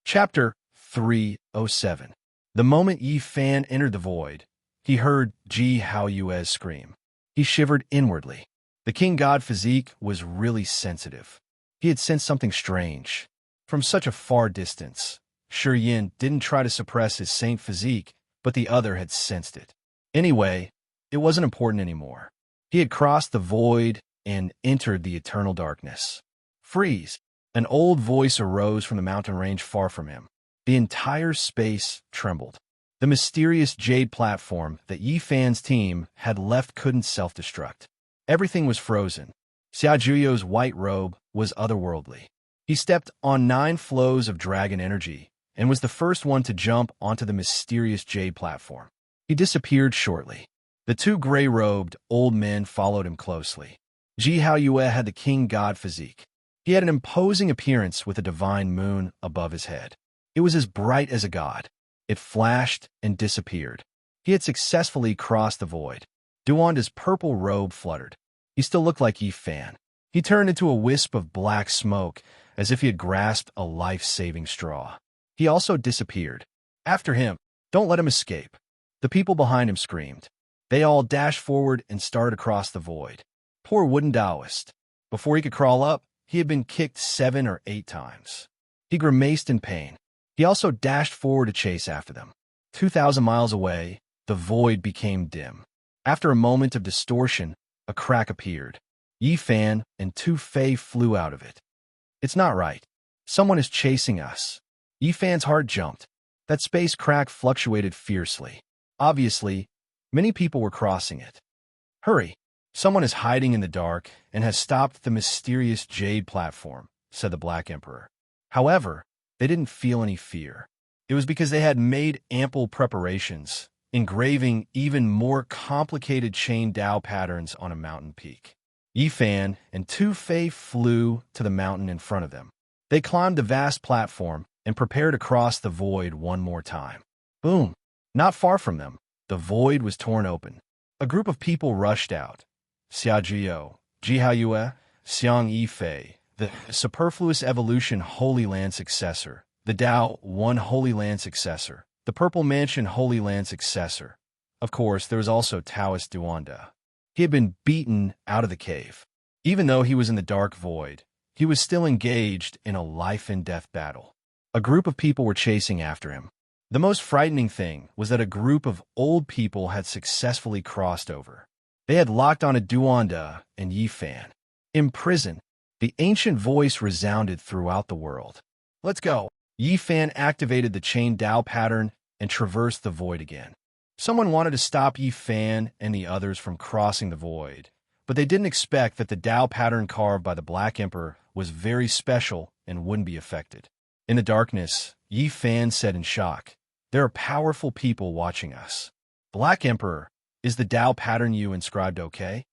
Chapter 307. The moment Yi Fan entered the void, he heard Ji Haoyue's scream. He shivered inwardly. The king god physique was really sensitive. He had sensed something strange. From such a far distance, Shi Yin didn't try to suppress his saint physique, but the other had sensed it. Anyway, it wasn't important anymore. He had crossed the void and entered the eternal darkness. Freeze! An old voice arose from the mountain range far from him. The entire space trembled. The mysterious jade platform that Yi Fan's team had left couldn't self-destruct. Everything was frozen. Xia Zhuyo's white robe was otherworldly. He stepped on 9 flows of dragon energy and was the first one to jump onto the mysterious jade platform. He disappeared shortly. The 2 gray-robed old men followed him closely. Ji Haoyue had the king god physique. He had an imposing appearance with a divine moon above his head. It was as bright as a god. It flashed and disappeared. He had successfully crossed the void. Duanda's purple robe fluttered. He still looked like Yi Fan. He turned into a wisp of black smoke, as if he had grasped a life-saving straw. He also disappeared. After him, don't let him escape. The people behind him screamed. They all dashed forward and started across the void. Poor wooden Taoist. Before he could crawl up, he had been kicked 7 or 8 times. He grimaced in pain. He also dashed forward to chase after them. 2,000 miles away, the void became dim. After a moment of distortion, a crack appeared. Yi Fan and 2 Fei flew out of it. It's not right. Someone is chasing us. Yi Fan's heart jumped. That space crack fluctuated fiercely. Obviously, many people were crossing it. Hurry! Someone is hiding in the dark and has stopped the mysterious jade platform, said the Black Emperor. However, they didn't feel any fear. It was because they had made ample preparations, engraving even more complicated chain Dao patterns on a mountain peak. Yi Fan and 2 Fei flew to the mountain in front of them. They climbed the vast platform and prepared to cross the void one more time. Boom! Not far from them, the void was torn open. A group of people rushed out. Xia Zhuyo, Ji Haoyue, Xiang Yifei, the Superfluous Evolution Holy Land Successor, the Dao 1 Holy Land Successor, the Purple Mansion Holy Land Successor. Of course, there was also Taoist Duanda. He had been beaten out of the cave. Even though he was in the dark void, he was still engaged in a life-and-death battle. A group of people were chasing after him. The most frightening thing was that a group of old people had successfully crossed over. They had locked on a Duanda and Yi Fan. In prison, the ancient voice resounded throughout the world. Let's go! Yi Fan activated the chain Dao pattern and traversed the void again. Someone wanted to stop Yi Fan and the others from crossing the void, but they didn't expect that the Dao pattern carved by the Black Emperor was very special and wouldn't be affected. In the darkness, Yi Fan said in shock, "There are powerful people watching us." Black Emperor, is the Dao pattern you inscribed okay?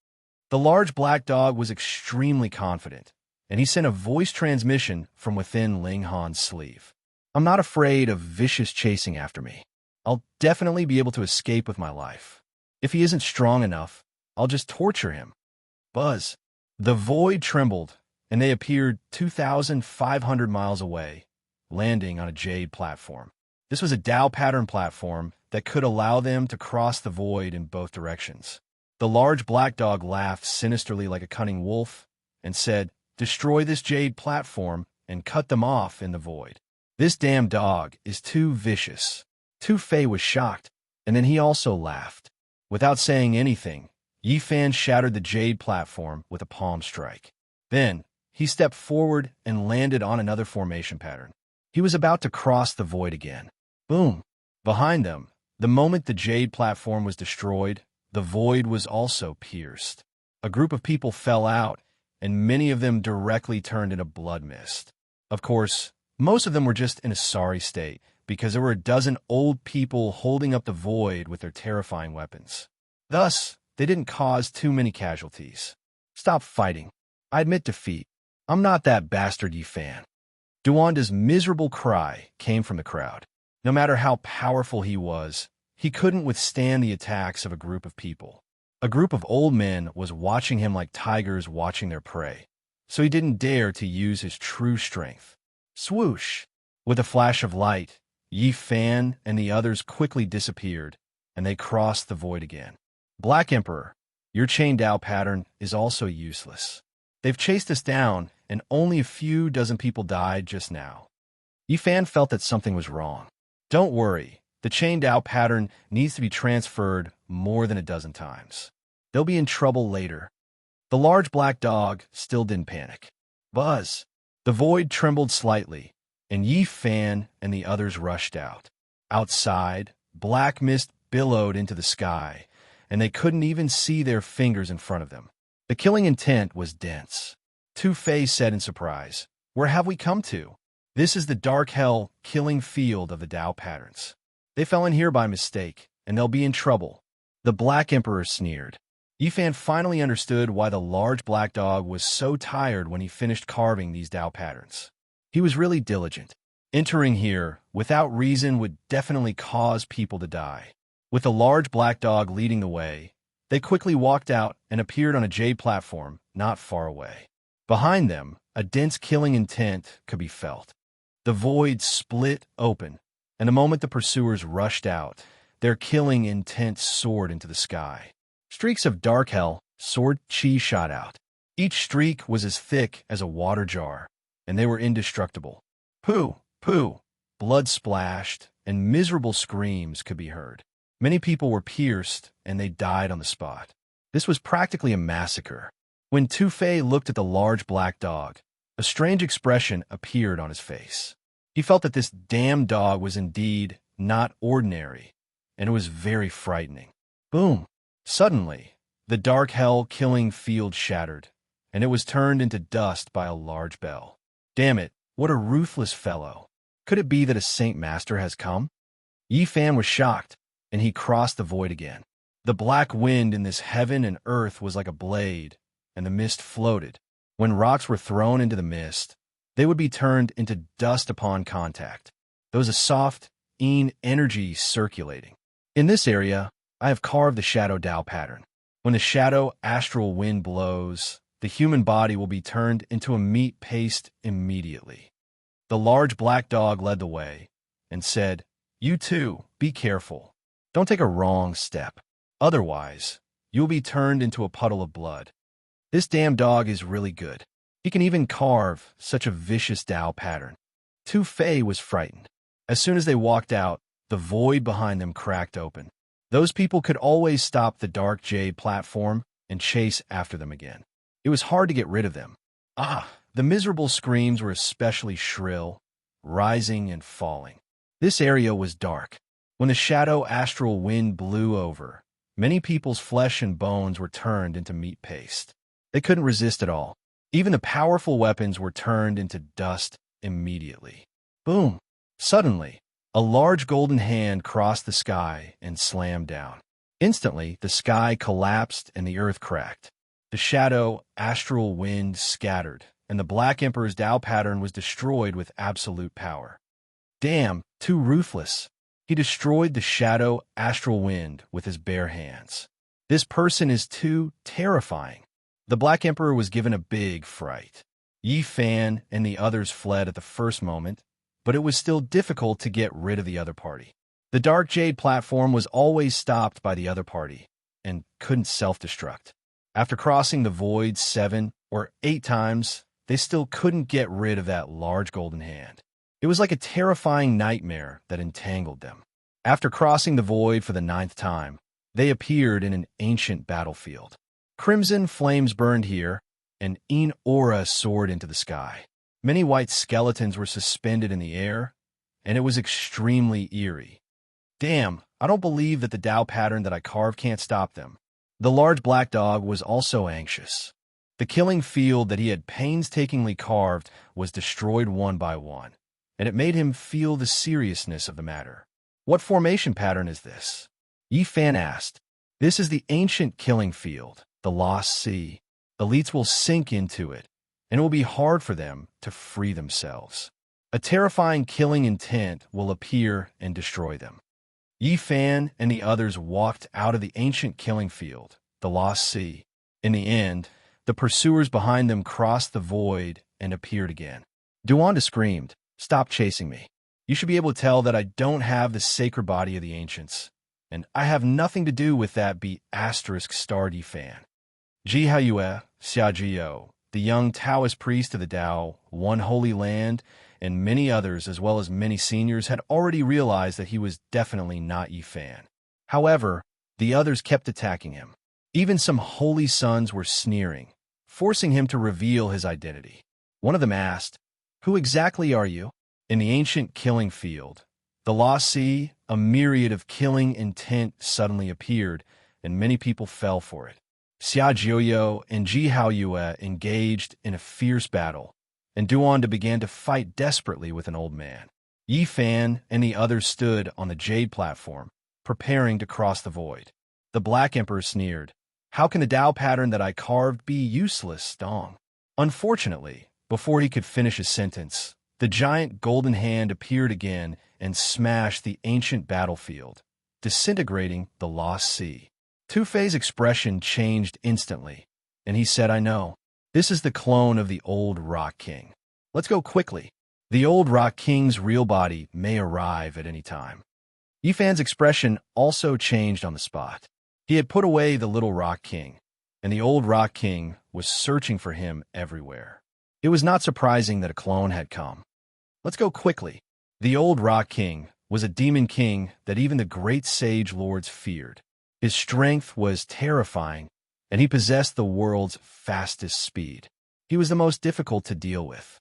The large black dog was extremely confident, and he sent a voice transmission from within Ling Han's sleeve. I'm not afraid of vicious chasing after me. I'll definitely be able to escape with my life. If he isn't strong enough, I'll just torture him. Buzz. The void trembled, and they appeared 2,500 miles away, landing on a jade platform. This was a Dao pattern platform that could allow them to cross the void in both directions. The large black dog laughed sinisterly like a cunning wolf and said, "Destroy this jade platform and cut them off in the void." This damn dog is too vicious. Tu Fei was shocked, and then he also laughed. Without saying anything, Yi Fan shattered the jade platform with a palm strike. Then, he stepped forward and landed on another formation pattern. He was about to cross the void again. Boom! Behind them, the moment the jade platform was destroyed, the void was also pierced. A group of people fell out, and many of them directly turned into blood mist. Of course, most of them were just in a sorry state, because there were a dozen old people holding up the void with their terrifying weapons. Thus, they didn't cause too many casualties. Stop fighting. I admit defeat. I'm not that bastard Yi Fan. Duanda's miserable cry came from the crowd. No matter how powerful he was, he couldn't withstand the attacks of a group of people. A group of old men was watching him like tigers watching their prey, so he didn't dare to use his true strength. Swoosh! With a flash of light, Yi Fan and the others quickly disappeared, and they crossed the void again. Black Emperor, your chain Dao pattern is also useless. They've chased us down, and only a few dozen people died just now. Yi Fan felt that something was wrong. Don't worry, the chain Dao pattern needs to be transferred more than a dozen times. They'll be in trouble later. The large black dog still didn't panic. Buzz! The void trembled slightly, and Yi Fan and the others rushed out. Outside, black mist billowed into the sky, and they couldn't even see their fingers in front of them. The killing intent was dense. Tu Fei said in surprise, "Where have we come to? This is the dark hell killing field of the Dao patterns. They fell in here by mistake, and they'll be in trouble." The Black Emperor sneered. Yi Fan finally understood why the large black dog was so tired when he finished carving these Dao patterns. He was really diligent. Entering here without reason would definitely cause people to die. With the large black dog leading the way, they quickly walked out and appeared on a jade platform not far away. Behind them, a dense killing intent could be felt. The void split open, and the moment the pursuers rushed out, their killing intent soared into the sky. Streaks of dark hell, sword chi shot out. Each streak was as thick as a water jar, and they were indestructible. Pooh, pooh, blood splashed, and miserable screams could be heard. Many people were pierced, and they died on the spot. This was practically a massacre. When Tu Fei looked at the large black dog, a strange expression appeared on his face. He felt that this damn dog was indeed not ordinary, and it was very frightening. Boom! Suddenly, the dark hell killing field shattered, and it was turned into dust by a large bell. Damn it, what a ruthless fellow. Could it be that a Saint Master has come? Yi Fan was shocked, and he crossed the void again. The black wind in this heaven and earth was like a blade, and the mist floated. When rocks were thrown into the mist, they would be turned into dust upon contact. There was a soft, energy circulating. In this area, I have carved the Shadow Dao pattern. When the shadow astral wind blows, the human body will be turned into a meat paste immediately. The large black dog led the way and said, "You too, be careful. Don't take a wrong step. Otherwise, you'll be turned into a puddle of blood. This damn dog is really good. He can even carve such a vicious Dao pattern." Tu Fei was frightened. As soon as they walked out, the void behind them cracked open. Those people could always stop the dark jade platform and chase after them again. It was hard to get rid of them. The miserable screams were especially shrill, rising and falling. This area was dark. When the shadow astral wind blew over, many people's flesh and bones were turned into meat paste. They couldn't resist at all. Even the powerful weapons were turned into dust immediately. Boom! Suddenly, a large golden hand crossed the sky and slammed down. Instantly, the sky collapsed and the earth cracked. The shadow astral wind scattered, and the Black Emperor's Dao pattern was destroyed with absolute power. Damn, too ruthless. He destroyed the shadow astral wind with his bare hands. This person is too terrifying. The Black Emperor was given a big fright. Yi Fan and the others fled at the first moment, but it was still difficult to get rid of the other party. The Dark Jade platform was always stopped by the other party and couldn't self-destruct. After crossing the void 7 or 8 times, they still couldn't get rid of that large golden hand. It was like a terrifying nightmare that entangled them. After crossing the void for the 9th time, they appeared in an ancient battlefield. Crimson flames burned here, and aura soared into the sky. Many white skeletons were suspended in the air, and it was extremely eerie. Damn, I don't believe that the Dao pattern that I carved can't stop them. The large black dog was also anxious. The killing field that he had painstakingly carved was destroyed one by one, and it made him feel the seriousness of the matter. What formation pattern is this? Yi Fan asked. This is the ancient killing field, the Lost Sea. Elites will sink into it, and it will be hard for them to free themselves. A terrifying killing intent will appear and destroy them. Yi Fan and the others walked out of the ancient killing field, the Lost Sea. In the end, the pursuers behind them crossed the void and appeared again. Duanda screamed, "Stop chasing me. You should be able to tell that I don't have the sacred body of the ancients, and I have nothing to do with that be asterisk star D fan. Ji Haiyue, Xiajiyo, the young Taoist priest of the Tao, One Holy Land, and many others, as well as many seniors, had already realized that he was definitely not Yi Fan. However, the others kept attacking him. Even some holy sons were sneering, forcing him to reveal his identity. One of them asked, "Who exactly are you?" In the ancient killing field, the Lost Sea, a myriad of killing intent suddenly appeared, and many people fell for it. Xia Jiuyo and Ji Haoyue engaged in a fierce battle, and Duanda began to fight desperately with an old man. Yi Fan and the others stood on the jade platform, preparing to cross the void. The Black Emperor sneered, "How can the Tao pattern that I carved be useless, Dong?" Unfortunately, before he could finish his sentence, the giant golden hand appeared again and smashed the ancient battlefield, disintegrating the Lost Sea. Tu Fei's expression changed instantly, and he said, "I know. This is the clone of the old Rock King. Let's go quickly. The old Rock King's real body may arrive at any time." Yi Fan's expression also changed on the spot. He had put away the little Rock King, and the old Rock King was searching for him everywhere. It was not surprising that a clone had come. Let's go quickly. The old Rock King was a demon king that even the great sage lords feared. His strength was terrifying, and he possessed the world's fastest speed. He was the most difficult to deal with.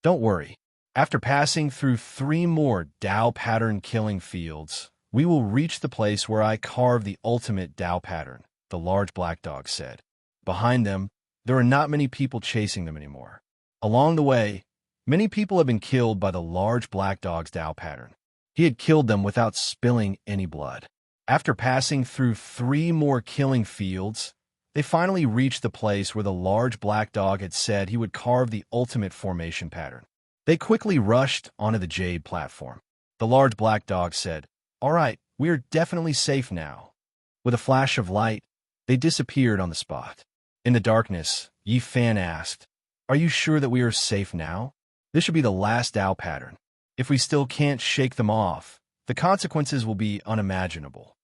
Don't worry. After passing through 3 more Tao pattern killing fields, we will reach the place where I carve the ultimate Tao pattern, the large black dog said. Behind them, there are not many people chasing them anymore. Along the way, many people have been killed by the large black dog's Tao pattern. He had killed them without spilling any blood. After passing through 3 more killing fields, they finally reached the place where the large black dog had said he would carve the ultimate formation pattern. They quickly rushed onto the jade platform. The large black dog said, "All right, we are definitely safe now." With a flash of light, they disappeared on the spot. In the darkness, Yi Fan asked, "Are you sure that we are safe now? This should be the last Tao pattern. If we still can't shake them off, the consequences will be unimaginable."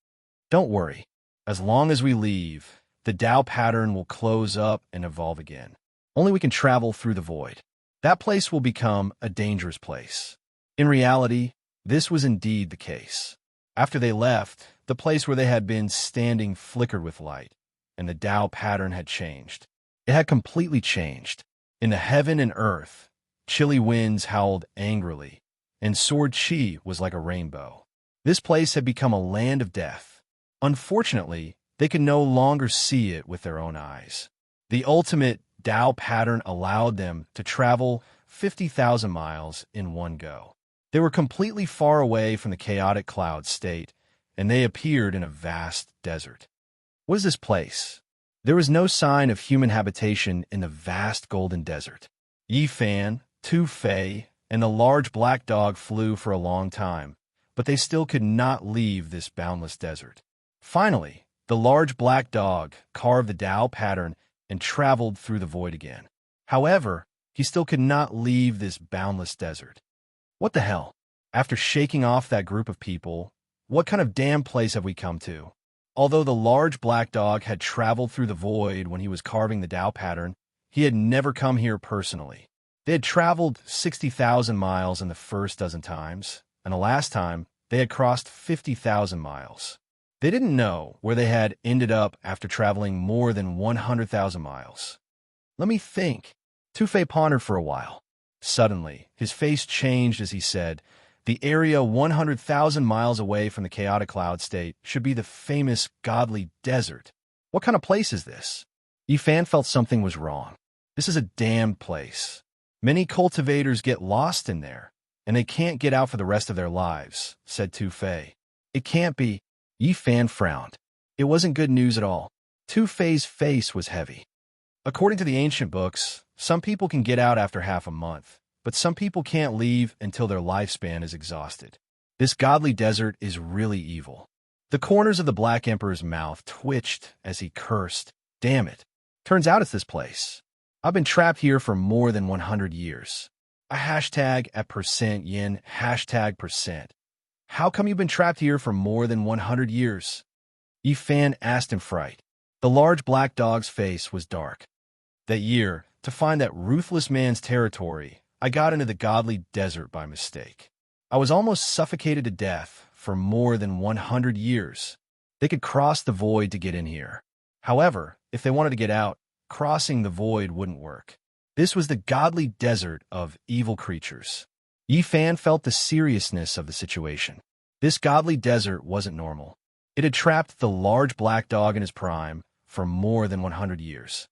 Don't worry. As long as we leave, the Tao pattern will close up and evolve again. Only we can travel through the void. That place will become a dangerous place. In reality, this was indeed the case. After they left, the place where they had been standing flickered with light, and the Tao pattern had changed. It had completely changed. In the heaven and earth, chilly winds howled angrily, and sword chi was like a rainbow. This place had become a land of death. Unfortunately, they could no longer see it with their own eyes. The ultimate Tao pattern allowed them to travel 50,000 miles in one go. They were completely far away from the chaotic cloud state, and they appeared in a vast desert. What is this place? There was no sign of human habitation in the vast golden desert. Yi Fan, Tu Fei, and the large black dog flew for a long time, but they still could not leave this boundless desert. Finally, the large black dog carved the Tao pattern and traveled through the void again. However, he still could not leave this boundless desert. What the hell? After shaking off that group of people, what kind of damn place have we come to? Although the large black dog had traveled through the void when he was carving the Tao pattern, he had never come here personally. They had traveled 60,000 miles in the first dozen times, and the last time, they had crossed 50,000 miles. They didn't know where they had ended up after traveling more than 100,000 miles. Let me think. Tu Fei pondered for a while. Suddenly, his face changed as he said, "The area 100,000 miles away from the chaotic cloud state should be the famous godly desert. What kind of place is this?" Yi Fan felt something was wrong. This is a damned place. Many cultivators get lost in there, and they can't get out for the rest of their lives, said Tu Fei. It can't be. Yi Fan frowned. It wasn't good news at all. Tu Fei's face was heavy. According to the ancient books, some people can get out after half a month, but some people can't leave until their lifespan is exhausted. This godly desert is really evil. The corners of the Black Emperor's mouth twitched as he cursed. Damn it. Turns out it's this place. I've been trapped here for more than 100 years. A hashtag at %yin, hashtag %. How come you've been trapped here for more than 100 years? Yi Fan asked in fright. The large black dog's face was dark. That year, to find that ruthless man's territory, I got into the godly desert by mistake. I was almost suffocated to death for more than 100 years. They could cross the void to get in here. However, if they wanted to get out, crossing the void wouldn't work. This was the godly desert of evil creatures. Yi Fan felt the seriousness of the situation. This godly desert wasn't normal. It had trapped the large black dog in his prime for more than 100 years.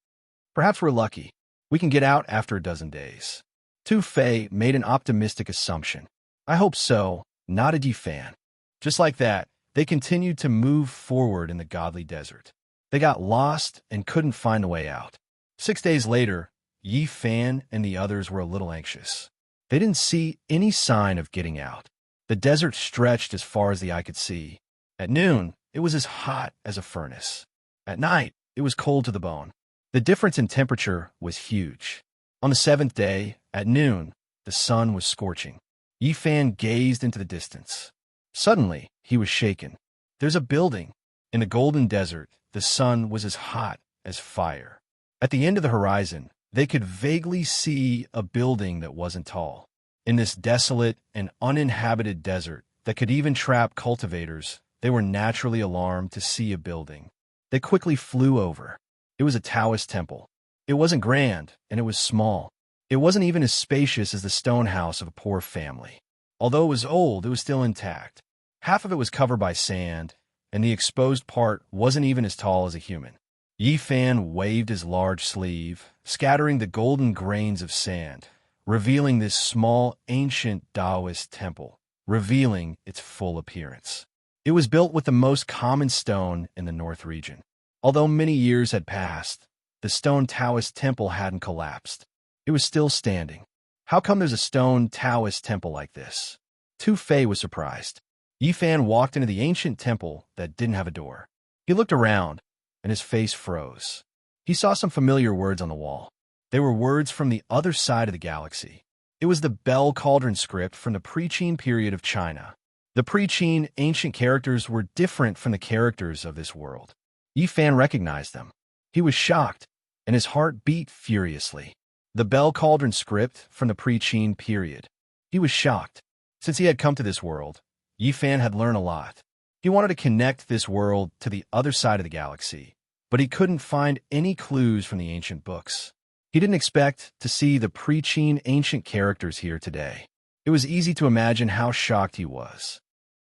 Perhaps we're lucky. We can get out after a dozen days. Tu Fei made an optimistic assumption. I hope so, nodded Yi Fan. Just like that, they continued to move forward in the godly desert. They got lost and couldn't find a way out. 6 days later, Yi Fan and the others were a little anxious. They didn't see any sign of getting out. The desert stretched as far as the eye could see. At noon, it was as hot as a furnace. At night, it was cold to the bone. The difference in temperature was huge. On the 7th day, at noon, the sun was scorching. Yi Fan gazed into the distance. Suddenly, he was shaken. There's a building. In the golden desert, the sun was as hot as fire. At the end of the horizon, they could vaguely see a building that wasn't tall. In this desolate and uninhabited desert that could even trap cultivators, they were naturally alarmed to see a building. They quickly flew over. It was a Taoist temple. It wasn't grand, and it was small. It wasn't even as spacious as the stone house of a poor family. Although it was old, it was still intact. Half of it was covered by sand, and the exposed part wasn't even as tall as a human. Yi Fan waved his large sleeve, scattering the golden grains of sand, revealing this small, ancient Taoist temple, revealing its full appearance. It was built with the most common stone in the North region. Although many years had passed, the stone Taoist temple hadn't collapsed. It was still standing. How come there's a stone Taoist temple like this? Tu Fei was surprised. Yi Fan walked into the ancient temple that didn't have a door. He looked around, and his face froze. He saw some familiar words on the wall. They were words from the other side of the galaxy. It was the Bell Cauldron script from the pre-Qin period of China. The pre-Qin ancient characters were different from the characters of this world. Yi Fan recognized them. He was shocked, and his heart beat furiously. The Bell Cauldron script from the pre-Qin period. He was shocked. Since he had come to this world, Yi Fan had learned a lot. He wanted to connect this world to the other side of the galaxy, but he couldn't find any clues from the ancient books. He didn't expect to see the pre-Qin ancient characters here today. It was easy to imagine how shocked he was.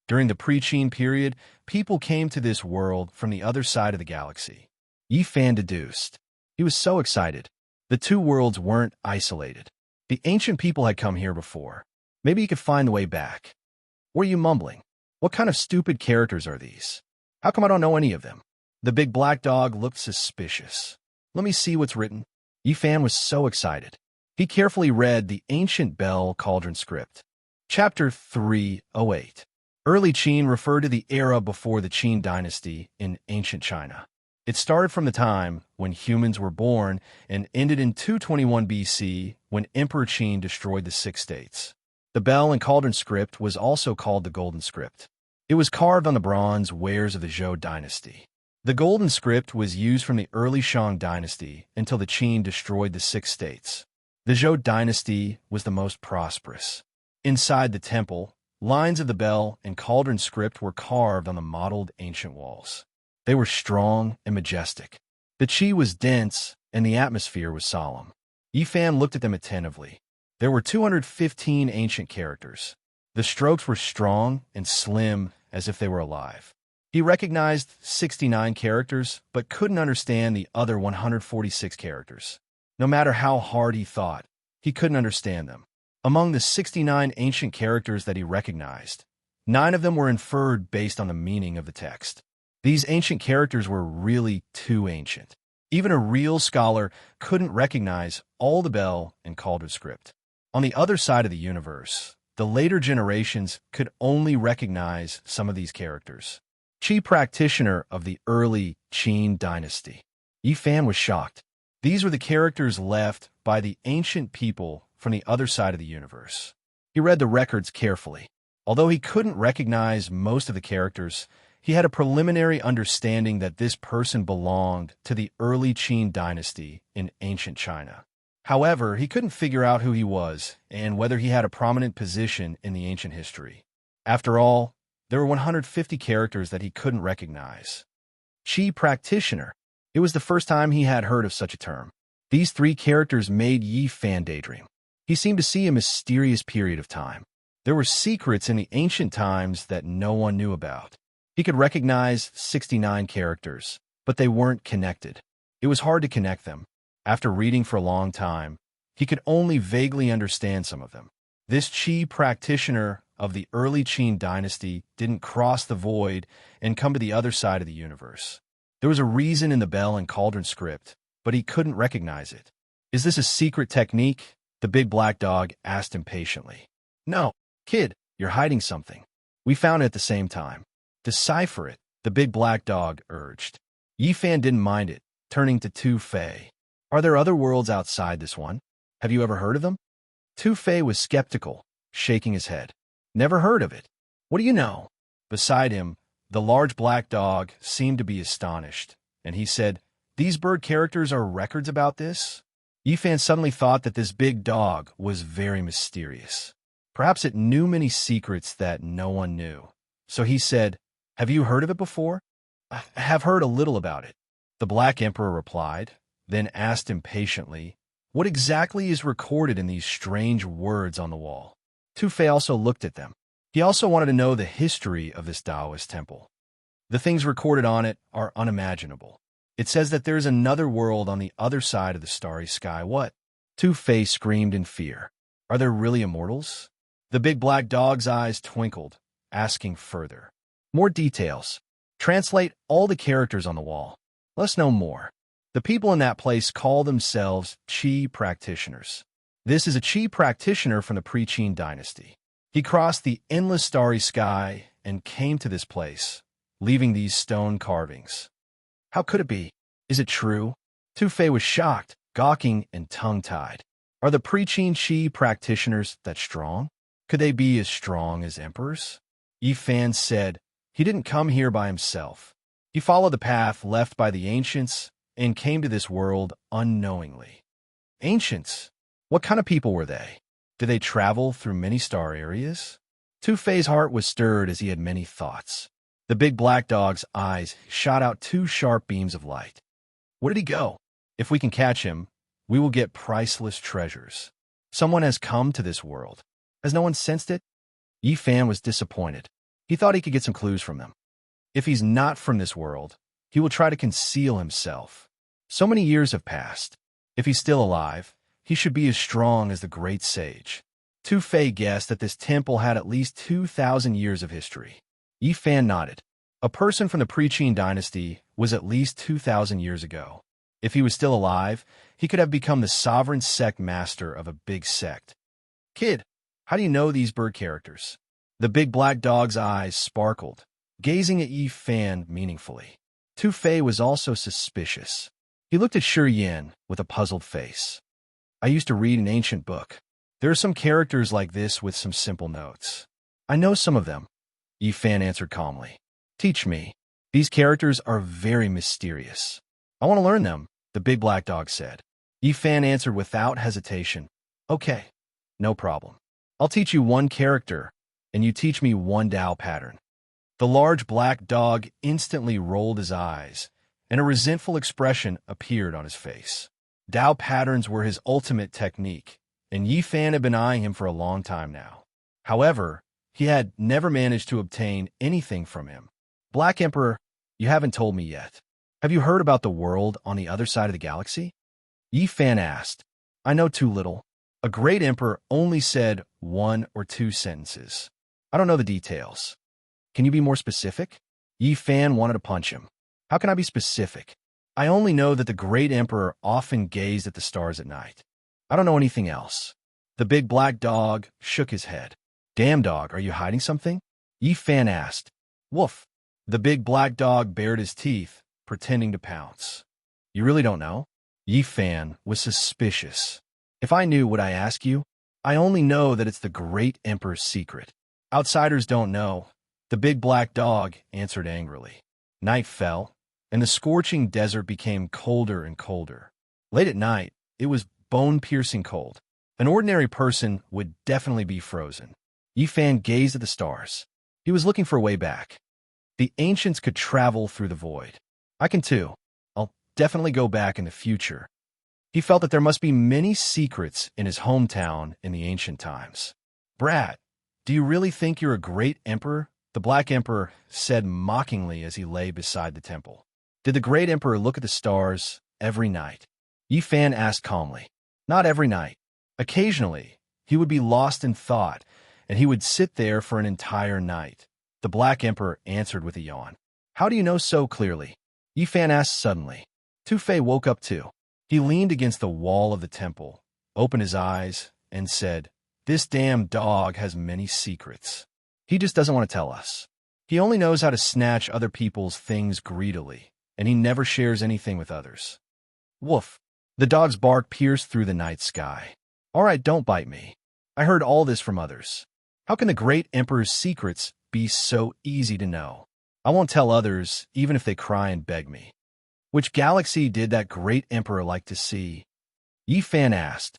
During the pre-Qin period, people came to this world from the other side of the galaxy. Yi Fan deduced. He was so excited. The two worlds weren't isolated. The ancient people had come here before. Maybe he could find the way back. What are you mumbling? What kind of stupid characters are these? How come I don't know any of them? The big black dog looked suspicious. Let me see what's written. Yi Fan was so excited. He carefully read the ancient Bell Cauldron script. Chapter 308. Early Qin referred to the era before the Qin dynasty in ancient China. It started from the time when humans were born and ended in 221 BC when Emperor Qin destroyed the 6 states. The Bell and Cauldron script was also called the Golden Script. It was carved on the bronze wares of the Zhou dynasty. The Golden Script was used from the early Shang dynasty until the Qin destroyed the 6 states. The Zhou dynasty was the most prosperous. Inside the temple, lines of the Bell and Cauldron script were carved on the modeled ancient walls. They were strong and majestic. The qi was dense, and the atmosphere was solemn. Yi Fan looked at them attentively. There were 215 ancient characters. The strokes were strong and slim, as if they were alive. He recognized 69 characters, but couldn't understand the other 146 characters. No matter how hard he thought, he couldn't understand them. Among the 69 ancient characters that he recognized, 9 of them were inferred based on the meaning of the text. These ancient characters were really too ancient. Even a real scholar couldn't recognize all the Bell and Cauldron script. On the other side of the universe, the later generations could only recognize some of these characters. Qi practitioner of the early Qin dynasty. Yi Fan was shocked. These were the characters left by the ancient people from the other side of the universe. He read the records carefully. Although he couldn't recognize most of the characters, he had a preliminary understanding that this person belonged to the early Qin dynasty in ancient China. However, he couldn't figure out who he was and whether he had a prominent position in the ancient history. After all, there were 150 characters that he couldn't recognize. Qi practitioner. It was the first time he had heard of such a term. These 3 characters made Yi Fan daydream. He seemed to see a mysterious period of time. There were secrets in the ancient times that no one knew about. He could recognize 69 characters, but they weren't connected. It was hard to connect them. After reading for a long time, he could only vaguely understand some of them. This Qi practitioner of the early Qin dynasty didn't cross the void and come to the other side of the universe. There was a reason in the bell and cauldron script, but he couldn't recognize it. Is this a secret technique? The big black dog asked impatiently. No, kid, you're hiding something. We found it at the same time. Decipher it, the big black dog urged. Yi Fan didn't mind it, turning to Tu Fei. Are there other worlds outside this one? Have you ever heard of them? Tu Fei was skeptical, shaking his head. Never heard of it. What do you know? Beside him, the large black dog seemed to be astonished, and he said, These bird characters are records about this? Yi Fan suddenly thought that this big dog was very mysterious. Perhaps it knew many secrets that no one knew. So he said, Have you heard of it before? I have heard a little about it. The Black Emperor replied, then asked impatiently, What exactly is recorded in these strange words on the wall? Tu Fei also looked at them. He also wanted to know the history of this Taoist temple. The things recorded on it are unimaginable. It says that there is another world on the other side of the starry sky. What? Tu Fei screamed in fear. Are there really immortals? The big black dog's eyes twinkled, asking further. More details. Translate all the characters on the wall. Let's know more. The people in that place call themselves Qi practitioners. This is a Qi practitioner from the pre-Qin dynasty. He crossed the endless starry sky and came to this place, leaving these stone carvings. How could it be? Is it true? Tu Fei was shocked, gawking, and tongue-tied. Are the pre-Qin Qi practitioners that strong? Could they be as strong as emperors? Yi Fan said he didn't come here by himself. He followed the path left by the ancients and came to this world unknowingly. Ancients? What kind of people were they? Did they travel through many star areas? Tu Fei's heart was stirred as he had many thoughts. The big black dog's eyes shot out 2 sharp beams of light. Where did he go? If we can catch him, we will get priceless treasures. Someone has come to this world. Has no one sensed it? Yi Fan was disappointed. He thought he could get some clues from them. If he's not from this world, he will try to conceal himself. So many years have passed. If he's still alive, he should be as strong as the great sage. Tu Fei guessed that this temple had at least 2,000 years of history. Yi Fan nodded. A person from the pre-Qin dynasty was at least 2,000 years ago. If he was still alive, he could have become the sovereign sect master of a big sect. Kid, how do you know these bird characters? The big black dog's eyes sparkled, gazing at Yi Fan meaningfully. Tu Fei was also suspicious. He looked at Shi Yan with a puzzled face. I used to read an ancient book. There are some characters like this with some simple notes. I know some of them, Yi Fan answered calmly. Teach me. These characters are very mysterious. I want to learn them, the big black dog said. Yi Fan answered without hesitation. Okay, no problem. I'll teach you one character, and you teach me one Tao pattern. The large black dog instantly rolled his eyes, and a resentful expression appeared on his face. Tao patterns were his ultimate technique, and Yi Fan had been eyeing him for a long time now. However, he had never managed to obtain anything from him. Black Emperor, you haven't told me yet. Have you heard about the world on the other side of the galaxy? Yi Fan asked. I know too little. A great emperor only said 1 or 2 sentences. I don't know the details. Can you be more specific? Yi Fan wanted to punch him. How can I be specific? I only know that the great emperor often gazed at the stars at night. I don't know anything else. The big black dog shook his head. Damn dog, are you hiding something? Yi Fan asked. Woof. The big black dog bared his teeth, pretending to pounce. You really don't know? Yi Fan was suspicious. If I knew, would I ask you? I only know that it's the great emperor's secret. Outsiders don't know. The big black dog answered angrily. Night fell, and the scorching desert became colder and colder. Late at night, it was bone-piercing cold. An ordinary person would definitely be frozen. Yifan gazed at the stars. He was looking for a way back. The ancients could travel through the void. I can too. I'll definitely go back in the future. He felt that there must be many secrets in his hometown in the ancient times. Brat, do you really think you're a great emperor? The Black Emperor said mockingly as he lay beside the temple. Did the great emperor look at the stars every night? Yifan asked calmly. Not every night. Occasionally, he would be lost in thought, and he would sit there for an entire night. The Black Emperor answered with a yawn. How do you know so clearly? Yifan asked suddenly. Tu Fei woke up too. He leaned against the wall of the temple, opened his eyes, and said, This damn dog has many secrets. He just doesn't want to tell us. He only knows how to snatch other people's things greedily, and he never shares anything with others. Woof. The dog's bark pierced through the night sky. All right, don't bite me. I heard all this from others. How can the great emperor's secrets be so easy to know? I won't tell others, even if they cry and beg me. Which galaxy did that great emperor like to see? Yifan asked.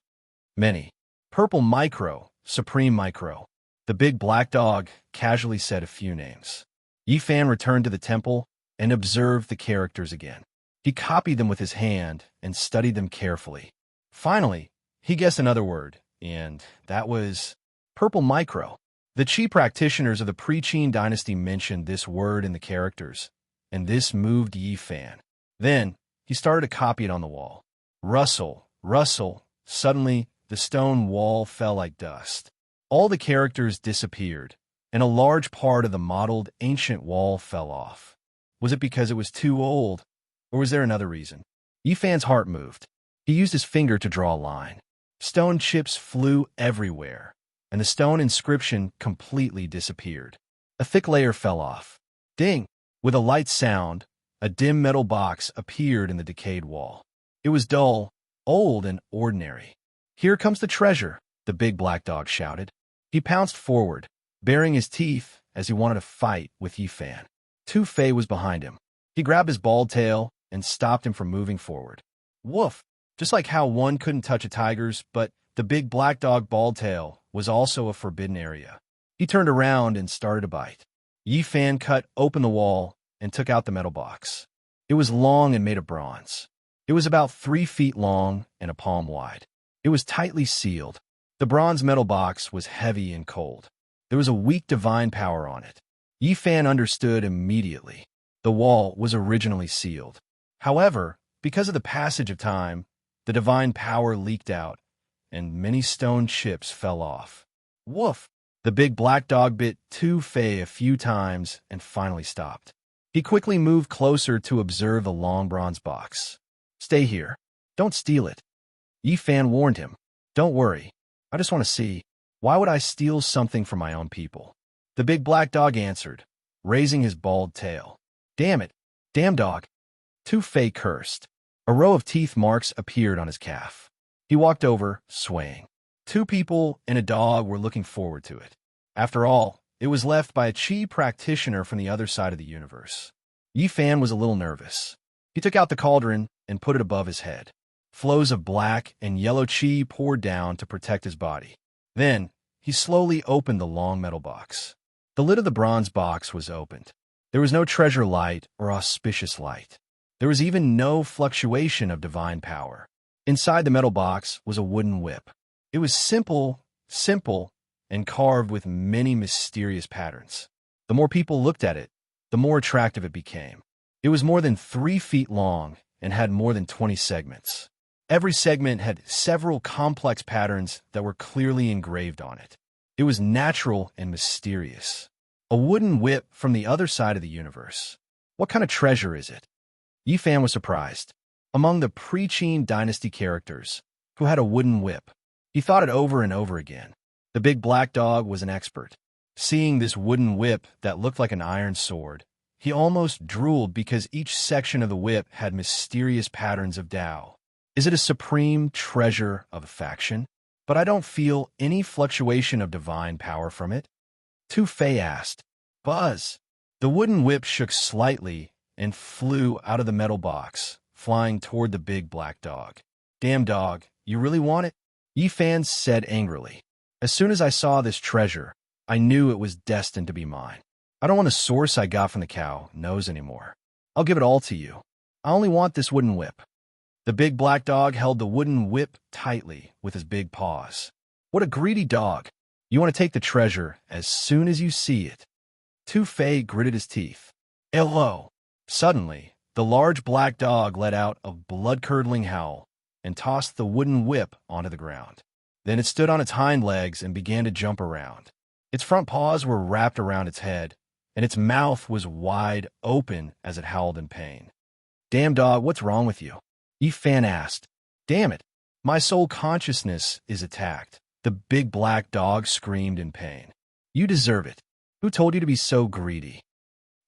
Many. Purple Micro, Supreme Micro. The big black dog casually said a few names. Yifan returned to the temple and observed the characters again. He copied them with his hand and studied them carefully. Finally, he guessed another word, and that was Purple Micro. The Qi practitioners of the pre-Qin dynasty mentioned this word in the characters, and this moved Yifan. Then, he started to copy it on the wall. Rustle, rustle. Suddenly, the stone wall fell like dust. All the characters disappeared, and a large part of the modeled ancient wall fell off. Was it because it was too old, or was there another reason? Yifan's heart moved. He used his finger to draw a line. Stone chips flew everywhere, and the stone inscription completely disappeared. A thick layer fell off. Ding! With a light sound, a dim metal box appeared in the decayed wall. It was dull, old, and ordinary. Here comes the treasure, the big black dog shouted. He pounced forward, baring his teeth as he wanted to fight with Yifan. Tu Fei was behind him. He grabbed his bald tail and stopped him from moving forward. Woof! Just like how one couldn't touch a tiger's, but the big black dog bald tail was also a forbidden area. He turned around and started to bite. Yifan cut open the wall and took out the metal box. It was long and made of bronze. It was about 3 feet long and a palm wide. It was tightly sealed. The bronze metal box was heavy and cold. There was a weak divine power on it. Yifan understood immediately. The wall was originally sealed. However, because of the passage of time, the divine power leaked out, and many stone chips fell off. Woof! The big black dog bit Tu Fei a few times and finally stopped. He quickly moved closer to observe the long bronze box. Stay here. Don't steal it. Yifan warned him. Don't worry. I just want to see. Why would I steal something from my own people? The big black dog answered, raising his bald tail. Damn it. Damn dog. Tu Fei cursed. A row of teeth marks appeared on his calf. He walked over, swaying. 2 people and a dog were looking forward to it. After all, it was left by a Qi practitioner from the other side of the universe. Yifan was a little nervous. He took out the cauldron and put it above his head. Flows of black and yellow Qi poured down to protect his body. Then, he slowly opened the long metal box. The lid of the bronze box was opened. There was no treasure light or auspicious light. There was even no fluctuation of divine power. Inside the metal box was a wooden whip. It was simple, and carved with many mysterious patterns. The more people looked at it, the more attractive it became. It was more than 3 feet long and had more than 20 segments. Every segment had several complex patterns that were clearly engraved on it. It was natural and mysterious. A wooden whip from the other side of the universe. What kind of treasure is it? Yifan was surprised. Among the pre-Qin dynasty characters who had a wooden whip, he thought it over and over again. The big black dog was an expert. Seeing this wooden whip that looked like an iron sword, he almost drooled because each section of the whip had mysterious patterns of Tao. Is it a supreme treasure of a faction? but I don't feel any fluctuation of divine power from it. Tu Fei asked. Buzz. The wooden whip shook slightly and flew out of the metal box, flying toward the big black dog. Damn dog, you really want it? Yi Fan said angrily. As soon as I saw this treasure, I knew it was destined to be mine. I don't want the source I got from the cow nose anymore. I'll give it all to you. I only want this wooden whip. The big black dog held the wooden whip tightly with his big paws. What a greedy dog. You want to take the treasure as soon as you see it. Tu Fei gritted his teeth. Hello. Suddenly, the large black dog let out a blood-curdling howl and tossed the wooden whip onto the ground. Then it stood on its hind legs and began to jump around. Its front paws were wrapped around its head, and its mouth was wide open as it howled in pain. Damn dog, what's wrong with you? Yi Fan asked. Damn it, my soul consciousness is attacked. The big black dog screamed in pain. You deserve it. Who told you to be so greedy?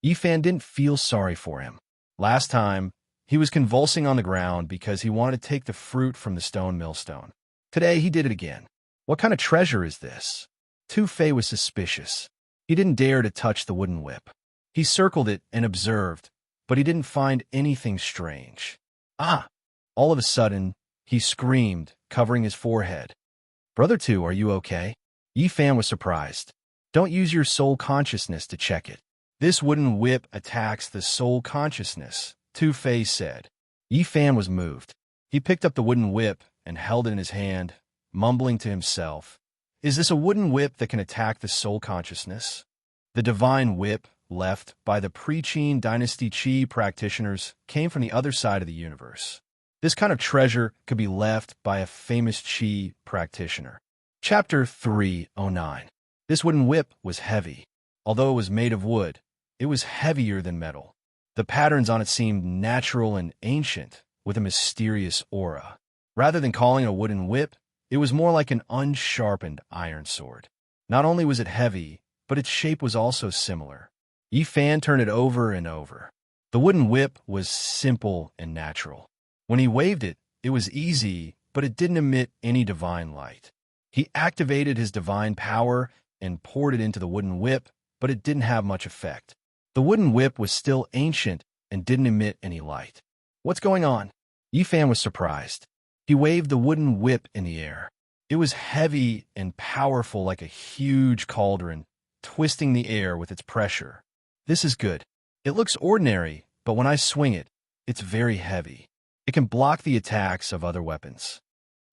Yi Fan didn't feel sorry for him. Last time, he was convulsing on the ground because he wanted to take the fruit from the stone millstone. Today, he did it again. What kind of treasure is this? Tu Fei was suspicious. He didn't dare to touch the wooden whip. He circled it and observed, but he didn't find anything strange. Ah! All of a sudden, he screamed, covering his forehead. Brother Tu, are you okay? Yi Fan was surprised. Don't use your soul consciousness to check it. This wooden whip attacks the soul consciousness, Tu Fei said. Yi Fan was moved. He picked up the wooden whip and held it in his hand, mumbling to himself. Is this a wooden whip that can attack the soul consciousness? The divine whip, left by the pre-Qin dynasty Qi practitioners, came from the other side of the universe. This kind of treasure could be left by a famous Qi practitioner. Chapter 309. This wooden whip was heavy. Although it was made of wood, it was heavier than metal. The patterns on it seemed natural and ancient, with a mysterious aura. Rather than calling it a wooden whip, it was more like an unsharpened iron sword. Not only was it heavy, but its shape was also similar. Yi Fan turned it over and over. The wooden whip was simple and natural. When he waved it, it was easy, but it didn't emit any divine light. He activated his divine power and poured it into the wooden whip, but it didn't have much effect. The wooden whip was still ancient and didn't emit any light. What's going on? Yi Fan was surprised. He waved the wooden whip in the air. It was heavy and powerful like a huge cauldron, twisting the air with its pressure. This is good. It looks ordinary, but when I swing it, it's very heavy. It can block the attacks of other weapons.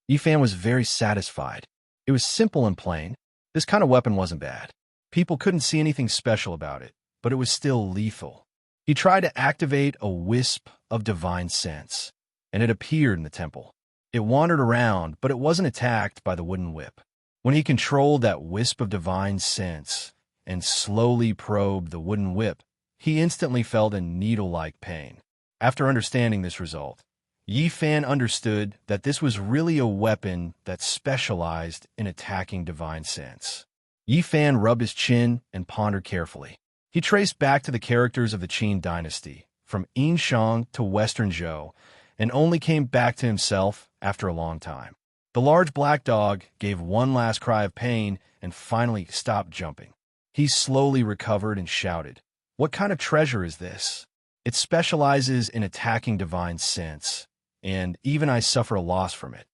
Yi Fan was very satisfied. It was simple and plain. This kind of weapon wasn't bad. People couldn't see anything special about it, but it was still lethal. He tried to activate a wisp of divine sense, and it appeared in the temple. It wandered around, but it wasn't attacked by the wooden whip. When he controlled that wisp of divine sense and slowly probed the wooden whip, he instantly felt a needle-like pain. After understanding this result, Yi Fan understood that this was really a weapon that specialized in attacking divine sense. Yi Fan rubbed his chin and pondered carefully. He traced back to the characters of the Qin dynasty, from Yinshang to Western Zhou, and only came back to himself after a long time. The large black dog gave one last cry of pain and finally stopped jumping. He slowly recovered and shouted, "What kind of treasure is this? It specializes in attacking divine sense, and even I suffer a loss from it."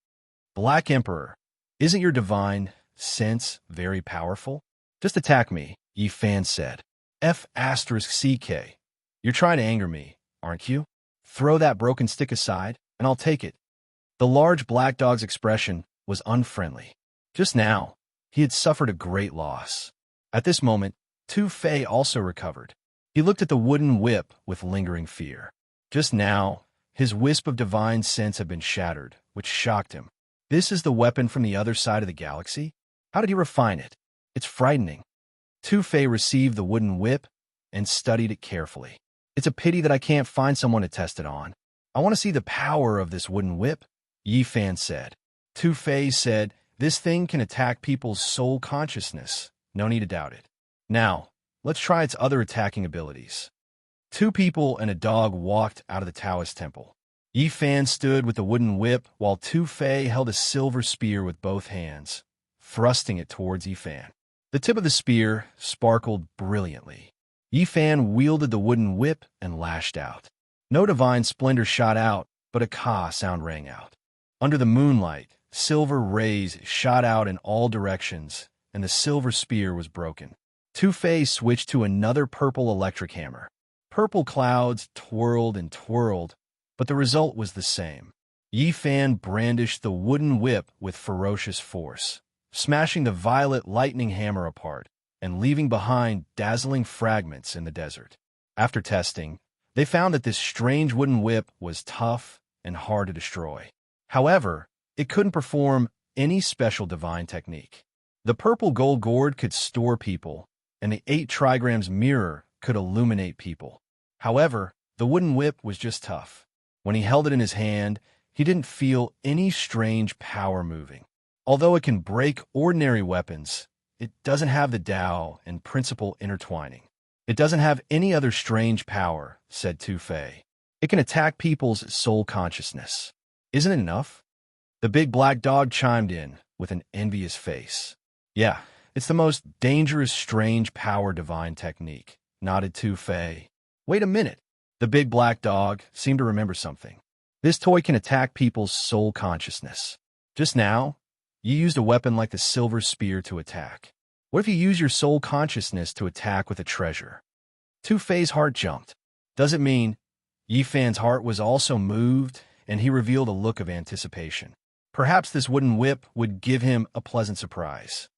Black Emperor, isn't your divine sense very powerful? Just attack me, Yi Fan said. F***CK. You're trying to anger me, aren't you? Throw that broken stick aside, and I'll take it. The large black dog's expression was unfriendly. Just now, he had suffered a great loss. At this moment, Tu Fei also recovered. He looked at the wooden whip with lingering fear. Just now, his wisp of divine sense had been shattered, which shocked him. This is the weapon from the other side of the galaxy? How did he refine it? It's frightening. Tu Fei received the wooden whip and studied it carefully. It's a pity that I can't find someone to test it on. I want to see the power of this wooden whip, Yi Fan said. Tu Fei said, this thing can attack people's soul consciousness. No need to doubt it. Now, let's try its other attacking abilities. Two people and a dog walked out of the Taoist temple. Yi Fan stood with the wooden whip while Tu Fei held a silver spear with both hands, thrusting it towards Yi Fan. The tip of the spear sparkled brilliantly. Yi Fan wielded the wooden whip and lashed out. No divine splendor shot out, but a ka sound rang out. Under the moonlight, silver rays shot out in all directions, and the silver spear was broken. Tu Fei switched to another purple electric hammer. Purple clouds twirled and twirled, but the result was the same. Yi Fan brandished the wooden whip with ferocious force, smashing the violet lightning hammer apart and leaving behind dazzling fragments in the desert. After testing, they found that this strange wooden whip was tough and hard to destroy. However, it couldn't perform any special divine technique. The purple gold gourd could store people, and the 8 trigrams mirror could illuminate people. However, the wooden whip was just tough. When he held it in his hand, he didn't feel any strange power moving. Although it can break ordinary weapons, it doesn't have the Tao and principle intertwining. It doesn't have any other strange power, said Tu Fei. It can attack people's soul consciousness. Isn't it enough? The big black dog chimed in with an envious face. Yeah, it's the most dangerous strange power divine technique, nodded Tu Fei. Wait a minute. The big black dog seemed to remember something. This toy can attack people's soul consciousness. Just now, you used a weapon like the silver spear to attack. What if you use your soul consciousness to attack with a treasure? Tu Fei's heart jumped. Does it mean Yi Fan's heart was also moved, and he revealed a look of anticipation? Perhaps this wooden whip would give him a pleasant surprise.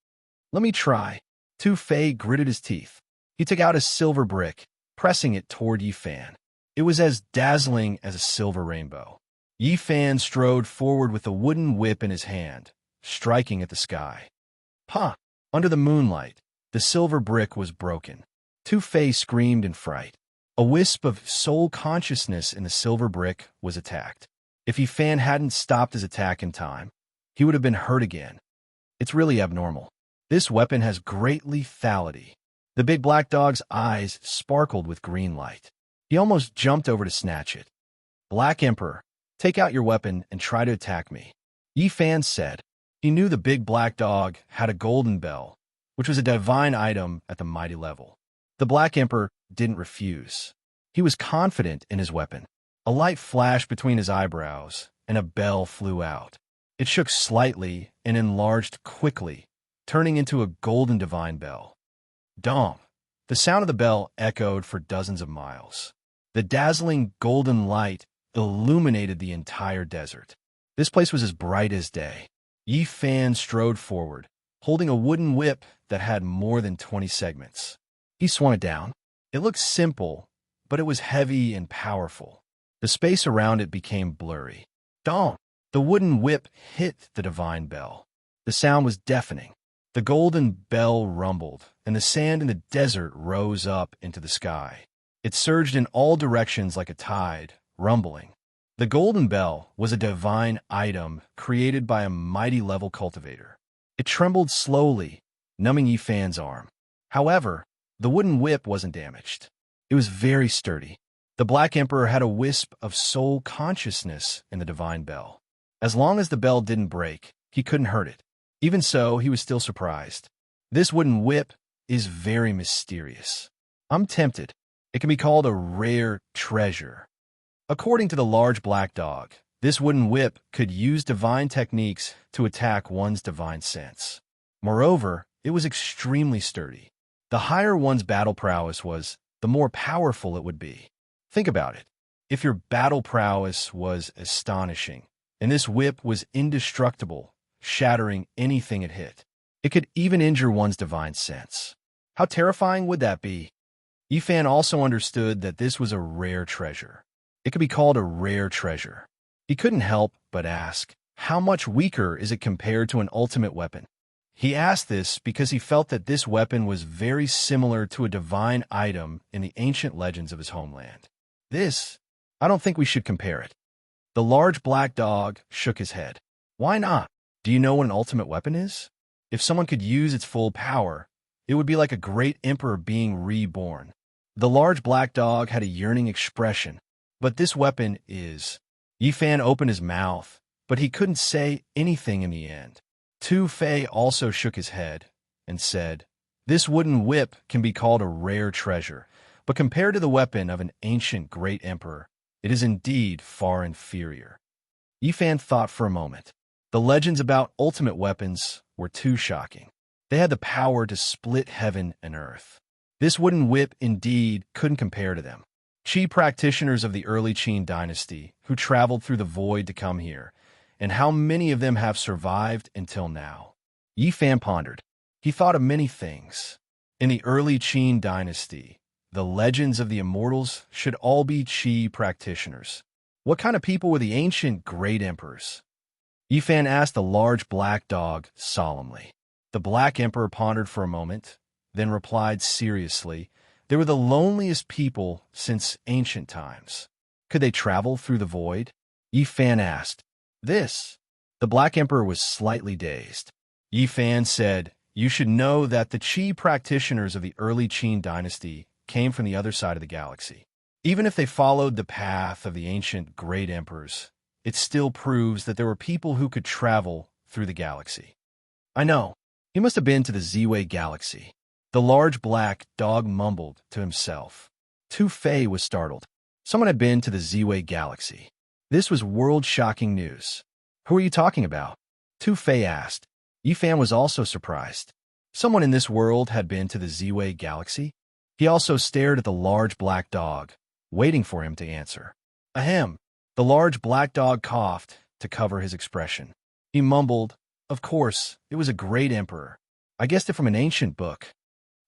Let me try. Tu Fei gritted his teeth. He took out a silver brick, pressing it toward Yi Fan. It was as dazzling as a silver rainbow. Yi Fan strode forward with the wooden whip in his hand, striking at the sky. Pa! Under the moonlight, the silver brick was broken. Tu Fei screamed in fright. A wisp of soul consciousness in the silver brick was attacked. If Yi Fan hadn't stopped his attack in time, he would have been hurt again. It's really abnormal. This weapon has great lethality. The big black dog's eyes sparkled with green light. He almost jumped over to snatch it. Black Emperor, take out your weapon and try to attack me, Yi Fan said. He knew the big black dog had a golden bell, which was a divine item at the mighty level. The Black Emperor didn't refuse. He was confident in his weapon. A light flashed between his eyebrows, and a bell flew out. It shook slightly and enlarged quickly, turning into a golden divine bell. Dom! The sound of the bell echoed for dozens of miles. The dazzling golden light illuminated the entire desert. This place was as bright as day. Yi Fan strode forward, holding a wooden whip that had more than 20 segments. He swung it down. It looked simple, but it was heavy and powerful. The space around it became blurry. Dom! The wooden whip hit the divine bell. The sound was deafening. The golden bell rumbled, and the sand in the desert rose up into the sky. It surged in all directions like a tide, rumbling. The golden bell was a divine item created by a mighty level cultivator. It trembled slowly, numbing Yi Fan's arm. However, the wooden whip wasn't damaged. It was very sturdy. The Black Emperor had a wisp of soul consciousness in the divine bell. As long as the bell didn't break, he couldn't hurt it. Even so, he was still surprised. This wooden whip is very mysterious. I'm tempted. It can be called a rare treasure. According to the large black dog, this wooden whip could use divine techniques to attack one's divine sense. Moreover, it was extremely sturdy. The higher one's battle prowess was, the more powerful it would be. Think about it. If your battle prowess was astonishing, and this whip was indestructible, shattering anything it hit, it could even injure one's divine sense. How terrifying would that be? Yi Fan also understood that this was a rare treasure. It could be called a rare treasure. He couldn't help but ask, how much weaker is it compared to an ultimate weapon? He asked this because he felt that this weapon was very similar to a divine item in the ancient legends of his homeland. I don't think we should compare it. The large black dog shook his head. Why not? Do you know what an ultimate weapon is? If someone could use its full power, it would be like a great emperor being reborn. The large black dog had a yearning expression, but this weapon is. Yi Fan opened his mouth, but he couldn't say anything in the end. Tu Fei also shook his head and said, "This wooden whip can be called a rare treasure, but compared to the weapon of an ancient great emperor, it is indeed far inferior." Yi Fan thought for a moment. The legends about ultimate weapons were too shocking. They had the power to split heaven and earth. This wooden whip indeed couldn't compare to them. Qi practitioners of the early Qin dynasty who traveled through the void to come here, and how many of them have survived until now. Yi Fan pondered. He thought of many things. In the early Qin dynasty, the legends of the immortals should all be Qi practitioners. What kind of people were the ancient great emperors? Yi Fan asked the large black dog solemnly. The black emperor pondered for a moment, then replied seriously, "They were the loneliest people since ancient times." "Could they travel through the void?" Yi Fan asked. "This." The black emperor was slightly dazed. Yi Fan said, "You should know that the Qi practitioners of the early Qin dynasty came from the other side of the galaxy. Even if they followed the path of the ancient great emperors, it still proves that there were people who could travel through the galaxy." "I know. He must have been to the Z-Way galaxy." The large black dog mumbled to himself. Tu Fei was startled. Someone had been to the Z-Way galaxy. This was world-shocking news. "Who are you talking about?" Tu Fei asked. Yi Fan was also surprised. Someone in this world had been to the Z-Way galaxy? He also stared at the large black dog, waiting for him to answer. "Ahem." The large black dog coughed to cover his expression. He mumbled, "Of course, it was a great emperor. I guessed it from an ancient book."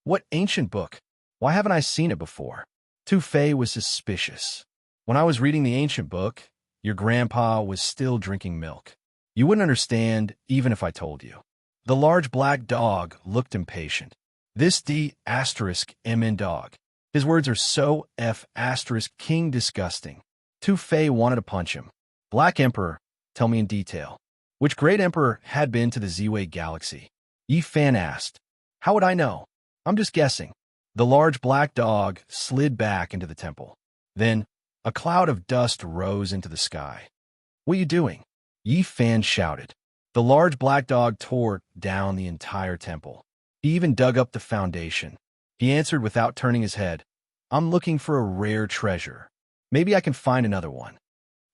"What ancient book? Why haven't I seen it before?" Tu Fei was suspicious. "When I was reading the ancient book, your grandpa was still drinking milk. You wouldn't understand even if I told you." The large black dog looked impatient. "This D***MN dog. His words are so F***king disgusting." Tu Fei wanted to punch him. "Black Emperor, tell me in detail. Which great emperor had been to the Z-Way galaxy?" Yi Fan asked. "How would I know? I'm just guessing." The large black dog slid back into the temple. Then, a cloud of dust rose into the sky. "What are you doing?" Yi Fan shouted. The large black dog tore down the entire temple. He even dug up the foundation. He answered without turning his head, "I'm looking for a rare treasure. Maybe I can find another one."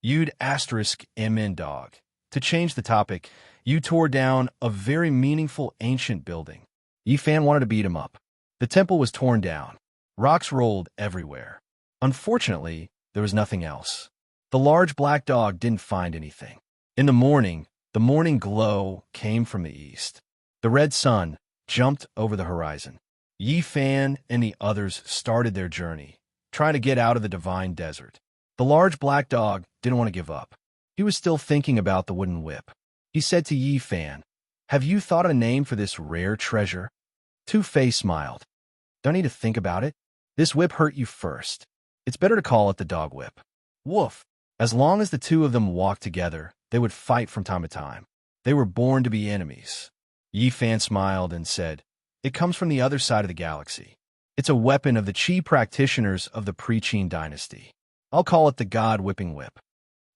You'd **MN dog. To change the topic, you tore down a very meaningful ancient building. Yi Fan wanted to beat him up. The temple was torn down. Rocks rolled everywhere. Unfortunately, there was nothing else. The large black dog didn't find anything. In the morning glow came from the east. The red sun jumped over the horizon. Yi Fan and the others started their journey, trying to get out of the divine desert. The large black dog didn't want to give up. He was still thinking about the wooden whip. He said to Yi Fan, "Have you thought of a name for this rare treasure?" Tu Fei smiled. "Don't need to think about it. This whip hurt you first. It's better to call it the dog whip." Woof. As long as the two of them walked together, they would fight from time to time. They were born to be enemies. Yi Fan smiled and said, "It comes from the other side of the galaxy. It's a weapon of the Qi practitioners of the pre-Qin dynasty. I'll call it the God-whipping whip.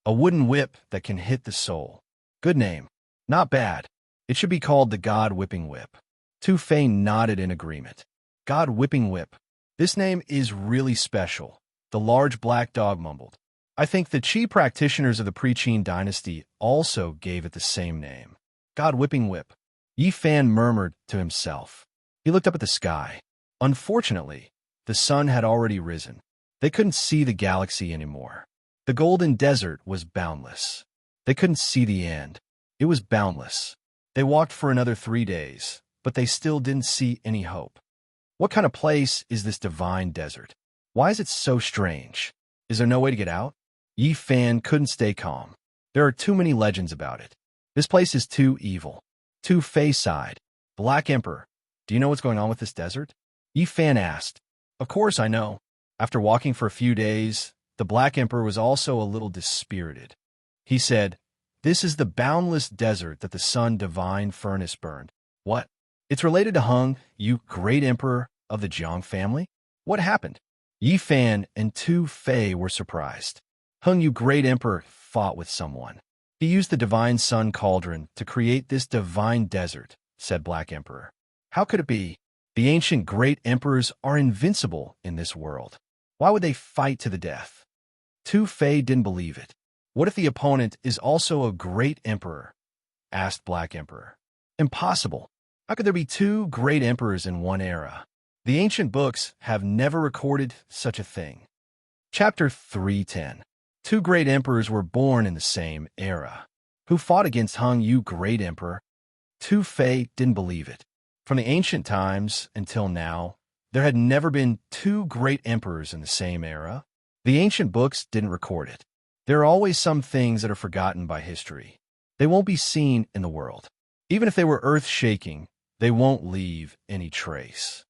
A wooden whip that can hit the soul. Good name. Not bad. It should be called the God-whipping whip." Tu Fei nodded in agreement. God-whipping whip. This name is really special, the large black dog mumbled. "I think the Qi practitioners of the pre-Qin dynasty also gave it the same name. God-whipping whip." Yi Fan murmured to himself. He looked up at the sky. Unfortunately, the sun had already risen. They couldn't see the galaxy anymore. The golden desert was boundless. They couldn't see the end. It was boundless. They walked for another 3 days, but they still didn't see any hope. What kind of place is this divine desert? Why is it so strange? Is there no way to get out? Yi Fan couldn't stay calm. There are too many legends about it. This place is too evil. Tu Fei sighed. "Black Emperor, do you know what's going on with this desert?" Yi Fan asked. "Of course I know." After walking for a few days, the Black Emperor was also a little dispirited. He said, "This is the boundless desert that the sun divine furnace burned." "What? It's related to Hung, you great emperor of the Jiang family? What happened?" Yi Fan and Tu Fei were surprised. "Hung, you great emperor, fought with someone. He used the divine sun cauldron to create this divine desert, said Black Emperor. How could it be? The ancient great emperors are invincible in this world. Why would they fight to the death? Tu Fei didn't believe it. What if the opponent is also a great emperor? Asked Black Emperor. Impossible. How could there be two great emperors in one era? The ancient books have never recorded such a thing. Chapter 310. Two great emperors were born in the same era. Who fought against Hung Yu, great emperor? Tu Fei didn't believe it. From the ancient times until now, there had never been two great emperors in the same era. The ancient books didn't record it. There are always some things that are forgotten by history. They won't be seen in the world. Even if they were earth-shaking, they won't leave any trace.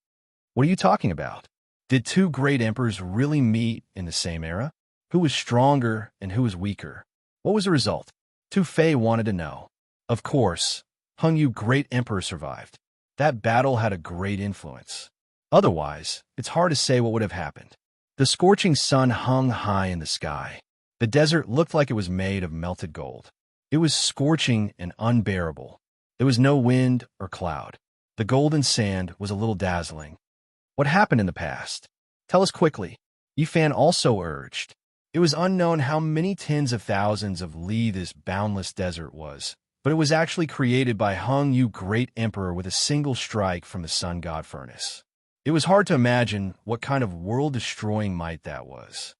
What are you talking about? Did two great emperors really meet in the same era? Who was stronger and who was weaker? What was the result? Tu Fei wanted to know. Of course, Hung Yu, great emperor, survived. That battle had a great influence. Otherwise, it's hard to say what would have happened. The scorching sun hung high in the sky. The desert looked like it was made of melted gold. It was scorching and unbearable. There was no wind or cloud. The golden sand was a little dazzling. What happened in the past? Tell us quickly. Yi Fan also urged. It was unknown how many tens of thousands of li this boundless desert was, but it was actually created by Hung Yu, great emperor, with a single strike from the sun god furnace. It was hard to imagine what kind of world-destroying might that was.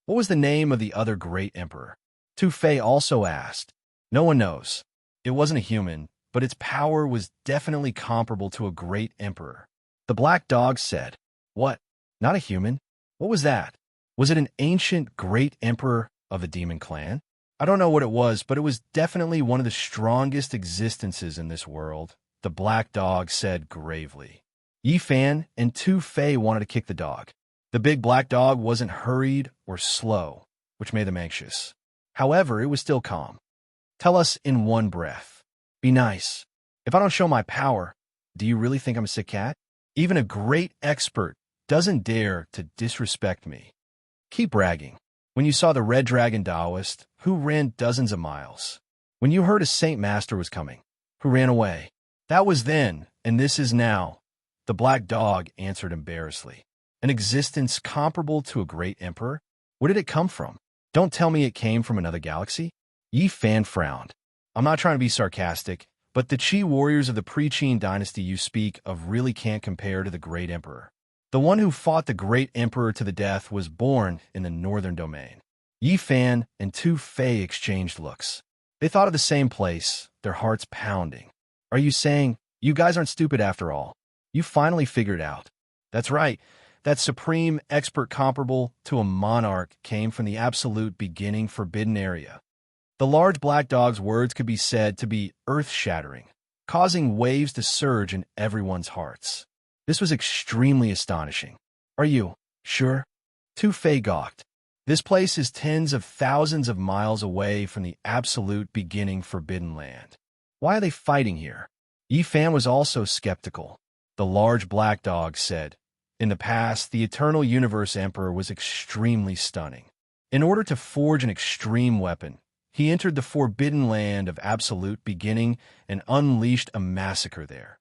What was the name of the other great emperor? Tu Fei also asked. No one knows. It wasn't a human, but its power was definitely comparable to a great emperor. The black dog said. What? Not a human? What was that? Was it an ancient great emperor of the demon clan? I don't know what it was, but it was definitely one of the strongest existences in this world, the black dog said gravely. Yi Fan and Tu Fei wanted to kick the dog. The big black dog wasn't hurried or slow, which made them anxious. However, it was still calm. Tell us in one breath. Be nice. If I don't show my power, do you really think I'm a sick cat? Even a great expert doesn't dare to disrespect me. Keep bragging. When you saw the Red Dragon Taoist, who ran dozens of miles? When you heard a Saint Master was coming, who ran away? That was then, and this is now. The black dog answered embarrassedly. An existence comparable to a great emperor? Where did it come from? Don't tell me it came from another galaxy? Yi Fan frowned. I'm not trying to be sarcastic, but the Qi warriors of the pre-Qin dynasty you speak of really can't compare to the great emperor. The one who fought the great emperor to the death was born in the northern domain. Yi Fan and Tu Fei exchanged looks. They thought of the same place, their hearts pounding. Are you saying, you guys aren't stupid after all? You finally figured out. That's right. That supreme expert comparable to a monarch came from the absolute beginning forbidden area. The large black dog's words could be said to be earth-shattering, causing waves to surge in everyone's hearts. This was extremely astonishing. Are you sure? Tu Fei gawked. This place is tens of thousands of miles away from the absolute beginning forbidden land. Why are they fighting here? Yi Fan was also skeptical. The large black dog said, in the past, the Eternal Universe Emperor was extremely stunning. In order to forge an extreme weapon, he entered the forbidden land of absolute beginning and unleashed a massacre there.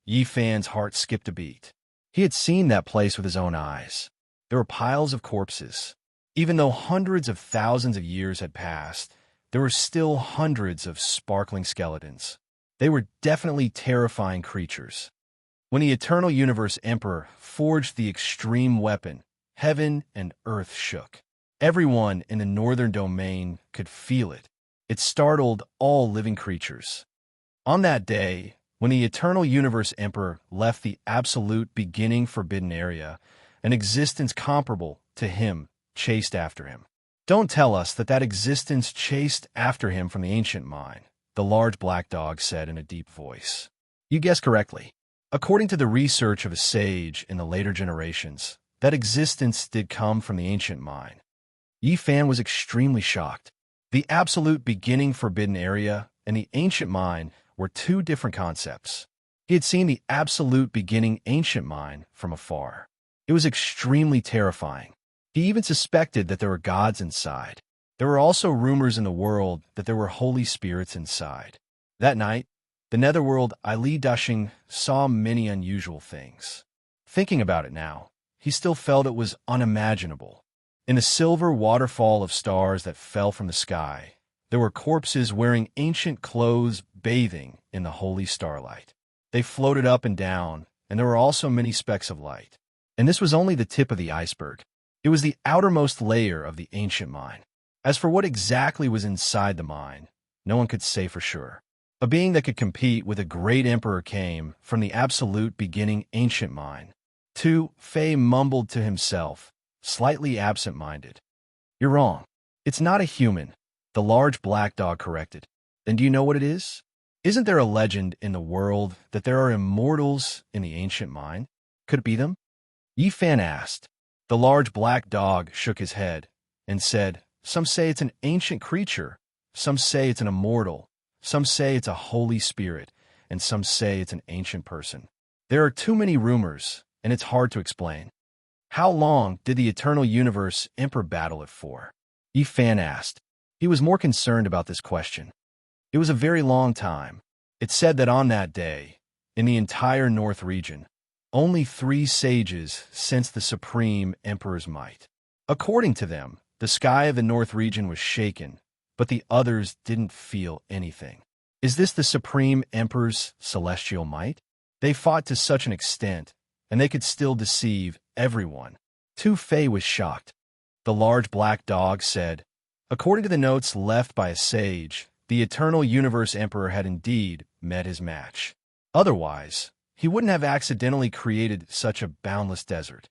Yi Fan's heart skipped a beat. He had seen that place with his own eyes. There were piles of corpses. Even though hundreds of thousands of years had passed, there were still hundreds of sparkling skeletons. They were definitely terrifying creatures. When the Eternal Universe Emperor forged the extreme weapon, heaven and earth shook. Everyone in the northern domain could feel it. It startled all living creatures. On that day, when the Eternal Universe Emperor left the absolute beginning forbidden area, an existence comparable to him chased after him. Don't tell us that existence chased after him from the ancient mine, the large black dog said in a deep voice. You guessed correctly. According to the research of a sage in the later generations, that existence did come from the ancient mine. Yi Fan was extremely shocked. The absolute beginning forbidden area and the ancient mine were two different concepts. He had seen the absolute beginning ancient mine from afar. It was extremely terrifying. He even suspected that there were gods inside. There were also rumors in the world that there were holy spirits inside. That night, the netherworld Ili Dushing saw many unusual things. Thinking about it now, he still felt it was unimaginable. In the silver waterfall of stars that fell from the sky, there were corpses wearing ancient clothes bathing in the holy starlight. They floated up and down, and there were also many specks of light. And this was only the tip of the iceberg. It was the outermost layer of the ancient mine. As for what exactly was inside the mine, no one could say for sure. A being that could compete with a great emperor came from the absolute beginning ancient mine. Tu Fei mumbled to himself, slightly absent-minded. "You're wrong. It's not a human," the large black dog corrected. "Then do you know what it is? Isn't there a legend in the world that there are immortals in the ancient mine? Could it be them?" Yi Fan asked. The large black dog shook his head and said, "Some say it's an ancient creature, some say it's an immortal, some say it's a holy spirit, and some say it's an ancient person. There are too many rumors, and it's hard to explain." "How long did the eternal universe emperor battle it for?" Yi Fan asked. He was more concerned about this question. It was a very long time. It said that on that day, in the entire North region, only 3 sages sensed the supreme emperor's might. According to them, the sky of the North region was shaken, but the others didn't feel anything. Is this the supreme emperor's celestial might? They fought to such an extent, and they could still deceive everyone. Tu Fei was shocked. The large black dog said, "According to the notes left by a sage, the eternal universe emperor had indeed met his match. Otherwise, he wouldn't have accidentally created such a boundless desert.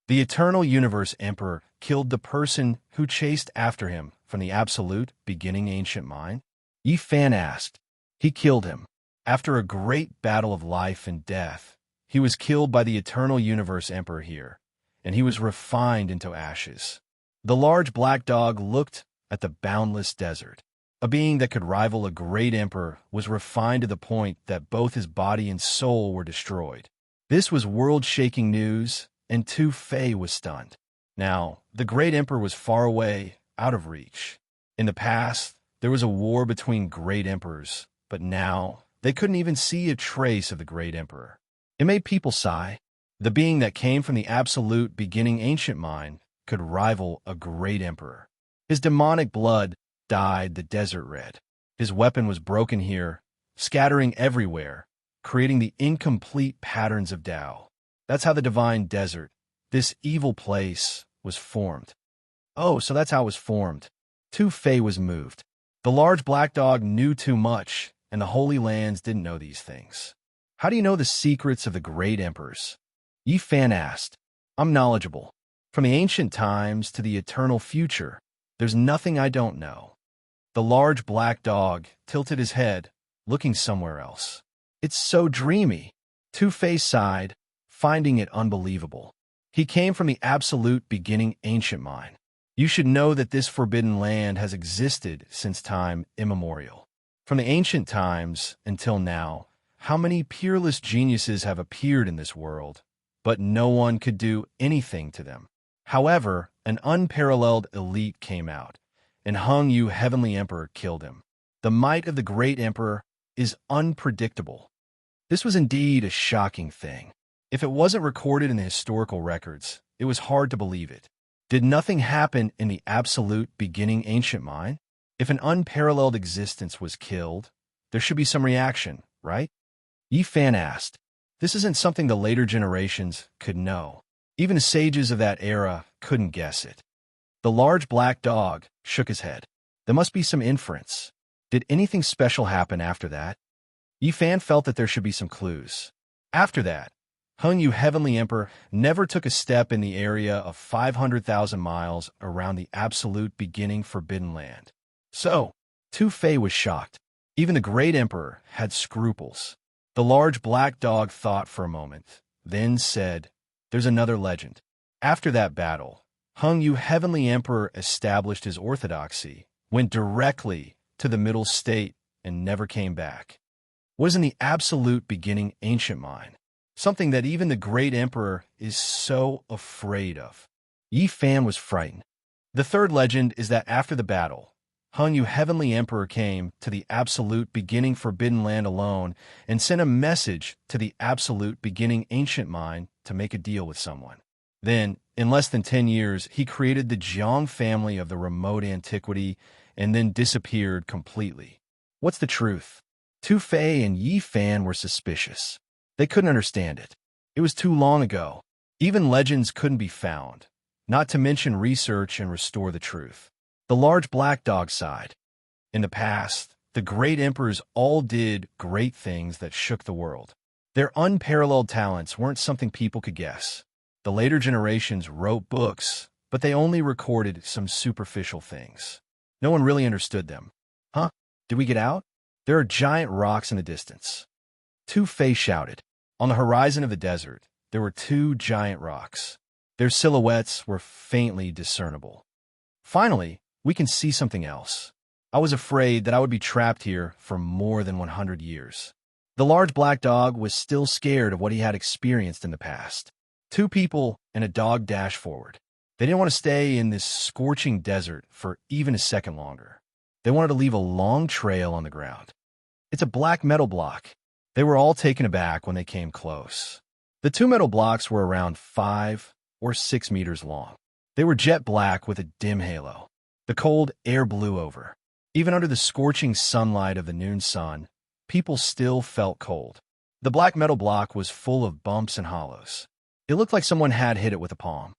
The eternal universe emperor killed the person who chased after him from the absolute beginning ancient mine?" Yi Fan asked. "He killed him. After a great battle of life and death, he was killed by the eternal universe emperor here, and he was refined into ashes." The large black dog looked at the boundless desert. A being that could rival a great emperor was refined to the point that both his body and soul were destroyed. This was world-shaking news, and Tu Fei was stunned. Now, the great emperor was far away, out of reach. In the past, there was a war between great emperors, but now they couldn't even see a trace of the great emperor. It made people sigh. The being that came from the absolute beginning ancient mine could rival a great emperor. His demonic blood dyed the desert red. His weapon was broken here, scattering everywhere, creating the incomplete patterns of Tao. That's how the divine desert, this evil place, was formed. Oh, so that's how it was formed. Tu Fei was moved. The large black dog knew too much, and the Holy Lands didn't know these things. "How do you know the secrets of the great emperors?" Yi Fan asked. "I'm knowledgeable. From the ancient times to the eternal future, there's nothing I don't know." The large black dog tilted his head, looking somewhere else. "It's so dreamy." Tu Fei sighed, finding it unbelievable. He came from the absolute beginning ancient mine. You should know that this forbidden land has existed since time immemorial. From the ancient times until now, how many peerless geniuses have appeared in this world, but no one could do anything to them. However, an unparalleled elite came out, and Hung Yu Heavenly Emperor killed him. The might of the great emperor is unpredictable. This was indeed a shocking thing. If it wasn't recorded in the historical records, it was hard to believe it. Did nothing happen in the absolute beginning ancient mine? If an unparalleled existence was killed, there should be some reaction, right? Yi Fan asked. This isn't something the later generations could know. Even the sages of that era couldn't guess it. The large black dog shook his head. There must be some inference. Did anything special happen after that? Yi Fan felt that there should be some clues. After that, Hung Yu Heavenly Emperor never took a step in the area of 500,000 miles around the absolute beginning forbidden land. So, Tu Fei was shocked. Even the great emperor had scruples. The large black dog thought for a moment, then said, "There's another legend. After that battle, Hung Yu Heavenly Emperor established his orthodoxy, went directly to the middle state, and never came back. Was in the absolute beginning ancient mine. Something that even the great emperor is so afraid of." Yi Fan was frightened. The third legend is that after the battle, Yu Heavenly Emperor came to the absolute beginning Forbidden Land alone and sent a message to the absolute beginning Ancient Mind to make a deal with someone. Then, in less than 10 years, he created the Jiang family of the remote antiquity and then disappeared completely. What's the truth? Tu Fei and Yi Fan were suspicious. They couldn't understand it. It was too long ago. Even legends couldn't be found, not to mention research and restore the truth. The large black dog sighed. In the past, the great emperors all did great things that shook the world. Their unparalleled talents weren't something people could guess. The later generations wrote books, but they only recorded some superficial things. No one really understood them. Huh? Did we get out? There are giant rocks in the distance. Tu Fei shouted. On the horizon of the desert, there were two giant rocks. Their silhouettes were faintly discernible. Finally, we can see something else. I was afraid that I would be trapped here for more than 100 years. The large black dog was still scared of what he had experienced in the past. Two people and a dog dashed forward. They didn't want to stay in this scorching desert for even a second longer. They wanted to leave a long trail on the ground. It's a black metal block. They were all taken aback when they came close. The two metal blocks were around 5 or 6 meters long. They were jet black with a dim halo. The cold air blew over. Even under the scorching sunlight of the noon sun, people still felt cold. The black metal block was full of bumps and hollows. It looked like someone had hit it with a palm.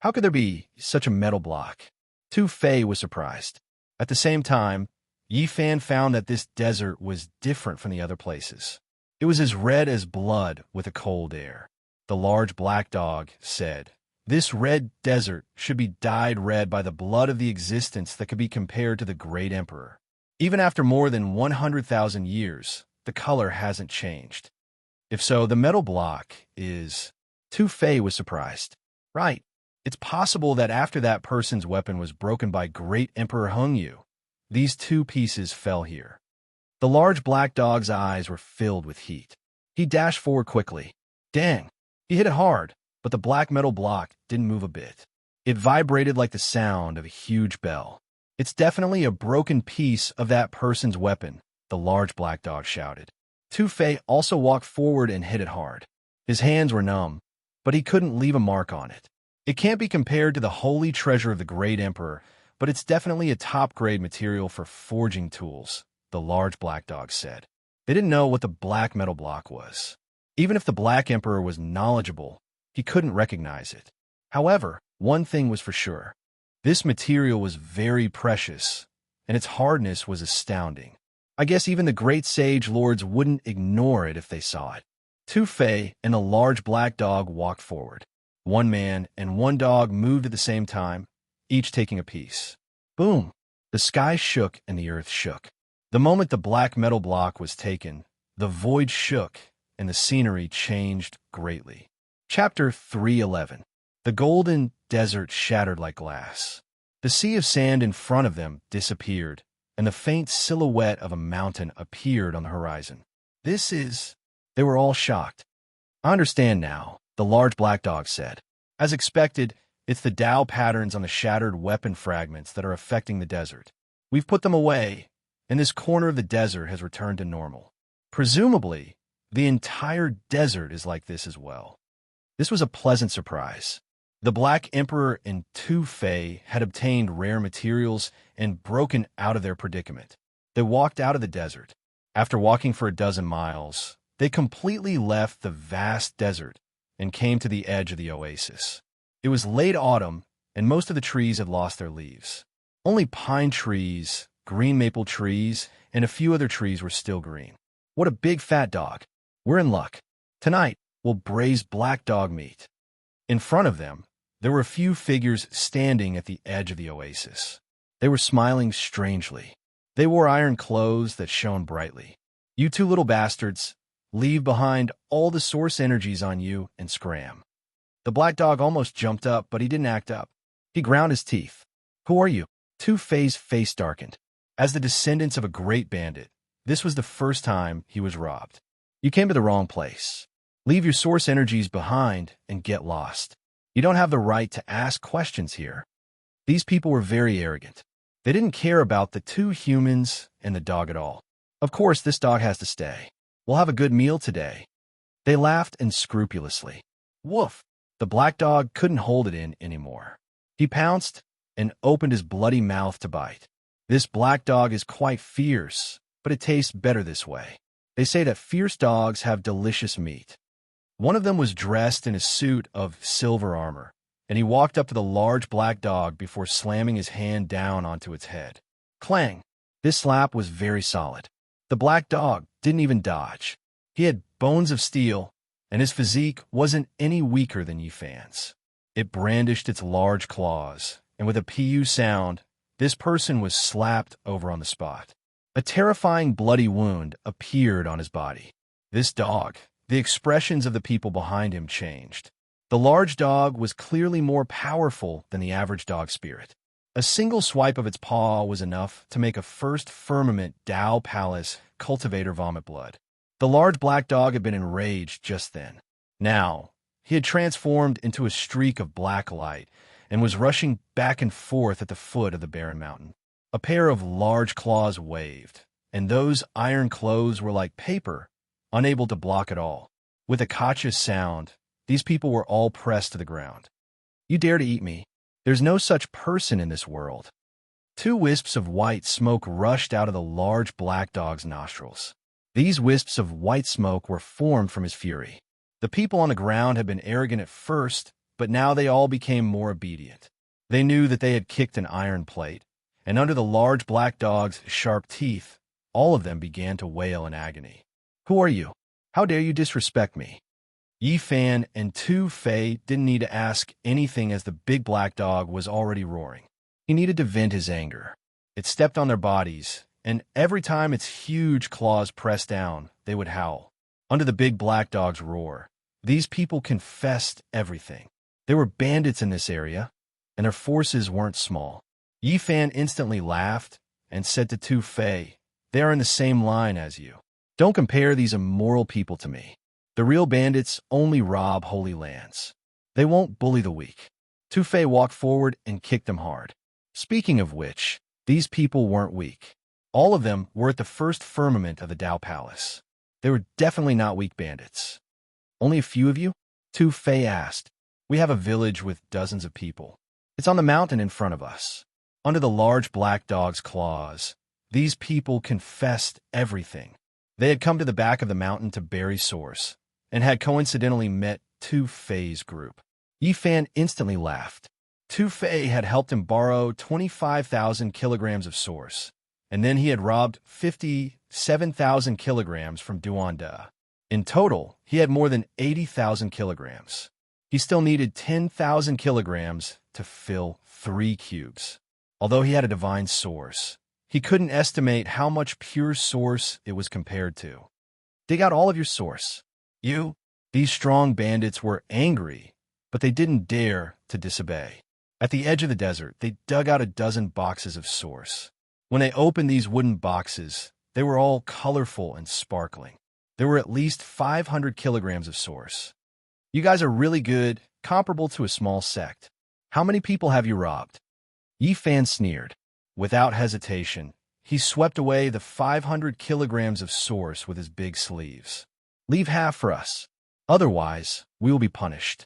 How could there be such a metal block? Tu Fei was surprised. At the same time, Yi Fan found that this desert was different from the other places. It was as red as blood with a cold air. The large black dog said, "This red desert should be dyed red by the blood of the existence that could be compared to the great emperor. Even after more than 100,000 years, the color hasn't changed. If so, the metal block is..." Tu Fei was surprised. Right. It's possible that after that person's weapon was broken by great Emperor Yu, these two pieces fell here. The large black dog's eyes were filled with heat. He dashed forward quickly. Dang! He hit it hard, but the black metal block didn't move a bit. It vibrated like the sound of a huge bell. "It's definitely a broken piece of that person's weapon," the large black dog shouted. Tu Fei also walked forward and hit it hard. His hands were numb, but he couldn't leave a mark on it. "It can't be compared to the holy treasure of the great emperor, but it's definitely a top-grade material for forging tools," the large black dog said. They didn't know what the black metal block was. Even if the black emperor was knowledgeable, he couldn't recognize it. However, one thing was for sure. This material was very precious, and its hardness was astounding. I guess even the great sage lords wouldn't ignore it if they saw it. Tu Fei and the large black dog walked forward. One man and one dog moved at the same time, each taking a piece. Boom! The sky shook and the earth shook. The moment the black metal block was taken, the void shook and the scenery changed greatly. Chapter 311. The golden desert shattered like glass. The sea of sand in front of them disappeared, and the faint silhouette of a mountain appeared on the horizon. "This is..." They were all shocked. "I understand now," the large black dog said. "As expected, it's the Tao patterns on the shattered weapon fragments that are affecting the desert. We've put them away, and this corner of the desert has returned to normal. Presumably, the entire desert is like this as well." This was a pleasant surprise. The Black Emperor and Tu Fei had obtained rare materials and broken out of their predicament. They walked out of the desert. After walking for a dozen miles, they completely left the vast desert and came to the edge of the oasis. It was late autumn, and most of the trees had lost their leaves. Only pine trees, green maple trees, and a few other trees were still green. "What a big fat dog. We're in luck. Tonight, we'll braise black dog meat." In front of them, there were a few figures standing at the edge of the oasis. They were smiling strangely. They wore iron clothes that shone brightly. "You two little bastards, leave behind all the source energies on you and scram." The black dog almost jumped up, but he didn't act up. He ground his teeth. "Who are you?" Tu Fei's face darkened. As the descendants of a great bandit, this was the first time he was robbed. "You came to the wrong place. Leave your source energies behind and get lost. You don't have the right to ask questions here." These people were very arrogant. They didn't care about the two humans and the dog at all. Of course, this dog has to stay. We'll have a good meal today. They laughed unscrupulously. Woof! The black dog couldn't hold it in anymore. He pounced and opened his bloody mouth to bite. This black dog is quite fierce, but it tastes better this way. They say that fierce dogs have delicious meat. One of them was dressed in a suit of silver armor, and he walked up to the large black dog before slamming his hand down onto its head. Clang! This slap was very solid. The black dog didn't even dodge. He had bones of steel, and his physique wasn't any weaker than Yifan's. It brandished its large claws, and with a pu sound, this person was slapped over on the spot. A terrifying bloody wound appeared on his body. This dog, the expressions of the people behind him changed. The large dog was clearly more powerful than the average dog spirit. A single swipe of its paw was enough to make a first Firmament Dao Palace cultivator vomit blood. The large black dog had been enraged just then. Now, he had transformed into a streak of black light and was rushing back and forth at the foot of the barren mountain. A pair of large claws waved, and those iron claws were like paper, unable to block it all. With a cautious sound, these people were all pressed to the ground. You dare to eat me? There's no such person in this world. Two wisps of white smoke rushed out of the large black dog's nostrils. These wisps of white smoke were formed from his fury. The people on the ground had been arrogant at first, but now they all became more obedient. They knew that they had kicked an iron plate, and under the large black dog's sharp teeth, all of them began to wail in agony. Who are you? How dare you disrespect me? Yifan and Tu Fei didn't need to ask anything as the big black dog was already roaring. He needed to vent his anger. It stepped on their bodies, and every time its huge claws pressed down, they would howl. Under the big black dog's roar, these people confessed everything. There were bandits in this area, and their forces weren't small. Yifan instantly laughed and said to Tu Fei, "They are in the same line as you. Don't compare these immoral people to me. The real bandits only rob holy lands. They won't bully the weak." Tu Fei walked forward and kicked them hard. Speaking of which, these people weren't weak. All of them were at the first firmament of the Dao Palace. They were definitely not weak bandits. Only a few of you? Tu Fei asked. We have a village with dozens of people. It's on the mountain in front of us. Under the large black dog's claws, these people confessed everything. They had come to the back of the mountain to bury Source, and had coincidentally met Tu Fei's group. Yifan instantly laughed. Tu Fei had helped him borrow 25,000 kilograms of Source, and then he had robbed 57,000 kilograms from Duanda. In total, he had more than 80,000 kilograms. He still needed 10,000 kilograms to fill 3 cubes. Although he had a divine source, he couldn't estimate how much pure source it was compared to. Dig out all of your source. These strong bandits were angry, but they didn't dare to disobey. At the edge of the desert, they dug out a dozen boxes of source. When they opened these wooden boxes, they were all colorful and sparkling. There were at least 500 kilograms of source. You guys are really good, comparable to a small sect. How many people have you robbed? Yifan sneered. Without hesitation, he swept away the 500 kilograms of source with his big sleeves. Leave half for us. Otherwise, we will be punished.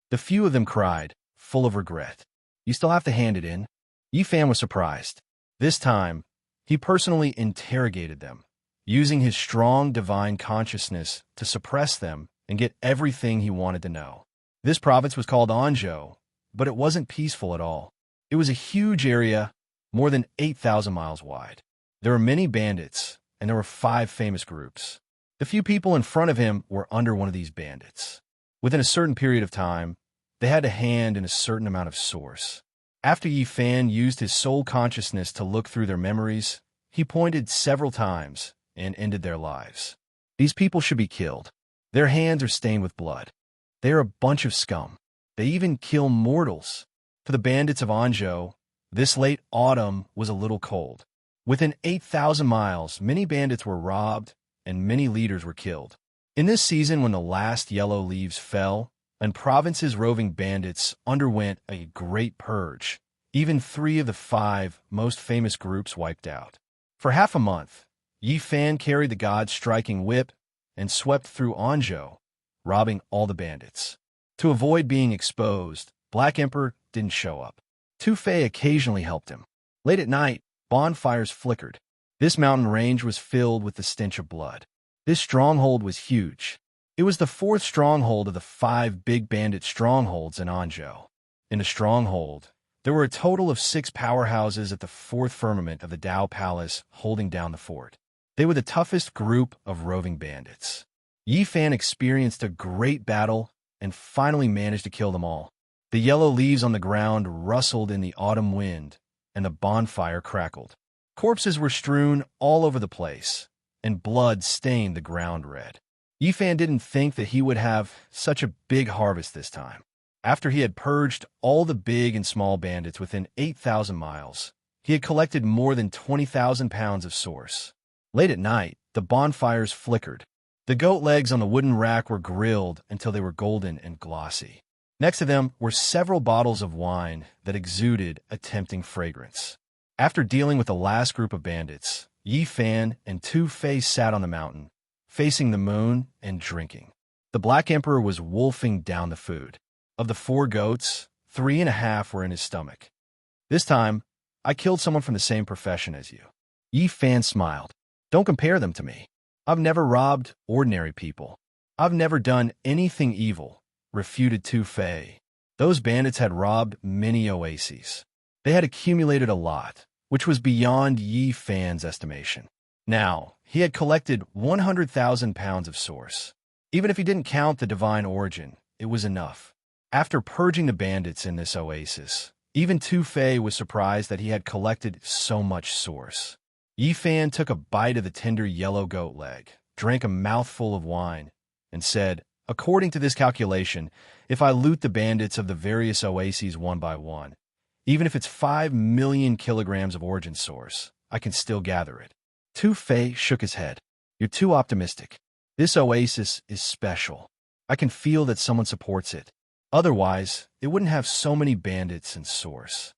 The few of them cried, full of regret. You still have to hand it in. Yifan was surprised. This time, he personally interrogated them, using his strong divine consciousness to suppress them and get everything he wanted to know. This province was called Anzhou, but it wasn't peaceful at all. It was a huge area, more than 8,000 miles wide. There were many bandits, and there were 5 famous groups. The few people in front of him were under one of these bandits. Within a certain period of time, they had a hand in a certain amount of source. After Yifan used his soul consciousness to look through their memories, he pointed several times and ended their lives. These people should be killed. Their hands are stained with blood. They are a bunch of scum. They even kill mortals. For the bandits of Anzhou, this late autumn was a little cold. Within 8,000 miles, many bandits were robbed and many leaders were killed. In this season, when the last yellow leaves fell, and province's roving bandits underwent a great purge, Even 3 of the 5 most famous groups wiped out. For half a month, Yi Fan carried the god's striking whip and swept through Anzhou, robbing all the bandits. To avoid being exposed, Black Emperor didn't show up. Tu Fei occasionally helped him. Late at night, bonfires flickered. This mountain range was filled with the stench of blood. This stronghold was huge. It was the 4th stronghold of the 5 big bandit strongholds in Anzhou. In the stronghold, there were a total of 6 powerhouses at the 4th firmament of the Dao Palace holding down the fort. They were the toughest group of roving bandits. Yi Fan experienced a great battle and finally managed to kill them all. The yellow leaves on the ground rustled in the autumn wind, and the bonfire crackled. Corpses were strewn all over the place, and blood stained the ground red. Yi Fan didn't think that he would have such a big harvest this time. After he had purged all the big and small bandits within 8,000 miles, he had collected more than 20,000 pounds of source. Late at night, the bonfires flickered. The goat legs on the wooden rack were grilled until they were golden and glossy. Next to them were several bottles of wine that exuded a tempting fragrance. After dealing with the last group of bandits, Yi Fan and Tu Fei sat on the mountain, facing the moon and drinking. The Black Emperor was wolfing down the food. Of the 4 goats, 3.5 were in his stomach. This time, I killed someone from the same profession as you. Yi Fan smiled. Don't compare them to me. I've never robbed ordinary people. I've never done anything evil, refuted Tu Fei. Those bandits had robbed many oases. They had accumulated a lot, which was beyond Yi Fan's estimation. Now, he had collected 100,000 pounds of source. Even if he didn't count the divine origin, it was enough. After purging the bandits in this oasis, even Tu Fei was surprised that he had collected so much source. Yi Fan took a bite of the tender yellow goat leg, drank a mouthful of wine, and said, according to this calculation, if I loot the bandits of the various oases one by one, even if it's 5 million kilograms of origin source, I can still gather it. Tu Fei shook his head. You're too optimistic. This oasis is special. I can feel that someone supports it. Otherwise, it wouldn't have so many bandits and source.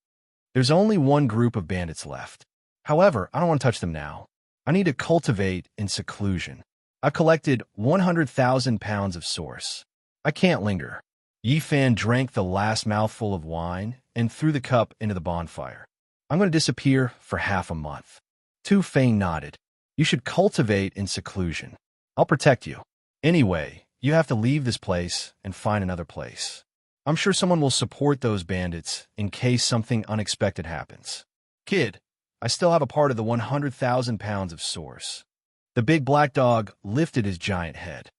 There's only one group of bandits left. However, I don't want to touch them now. I need to cultivate in seclusion. I've collected 100,000 pounds of source. I can't linger. Yi Fan drank the last mouthful of wine and threw the cup into the bonfire. I'm going to disappear for half a month. Tu Fei nodded. You should cultivate in seclusion. I'll protect you. Anyway, you have to leave this place and find another place. I'm sure someone will support those bandits in case something unexpected happens. Kid, I still have a part of the 100,000 pounds of source. The big black dog lifted his giant head.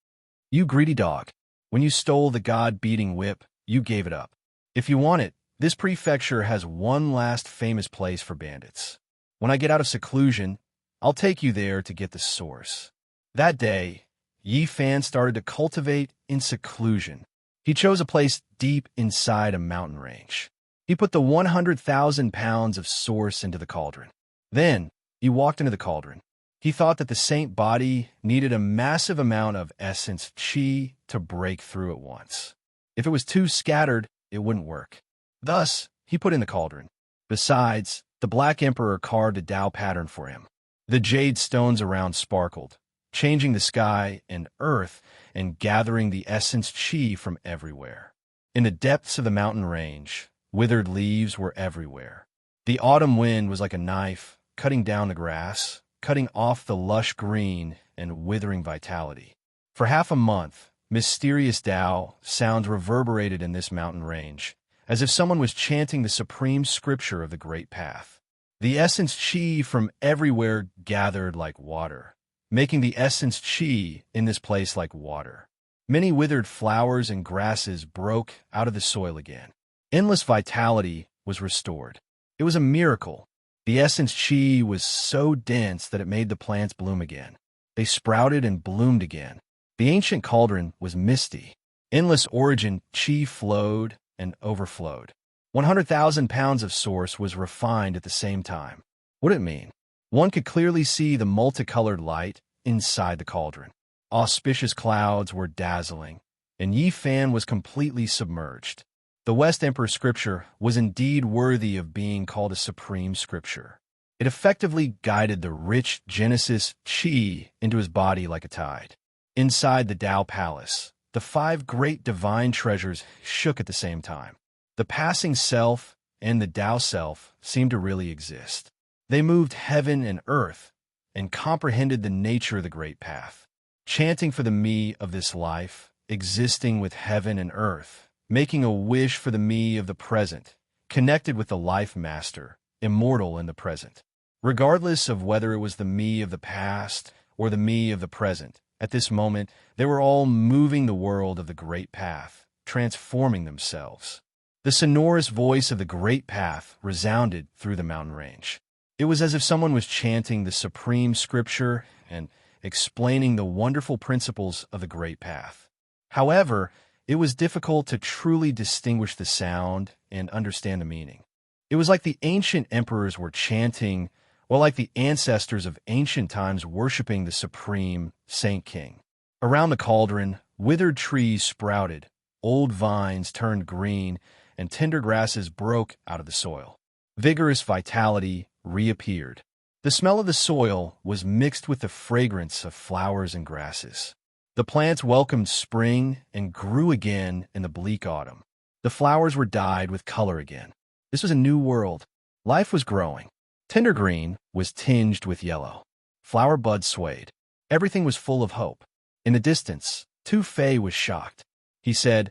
You greedy dog. When you stole the god-beating whip, you gave it up. If you want it, this prefecture has one last famous place for bandits. When I get out of seclusion, I'll take you there to get the source. That day, Yi Fan started to cultivate in seclusion. He chose a place deep inside a mountain range. He put the 100,000 pounds of source into the cauldron. Then, he walked into the cauldron. He thought that the saint body needed a massive amount of essence qi to break through at once. If it was too scattered, it wouldn't work. Thus, he put in the cauldron. Besides, the Black Emperor carved a Dao pattern for him. The jade stones around sparkled, changing the sky and earth and gathering the essence qi from everywhere. In the depths of the mountain range, withered leaves were everywhere. The autumn wind was like a knife, cutting down the grass, cutting off the lush green and withering vitality. For half a month, mysterious Dao sounds reverberated in this mountain range, as if someone was chanting the supreme scripture of the Great Path. The essence qi from everywhere gathered like water, making the essence qi in this place like water. Many withered flowers and grasses broke out of the soil again. Endless vitality was restored. It was a miracle. The essence qi was so dense that it made the plants bloom again. They sprouted and bloomed again. The ancient cauldron was misty. Endless origin qi flowed and overflowed. 100,000 pounds of source was refined at the same time. What did it mean? One could clearly see the multicolored light inside the cauldron. Auspicious clouds were dazzling, and Yi Fan was completely submerged. The West Emperor scripture was indeed worthy of being called a supreme scripture. It effectively guided the rich Genesis chi into his body like a tide. Inside the Tao Palace, the 5 great divine treasures shook at the same time. The passing self and the Tao self seemed to really exist. They moved heaven and earth and comprehended the nature of the great path, chanting for the me of this life, existing with heaven and earth, making a wish for the me of the present, connected with the life master, immortal in the present. Regardless of whether it was the me of the past or the me of the present, at this moment, they were all moving the world of the great path, transforming themselves. The sonorous voice of the great path resounded through the mountain range. It was as if someone was chanting the supreme scripture and explaining the wonderful principles of the great path. However, it was difficult to truly distinguish the sound and understand the meaning. It was like the ancient emperors were chanting, or like the ancestors of ancient times worshiping the supreme Saint King. Around the cauldron, withered trees sprouted, old vines turned green, and tender grasses broke out of the soil. Vigorous vitality reappeared. The smell of the soil was mixed with the fragrance of flowers and grasses. The plants welcomed spring and grew again in the bleak autumn. The flowers were dyed with color again. This was a new world. Life was growing. Tender green was tinged with yellow. Flower buds swayed. Everything was full of hope. In the distance, Tu Fei was shocked. He said,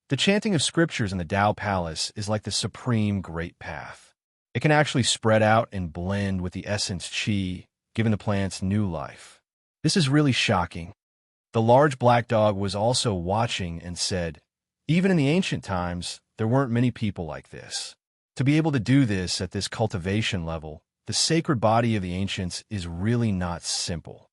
"The chanting of scriptures in the Tao Palace is like the supreme great path. It can actually spread out and blend with the essence chi, giving the plants new life. This is really shocking." The large black dog was also watching and said, "Even in the ancient times, there weren't many people like this. To be able to do this at this cultivation level, the sacred body of the ancients is really not simple."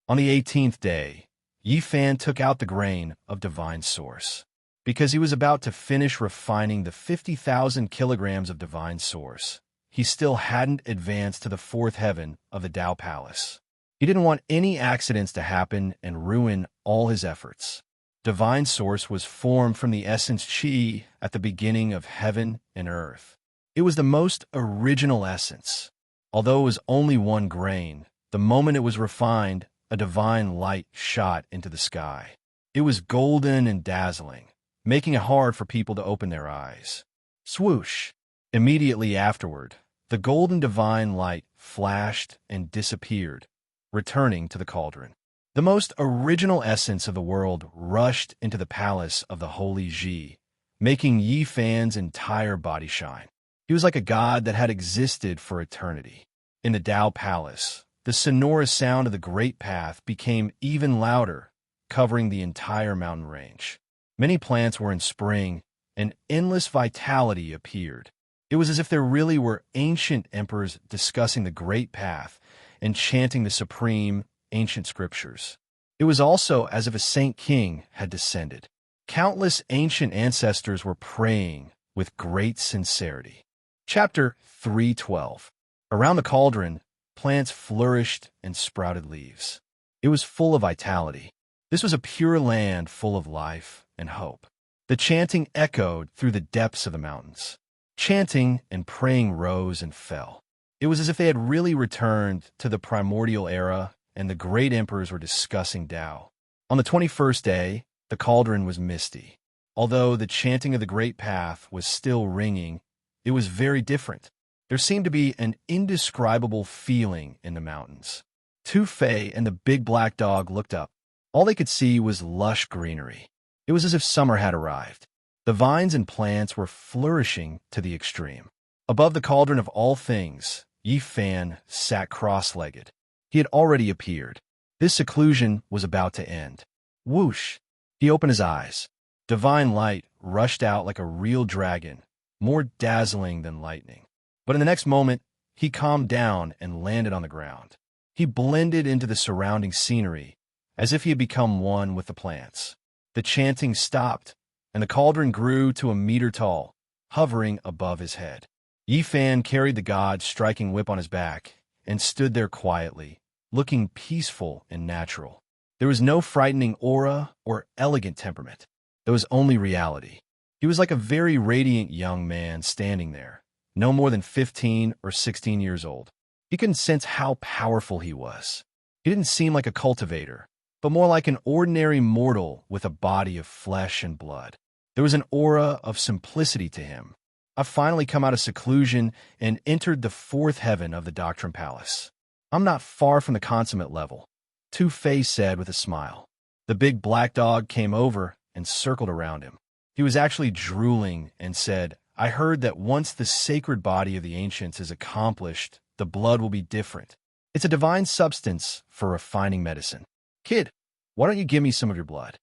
On the 18th day, Yi Fan took out the grain of divine source. Because he was about to finish refining the 50,000 kilograms of divine source, he still hadn't advanced to the 4th heaven of the Tao Palace. He didn't want any accidents to happen and ruin all his efforts. Divine source was formed from the essence chi at the beginning of heaven and earth. It was the most original essence. Although it was only 1 grain, the moment it was refined, a divine light shot into the sky. It was golden and dazzling, making it hard for people to open their eyes. Swoosh! Immediately afterward, the golden divine light flashed and disappeared, returning to the cauldron. The most original essence of the world rushed into the palace of the holy Ji, making Yi Fan's entire body shine. He was like a god that had existed for eternity. In the Tao Palace, the sonorous sound of the great path became even louder, covering the entire mountain range. Many plants were in spring, and endless vitality appeared. It was as if there really were ancient emperors discussing the great path and chanting the supreme ancient scriptures. It was also as if a saint king had descended. Countless ancient ancestors were praying with great sincerity. Chapter 312. Around the cauldron, plants flourished and sprouted leaves. It was full of vitality. This was a pure land full of life and hope. The chanting echoed through the depths of the mountains. Chanting and praying rose and fell. It was as if they had really returned to the primordial era and the great emperors were discussing Tao. On the 21st day, the cauldron was misty. Although the chanting of the great path was still ringing, it was very different. There seemed to be an indescribable feeling in the mountains. Tu Fei and the big black dog looked up. All they could see was lush greenery. It was as if summer had arrived. The vines and plants were flourishing to the extreme. Above the cauldron of all things, Yi Fan sat cross-legged. He had already appeared. This seclusion was about to end. Whoosh! He opened his eyes. Divine light rushed out like a real dragon, more dazzling than lightning. But in the next moment, he calmed down and landed on the ground. He blended into the surrounding scenery, as if he had become one with the plants. The chanting stopped, and the cauldron grew to a meter tall, hovering above his head. Yi Fan carried the god's striking whip on his back and stood there quietly, looking peaceful and natural. There was no frightening aura or elegant temperament. There was only reality. He was like a very radiant young man standing there, no more than 15 or 16 years old. He couldn't sense how powerful he was. He didn't seem like a cultivator, but more like an ordinary mortal with a body of flesh and blood. There was an aura of simplicity to him. I've finally come out of seclusion and entered the fourth heaven of the Doctrine Palace. I'm not far from the consummate level, Two-Face said with a smile. The big black dog came over and circled around him. He was actually drooling and said, I heard that once the sacred body of the ancients is accomplished, the blood will be different. It's a divine substance for refining medicine. Kid, why don't you give me some of your blood?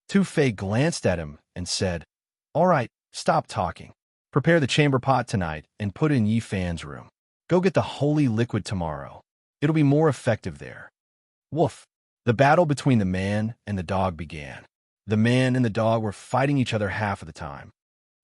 Two-Face glanced at him and said, All right, stop talking. Prepare the chamber pot tonight and put it in Yi Fan's room. Go get the holy liquid tomorrow. It'll be more effective there. Woof. The battle between the man and the dog began. The man and the dog were fighting each other half of the time.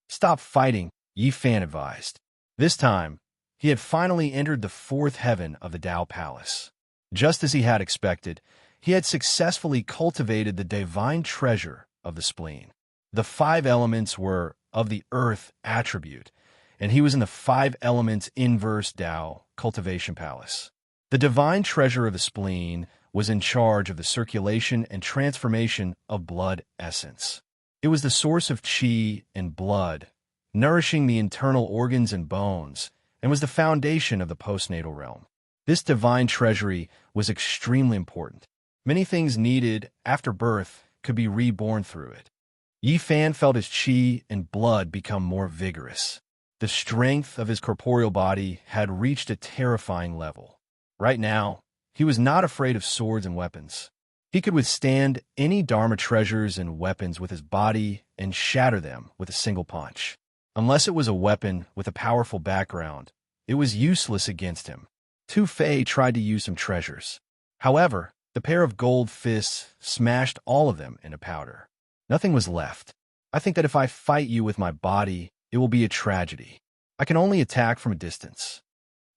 Stop fighting, Yi Fan advised. This time, he had finally entered the fourth heaven of the Tao Palace. Just as he had expected, he had successfully cultivated the divine treasure of the spleen. The 5 elements were of the earth attribute, and he was in the 5 elements inverse Tao cultivation palace. The divine treasure of the spleen was in charge of the circulation and transformation of blood essence. It was the source of qi and blood, nourishing the internal organs and bones, and was the foundation of the postnatal realm. This divine treasury was extremely important. Many things needed after birth could be reborn through it. Yi Fan felt his qi and blood become more vigorous. The strength of his corporeal body had reached a terrifying level. Right now, he was not afraid of swords and weapons. He could withstand any Dharma treasures and weapons with his body and shatter them with a single punch. Unless it was a weapon with a powerful background, it was useless against him. Two-Face tried to use some treasures. However, the pair of gold fists smashed all of them into powder. Nothing was left. I think that if I fight you with my body, it will be a tragedy. I can only attack from a distance.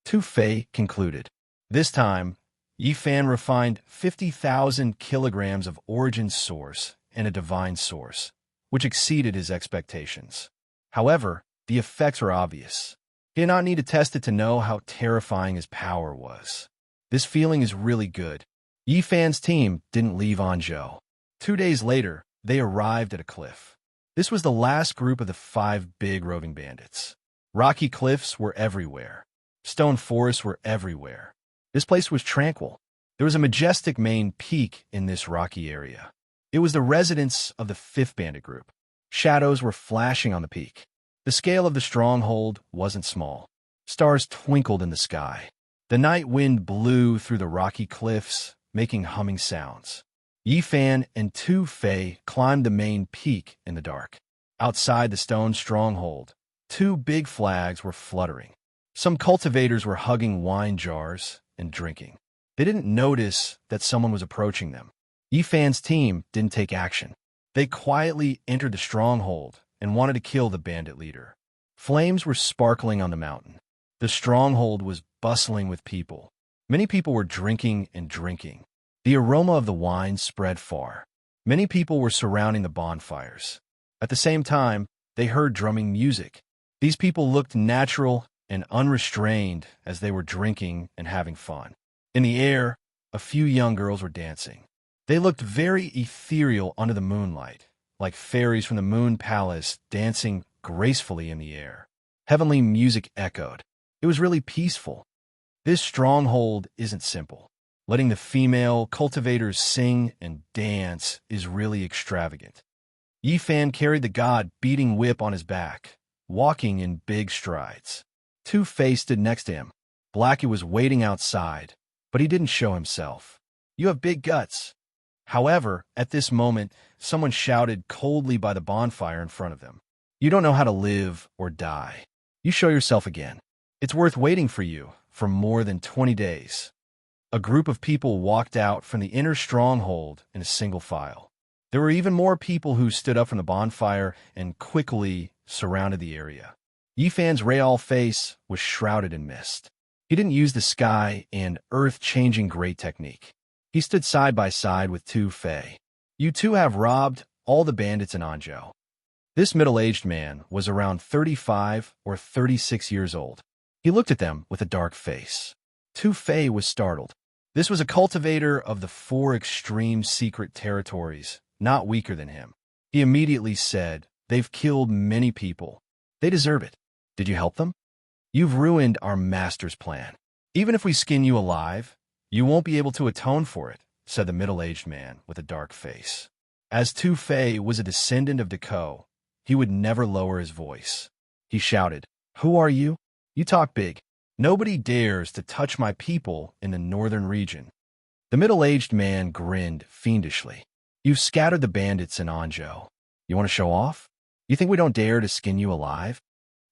Two-Face concluded. This time, Yi Fan refined 50,000 kilograms of origin source and a divine source, which exceeded his expectations. However, the effects were obvious. He did not need to test it to know how terrifying his power was. This feeling is really good. Yi Fan's team didn't leave Anzhou. 2 days later, they arrived at a cliff. This was the last group of the 5 big roving bandits. Rocky cliffs were everywhere. Stone forests were everywhere. This place was tranquil. There was a majestic main peak in this rocky area. It was the residence of the 5th bandit group. Shadows were flashing on the peak. The scale of the stronghold wasn't small. Stars twinkled in the sky. The night wind blew through the rocky cliffs, making humming sounds. Yi Fan and Two-Face climbed the main peak in the dark. Outside the stone stronghold, 2 big flags were fluttering. Some cultivators were hugging wine jars and drinking. They didn't notice that someone was approaching them. Yi Fan's team didn't take action. They quietly entered the stronghold and wanted to kill the bandit leader. Flames were sparkling on the mountain. The stronghold was bustling with people. Many people were drinking and drinking. The aroma of the wine spread far. Many people were surrounding the bonfires. At the same time, they heard drumming music. These people looked natural and unrestrained as they were drinking and having fun. In the air, a few young girls were dancing. They looked very ethereal under the moonlight, like fairies from the Moon Palace dancing gracefully in the air. Heavenly music echoed. It was really peaceful. This stronghold isn't simple. Letting the female cultivators sing and dance is really extravagant. Yi Fan carried the god-beating whip on his back, walking in big strides. Two-Face stood next to him. Blackie was waiting outside, but he didn't show himself. You have big guts. However, at this moment, someone shouted coldly by the bonfire in front of them. You don't know how to live or die. You show yourself again. It's worth waiting for you for more than 20 days. A group of people walked out from the inner stronghold in a single file. There were even more people who stood up from the bonfire and quickly surrounded the area. Yi Fan's real face was shrouded in mist. He didn't use the sky and earth-changing great technique. He stood side by side with Two-Face. You two have robbed all the bandits in Anzhou. This middle-aged man was around 35 or 36 years old. He looked at them with a dark face. Tu Fei was startled. This was a cultivator of the 4 extreme secret territories, not weaker than him. He immediately said, "They've killed many people. They deserve it. Did you help them? You've ruined our master's plan. Even if we skin you alive, you won't be able to atone for it," said the middle-aged man with a dark face. As Tu Fei was a descendant of Deco, he would never lower his voice. He shouted, "Who are you? You talk big. Nobody dares to touch my people in the northern region." The middle-aged man grinned fiendishly. "You've scattered the bandits in Anzhou. You want to show off? You think we don't dare to skin you alive?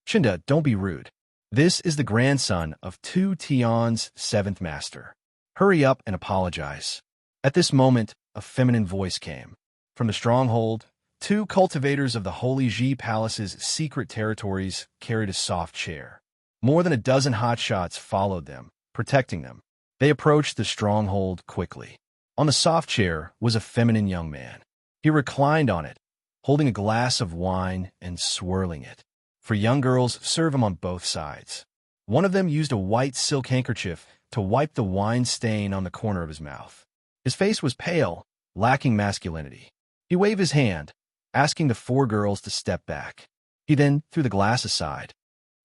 Chinda, don't be rude. This is the grandson of Tu Tian's 7th master. Hurry up and apologize." At this moment, a feminine voice came. From the stronghold, 2 cultivators of the Holy Ji Palace's secret territories carried a soft chair. More than a dozen hotshots followed them, protecting them. They approached the stronghold quickly. On the soft chair was a feminine young man. He reclined on it, holding a glass of wine and swirling it. For young girls, serve him on both sides. One of them used a white silk handkerchief to wipe the wine stain on the corner of his mouth. His face was pale, lacking masculinity. He waved his hand, asking the 4 girls to step back. He then threw the glass aside.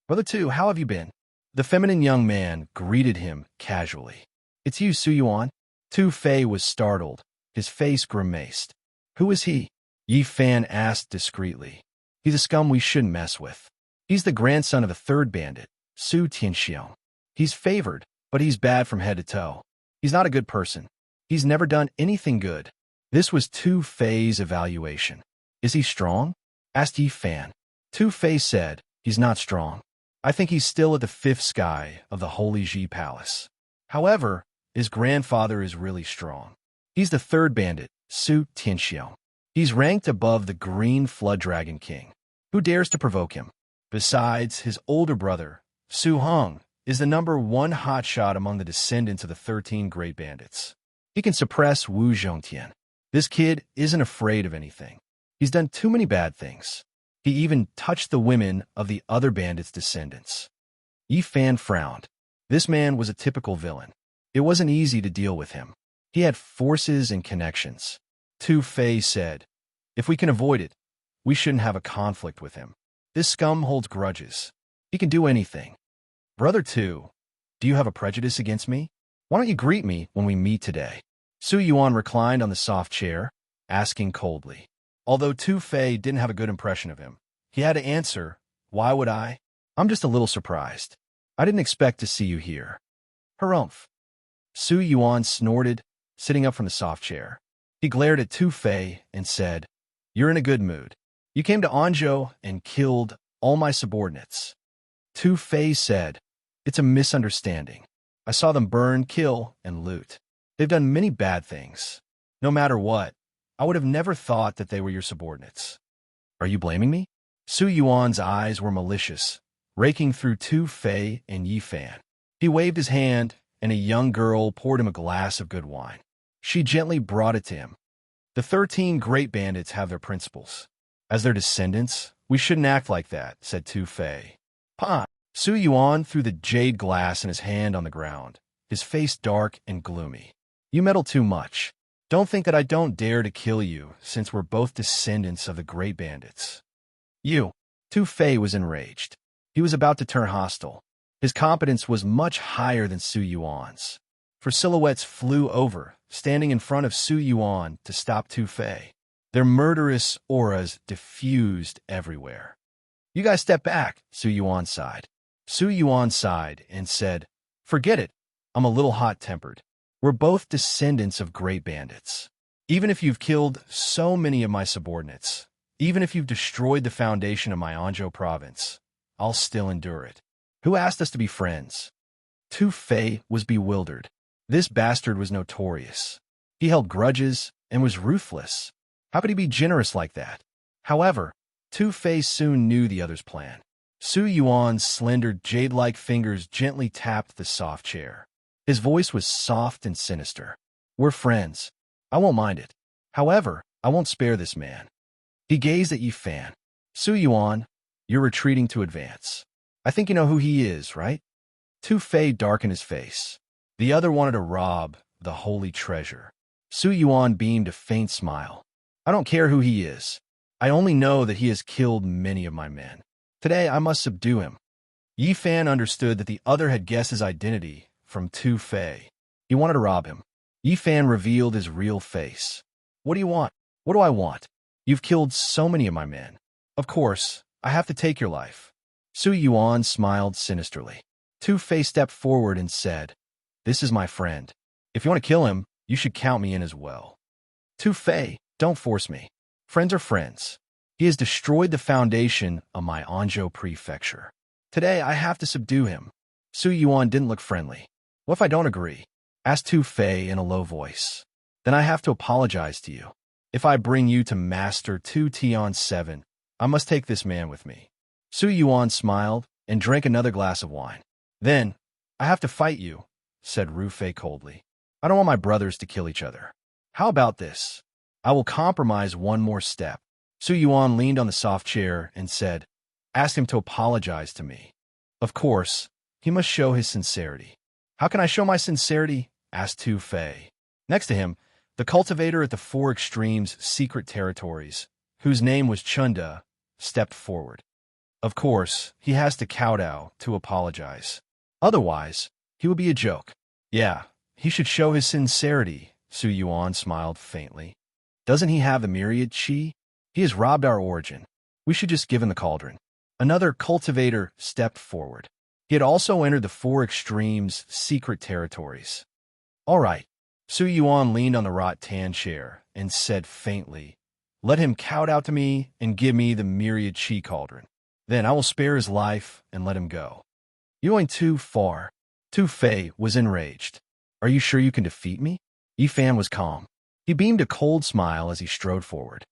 "Brother Tu, how have you been?" The feminine young man greeted him casually. "It's you, Su Yuan." Tu Fei was startled. His face grimaced. "Who is he?" Yi Fan asked discreetly. "He's a scum we shouldn't mess with. He's the grandson of the 3rd bandit, Su Tianxiong. He's favored, but he's bad from head to toe. He's not a good person. He's never done anything good." This was Tu Fei's evaluation. "Is he strong?" asked Yi Fan. Tu Fei said, "He's not strong. I think he's still at the 5th sky of the Holy Ji Palace. However, his grandfather is really strong. He's the 3rd bandit, Su Tianxiong. He's ranked above the Green Flood Dragon King. Who dares to provoke him? Besides, his older brother, Su Hong, is the #1 hotshot among the descendants of the 13 Great Bandits. He can suppress Wu Zhongtian. This kid isn't afraid of anything. He's done too many bad things. He even touched the women of the other bandits' descendants." Yi Fan frowned. This man was a typical villain. It wasn't easy to deal with him. He had forces and connections. Tu Fei said, "If we can avoid it, we shouldn't have a conflict with him. This scum holds grudges. He can do anything. Brother Tu, do you have a prejudice against me? Why don't you greet me when we meet today?" Su Yuan reclined on the soft chair, asking coldly. Although Tu Fei didn't have a good impression of him, he had to answer, "Why would I? I'm just a little surprised. I didn't expect to see you here." "Harumph." Su Yuan snorted, sitting up from the soft chair. He glared at Tu Fei and said, "You're in a good mood. You came to Anzhou and killed all my subordinates." Tu Fei said, "It's a misunderstanding. I saw them burn, kill, and loot. They've done many bad things. No matter what, I would have never thought that they were your subordinates." "Are you blaming me?" Su Yuan's eyes were malicious, raking through Tu Fei and Yi Fan. He waved his hand, and a young girl poured him a glass of good wine. She gently brought it to him. "The 13 Great Bandits have their principles. As their descendants, we shouldn't act like that," said Tu Fei. "Pa!" Su Yuan threw the jade glass in his hand on the ground, his face dark and gloomy. "You meddle too much. Don't think that I don't dare to kill you, since we're both descendants of the Great Bandits." "You!" Tu Fei was enraged. He was about to turn hostile. His competence was much higher than Su Yuan's. For silhouettes flew over, standing in front of Su Yuan to stop Tu Fei. Their murderous auras diffused everywhere. "You guys step back," Su Yuan sighed. Su Yuan sighed and said, "Forget it. I'm a little hot-tempered. We're both descendants of great bandits. Even if you've killed so many of my subordinates, even if you've destroyed the foundation of my Anzhou province, I'll still endure it. Who asked us to be friends?" Tu Fei was bewildered. This bastard was notorious. He held grudges and was ruthless. How could he be generous like that? However, Tu Fei soon knew the other's plan. Su Yuan's slender, jade-like fingers gently tapped the soft chair. His voice was soft and sinister. "We're friends. I won't mind it. However, I won't spare this man." He gazed at Yi Fan. Su Yuan, you're retreating to advance. I think you know who he is, right? Tu Fei darkened his face. The other wanted to rob the holy treasure. Su Yuan beamed a faint smile. I don't care who he is. I only know that he has killed many of my men. Today I must subdue him. Yi Fan understood that the other had guessed his identity from Tu Fei. He wanted to rob him. Yi Fan revealed his real face. What do you want? What do I want? You've killed so many of my men. Of course, I have to take your life. Su Yuan smiled sinisterly. Tu Fei stepped forward and said, This is my friend. If you want to kill him, you should count me in as well. Tu Fei, don't force me. Friends are friends. He has destroyed the foundation of my Anzhou prefecture. Today, I have to subdue him. Su Yuan didn't look friendly. What if I don't agree? Asked Tu Fei in a low voice. Then I have to apologize to you. If I bring you to Master Tu Tian 7, I must take this man with me. Su Yuan smiled and drank another glass of wine. Then, I have to fight you, said Ru Fei coldly. I don't want my brothers to kill each other. How about this? I will compromise one more step. Su Yuan leaned on the soft chair and said, Ask him to apologize to me. Of course, he must show his sincerity. How can I show my sincerity? Asked Tu Fei. Next to him, the cultivator at the Four Extremes secret territories, whose name was Chunda, stepped forward. Of course, he has to kowtow to apologize. Otherwise, he would be a joke. Yeah, he should show his sincerity, Su Yuan smiled faintly. Doesn't he have the myriad qi? He has robbed our origin. We should just give him the cauldron. Another cultivator stepped forward. He had also entered the Four Extremes secret territories. All right. Su Yuan leaned on the rattan chair and said faintly, Let him kowtow to me and give me the myriad qi cauldron. Then I will spare his life and let him go. You're going too far. Tu Fei was enraged. Are you sure you can defeat me? Yi Fan was calm. He beamed a cold smile as he strode forward.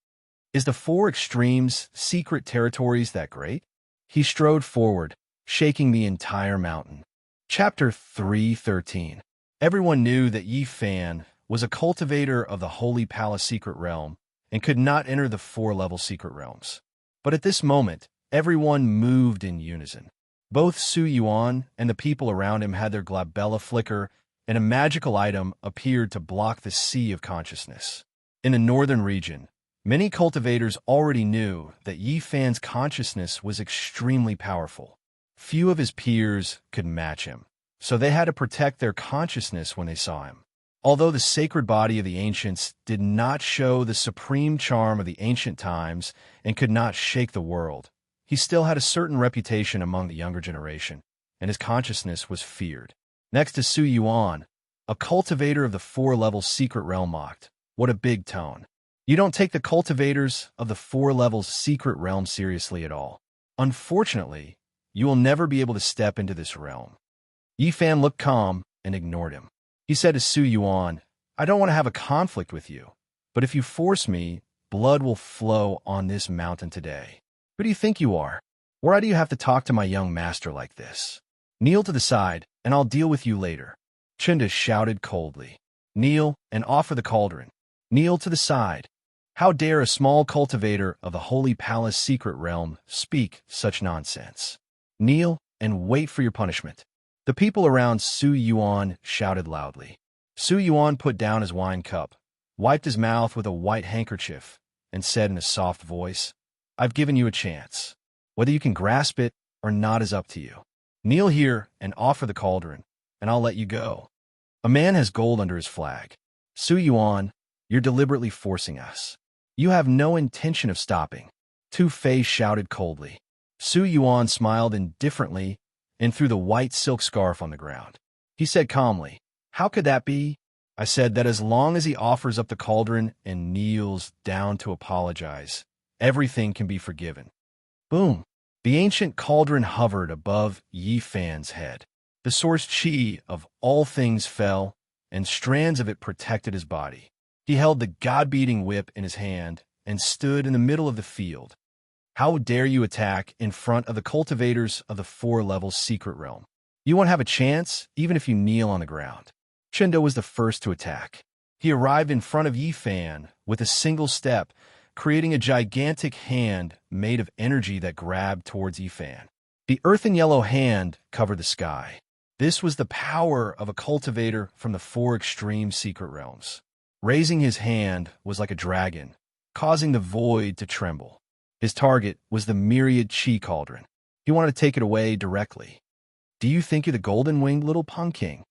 Is the Four Extremes secret territories that great? He strode forward, shaking the entire mountain. Chapter 313. Everyone knew that Yi Fan was a cultivator of the Holy Palace secret realm and could not enter the four-level secret realms. But at this moment, everyone moved in unison. Both Su Yuan and the people around him had their glabella flicker, and a magical item appeared to block the sea of consciousness. In the northern region, many cultivators already knew that Yi Fan's consciousness was extremely powerful. Few of his peers could match him, so they had to protect their consciousness when they saw him. Although the sacred body of the ancients did not show the supreme charm of the ancient times and could not shake the world, he still had a certain reputation among the younger generation, and his consciousness was feared. Next to Su Yuan, a cultivator of the four-level secret realm mocked. What a big tone. You don't take the cultivators of the four-level secret realm seriously at all. Unfortunately, you will never be able to step into this realm. Yi Fan looked calm and ignored him. He said to Su Yuan, I don't want to have a conflict with you, but if you force me, blood will flow on this mountain today. Who do you think you are? Why do you have to talk to my young master like this? Kneel to the side, and I'll deal with you later. Chunda shouted coldly. Kneel and offer the cauldron. Kneel to the side. How dare a small cultivator of the Holy Palace secret realm speak such nonsense? Kneel and wait for your punishment. The people around Su Yuan shouted loudly. Su Yuan put down his wine cup, wiped his mouth with a white handkerchief, and said in a soft voice, I've given you a chance. Whether you can grasp it or not is up to you. Kneel here and offer the cauldron, and I'll let you go. A man has gold under his flag. Su Yuan, you're deliberately forcing us. You have no intention of stopping. Tu Fei shouted coldly. Su Yuan smiled indifferently and threw the white silk scarf on the ground. He said calmly, How could that be? I said that as long as he offers up the cauldron and kneels down to apologize, everything can be forgiven. Boom! The ancient cauldron hovered above Yi Fan's head. The source qi of all things fell, and strands of it protected his body. He held the god-beating whip in his hand and stood in the middle of the field. How dare you attack in front of the cultivators of the four-level secret realm? You won't have a chance, even if you kneel on the ground. Chunda was the first to attack. He arrived in front of Yi Fan with a single step, creating a gigantic hand made of energy that grabbed towards Yifan. The earthen yellow hand covered the sky. This was the power of a cultivator from the four extreme secret realms. Raising his hand was like a dragon, causing the void to tremble. His target was the myriad chi cauldron. He wanted to take it away directly. "Do you think you're the golden-winged little punk king?"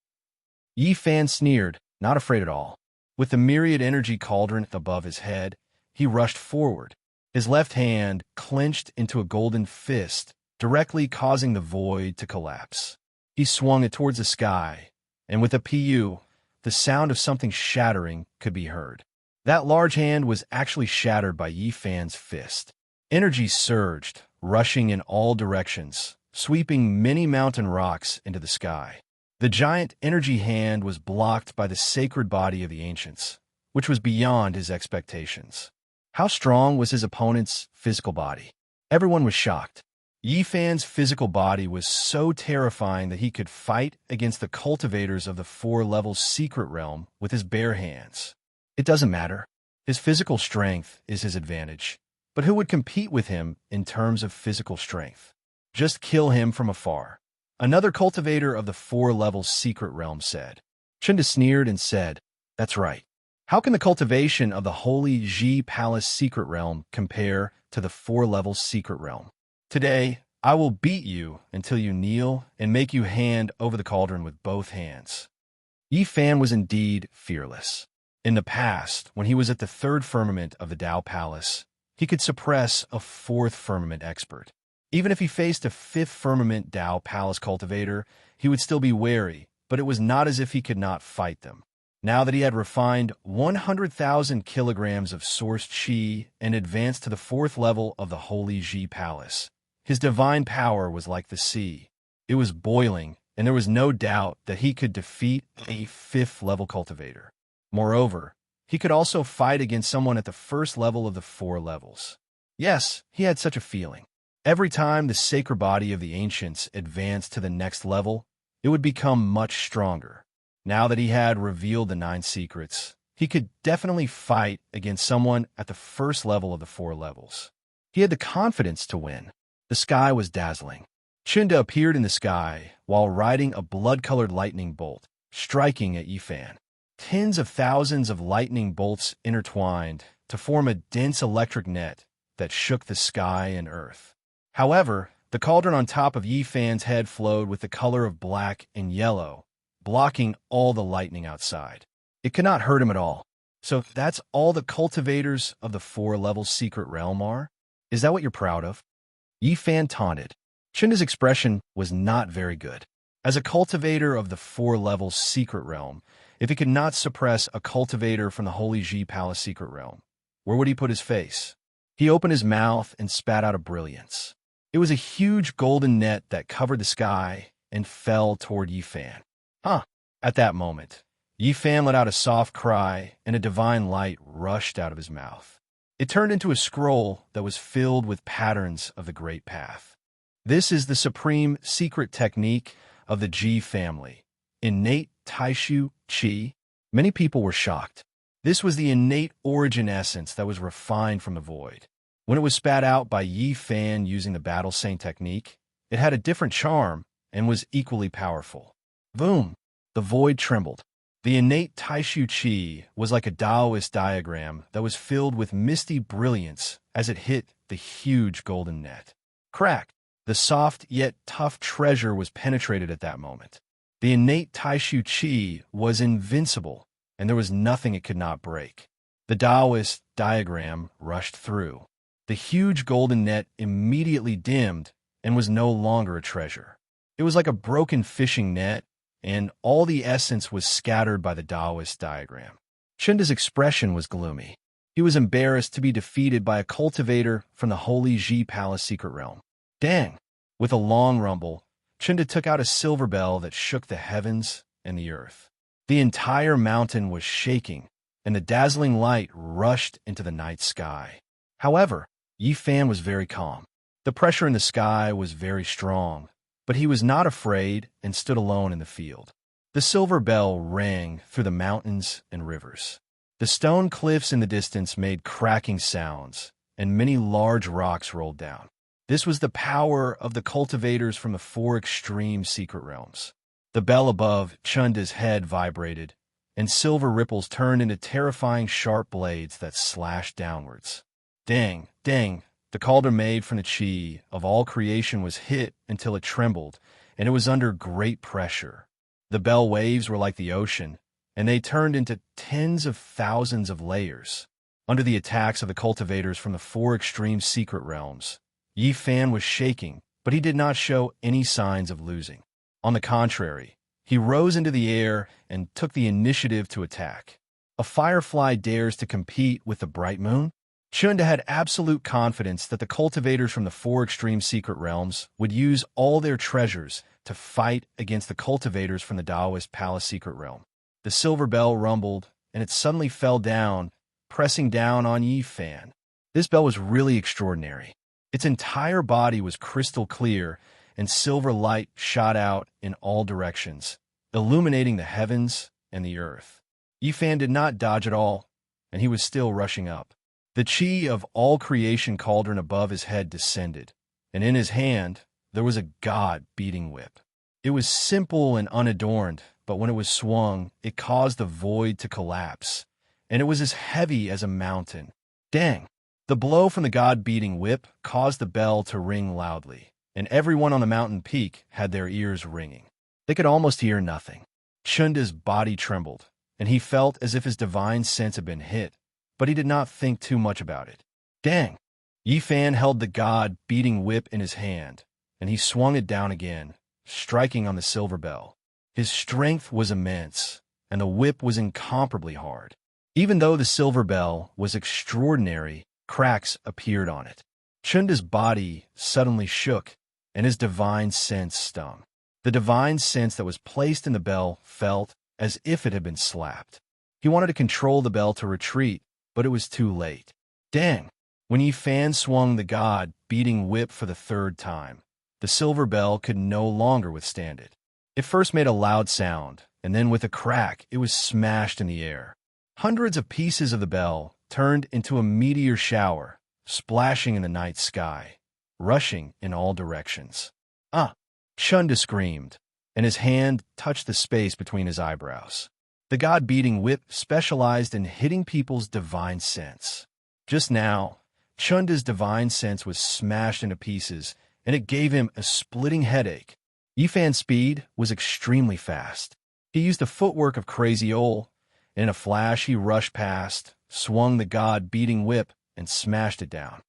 Yifan sneered, not afraid at all. With the myriad energy cauldron above his head, he rushed forward. His left hand clenched into a golden fist, directly causing the void to collapse. He swung it towards the sky, and with a PU, the sound of something shattering could be heard. That large hand was actually shattered by Yifan's fist. Energy surged, rushing in all directions, sweeping many mountain rocks into the sky. The giant energy hand was blocked by the sacred body of the ancients, which was beyond his expectations. How strong was his opponent's physical body? Everyone was shocked. Yifan's physical body was so terrifying that he could fight against the cultivators of the four-level secret realm with his bare hands. It doesn't matter. His physical strength is his advantage. But who would compete with him in terms of physical strength? Just kill him from afar. Another cultivator of the four-level secret realm said. Chunda sneered and said, "That's right. How can the cultivation of the holy Ji Palace secret realm compare to the four-level secret realm? Today, I will beat you until you kneel and make you hand over the cauldron with both hands." Yifan was indeed fearless. In the past, when he was at the third firmament of the Tao Palace, he could suppress a fourth firmament expert. Even if he faced a fifth firmament Tao Palace cultivator, he would still be wary, but it was not as if he could not fight them. Now that he had refined 100,000 kilograms of source chi and advanced to the fourth level of the Holy Ji Palace, his divine power was like the sea. It was boiling, and there was no doubt that he could defeat a fifth-level cultivator. Moreover, he could also fight against someone at the first level of the four levels. Yes, he had such a feeling. Every time the sacred body of the ancients advanced to the next level, it would become much stronger. Now that he had revealed the 9 secrets, he could definitely fight against someone at the first level of the 4 levels. He had the confidence to win. The sky was dazzling. Chunda appeared in the sky while riding a blood-colored lightning bolt, striking at Yifan. Tens of thousands of lightning bolts intertwined to form a dense electric net that shook the sky and earth. However, the cauldron on top of Yifan's head flowed with the color of black and yellow, blocking all the lightning outside. It could not hurt him at all. So that's all the cultivators of the 4-level secret realm are? Is that what you're proud of? Yifan taunted. Chunda's expression was not very good. As a cultivator of the 4-level secret realm, if he could not suppress a cultivator from the Holy Ji Palace secret realm, where would he put his face? He opened his mouth and spat out a brilliance. It was a huge golden net that covered the sky and fell toward Yifan. At that moment, Yifan let out a soft cry, and a divine light rushed out of his mouth. It turned into a scroll that was filled with patterns of the Great Path. This is the supreme secret technique of the Ji family, innate Taishu Qi. Many people were shocked. This was the innate origin essence that was refined from the void. When it was spat out by Yifan using the Battle Saint technique, it had a different charm and was equally powerful. Boom! The void trembled. The innate Taishu Qi was like a Taoist diagram that was filled with misty brilliance as it hit the huge golden net. Crack! The soft yet tough treasure was penetrated at that moment. The innate Taishu Qi was invincible, and there was nothing it could not break. The Taoist diagram rushed through. The huge golden net immediately dimmed and was no longer a treasure. It was like a broken fishing net, and all the essence was scattered by the Taoist diagram. Chunda's expression was gloomy. He was embarrassed to be defeated by a cultivator from the Holy Ji Palace secret realm. Dang! With a long rumble, Chunda took out a silver bell that shook the heavens and the earth. The entire mountain was shaking, and the dazzling light rushed into the night sky. However, Yifan was very calm. The pressure in the sky was very strong, but he was not afraid and stood alone in the field. The silver bell rang through the mountains and rivers. The stone cliffs in the distance made cracking sounds, and many large rocks rolled down. This was the power of the cultivators from the 4 extreme secret realms. The bell above Chunda's head vibrated, and silver ripples turned into terrifying sharp blades that slashed downwards. Dang, dang, the cauldron made from the chi of all creation was hit until it trembled, and it was under great pressure. The bell waves were like the ocean, and they turned into tens of thousands of layers. Under the attacks of the cultivators from the 4 extreme secret realms, Yi Fan was shaking, but he did not show any signs of losing. On the contrary, he rose into the air and took the initiative to attack. A firefly dares to compete with the bright moon? Chunda had absolute confidence that the cultivators from the 4 extreme secret realms would use all their treasures to fight against the cultivators from the Taoist Palace secret realm. The silver bell rumbled, and it suddenly fell down, pressing down on Yi Fan. This bell was really extraordinary. Its entire body was crystal clear, and silver light shot out in all directions, illuminating the heavens and the earth. Yi Fan did not dodge at all, and he was still rushing up. The chi of all creation cauldron above his head descended, and in his hand there was a god-beating whip. It was simple and unadorned, but when it was swung, it caused the void to collapse, and it was as heavy as a mountain. Dang! The blow from the god-beating whip caused the bell to ring loudly, and everyone on the mountain peak had their ears ringing. They could almost hear nothing. Chunda's body trembled, and he felt as if his divine sense had been hit, but he did not think too much about it. Dang! Yi Fan held the god-beating whip in his hand, and he swung it down again, striking on the silver bell. His strength was immense, and the whip was incomparably hard. Even though the silver bell was extraordinary, cracks appeared on it. Chunda's body suddenly shook, and his divine sense stung. The divine sense that was placed in the bell felt as if it had been slapped. He wanted to control the bell to retreat, but it was too late. Dang! When Yi Fan swung the god-beating whip for the 3rd time, the silver bell could no longer withstand it. It first made a loud sound, and then with a crack, it was smashed in the air. Hundreds of pieces of the bell turned into a meteor shower, splashing in the night sky, rushing in all directions. Ah! Chunda screamed, and his hand touched the space between his eyebrows. The god-beating whip specialized in hitting people's divine sense. Just now, Chunda's divine sense was smashed into pieces, and it gave him a splitting headache. Yi Fan's speed was extremely fast. He used the footwork of Crazy Ol, and in a flash he rushed past, swung the god-beating whip, and smashed it down.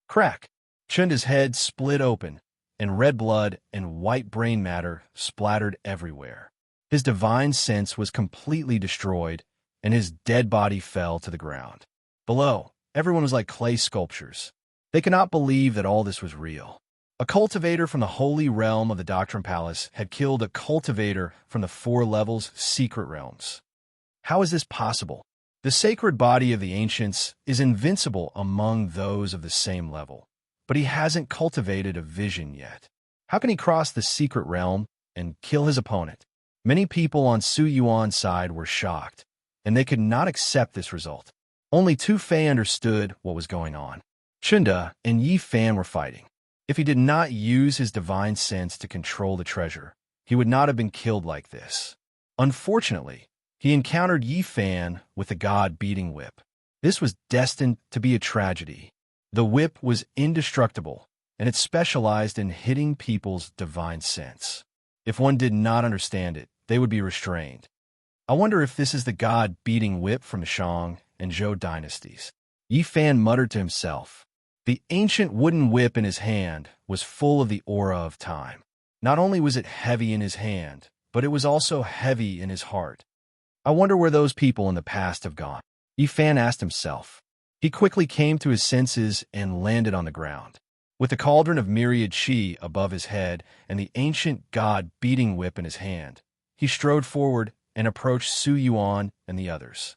Crack! Chunda's head split open, and red blood and white brain matter splattered everywhere. His divine sense was completely destroyed, and his dead body fell to the ground. Below, everyone was like clay sculptures. They could not believe that all this was real. A cultivator from the holy realm of the Doctrine Palace had killed a cultivator from the 4 levels secret realms. How is this possible? The sacred body of the ancients is invincible among those of the same level, but he hasn't cultivated a vision yet. How can he cross the secret realm and kill his opponent? Many people on Su Yuan's side were shocked, and they could not accept this result. Only Tu Fei understood what was going on. Chunda and Yi Fan were fighting. If he did not use his divine sense to control the treasure, he would not have been killed like this. Unfortunately, he encountered Yi Fan with the god-beating whip. This was destined to be a tragedy. The whip was indestructible, and it specialized in hitting people's divine sense. If one did not understand it, they would be restrained. I wonder if this is the god-beating whip from the Shang and Zhou dynasties. Yi Fan muttered to himself. The ancient wooden whip in his hand was full of the aura of time. Not only was it heavy in his hand, but it was also heavy in his heart. I wonder where those people in the past have gone. Yi Fan asked himself. He quickly came to his senses and landed on the ground. With the cauldron of myriad chi above his head and the ancient god-beating whip in his hand, he strode forward and approached Su Yuan and the others.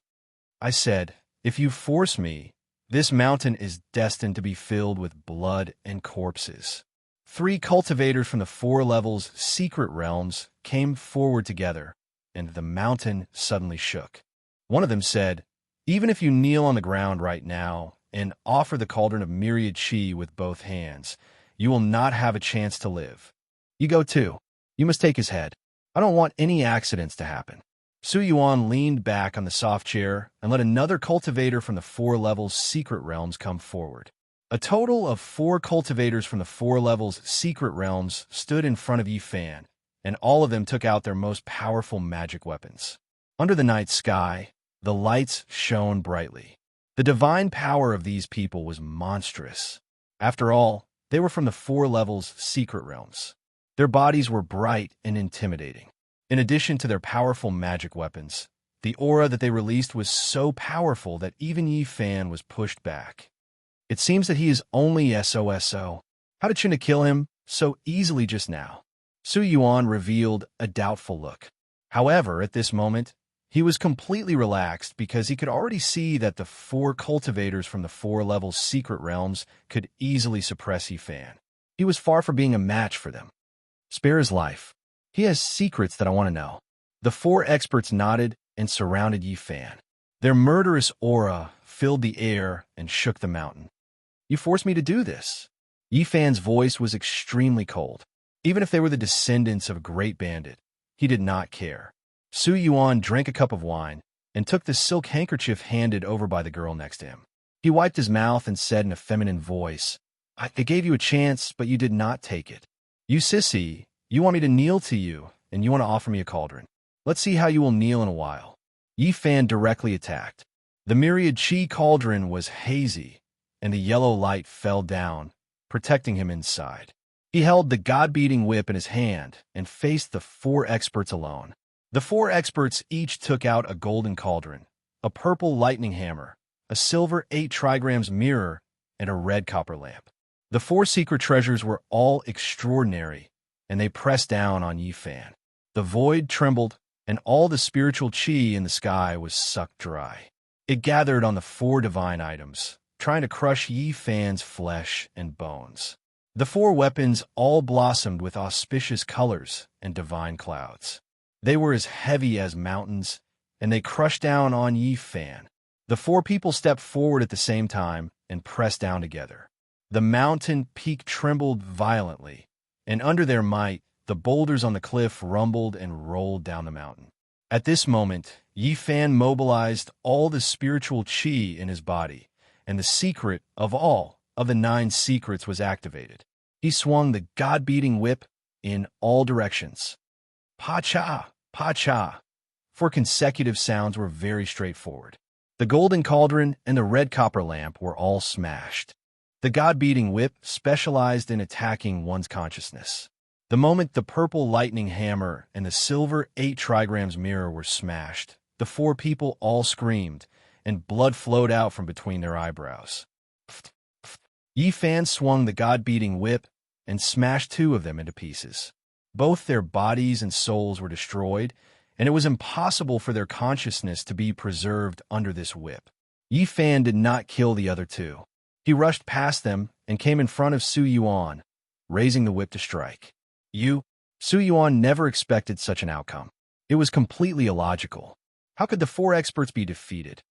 I said, if you force me, this mountain is destined to be filled with blood and corpses. 3 cultivators from the 4 levels secret realms came forward together, and the mountain suddenly shook. One of them said, Even if you kneel on the ground right now and offer the cauldron of myriad chi with both hands, you will not have a chance to live. You go too. You must take his head. I don't want any accidents to happen. Su Yuan leaned back on the soft chair and let another cultivator from the 4 levels secret realms come forward. A total of 4 cultivators from the 4 levels secret realms stood in front of Yi Fan, and all of them took out their most powerful magic weapons. Under the night sky, the lights shone brightly. The divine power of these people was monstrous. After all, they were from the 4 levels secret realms. Their bodies were bright and intimidating. In addition to their powerful magic weapons, the aura that they released was so powerful that even Yi Fan was pushed back. It seems that he is only SOSO. How did China kill him so easily just now? Su Yuan revealed a doubtful look. However, at this moment, he was completely relaxed because he could already see that the 4 cultivators from the 4 levels secret realms could easily suppress Yi Fan. He was far from being a match for them. Spare his life. He has secrets that I want to know. The 4 experts nodded and surrounded Yi Fan. Their murderous aura filled the air and shook the mountain. You forced me to do this. Yi Fan's voice was extremely cold. Even if they were the descendants of a great bandit, he did not care. Su Yuan drank a cup of wine and took the silk handkerchief handed over by the girl next to him. He wiped his mouth and said in a feminine voice, I gave you a chance, but you did not take it. You sissy, you want me to kneel to you, and you want to offer me a cauldron. Let's see how you will kneel in a while. Yi Fan directly attacked. The myriad chi cauldron was hazy, and the yellow light fell down, protecting him inside. He held the god-beating whip in his hand and faced the 4 experts alone. The 4 experts each took out a golden cauldron, a purple lightning hammer, a silver 8 trigrams mirror, and a red copper lamp. The 4 secret treasures were all extraordinary, and they pressed down on Yi Fan. The void trembled, and all the spiritual chi in the sky was sucked dry. It gathered on the 4 divine items, trying to crush Yi Fan's flesh and bones. The 4 weapons all blossomed with auspicious colors and divine clouds. They were as heavy as mountains, and they crushed down on Yi Fan. The 4 people stepped forward at the same time and pressed down together. The mountain peak trembled violently, and under their might, the boulders on the cliff rumbled and rolled down the mountain. At this moment, Yi Fan mobilized all the spiritual chi in his body, and the secret of all of the 9 secrets was activated. He swung the god-beating whip in all directions. Pa-cha, pa-cha. 4 consecutive sounds were very straightforward. The golden cauldron and the red copper lamp were all smashed. The god-beating whip specialized in attacking one's consciousness. The moment the purple lightning hammer and the silver 8 trigrams mirror were smashed, the 4 people all screamed, and blood flowed out from between their eyebrows. Yi Fan swung the god-beating whip and smashed 2 of them into pieces. Both their bodies and souls were destroyed, and it was impossible for their consciousness to be preserved under this whip. Yi Fan did not kill the other 2. He rushed past them and came in front of Su Yuan, raising the whip to strike. Su Yuan never expected such an outcome. It was completely illogical. How could the 4 experts be defeated?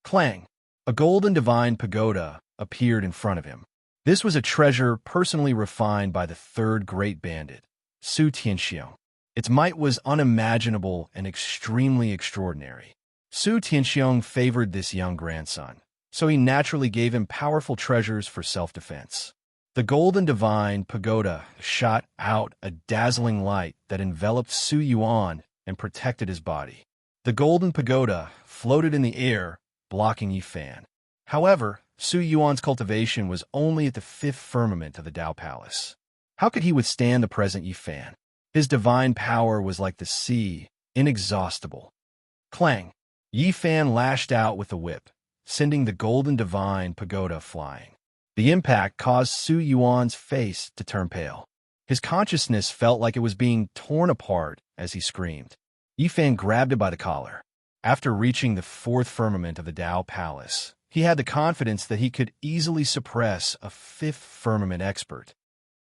Clang! A golden divine pagoda appeared in front of him. This was a treasure personally refined by the 3rd great bandit, Su Tianxiong. Its might was unimaginable and extremely extraordinary. Su Tianxiong favored this young grandson, so he naturally gave him powerful treasures for self-defense. The golden divine pagoda shot out a dazzling light that enveloped Su Yuan and protected his body. The golden pagoda floated in the air, blocking Yi Fan. However, Su Yuan's cultivation was only at the 5th firmament of the Dao Palace. How could he withstand the present Yi Fan? His divine power was like the sea, inexhaustible. Clang! Yi Fan lashed out with the whip, sending the golden divine pagoda flying. The impact caused Su Yuan's face to turn pale. His consciousness felt like it was being torn apart as he screamed. Yi Fan grabbed it by the collar. After reaching the 4th firmament of the Dao Palace, he had the confidence that he could easily suppress a 5th firmament expert.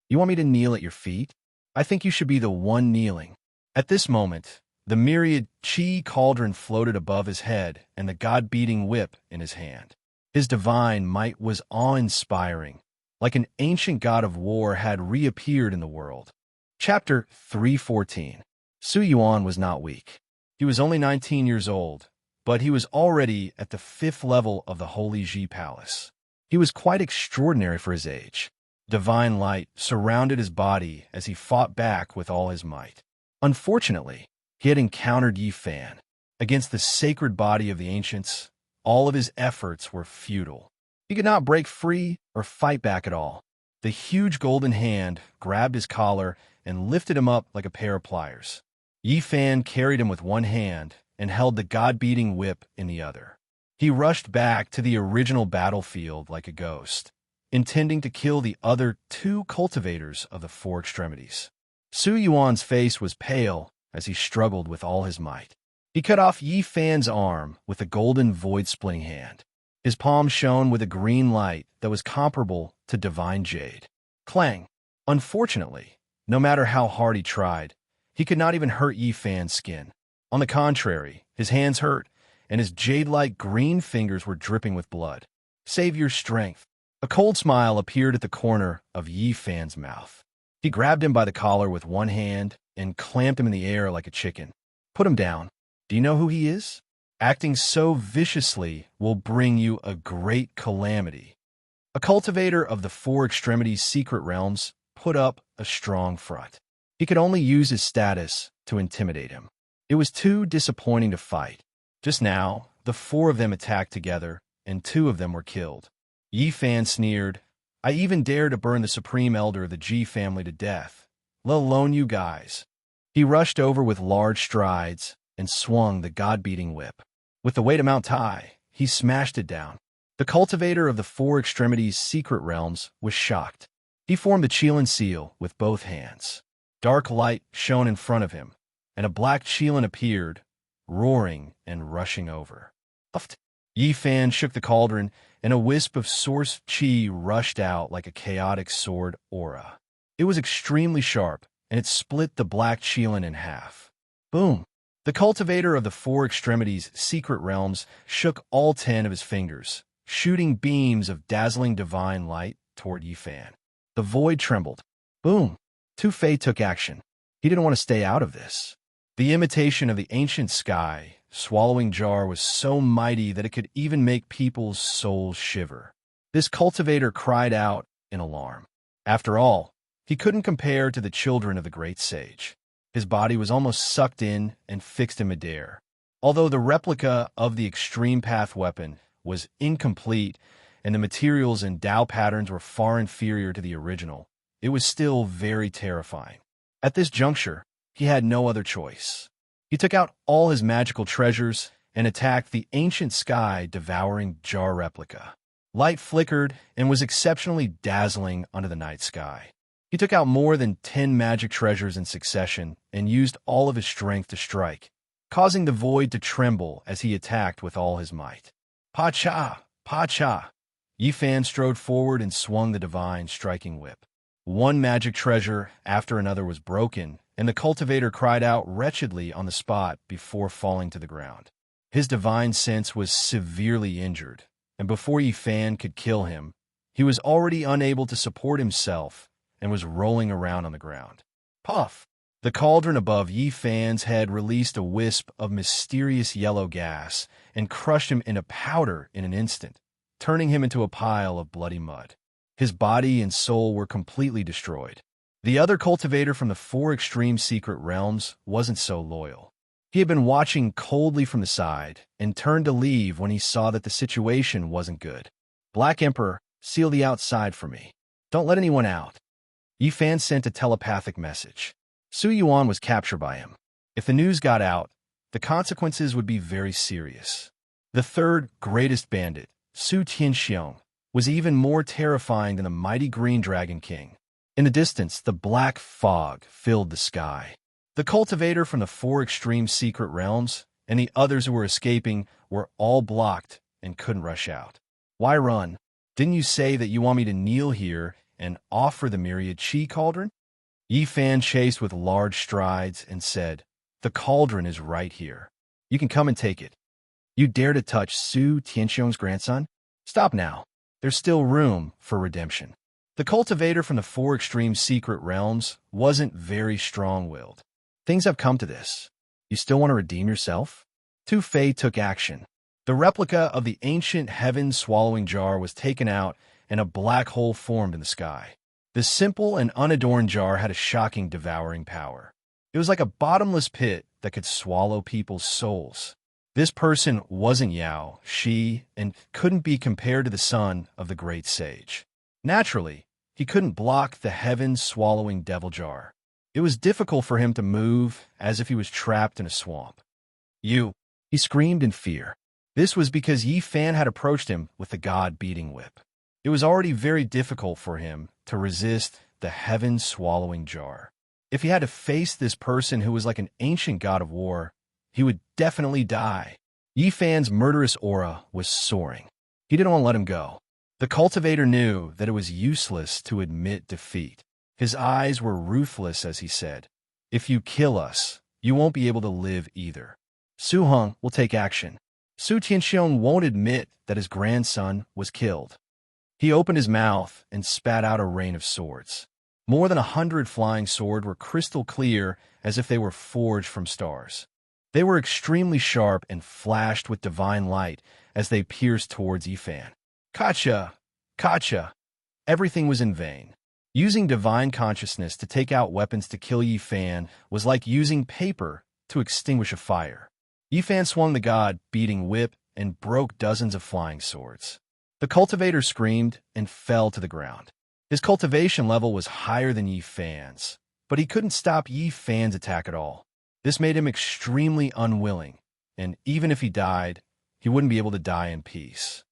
You want me to kneel at your feet? I think you should be the one kneeling. At this moment, The myriad chi cauldron floated above his head and the god-beating whip in his hand. His divine might was awe-inspiring, like an ancient god of war had reappeared in the world. Chapter 314. Su Yuan was not weak. He was only 19 years old, but he was already at the 5th level of the Holy Ji Palace. He was quite extraordinary for his age. Divine light surrounded his body as he fought back with all his might. Unfortunately, he had encountered Yi Fan. Against the sacred body of the ancients, all of his efforts were futile. He could not break free or fight back at all. The huge golden hand grabbed his collar and lifted him up like a pair of pliers. Yi Fan carried him with one hand and held the god-beating whip in the other. He rushed back to the original battlefield like a ghost, intending to kill the other 2 cultivators of the 4 extremities. Su Yuan's face was pale as he struggled with all his might. He cut off Yi Fan's arm with a golden void-splitting hand. His palm shone with a green light that was comparable to divine jade. Clang! Unfortunately, no matter how hard he tried, he could not even hurt Yi Fan's skin. On the contrary, his hands hurt, and his jade-like green fingers were dripping with blood. Save your strength. A cold smile appeared at the corner of Yi Fan's mouth. He grabbed him by the collar with one hand and clamped him in the air like a chicken. Put him down. Do you know who he is? Acting so viciously will bring you a great calamity. A cultivator of the 4 extremities secret realms put up a strong front. He could only use his status to intimidate him. It was too disappointing to fight. Just now, the 4 of them attacked together, and 2 of them were killed. Yi Fan sneered, I even dare to burn the supreme elder of the Ji family to death, let alone you guys. He rushed over with large strides and swung the god-beating whip. With the weight of Mount Tai, he smashed it down. The cultivator of the 4 extremities secret realms was shocked. He formed the Qilin seal with both hands. Dark light shone in front of him, and a black Qilin appeared, roaring and rushing over. Uft! Yi Fan shook the cauldron, and a wisp of source chi rushed out like a chaotic sword aura. It was extremely sharp, and it split the black Qilin in half. Boom! The cultivator of the 4 extremities secret realms shook all 10 of his fingers, shooting beams of dazzling divine light toward Yi Fan. The void trembled. Boom! Tu Fei took action. He didn't want to stay out of this. The imitation of the ancient sky, swallowing jar was so mighty that it could even make people's souls shiver. This cultivator cried out in alarm. After all, he couldn't compare to the children of the great sage. His body was almost sucked in and fixed in midair. Although the replica of the extreme path weapon was incomplete and the materials and Dao patterns were far inferior to the original, it was still very terrifying. At this juncture, he had no other choice. He took out all his magical treasures and attacked the ancient sky devouring jar replica. Light flickered and was exceptionally dazzling under the night sky. He took out more than 10 magic treasures in succession and used all of his strength to strike, causing the void to tremble as he attacked with all his might. Pa-cha! Pa-cha! Yi Fan strode forward and swung the divine striking whip. One magic treasure after another was broken, and the cultivator cried out wretchedly on the spot before falling to the ground. His divine sense was severely injured, and before Yi Fan could kill him, he was already unable to support himself and was rolling around on the ground. Puff! The cauldron above Yi Fan's head released a wisp of mysterious yellow gas and crushed him into powder in an instant, turning him into a pile of bloody mud. His body and soul were completely destroyed. The other cultivator from the 4 extreme secret realms wasn't so loyal. He had been watching coldly from the side and turned to leave when he saw that the situation wasn't good. Black Emperor, seal the outside for me. Don't let anyone out. Yi Fan sent a telepathic message. Su Yuan was captured by him. If the news got out, the consequences would be very serious. The 3rd greatest bandit, Su Tianxiong, was even more terrifying than the mighty Green Dragon King. In the distance, the black fog filled the sky. The cultivator from the 4 extreme secret realms and the others who were escaping were all blocked and couldn't rush out. Why run? Didn't you say that you want me to kneel here and offer the myriad chi cauldron? Yi Fan chased with large strides and said, The cauldron is right here. You can come and take it. You dare to touch Su Tianxiong's grandson? Stop now. There's still room for redemption. The cultivator from the four extreme secret realms wasn't very strong-willed. Things have come to this. You still want to redeem yourself? Tu Fei took action. The replica of the ancient heaven-swallowing jar was taken out and a black hole formed in the sky. The simple and unadorned jar had a shocking devouring power. It was like a bottomless pit that could swallow people's souls. This person wasn't Yao, Shi, and couldn't be compared to the son of the great sage. Naturally, he couldn't block the heaven-swallowing devil jar. It was difficult for him to move, as if he was trapped in a swamp. You! He screamed in fear. This was because Yi Fan had approached him with the god-beating whip. It was already very difficult for him to resist the heaven-swallowing jar. If he had to face this person who was like an ancient god of war, he would definitely die. Yi Fan's murderous aura was soaring. He didn't want to let him go. The cultivator knew that it was useless to admit defeat. His eyes were ruthless as he said, "If you kill us, you won't be able to live either. Su Heng will take action. Su Tianxiong won't admit that his grandson was killed." He opened his mouth and spat out a rain of swords. More than 100 flying swords were crystal clear as if they were forged from stars. They were extremely sharp and flashed with divine light as they pierced towards Yi Fan. Kacha! Kacha! Everything was in vain. Using divine consciousness to take out weapons to kill Yi Fan was like using paper to extinguish a fire. Yi Fan swung the god-beating whip and broke dozens of flying swords. The cultivator screamed and fell to the ground. His cultivation level was higher than Yi Fan's, but he couldn't stop Yi Fan's attack at all. This made him extremely unwilling, and even if he died, he wouldn't be able to die in peace.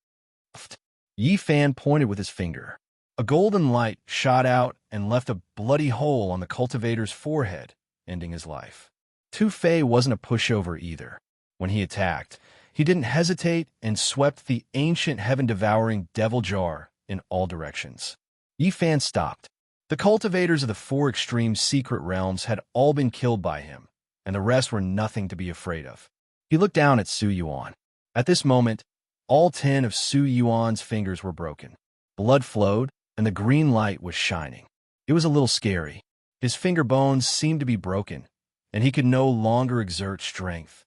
Yi Fan pointed with his finger. A golden light shot out and left a bloody hole on the cultivator's forehead, ending his life. Tu Fei wasn't a pushover either. When he attacked, he didn't hesitate and swept the ancient heaven-devouring devil jar in all directions. Yi Fan stopped. The cultivators of the four extreme secret realms had all been killed by him, and the rest were nothing to be afraid of. He looked down at Su Yuan. At this moment, all 10 of Su Yuan's fingers were broken. Blood flowed, and the green light was shining. It was a little scary. His finger bones seemed to be broken, and he could no longer exert strength.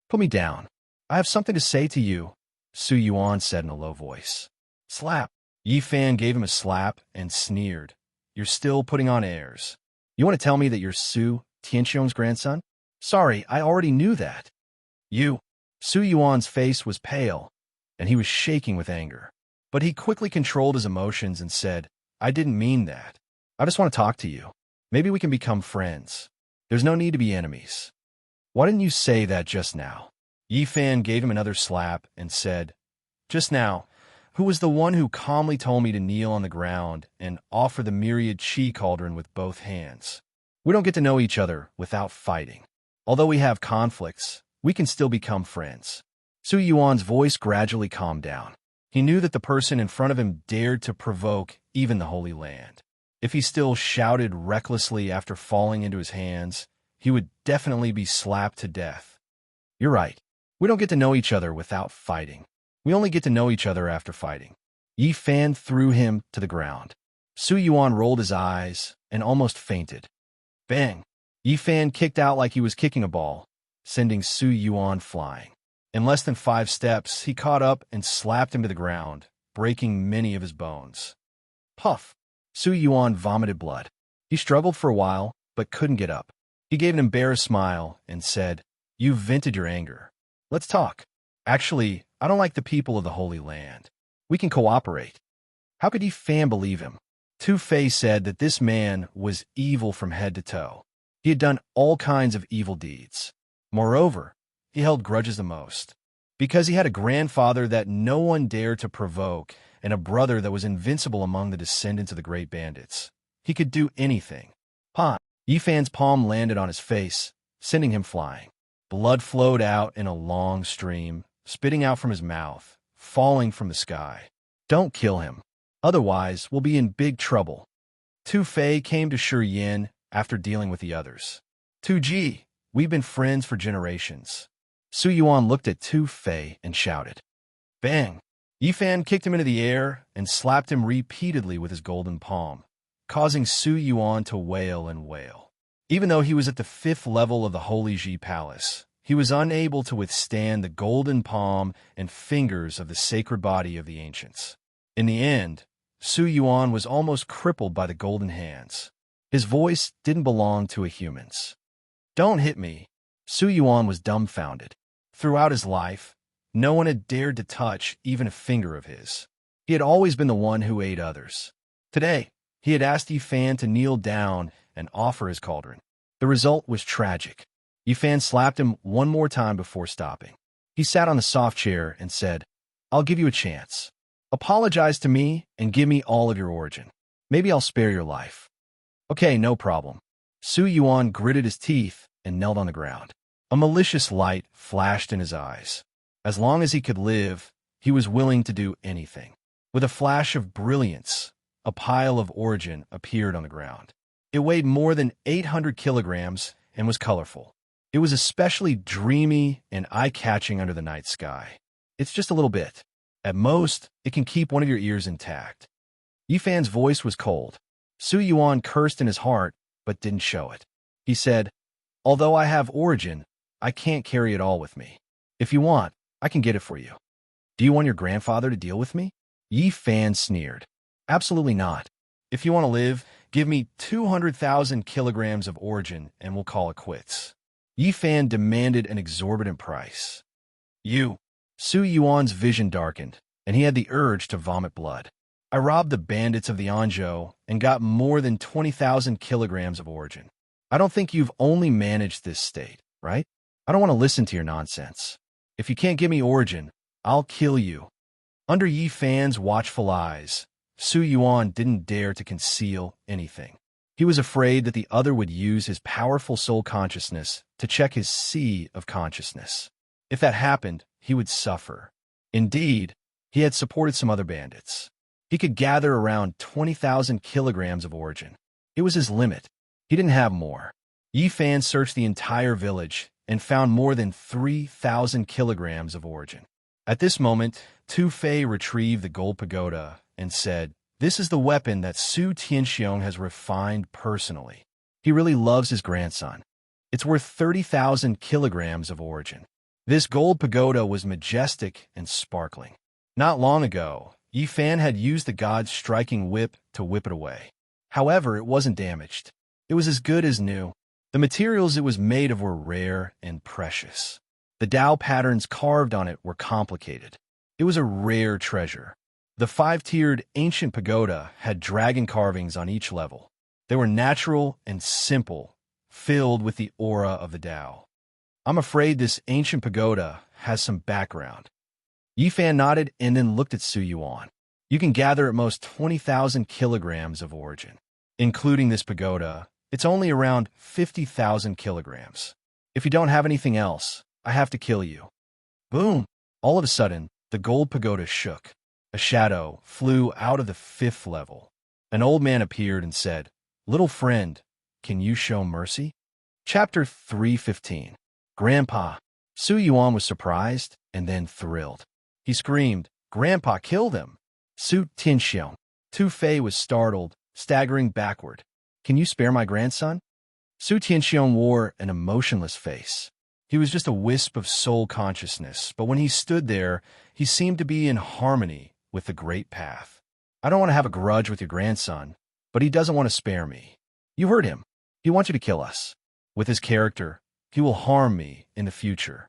"Put me down. I have something to say to you," Su Yuan said in a low voice. "Slap." Yi Fan gave him a slap and sneered. "You're still putting on airs. You want to tell me that you're Su Tianxiong's grandson? Sorry, I already knew that." "You." Su Yuan's face was pale, and he was shaking with anger. But he quickly controlled his emotions and said, "I didn't mean that. I just want to talk to you. Maybe we can become friends. There's no need to be enemies." "Why didn't you say that just now?" Yi Fan gave him another slap and said, "Just now, who was the one who calmly told me to kneel on the ground and offer the myriad chi cauldron with both hands? We don't get to know each other without fighting. Although we have conflicts, we can still become friends." Su Yuan's voice gradually calmed down. He knew that the person in front of him dared to provoke even the Holy Land. If he still shouted recklessly after falling into his hands, he would definitely be slapped to death. "You're right. We don't get to know each other without fighting. We only get to know each other after fighting." Yi Fan threw him to the ground. Su Yuan rolled his eyes and almost fainted. Bang! Yi Fan kicked out like he was kicking a ball, sending Su Yuan flying. In less than 5 steps, he caught up and slapped him to the ground, breaking many of his bones. Puff! Su Yuan vomited blood. He struggled for a while, but couldn't get up. He gave an embarrassed smile and said, "You've vented your anger. Let's talk. Actually, I don't like the people of the Holy Land. We can cooperate." How could Yi Fan believe him? Tu Fei said that this man was evil from head to toe. He had done all kinds of evil deeds. Moreover, he held grudges the most, because he had a grandfather that no one dared to provoke and a brother that was invincible among the descendants of the great bandits. He could do anything. Pah! Yi Fan's palm landed on his face, sending him flying. Blood flowed out in a long stream, spitting out from his mouth, falling from the sky. "Don't kill him. Otherwise, we'll be in big trouble." Tu Fei came to Shi Yin after dealing with the others. "Tu Ji, We've been friends for generations. Su Yuan looked at Tu Fei and shouted. Bang! Yifan kicked him into the air and slapped him repeatedly with his golden palm, causing Su Yuan to wail and wail. Even though he was at the 5th level of the Holy Ji Palace, he was unable to withstand the golden palm and fingers of the sacred body of the ancients. In the end, Su Yuan was almost crippled by the golden hands. His voice didn't belong to a human's. Don't hit me. Su Yuan was dumbfounded. Throughout his life, no one had dared to touch even a finger of his. He had always been the one who ate others. Today, he had asked Yifan to kneel down and offer his cauldron. The result was tragic. Yifan slapped him one more time before stopping. He sat on the soft chair and said, I'll give you a chance. Apologize to me and give me all of your origin. Maybe I'll spare your life. Okay, no problem. Su Yuan gritted his teeth and knelt on the ground. A malicious light flashed in his eyes. As long as he could live, he was willing to do anything. With a flash of brilliance, a pile of origin appeared on the ground. It weighed more than 800 kilograms and was colorful. It was especially dreamy and eye-catching under the night sky. It's just a little bit. At most, it can keep one of your ears intact. Yifan's voice was cold. Su Yuan cursed in his heart, but didn't show it. He said, Although I have origin, I can't carry it all with me. If you want, I can get it for you. Do you want your grandfather to deal with me? Yifan sneered. Absolutely not. If you want to live, give me 200,000 kilograms of origin and we'll call it quits. Yifan demanded an exorbitant price. Su Yuan's vision darkened, and he had the urge to vomit blood. I robbed the bandits of the Anzhou and got more than 20,000 kilograms of origin. I don't think you've only managed this state, right? I don't want to listen to your nonsense. If you can't give me origin, I'll kill you. Under Yifan's watchful eyes, Su Yuan didn't dare to conceal anything. He was afraid that the other would use his powerful soul consciousness to check his sea of consciousness. If that happened, he would suffer. Indeed, he had supported some other bandits. He could gather around 20,000 kilograms of origin. It was his limit. He didn't have more. Yifan searched the entire village and found more than 3,000 kilograms of origin. At this moment, Tu Fei retrieved the gold pagoda and said, This is the weapon that Su Tianxiong has refined personally. He really loves his grandson. It's worth 30,000 kilograms of origin. This gold pagoda was majestic and sparkling. Not long ago, Yifan had used the god's striking whip to whip it away. However, it wasn't damaged. It was as good as new. The materials it was made of were rare and precious. The Tao patterns carved on it were complicated. It was a rare treasure. The 5-tiered ancient pagoda had dragon carvings on each level. They were natural and simple, filled with the aura of the Tao. I'm afraid this ancient pagoda has some background. Yifan nodded and then looked at Su Yuan. You can gather at most 20,000 kilograms of origin. Including this pagoda, it's only around 50,000 kilograms. If you don't have anything else, I have to kill you. Boom! All of a sudden, the gold pagoda shook. A shadow flew out of the 5th level. An old man appeared and said, Little friend, can you show mercy? Chapter 315. Grandpa. Su Yuan was surprised and then thrilled. He screamed, Grandpa killed him. Su Tianxiong. Tu Fei was startled, staggering backward. Can you spare my grandson? Su Tianxiong wore an emotionless face. He was just a wisp of soul consciousness, but when he stood there, he seemed to be in harmony with the great path. I don't want to have a grudge with your grandson, but he doesn't want to spare me. You heard him. He wants you to kill us. With his character, he will harm me in the future.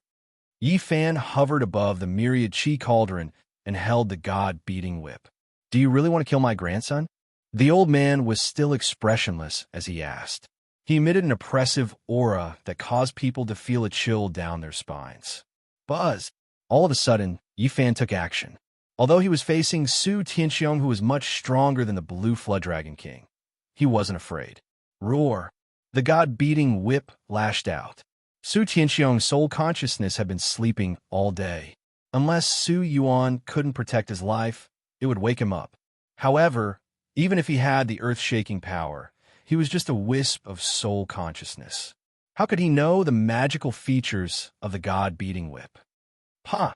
Yifan hovered above the myriad chi cauldron and held the god-beating whip. Do you really want to kill my grandson? The old man was still expressionless as he asked. He emitted an oppressive aura that caused people to feel a chill down their spines. Buzz! All of a sudden, Yifan took action. Although he was facing Su Tianxiong, who was much stronger than the Blue Flood Dragon King, he wasn't afraid. Roar! The god-beating whip lashed out. Su Tianxiong's soul consciousness had been sleeping all day. Unless Su Yuan couldn't protect his life, it would wake him up. However, even if he had the earth-shaking power, he was just a wisp of soul consciousness. How could he know the magical features of the god-beating whip? Ha!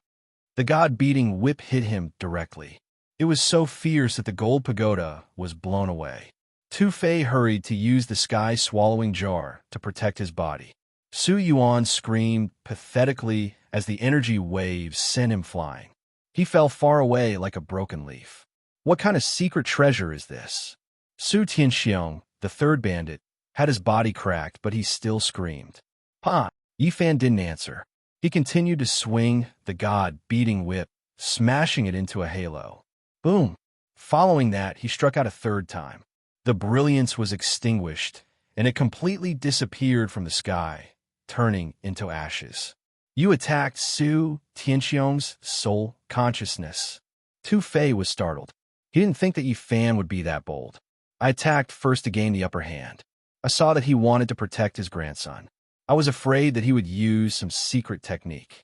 The god-beating whip hit him directly. It was so fierce that the gold pagoda was blown away. Tu Fei hurried to use the sky-swallowing jar to protect his body. Su Yuan screamed pathetically as the energy waves sent him flying. He fell far away like a broken leaf. What kind of secret treasure is this? Su Tianxiong, the third bandit, had his body cracked, but he still screamed. Pa! Yifan didn't answer. He continued to swing the god-beating whip, smashing it into a halo. Boom! Following that, he struck out a third time. The brilliance was extinguished, and it completely disappeared from the sky, turning into ashes. You attacked Su Tianxiong's soul consciousness. Tu Fei was startled. He didn't think that Yifan would be that bold. I attacked first to gain the upper hand. I saw that he wanted to protect his grandson. I was afraid that he would use some secret technique.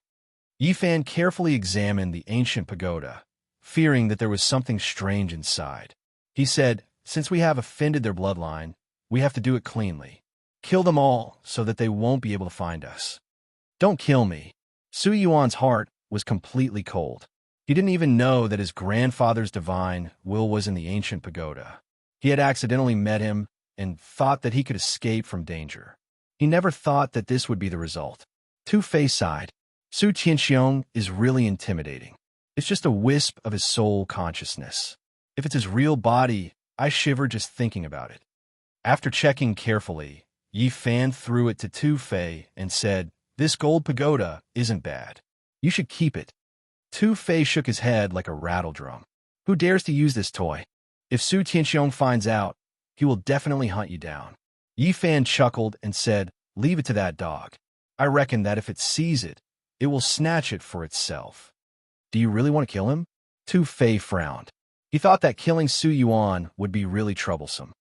Yifan carefully examined the ancient pagoda, fearing that there was something strange inside. He said, "Since we have offended their bloodline, we have to do it cleanly. Kill them all so that they won't be able to find us." Don't kill me. Su Yuan's heart was completely cold. He didn't even know that his grandfather's divine will was in the ancient pagoda. He had accidentally met him and thought that he could escape from danger. He never thought that this would be the result. Tu Fei sighed. Su Tianxiong is really intimidating. It's just a wisp of his soul consciousness. If it's his real body, I shiver just thinking about it. After checking carefully, Yifan threw it to Tu Fei and said, "This gold pagoda isn't bad. You should keep it." Tu Fei shook his head like a rattle drum. Who dares to use this toy? If Su Tianxiong finds out, he will definitely hunt you down. Yifan chuckled and said, "Leave it to that dog. I reckon that if it sees it, it will snatch it for itself." Do you really want to kill him? Tu Fei frowned. He thought that killing Su Yuan would be really troublesome.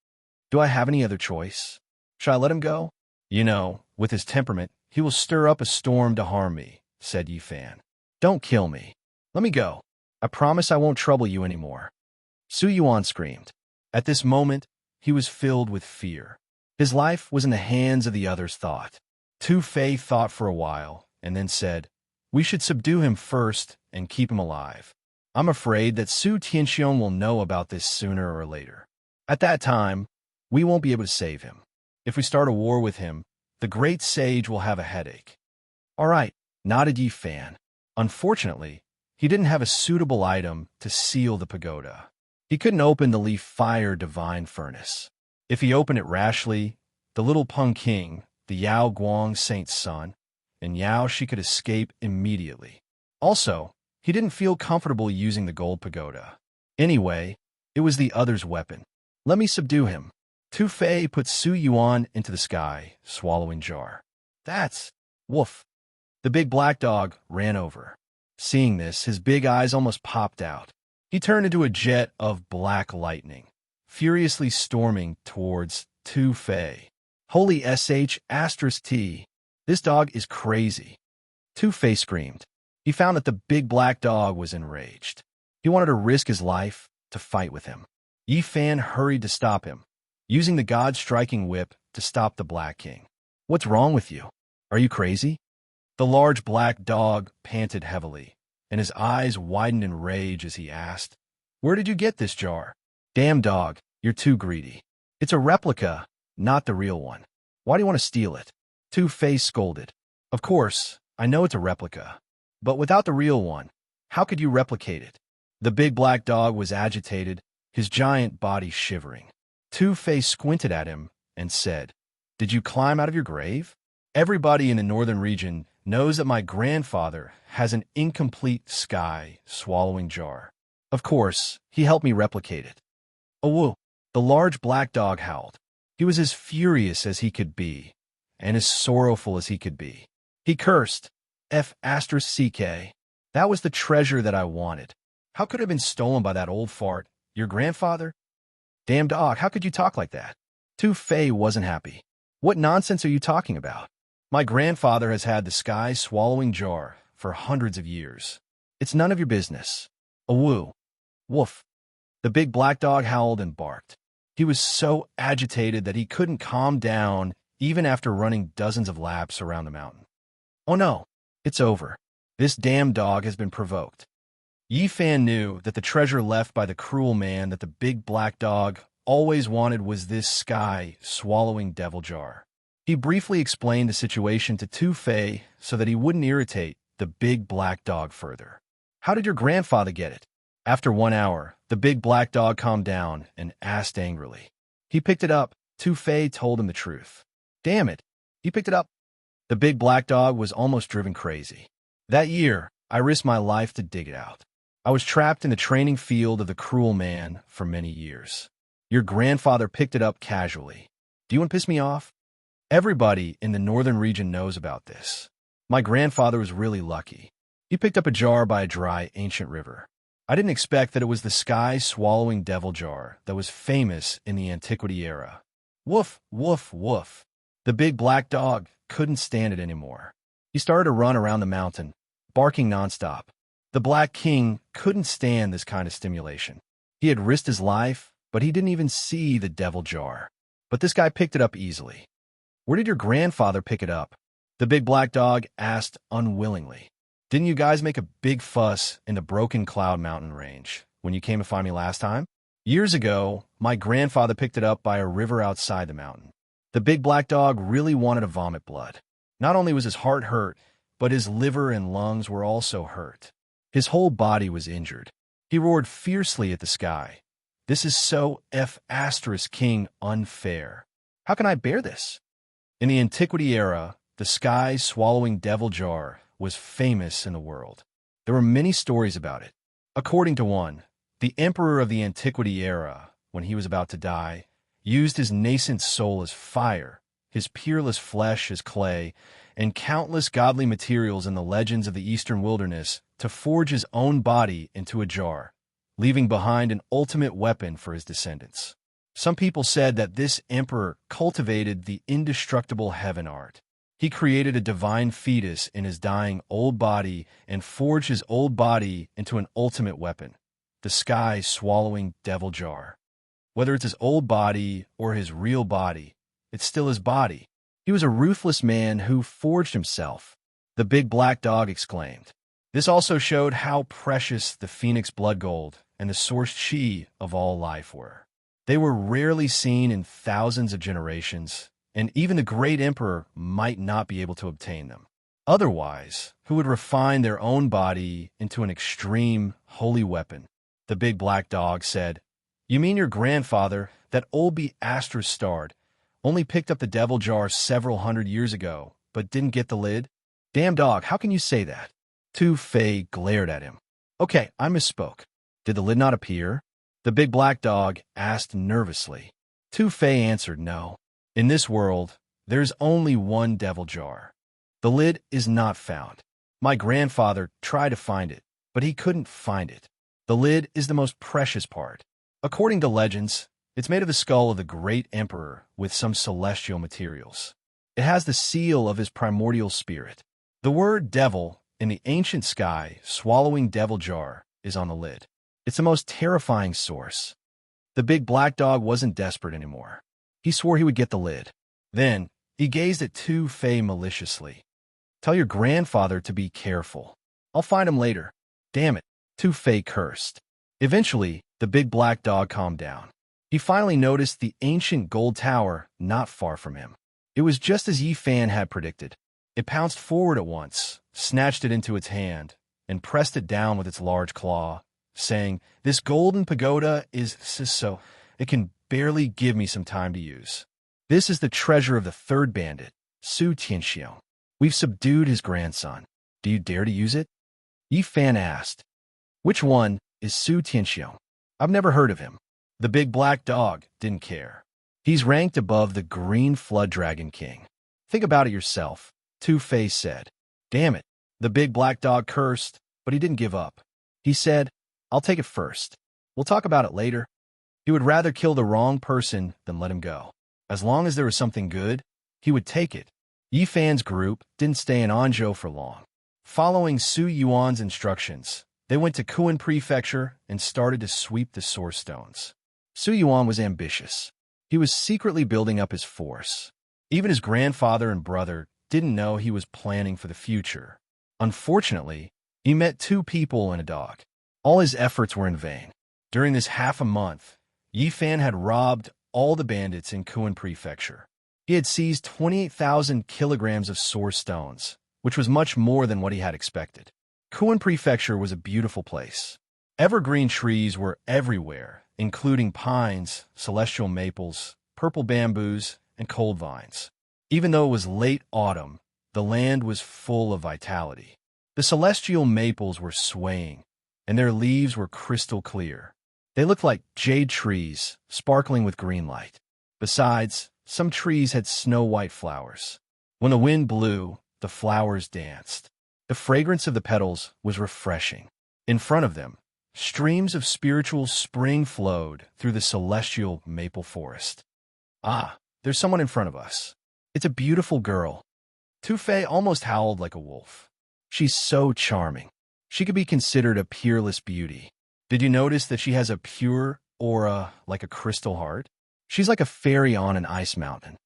Do I have any other choice? Shall I let him go? You know, with his temperament, he will stir up a storm to harm me, said Yifan. Don't kill me. Let me go. I promise I won't trouble you anymore. Su Yuan screamed. At this moment, he was filled with fear. His life was in the hands of the other's thought. Tu Fei thought for a while, and then said, "We should subdue him first and keep him alive. I'm afraid that Su Tianxiong will know about this sooner or later. At that time, we won't be able to save him. If we start a war with him, the great sage will have a headache." All right, nodded Yifan. Unfortunately, he didn't have a suitable item to seal the pagoda. He couldn't open the leaf fire divine furnace. If he opened it rashly, the little Peng King, the Yao Guang saint's son, and Yao she could escape immediately. Also, he didn't feel comfortable using the gold pagoda. Anyway, it was the other's weapon. Let me subdue him. Tu Fei put Su Yuan into the sky, swallowing jar. That's... woof. The big black dog ran over. Seeing this, his big eyes almost popped out. He turned into a jet of black lightning, furiously storming towards Tu Fei. Holy sh*T. This dog is crazy. Tu Fei screamed. He found that the big black dog was enraged. He wanted to risk his life to fight with him. Yifan hurried to stop him, using the god-striking whip to stop the Black King. What's wrong with you? Are you crazy? The large black dog panted heavily, and his eyes widened in rage as he asked, "Where did you get this jar?" "Damn dog, you're too greedy. It's a replica, not the real one. Why do you want to steal it?" Tu Fei scolded. Of course, I know it's a replica. But without the real one, how could you replicate it? The big black dog was agitated, his giant body shivering. Tu Fei squinted at him and said, "Did you climb out of your grave? Everybody in the northern region knows that my grandfather has an incomplete sky-swallowing jar. Of course, he helped me replicate it." "Oh, the large black dog howled. He was as furious as he could be, and as sorrowful as he could be. He cursed, F***. That was the treasure that I wanted. How could it have been stolen by that old fart, your grandfather? Damn dog, how could you talk like that?" Tu Fei wasn't happy. "What nonsense are you talking about? My grandfather has had the sky-swallowing jar for hundreds of years. It's none of your business." "Awoo. Woof." The big black dog howled and barked. He was so agitated that he couldn't calm down even after running dozens of laps around the mountain. Oh no, it's over. This damn dog has been provoked. Yi Fan knew that the treasure left by the cruel man that the big black dog always wanted was this sky-swallowing devil jar. He briefly explained the situation to Tu Fei so that he wouldn't irritate the big black dog further. How did your grandfather get it? After 1 hour, the big black dog calmed down and asked angrily. He picked it up. Tu Fei told him the truth. Damn it, he picked it up. The big black dog was almost driven crazy. That year, I risked my life to dig it out. I was trapped in the training field of the cruel man for many years. Your grandfather picked it up casually. Do you want to piss me off? Everybody in the northern region knows about this. My grandfather was really lucky. He picked up a jar by a dry, ancient river. I didn't expect that it was the sky-swallowing devil jar that was famous in the antiquity era. Woof, woof, woof. The big black dog couldn't stand it anymore. He started to run around the mountain, barking nonstop. The Black King couldn't stand this kind of stimulation. He had risked his life, but he didn't even see the devil jar. But this guy picked it up easily. Where did your grandfather pick it up? The big black dog asked unwillingly. Didn't you guys make a big fuss in the Broken Cloud Mountain range when you came to find me last time? Years ago, my grandfather picked it up by a river outside the mountain. The big black dog really wanted to vomit blood. Not only was his heart hurt, but his liver and lungs were also hurt. His whole body was injured. He roared fiercely at the sky. This is so King unfair. How can I bear this? In the antiquity era, the sky-swallowing devil jar was famous in the world. There were many stories about it. According to one, the emperor of the antiquity era, when he was about to die, used his nascent soul as fire, his peerless flesh as clay, and countless godly materials in the legends of the eastern wilderness to forge his own body into a jar, leaving behind an ultimate weapon for his descendants. Some people said that this emperor cultivated the indestructible heaven art. He created a divine fetus in his dying old body and forged his old body into an ultimate weapon, the sky-swallowing devil jar. Whether it's his old body or his real body, it's still his body. He was a ruthless man who forged himself, the big black dog exclaimed. This also showed how precious the phoenix blood gold and the source chi of all life were. They were rarely seen in thousands of generations, and even the great emperor might not be able to obtain them. Otherwise, who would refine their own body into an extreme, holy weapon? The big black dog said, You mean your grandfather, that old Astra-starred, only picked up the devil jar several hundred years ago, but didn't get the lid? Damn dog, how can you say that? Tu Fei glared at him. Okay, I misspoke. Did the lid not appear? The big black dog asked nervously. Tu Fei answered no. In this world, there's only one devil jar. The lid is not found. My grandfather tried to find it, but he couldn't find it. The lid is the most precious part. According to legends, it's made of the skull of the great emperor with some celestial materials. It has the seal of his primordial spirit. The word devil in the ancient sky-swallowing devil jar is on the lid. It's the most terrifying source. The big black dog wasn't desperate anymore. He swore he would get the lid. Then, he gazed at Tu Fei maliciously. Tell your grandfather to be careful. I'll find him later. Damn it, Tu Fei cursed. Eventually, the big black dog calmed down. He finally noticed the ancient gold tower not far from him. It was just as Yi Fan had predicted. It pounced forward at once, snatched it into its hand, and pressed it down with its large claw, saying, This golden pagoda is so it can barely give me some time to use. This is the treasure of the third bandit, Su Tianxiong. We've subdued his grandson. Do you dare to use it? Yi Fan asked. Which one is Su Tianxiong? I've never heard of him. The big black dog didn't care. He's ranked above the green flood dragon king. Think about it yourself, Tu Fei said. Damn it. The big black dog cursed, but he didn't give up. He said, I'll take it first. We'll talk about it later. He would rather kill the wrong person than let him go. As long as there was something good, he would take it. Yi Fan's group didn't stay in Anzhou for long. Following Su Yuan's instructions, they went to Kuan Prefecture and started to sweep the source stones. Su Yuan was ambitious. He was secretly building up his force. Even his grandfather and brother didn't know he was planning for the future. Unfortunately, he met two people and a dog. All his efforts were in vain. During this half a month, Yi Fan had robbed all the bandits in Kuan Prefecture. He had seized 28,000 kilograms of source stones, which was much more than what he had expected. Kuan Prefecture was a beautiful place. Evergreen trees were everywhere, including pines, celestial maples, purple bamboos, and cold vines. Even though it was late autumn, the land was full of vitality. The celestial maples were swaying, and their leaves were crystal clear. They looked like jade trees, sparkling with green light. Besides, some trees had snow-white flowers. When the wind blew, the flowers danced. The fragrance of the petals was refreshing. In front of them, streams of spiritual spring flowed through the celestial maple forest. Ah, there's someone in front of us. It's a beautiful girl. Tu Fei almost howled like a wolf. She's so charming. She could be considered a peerless beauty. Did you notice that she has a pure aura like a crystal heart? She's like a fairy on an ice mountain.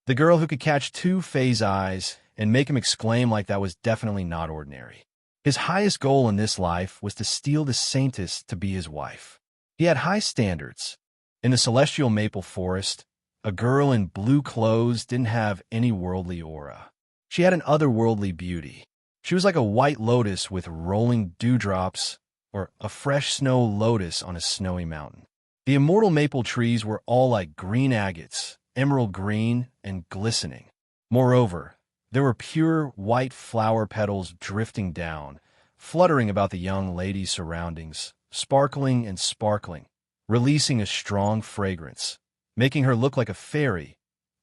The girl who could catch Tu Fei's eyes and make him exclaim like that was definitely not ordinary. His highest goal in this life was to steal the saintess to be his wife. He had high standards. In the celestial maple forest, a girl in blue clothes didn't have any worldly aura. She had an otherworldly beauty. She was like a white lotus with rolling dewdrops or a fresh snow lotus on a snowy mountain. The immortal maple trees were all like green agates, emerald green, and glistening. Moreover, there were pure white flower petals drifting down, fluttering about the young lady's surroundings, sparkling and sparkling, releasing a strong fragrance, making her look like a fairy,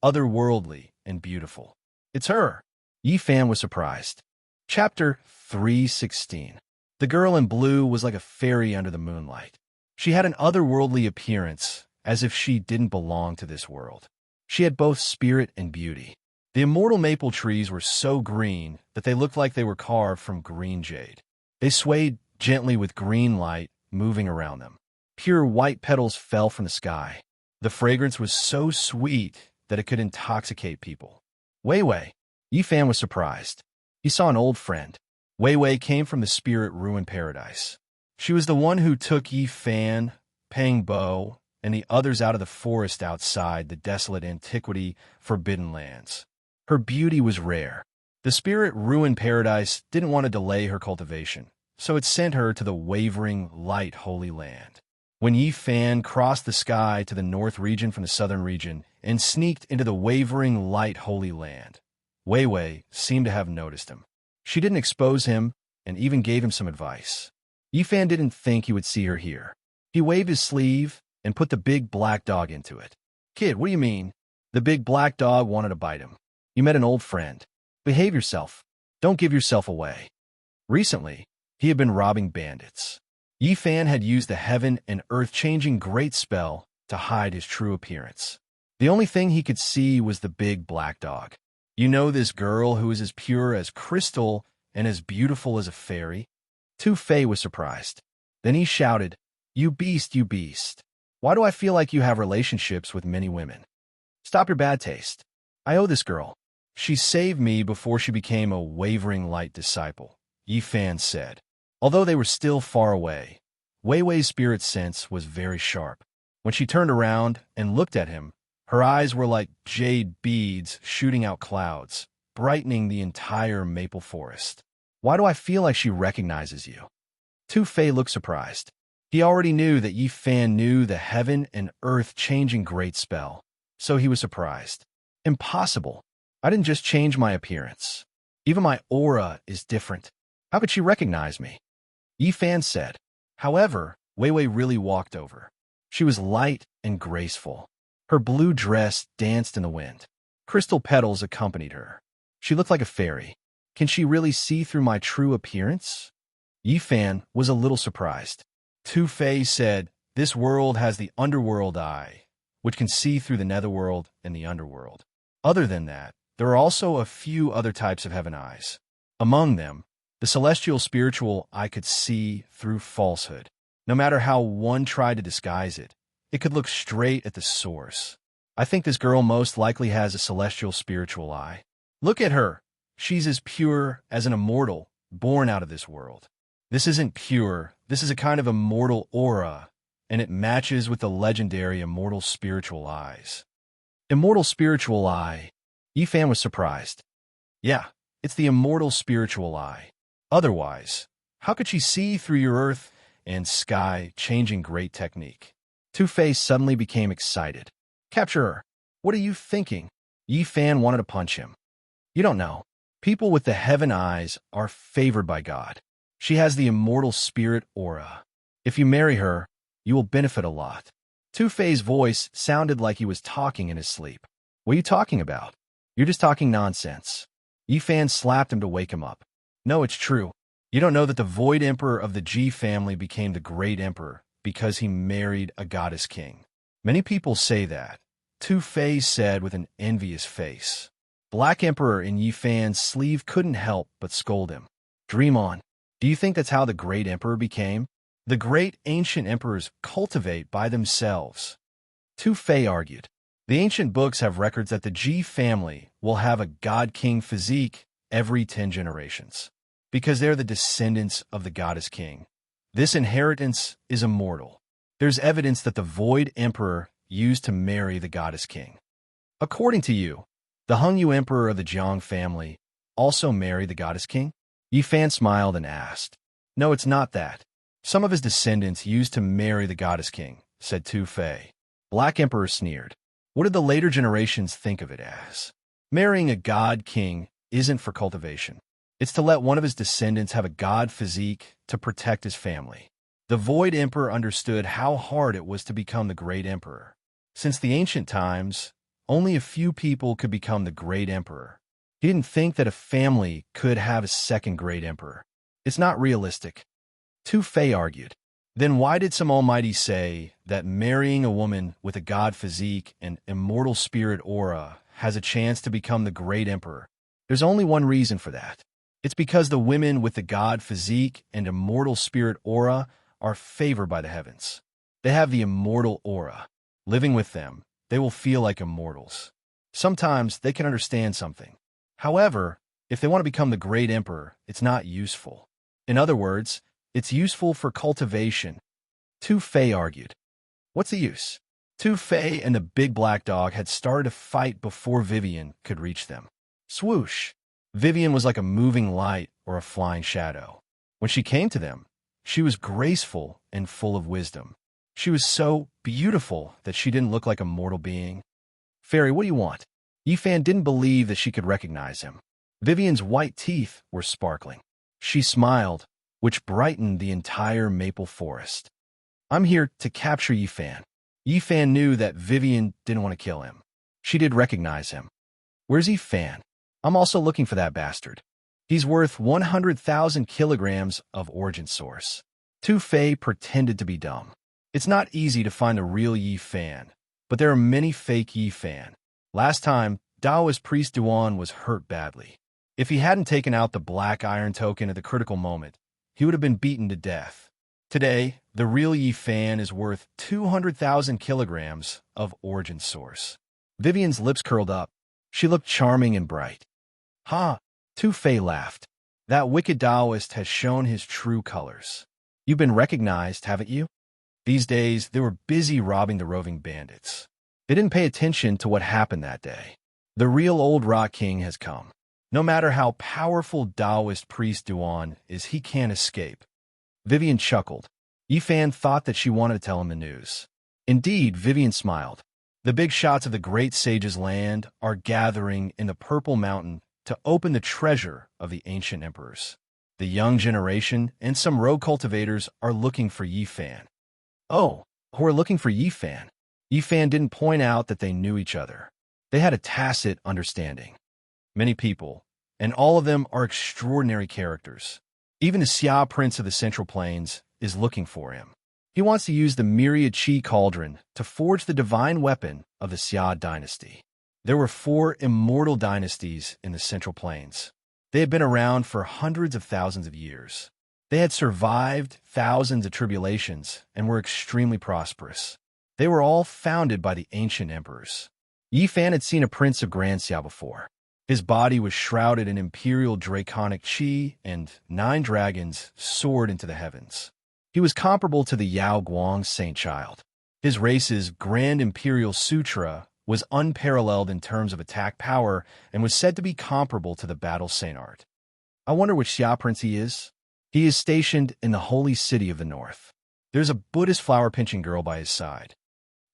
otherworldly and beautiful. It's her! Yi Fan was surprised. Chapter 316. The girl in blue was like a fairy under the moonlight. She had an otherworldly appearance, as if she didn't belong to this world. She had both spirit and beauty. The immortal maple trees were so green that they looked like they were carved from green jade. They swayed gently with green light moving around them. Pure white petals fell from the sky. The fragrance was so sweet that it could intoxicate people. Wei Wei. Yi Fan was surprised. He saw an old friend. Wei Wei came from the spirit ruin paradise. She was the one who took Yi Fan, Peng Bo, and the others out of the forest outside the desolate antiquity forbidden lands. Her beauty was rare. The spirit ruin paradise didn't want to delay her cultivation, so it sent her to the wavering light holy land. When Yi Fan crossed the sky to the north region from the southern region and sneaked into the wavering light holy land, Wei Wei seemed to have noticed him. She didn't expose him and even gave him some advice. Yi Fan didn't think he would see her here. He waved his sleeve and put the big black dog into it. Kid, what do you mean? The big black dog wanted to bite him. You met an old friend. Behave yourself. Don't give yourself away. Recently, he had been robbing bandits. Yi Fan had used the heaven and earth-changing great spell to hide his true appearance. The only thing he could see was the big black dog. You know this girl who is as pure as crystal and as beautiful as a fairy? Tu Fei was surprised. Then he shouted, You beast, you beast. Why do I feel like you have relationships with many women? Stop your bad taste. I owe this girl. She saved me before she became a wavering light disciple, Yi Fan said. Although they were still far away, Wei Wei's spirit sense was very sharp. When she turned around and looked at him, her eyes were like jade beads shooting out clouds, brightening the entire maple forest. Why do I feel like she recognizes you? Tu Fei looked surprised. He already knew that Yi Fan knew the heaven and earth-changing great spell, so he was surprised. Impossible. I didn't just change my appearance. Even my aura is different. How could she recognize me? Yi Fan said. However, Wei Wei really walked over. She was light and graceful. Her blue dress danced in the wind. Crystal petals accompanied her. She looked like a fairy. Can she really see through my true appearance? Yi Fan was a little surprised. Tu Fei said, This world has the underworld eye, which can see through the netherworld and the underworld. Other than that, there are also a few other types of heaven eyes. Among them, the celestial spiritual eye could see through falsehood. No matter how one tried to disguise it, it could look straight at the source. I think this girl most likely has a celestial spiritual eye. Look at her. She's as pure as an immortal, born out of this world. This isn't pure. This is a kind of immortal aura, and it matches with the legendary immortal spiritual eyes. Immortal spiritual eye. Yifan was surprised. Yeah, it's the immortal spiritual eye. Otherwise, how could she see through your earth and sky-changing great technique? Two-Face suddenly became excited. Capture her. What are you thinking? Yifan wanted to punch him. You don't know. People with the heaven eyes are favored by God. She has the immortal spirit aura. If you marry her, you will benefit a lot. Two-Face's voice sounded like he was talking in his sleep. What are you talking about? You're just talking nonsense. Yifan slapped him to wake him up. No, it's true. You don't know that the Void Emperor of the Ji family became the Great Emperor because he married a goddess king. Many people say that. Two-Face said with an envious face. Black Emperor in Yifan's sleeve couldn't help but scold him. Dream on. Do you think that's how the Great Emperor became? The great ancient emperors cultivate by themselves. Two-Face argued. The ancient books have records that the Ji family will have a god-king physique every 10 generations, because they're the descendants of the goddess king. This inheritance is immortal. There's evidence that the Void Emperor used to marry the goddess king. According to you, the Hongyu Emperor of the Jiang family also married the goddess king? Yifan smiled and asked. No, it's not that. Some of his descendants used to marry the goddess king, said Two-Face. Black Emperor sneered. What did the later generations think of it as? Marrying a god king isn't for cultivation. It's to let one of his descendants have a god physique to protect his family. The Void Emperor understood how hard it was to become the Great Emperor. Since the ancient times, only a few people could become the Great Emperor. He didn't think that a family could have a second Great Emperor. It's not realistic. Two-Face argued. Then why did some almighty say that marrying a woman with a god physique and immortal spirit aura has a chance to become the Great Emperor? There's only one reason for that. It's because the women with the god physique and immortal spirit aura are favored by the heavens. They have the immortal aura. Living with them, they will feel like immortals. Sometimes they can understand something. However, if they want to become the Great Emperor, it's not useful. In other words, it's useful for cultivation. Two-Face argued. What's the use? Two-Face and the big black dog had started a fight before Vivian could reach them. Swoosh! Vivian was like a moving light or a flying shadow. When she came to them, she was graceful and full of wisdom. She was so beautiful that she didn't look like a mortal being. Fairy, what do you want? Yifan didn't believe that she could recognize him. Vivian's white teeth were sparkling. She smiled, which brightened the entire maple forest. I'm here to capture Yifan. Yifan knew that Vivian didn't want to kill him. She did recognize him. Where's Yifan? I'm also looking for that bastard. He's worth 100,000 kilograms of origin source. Two-Face pretended to be dumb. It's not easy to find a real Yifan, but there are many fake Yifan. Last time, Daoist priest Duan was hurt badly. If he hadn't taken out the black iron token at the critical moment, he would have been beaten to death. Today, the real Yifan is worth 200,000 kilograms of origin source. Vivian's lips curled up. She looked charming and bright. Ha! Two-Face laughed. That wicked Daoist has shown his true colors. You've been recognized, haven't you? These days, they were busy robbing the roving bandits. They didn't pay attention to what happened that day. The real old Rock King has come. No matter how powerful Daoist priest Duan is, he can't escape. Vivian chuckled. Yifan thought that she wanted to tell him the news. Indeed, Vivian smiled. The big shots of the great sage's land are gathering in the Purple Mountain to open the treasure of the ancient emperors. The young generation and some rogue cultivators are looking for Yifan. Oh, who are looking for Yifan? Yifan didn't point out that they knew each other. They had a tacit understanding. Many people, and all of them are extraordinary characters. Even the Xia Prince of the Central Plains is looking for him. He wants to use the Myriad Qi Cauldron to forge the divine weapon of the Xia dynasty. There were 4 immortal dynasties in the Central Plains. They had been around for hundreds of thousands of years. They had survived thousands of tribulations and were extremely prosperous. They were all founded by the ancient emperors. Yi Fan had seen a prince of Grand Xia before. His body was shrouded in imperial draconic qi, and 9 dragons soared into the heavens. He was comparable to the Yao Guang Saint Child. His race's Grand Imperial Sutra was unparalleled in terms of attack power and was said to be comparable to the Battle Saint Art. I wonder which Xia prince he is. He is stationed in the holy city of the north. There's a Buddhist flower-pinching girl by his side.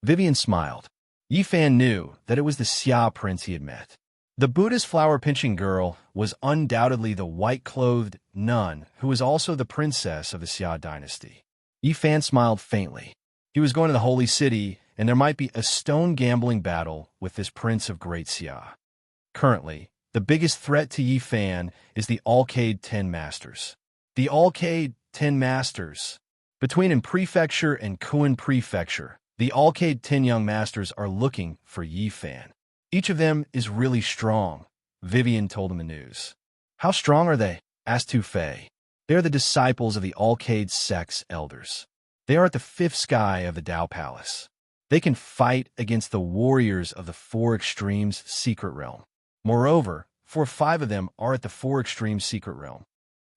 Vivian smiled. Yi Fan knew that it was the Xia prince he had met. The Buddhist flower-pinching girl was undoubtedly the white-clothed nun who was also the princess of the Xia dynasty. Yi Fan smiled faintly. He was going to the holy city, and there might be a stone gambling battle with this prince of Great Xia. Currently, the biggest threat to Yi Fan is the Alcade 10 Masters. The Alcade 10 Masters. Between An Prefecture and Kuan Prefecture, the Alcade 10 Young Masters are looking for Yi Fan. Each of them is really strong, Vivian told him the news. How strong are they? Asked Tu Fei. They are the disciples of the Alcade Sect's elders. They are at the 5th sky of the Dao Palace. They can fight against the warriors of the 4 Extremes Secret Realm. Moreover, 4 or 5 of them are at the 4 Extremes Secret Realm.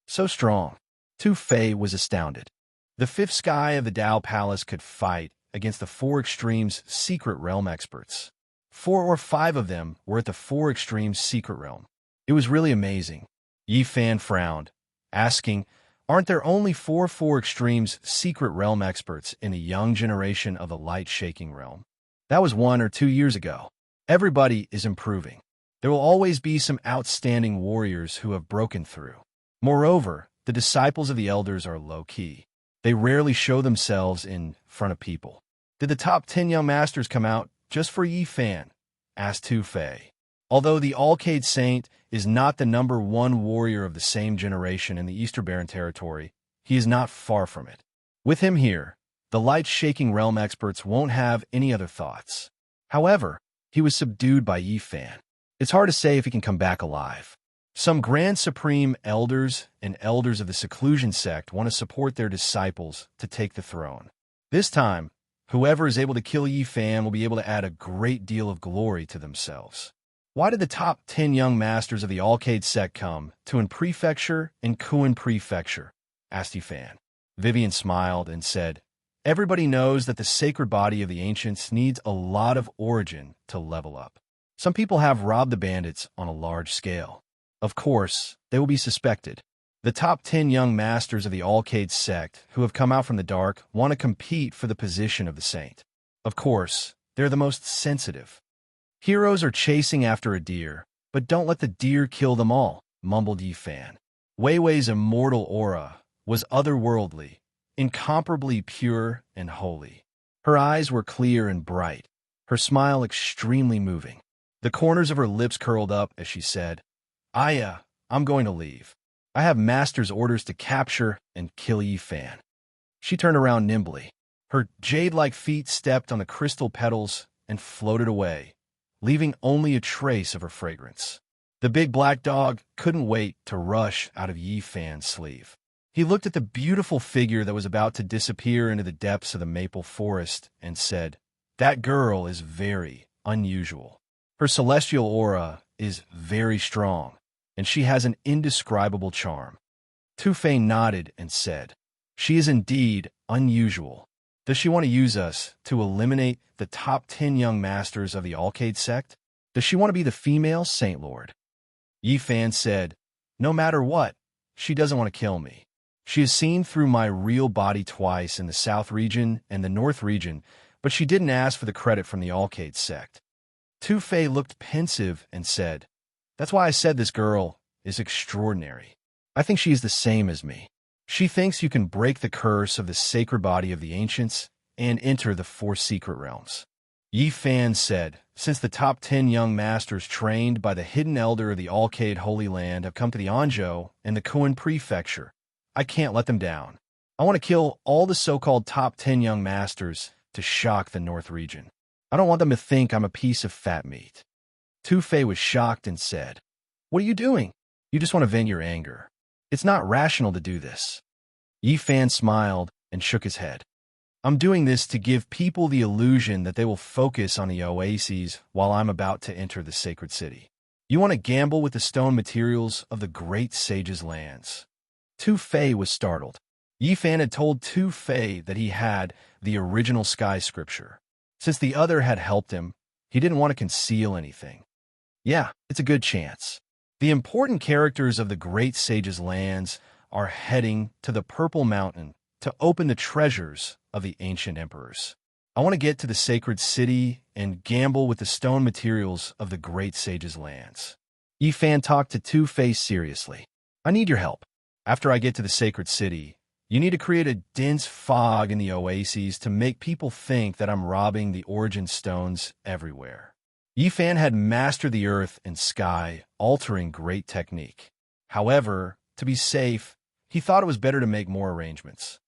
So strong. Tu Fei was astounded. The 5th sky of the Dao Palace could fight against the 4 Extremes Secret Realm experts. 4 or 5 of them were at the 4 Extremes Secret Realm. It was really amazing. Yi Fan frowned, asking, aren't there only 4 Extremes Secret Realm experts in the young generation of the light-shaking realm? That was 1 or 2 years ago. Everybody is improving. There will always be some outstanding warriors who have broken through. Moreover, the disciples of the elders are low-key. They rarely show themselves in front of people. Did the top 10 young masters come out just for Yi Fan? Asked Tu Fei. Although the Alcade Saint is not the number 1 warrior of the same generation in the Eastern Baron territory, he is not far from it. With him here, the light-shaking realm experts won't have any other thoughts. However, he was subdued by Yi Fan. It's hard to say if he can come back alive. Some Grand Supreme Elders and Elders of the Seclusion Sect want to support their disciples to take the throne. This time, whoever is able to kill Yi Fan will be able to add a great deal of glory to themselves. Why did the top 10 young masters of the Alcade sect come to An Prefecture and Kuan Prefecture? Asked Yi Fan. Vivian smiled and said, everybody knows that the sacred body of the ancients needs a lot of origin to level up. Some people have robbed the bandits on a large scale. Of course, they will be suspected. The top 10 young masters of the Alcade sect who have come out from the dark want to compete for the position of the saint. Of course, they're the most sensitive. Heroes are chasing after a deer, but don't let the deer kill them all, mumbled Yi Fan. Wei Wei's immortal aura was otherworldly, incomparably pure and holy. Her eyes were clear and bright, her smile extremely moving. The corners of her lips curled up as she said, I'm going to leave. I have master's orders to capture and kill Yi Fan. She turned around nimbly. Her jade-like feet stepped on the crystal petals and floated away, leaving only a trace of her fragrance. The big black dog couldn't wait to rush out of Yi Fan's sleeve. He looked at the beautiful figure that was about to disappear into the depths of the maple forest and said, that girl is very unusual. Her celestial aura is very strong, and she has an indescribable charm. Tu Fei nodded and said, she is indeed unusual. Does she want to use us to eliminate the top 10 young masters of the Alcade sect? Does she want to be the female Saint Lord? Yi Fan said, no matter what, she doesn't want to kill me. She has seen through my real body twice in the South region and the North region, but she didn't ask for the credit from the Alcade sect. Tu Fei looked pensive and said, that's why I said this girl is extraordinary. I think she is the same as me. She thinks you can break the curse of the sacred body of the ancients and enter the 4 secret realms. Yi Fan said, since the top 10 young masters trained by the hidden elder of the Alcade Holy Land have come to the Anzhou and the Kuan Prefecture, I can't let them down. I want to kill all the so-called top 10 young masters to shock the North region. I don't want them to think I'm a piece of fat meat. Tu Fei was shocked and said, what are you doing? You just want to vent your anger. It's not rational to do this. Yi Fan smiled and shook his head. I'm doing this to give people the illusion that they will focus on the oases while I'm about to enter the sacred city. You want to gamble with the stone materials of the great sage's lands." Tu Fei was startled. Yi Fan had told Tu Fei that he had the original sky scripture. Since the other had helped him, he didn't want to conceal anything. "Yeah, it's a good chance. The important characters of the great sage's lands are heading to the Purple Mountain to open the treasures of the ancient emperors. I want to get to the sacred city and gamble with the stone materials of the great sage's lands." Yi Fan talked to Tu Fei seriously. "I need your help. After I get to the sacred city, you need to create a dense fog in the oases to make people think that I'm robbing the origin stones everywhere." Yi Fan had mastered the earth and sky, altering great technique. However, to be safe, he thought it was better to make more arrangements.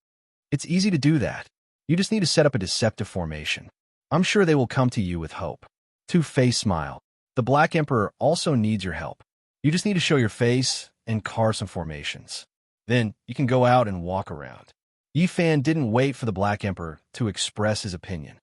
"It's easy to do that. You just need to set up a deceptive formation. I'm sure they will come to you with hope." Tu Fei smiled. "The Black Emperor also needs your help. You just need to show your face and carve some formations. Then you can go out and walk around." Yi Fan didn't wait for the Black Emperor to express his opinion.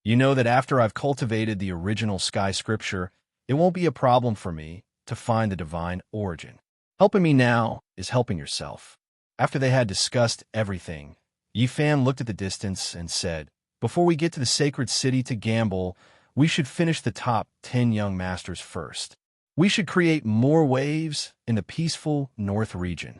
"You know that after I've cultivated the original sky scripture, it won't be a problem for me to find the divine origin. Helping me now is helping yourself." After they had discussed everything, Yi Fan looked at the distance and said, "Before we get to the sacred city to gamble, we should finish the top 10 young masters first. We should create more waves in the peaceful North region."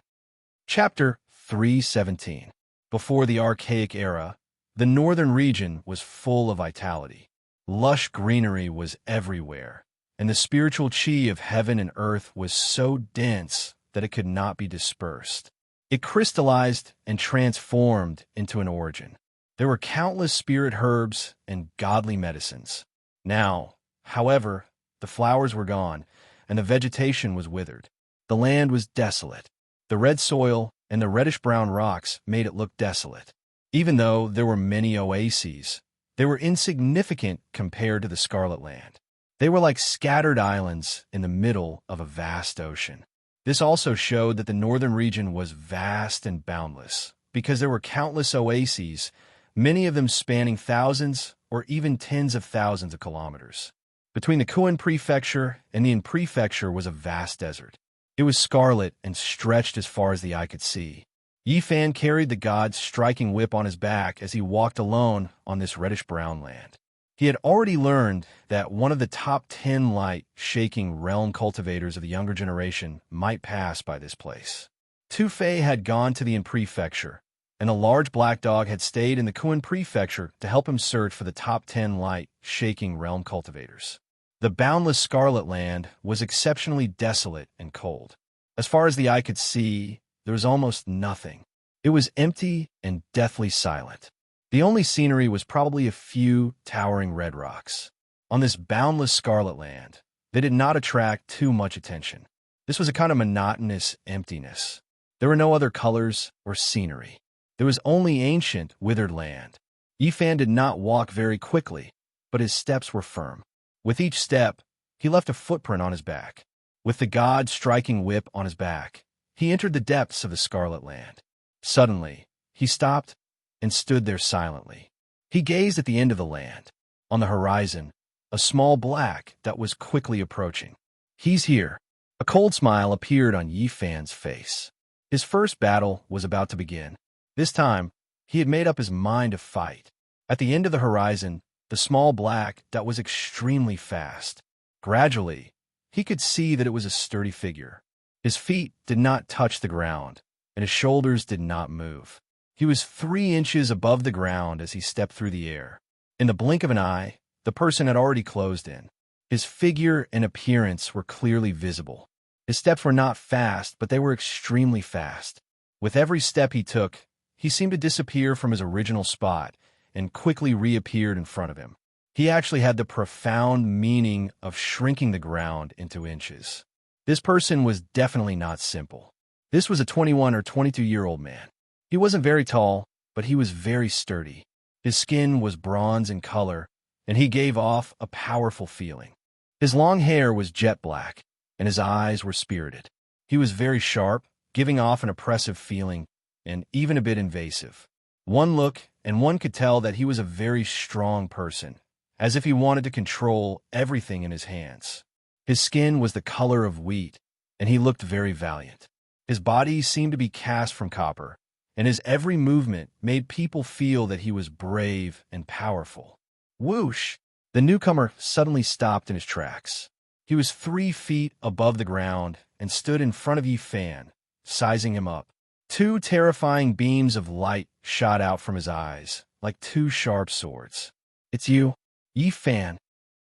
Chapter 317. Before the Archaic Era, the northern region was full of vitality. Lush greenery was everywhere, and the spiritual chi of heaven and earth was so dense that it could not be dispersed. It crystallized and transformed into an origin. There were countless spirit herbs and godly medicines. Now, however, the flowers were gone, and the vegetation was withered. The land was desolate. The red soil and the reddish-brown rocks made it look desolate. Even though there were many oases, they were insignificant compared to the Scarlet Land. They were like scattered islands in the middle of a vast ocean. This also showed that the northern region was vast and boundless, because there were countless oases, many of them spanning thousands or even tens of thousands of kilometers. Between the Kuan Prefecture and the Yin Prefecture was a vast desert. It was scarlet and stretched as far as the eye could see. Yi Fan carried the god's striking whip on his back as he walked alone on this reddish-brown land. He had already learned that one of the top 10 light-shaking realm cultivators of the younger generation might pass by this place. Tu Fei had gone to the Yin Prefecture, and a large black dog had stayed in the Kuan Prefecture to help him search for the top 10 light-shaking realm cultivators. The boundless Scarlet Land was exceptionally desolate and cold. As far as the eye could see, there was almost nothing. It was empty and deathly silent. The only scenery was probably a few towering red rocks. On this boundless Scarlet Land, they did not attract too much attention. This was a kind of monotonous emptiness. There were no other colors or scenery. There was only ancient, withered land. Yi Fan did not walk very quickly, but his steps were firm. With each step, he left a footprint on his back. With the god striking whip on his back, he entered the depths of the Scarlet Land. Suddenly, he stopped and stood there silently. He gazed at the end of the land. On the horizon, a small black that was quickly approaching. "He's here." A cold smile appeared on Yi Fan's face. His first battle was about to begin. This time, he had made up his mind to fight. At the end of the horizon, the small black that was extremely fast. Gradually, he could see that it was a sturdy figure. His feet did not touch the ground, and his shoulders did not move. He was 3 inches above the ground as he stepped through the air. In the blink of an eye, the person had already closed in. His figure and appearance were clearly visible. His steps were not fast, but they were extremely fast. With every step he took, he seemed to disappear from his original spot and quickly reappeared in front of him. He actually had the profound meaning of shrinking the ground into inches. This person was definitely not simple. This was a 21 or 22-year-old man. He wasn't very tall, but he was very sturdy. His skin was bronze in color, and he gave off a powerful feeling. His long hair was jet black, and his eyes were spirited. He was very sharp, giving off an oppressive feeling, and even a bit invasive. One look, and one could tell that he was a very strong person, as if he wanted to control everything in his hands. His skin was the color of wheat, and he looked very valiant. His body seemed to be cast from copper, and his every movement made people feel that he was brave and powerful. Whoosh! The newcomer suddenly stopped in his tracks. He was 3 feet above the ground and stood in front of Yi Fan, sizing him up. 2 terrifying beams of light shot out from his eyes, like 2 sharp swords. "It's you, Yi Fan."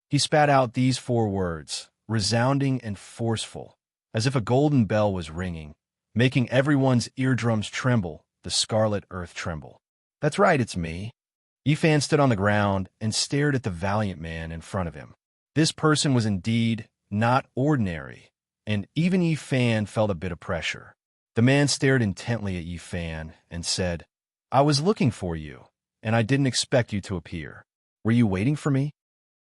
He spat out these 4 words, resounding and forceful, as if a golden bell was ringing, making everyone's eardrums tremble, the scarlet earth tremble. "That's right, it's me." Yi Fan stood on the ground and stared at the valiant man in front of him. This person was indeed not ordinary, and even Yi Fan felt a bit of pressure. The man stared intently at Yi Fan and said, "I was looking for you, and I didn't expect you to appear. Were you waiting for me?"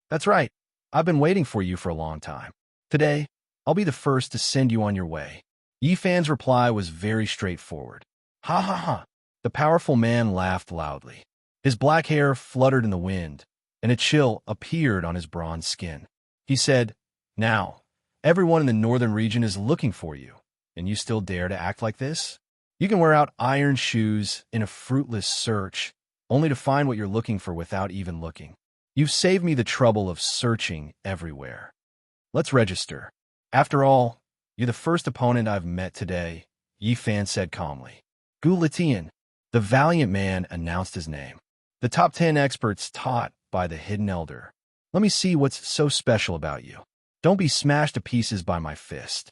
"That's right. I've been waiting for you for a long time. Today, I'll be the first to send you on your way." Yi Fan's reply was very straightforward. "Ha ha ha." The powerful man laughed loudly. His black hair fluttered in the wind, and a chill appeared on his bronze skin. He said, "Now, everyone in the northern region is looking for you, and you still dare to act like this? You can wear out iron shoes in a fruitless search, only to find what you're looking for without even looking. You've saved me the trouble of searching everywhere. Let's register. After all, you're the first opponent I've met today," Yi Fan said calmly. Gu Litian, the valiant man, announced his name. "The top 10 experts taught by the hidden elder. Let me see what's so special about you. Don't be smashed to pieces by my fist."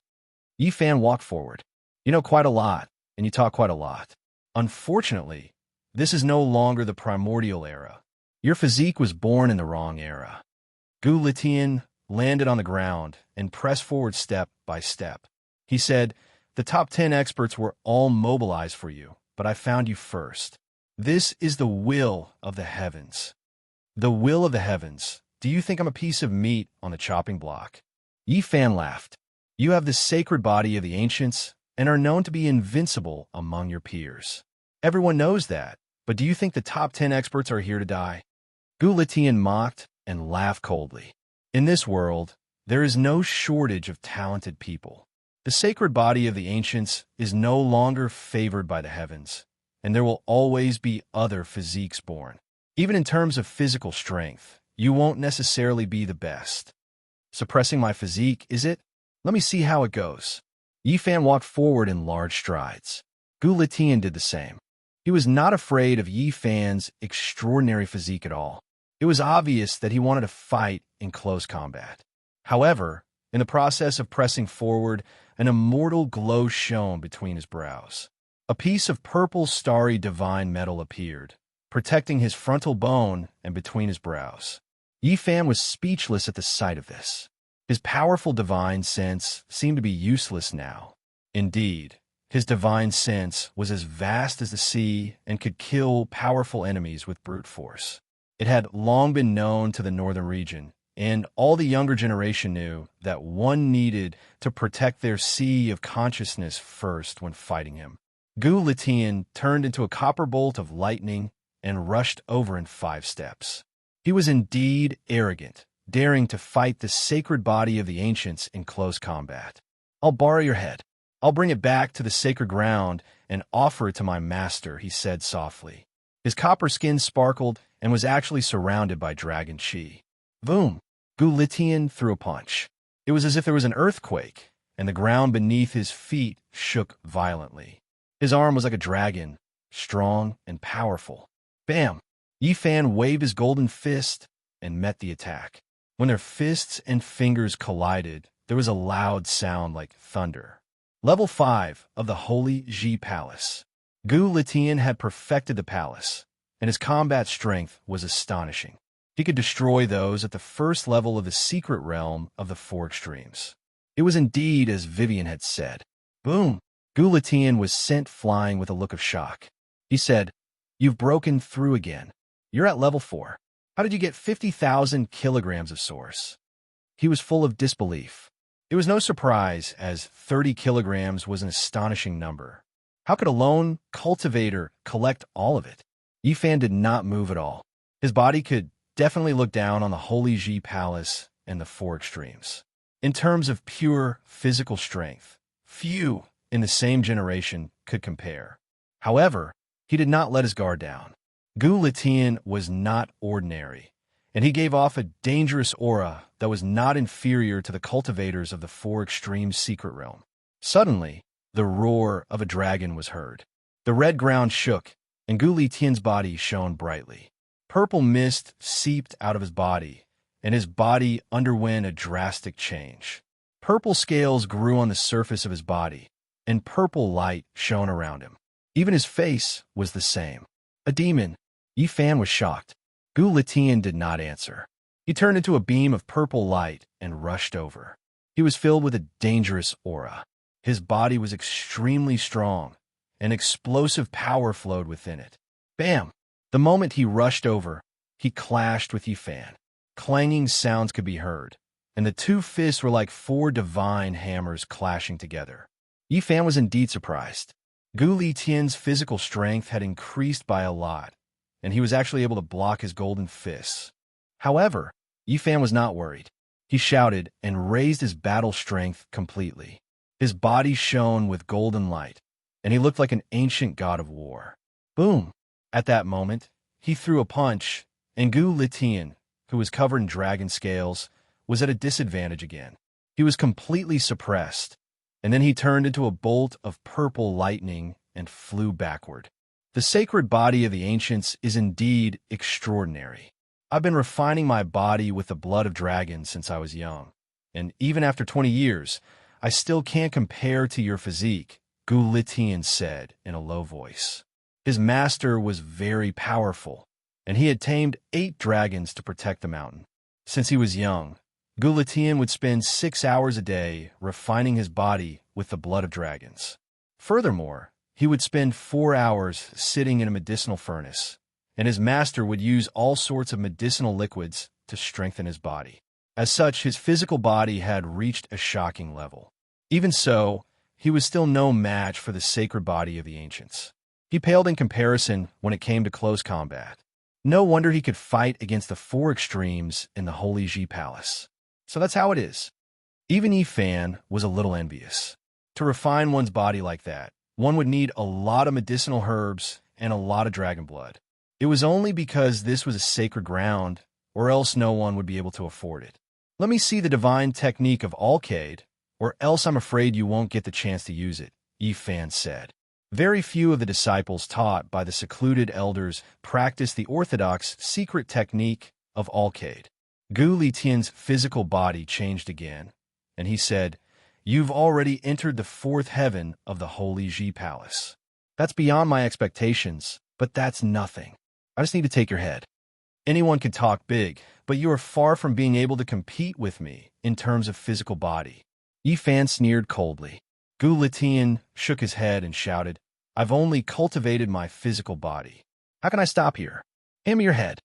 Yi Fan walked forward. "You know quite a lot, and you talk quite a lot. Unfortunately, this is no longer the primordial era. Your physique was born in the wrong era." Gu Litian landed on the ground and pressed forward step by step. He said, "The top 10 experts were all mobilized for you, but I found you first. This is the will of the heavens." "The will of the heavens. Do you think I'm a piece of meat on the chopping block?" Yi Fan laughed. "You have the sacred body of the ancients and are known to be invincible among your peers. Everyone knows that, but do you think the top 10 experts are here to die?" Gu Litian mocked and laughed coldly. "In this world, there is no shortage of talented people. The sacred body of the ancients is no longer favored by the heavens, and there will always be other physiques born. Even in terms of physical strength, you won't necessarily be the best. Suppressing my physique, is it? Let me see how it goes." Yi Fan walked forward in large strides. Gu Litian did the same. He was not afraid of Yi Fan's extraordinary physique at all. It was obvious that he wanted to fight in close combat. However, in the process of pressing forward, an immortal glow shone between his brows. A piece of purple starry divine metal appeared, protecting his frontal bone and between his brows. Yi Fan was speechless at the sight of this. His powerful divine sense seemed to be useless now. Indeed, his divine sense was as vast as the sea and could kill powerful enemies with brute force. It had long been known to the northern region, and all the younger generation knew that one needed to protect their sea of consciousness first when fighting him. Gu Litian turned into a copper bolt of lightning and rushed over in 5 steps. He was indeed arrogant, daring to fight the sacred body of the ancients in close combat. "I'll borrow your head. I'll bring it back to the sacred ground and offer it to my master," he said softly. His copper skin sparkled and was actually surrounded by dragon chi. Boom! Gu Litian threw a punch. It was as if there was an earthquake, and the ground beneath his feet shook violently. His arm was like a dragon, strong and powerful. Bam! Yi Fan waved his golden fist and met the attack. When their fists and fingers collided, there was a loud sound like thunder. Level 5 of the Holy Ji Palace. Gu Litian had perfected the palace, and his combat strength was astonishing. He could destroy those at the first level of the secret realm of the 4 extremes. It was indeed as Vivian had said. Boom! Gu Litian was sent flying with a look of shock. He said, "You've broken through again. You're at level 4. How did you get 50,000 kilograms of source?" He was full of disbelief. It was no surprise, as 30 kilograms was an astonishing number. How could a lone cultivator collect all of it? Yifan did not move at all. His body could definitely look down on the Holy Ji Palace and the four extremes. In terms of pure physical strength, few in the same generation could compare. However, he did not let his guard down. Gu Litian was not ordinary, and he gave off a dangerous aura that was not inferior to the cultivators of the four extremes secret realm. Suddenly, the roar of a dragon was heard. The red ground shook, and Gu Litian's body shone brightly. Purple mist seeped out of his body, and his body underwent a drastic change. Purple scales grew on the surface of his body, and purple light shone around him. Even his face was the same. A demon. Yifan was shocked. Gu Litian did not answer. He turned into a beam of purple light and rushed over. He was filled with a dangerous aura. His body was extremely strong, and explosive power flowed within it. Bam! The moment he rushed over, he clashed with Yifan. Clanging sounds could be heard, and the two fists were like four divine hammers clashing together. Yifan was indeed surprised. Gu Litian's physical strength had increased by a lot, and he was actually able to block his golden fists. However, Yifan was not worried. He shouted and raised his battle strength completely. His body shone with golden light, and he looked like an ancient god of war. Boom! At that moment, he threw a punch, and Gu Litian, who was covered in dragon scales, was at a disadvantage again. He was completely suppressed, and then he turned into a bolt of purple lightning and flew backward. The sacred body of the ancients is indeed extraordinary. I've been refining my body with the blood of dragons since I was young, and even after 20 years, I still can't compare to your physique, Gu Litian said in a low voice. His master was very powerful, and he had tamed 8 dragons to protect the mountain. Since he was young, Gu Litian would spend 6 hours a day refining his body with the blood of dragons. Furthermore, he would spend 4 hours sitting in a medicinal furnace, and his master would use all sorts of medicinal liquids to strengthen his body. As such, his physical body had reached a shocking level. Even so, he was still no match for the sacred body of the ancients. He paled in comparison when it came to close combat. No wonder he could fight against the 4 extremes in the Holy Ji Palace. So that's how it is. Even Yifan was a little envious. To refine one's body like that, one would need a lot of medicinal herbs and a lot of dragon blood. It was only because this was a sacred ground, or else no one would be able to afford it. Let me see the divine technique of Alcade, or else I'm afraid you won't get the chance to use it, Yifan said. Very few of the disciples taught by the secluded elders practiced the orthodox secret technique of Alcade. Gu Litian's physical body changed again, and he said, "You've already entered the 4th heaven of the Holy Ji Palace. That's beyond my expectations, but that's nothing. I just need to take your head. Anyone can talk big, but you are far from being able to compete with me in terms of physical body." Yifan sneered coldly. Gu Litian shook his head and shouted, "I've only cultivated my physical body. How can I stop here? Hand me your head."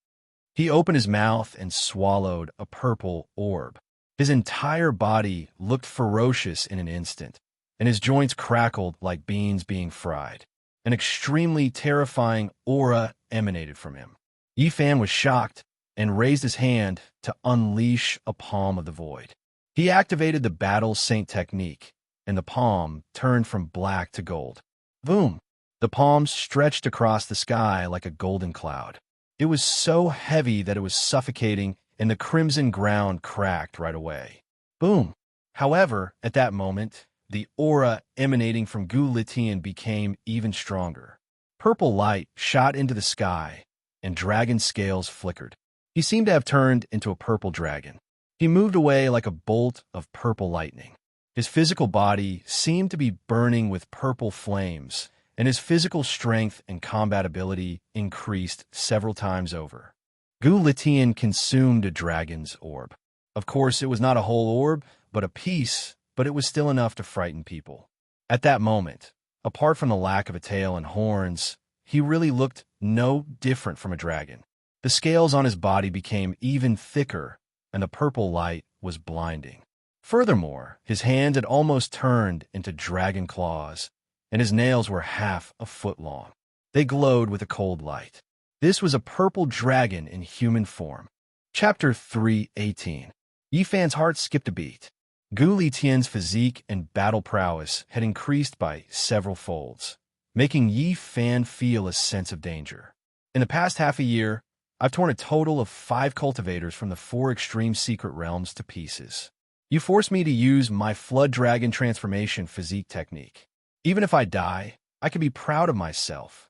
He opened his mouth and swallowed a purple orb. His entire body looked ferocious in an instant, and his joints crackled like beans being fried. An extremely terrifying aura emanated from him. Yifan was shocked and raised his hand to unleash a palm of the void. He activated the Battle Saint technique, and the palm turned from black to gold. Boom! The palm stretched across the sky like a golden cloud. It was so heavy that it was suffocating, and the crimson ground cracked right away. Boom! However, at that moment, the aura emanating from Gu Litian became even stronger. Purple light shot into the sky, and dragon scales flickered. He seemed to have turned into a purple dragon. He moved away like a bolt of purple lightning. His physical body seemed to be burning with purple flames, and his physical strength and combat ability increased several times over. Gu Litian consumed a dragon's orb. Of course, it was not a whole orb, but a piece, but it was still enough to frighten people. At that moment, apart from the lack of a tail and horns, he really looked no different from a dragon. The scales on his body became even thicker, and the purple light was blinding. Furthermore, his hands had almost turned into dragon claws, and his nails were half a foot long. They glowed with a cold light. This was a purple dragon in human form. Chapter 3:18. Yi Fan's heart skipped a beat. Gu Litian's physique and battle prowess had increased by several folds, making Yi Fan feel a sense of danger. In the past half a year, I've torn a total of 5 cultivators from the 4 extreme secret realms to pieces. You forced me to use my Flood Dragon transformation physique technique. Even if I die, I can be proud of myself.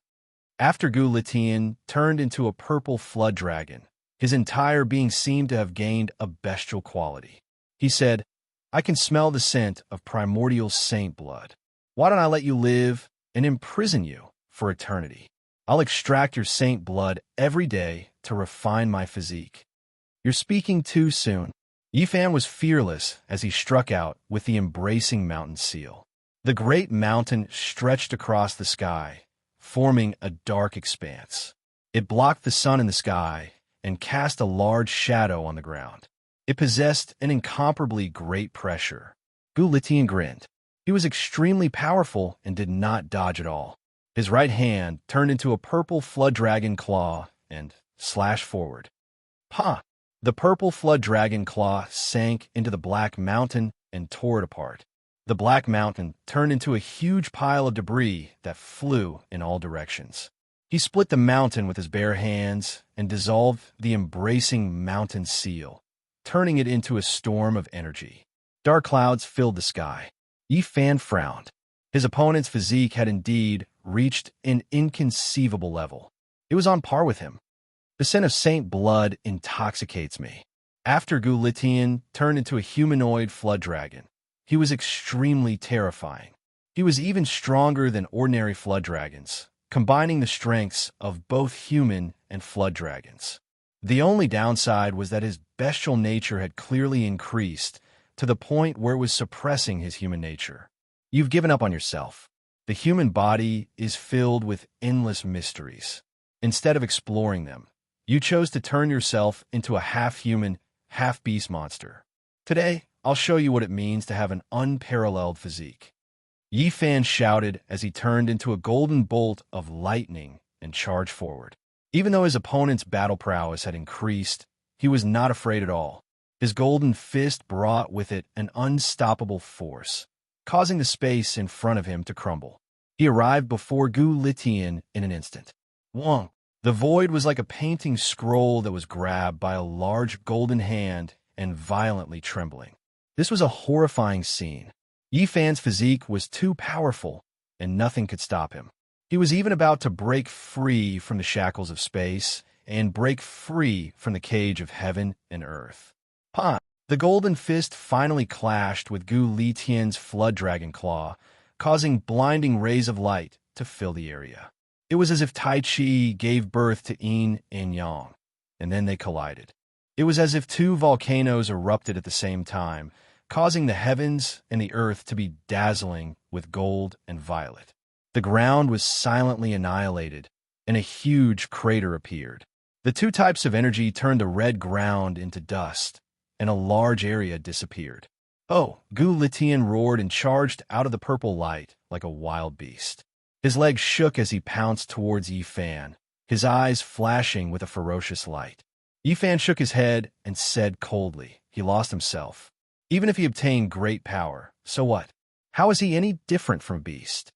After Gu Litian turned into a purple Flood Dragon, his entire being seemed to have gained a bestial quality. He said, "I can smell the scent of primordial saint blood. Why don't I let you live and imprison you for eternity? I'll extract your saint blood every day to refine my physique." You're speaking too soon. Yi Fan was fearless as he struck out with the embracing mountain seal. The great mountain stretched across the sky, forming a dark expanse. It blocked the sun in the sky and cast a large shadow on the ground. It possessed an incomparably great pressure. Gu Litian grinned. He was extremely powerful and did not dodge at all. His right hand turned into a purple flood dragon claw and slashed forward. Pa! The purple flood dragon claw sank into the black mountain and tore it apart. The black mountain turned into a huge pile of debris that flew in all directions. He split the mountain with his bare hands and dissolved the embracing mountain seal, turning it into a storm of energy. Dark clouds filled the sky. Yi Fan frowned. His opponent's physique had indeed reached an inconceivable level. It was on par with him. The scent of saint blood intoxicates me. After Gu Litian turned into a humanoid flood dragon, he was extremely terrifying. He was even stronger than ordinary flood dragons, combining the strengths of both human and flood dragons. The only downside was that his bestial nature had clearly increased to the point where it was suppressing his human nature. You've given up on yourself. The human body is filled with endless mysteries. Instead of exploring them, you chose to turn yourself into a half-human, half-beast monster. Today, I'll show you what it means to have an unparalleled physique. Yi Fan shouted as he turned into a golden bolt of lightning and charged forward. Even though his opponent's battle prowess had increased, he was not afraid at all. His golden fist brought with it an unstoppable force, causing the space in front of him to crumble. He arrived before Gu Litian in an instant. Wong! The void was like a painting scroll that was grabbed by a large golden hand and violently trembling. This was a horrifying scene. Yi Fan's physique was too powerful, and nothing could stop him. He was even about to break free from the shackles of space and break free from the cage of heaven and earth. Pa! The golden fist finally clashed with Gu Litian's flood dragon claw, causing blinding rays of light to fill the area. It was as if Tai Chi gave birth to Yin and Yang, and then they collided. It was as if 2 volcanoes erupted at the same time, causing the heavens and the earth to be dazzling with gold and violet. The ground was silently annihilated, and a huge crater appeared. The 2 types of energy turned the red ground into dust, and a large area disappeared. Oh! Gu Litian roared and charged out of the purple light like a wild beast. His legs shook as he pounced towards Yi Fan, his eyes flashing with a ferocious light. Yi Fan shook his head and said coldly, he lost himself. Even if he obtained great power, so what? How is he any different from a beast?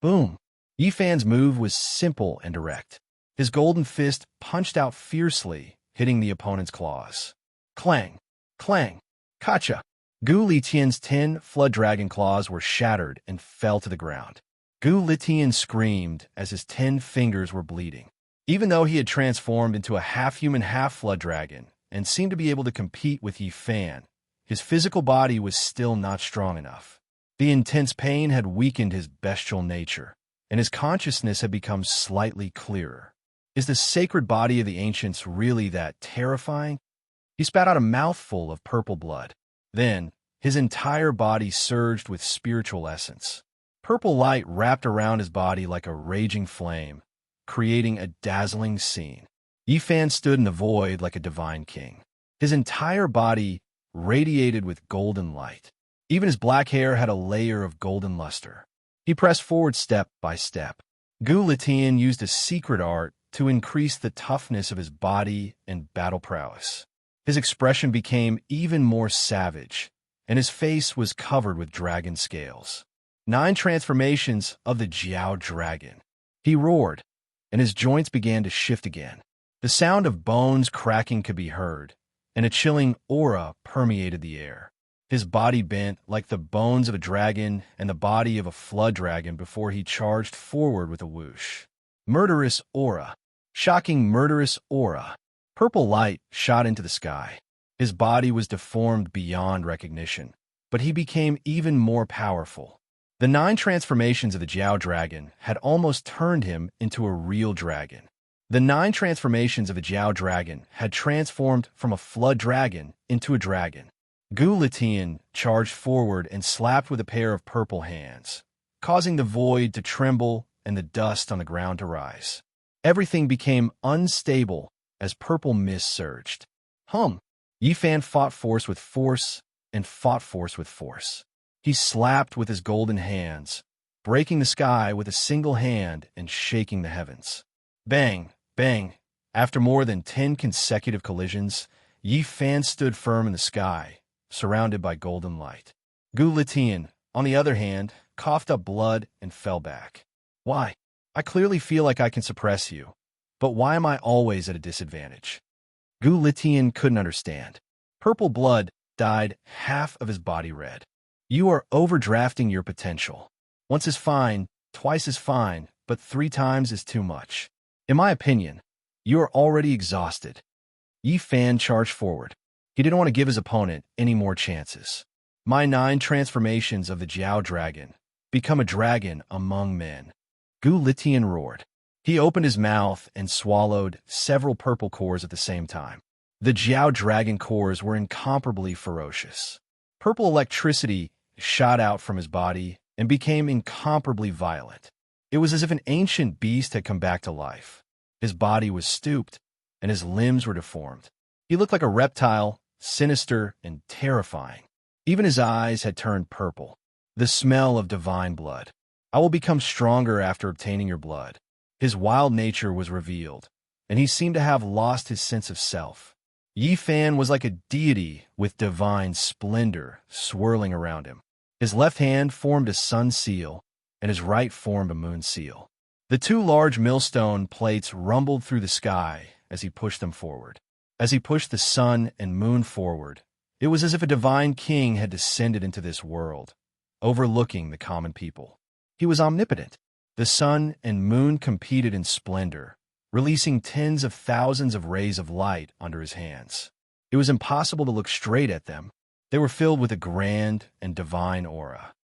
Boom! Yi Fan's move was simple and direct. His golden fist punched out fiercely, hitting the opponent's claws. Clang! Clang! Kacha! Gu Litian's 10 flood dragon claws were shattered and fell to the ground. Gu Litian screamed as his 10 fingers were bleeding. Even though he had transformed into a half-human, half-flood dragon and seemed to be able to compete with Yi Fan, his physical body was still not strong enough. The intense pain had weakened his bestial nature, and his consciousness had become slightly clearer. Is the sacred body of the ancients really that terrifying? He spat out a mouthful of purple blood. Then, his entire body surged with spiritual essence. Purple light wrapped around his body like a raging flame, creating a dazzling scene. Yi Fan stood in the void like a divine king. His entire body radiated with golden light. Even his black hair had a layer of golden luster. He pressed forward step by step. Gu Litian used a secret art to increase the toughness of his body and battle prowess. His expression became even more savage, and his face was covered with dragon scales. 9 transformations of the Jiao Dragon. He roared, and his joints began to shift again. The sound of bones cracking could be heard, and a chilling aura permeated the air. His body bent like the bones of a dragon and the body of a flood dragon before he charged forward with a whoosh. Murderous aura. Shocking murderous aura. Purple light shot into the sky. His body was deformed beyond recognition, but he became even more powerful. The 9 transformations of the Jiao Dragon had almost turned him into a real dragon. The 9 transformations of the Jiao Dragon had transformed from a flood dragon into a dragon. Gu Litian charged forward and slapped with a pair of purple hands, causing the void to tremble and the dust on the ground to rise. Everything became unstable as purple mist surged. Yifan fought force with force and fought force with force. He slapped with his golden hands, breaking the sky with a single hand and shaking the heavens. Bang, bang. After more than 10 consecutive collisions, Yifan stood firm in the sky, surrounded by golden light. Gu Litian, on the other hand, coughed up blood and fell back. Why? I clearly feel like I can suppress you, but why am I always at a disadvantage? Gu Litian couldn't understand. Purple blood dyed half of his body red. You are overdrafting your potential. Once is fine, twice is fine, but 3 times is too much. In my opinion, you are already exhausted. Yifan charged forward. He didn't want to give his opponent any more chances. My 9 transformations of the Jiao Dragon. Become a dragon among men. Gu Litian roared. He opened his mouth and swallowed several purple cores at the same time. The Jiao Dragon cores were incomparably ferocious. Purple electricity shot out from his body and became incomparably violent. It was as if an ancient beast had come back to life. His body was stooped, and his limbs were deformed. He looked like a reptile, sinister and terrifying. Even his eyes had turned purple. The smell of divine blood. I will become stronger after obtaining your blood. His wild nature was revealed, and he seemed to have lost his sense of self. Yifan was like a deity with divine splendor swirling around him. His left hand formed a sun seal, and his right formed a moon seal. The 2 large millstone plates rumbled through the sky as he pushed them forward. As he pushed the sun and moon forward, it was as if a divine king had descended into this world, overlooking the common people. He was omnipotent. The sun and moon competed in splendor, releasing tens of thousands of rays of light under his hands. It was impossible to look straight at them. They were filled with a grand and divine aura.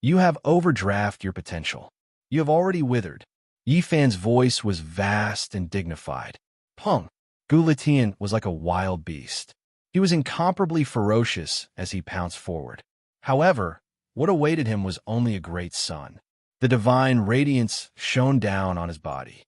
You have overdrafted your potential. You have already withered. Yifan's voice was vast and dignified. Pung. Gu Litian was like a wild beast. He was incomparably ferocious as he pounced forward. However, what awaited him was only a great sun. The divine radiance shone down on his body.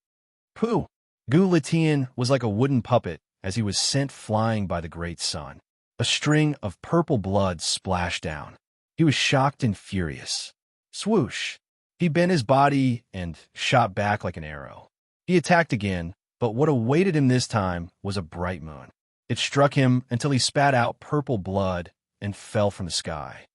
Pooh! Gu Litian was like a wooden puppet as he was sent flying by the great sun. A string of purple blood splashed down. He was shocked and furious. Swoosh! He bent his body and shot back like an arrow. He attacked again, but what awaited him this time was a bright moon. It struck him until he spat out purple blood and fell from the sky.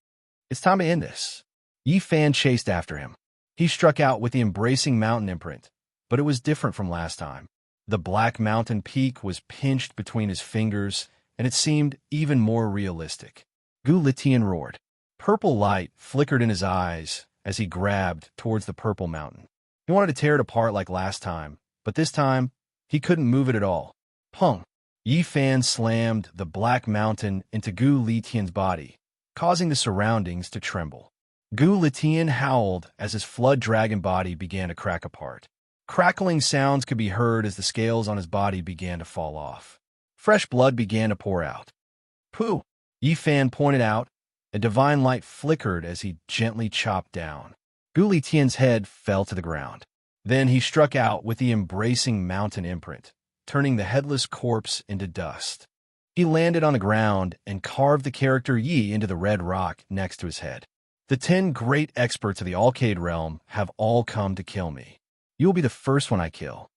It's time to end this. Yifan chased after him. He struck out with the embracing mountain imprint, but it was different from last time. The black mountain peak was pinched between his fingers, and it seemed even more realistic. Gu Litian roared. Purple light flickered in his eyes as he grabbed towards the purple mountain. He wanted to tear it apart like last time, but this time, he couldn't move it at all. Pung! Yifan slammed the black mountain into Gu Litian's body, causing the surroundings to tremble. Gu Litian howled as his flood dragon body began to crack apart. Crackling sounds could be heard as the scales on his body began to fall off. Fresh blood began to pour out. Pooh! Yifan pointed out. A divine light flickered as he gently chopped down. Gu Litian's head fell to the ground. Then he struck out with the embracing mountain imprint, turning the headless corpse into dust. He landed on the ground and carved the character Yi into the red rock next to his head. The 10 great experts of the Alcade realm have all come to kill me. You will be the first one I kill.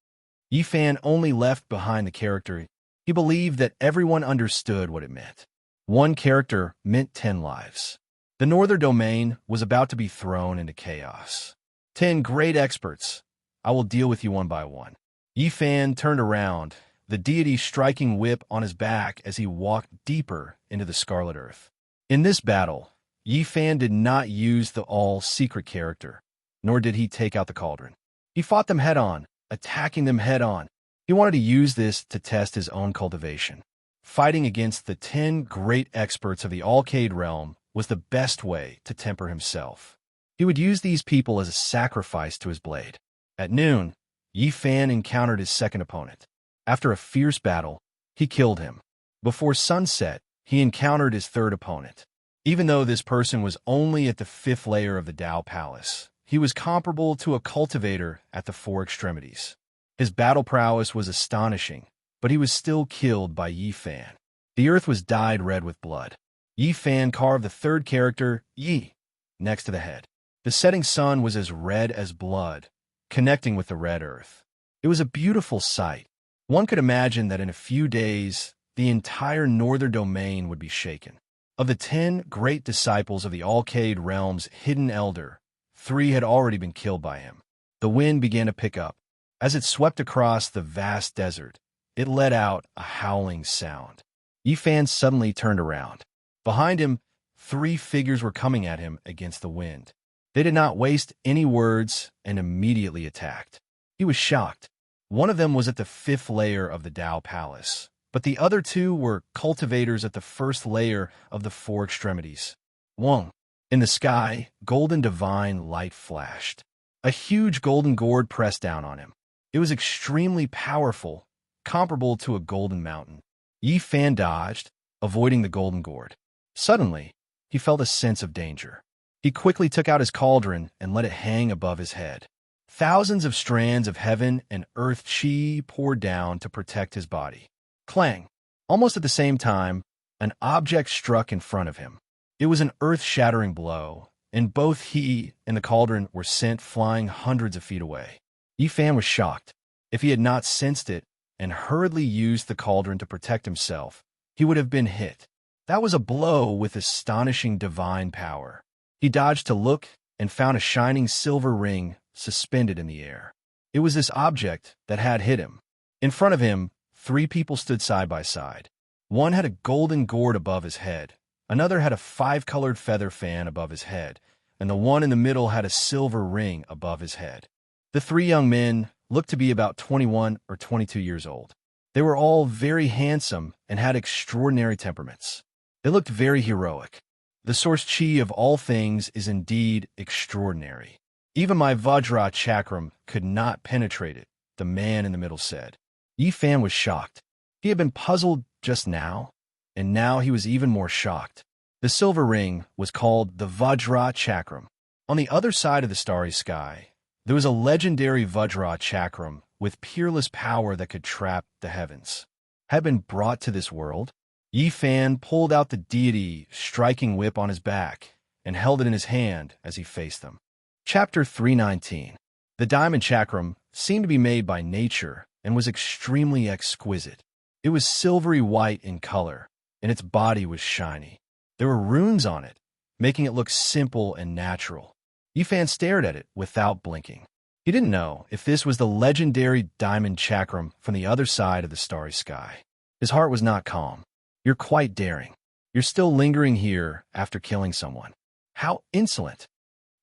Yifan only left behind the character. He believed that everyone understood what it meant. One character meant 10 lives. The northern domain was about to be thrown into chaos. 10 great experts. I will deal with you one by one. Yifan turned around, the deity striking whip on his back as he walked deeper into the Scarlet Earth. In this battle, Yifan did not use the all-secret character, nor did he take out the cauldron. He fought them head-on, attacking them head-on. He wanted to use this to test his own cultivation. Fighting against the 10 great experts of the Alcade realm was the best way to temper himself. He would use these people as a sacrifice to his blade. At noon, Yifan encountered his second opponent. After a fierce battle, he killed him. Before sunset, he encountered his third opponent. Even though this person was only at the 5th layer of the Dao Palace, he was comparable to a cultivator at the 4 extremities. His battle prowess was astonishing, but he was still killed by Yifan. The earth was dyed red with blood. Yifan carved the third character, Yi, next to the head. The setting sun was as red as blood, connecting with the red earth. It was a beautiful sight. One could imagine that in a few days, the entire northern domain would be shaken. Of the 10 great disciples of the Alcade realm's hidden elder, 3 had already been killed by him. The wind began to pick up. As it swept across the vast desert, it let out a howling sound. Yifan suddenly turned around. Behind him, 3 figures were coming at him against the wind. They did not waste any words and immediately attacked. He was shocked. One of them was at the 5th layer of the Dao Palace, but the other 2 were cultivators at the 1st layer of the 4 extremities. Wong. In the sky, golden divine light flashed. A huge golden gourd pressed down on him. It was extremely powerful, comparable to a golden mountain. Yifan dodged, avoiding the golden gourd. Suddenly, he felt a sense of danger. He quickly took out his cauldron and let it hang above his head. Thousands of strands of heaven and earth chi poured down to protect his body. Clang! Almost at the same time, an object struck in front of him. It was an earth-shattering blow, and both he and the cauldron were sent flying hundreds of feet away. Yifan was shocked. If he had not sensed it and hurriedly used the cauldron to protect himself, he would have been hit. That was a blow with astonishing divine power. He dodged to look and found a shining silver ring suspended in the air. It was this object that had hit him. In front of him, 3 people stood side by side. One had a golden gourd above his head, another had a 5-colored feather fan above his head, and the one in the middle had a silver ring above his head. The 3 young men looked to be about 21 or 22 years old. They were all very handsome and had extraordinary temperaments. They looked very heroic. The source chi of all things is indeed extraordinary. Even my Vajra chakram could not penetrate it, the man in the middle said. Yifan was shocked. He had been puzzled just now, and now he was even more shocked. The silver ring was called the Vajra chakram. On the other side of the starry sky, there was a legendary Vajra chakram with peerless power that could trap the heavens. Had been brought to this world. Yifan pulled out the deity striking whip on his back and held it in his hand as he faced them. Chapter 319. The diamond chakram seemed to be made by nature and was extremely exquisite. It was silvery white in color, and its body was shiny. There were runes on it, making it look simple and natural. Yifan stared at it without blinking. He didn't know if this was the legendary diamond chakram from the other side of the starry sky. His heart was not calm. You're quite daring. You're still lingering here after killing someone. How insolent!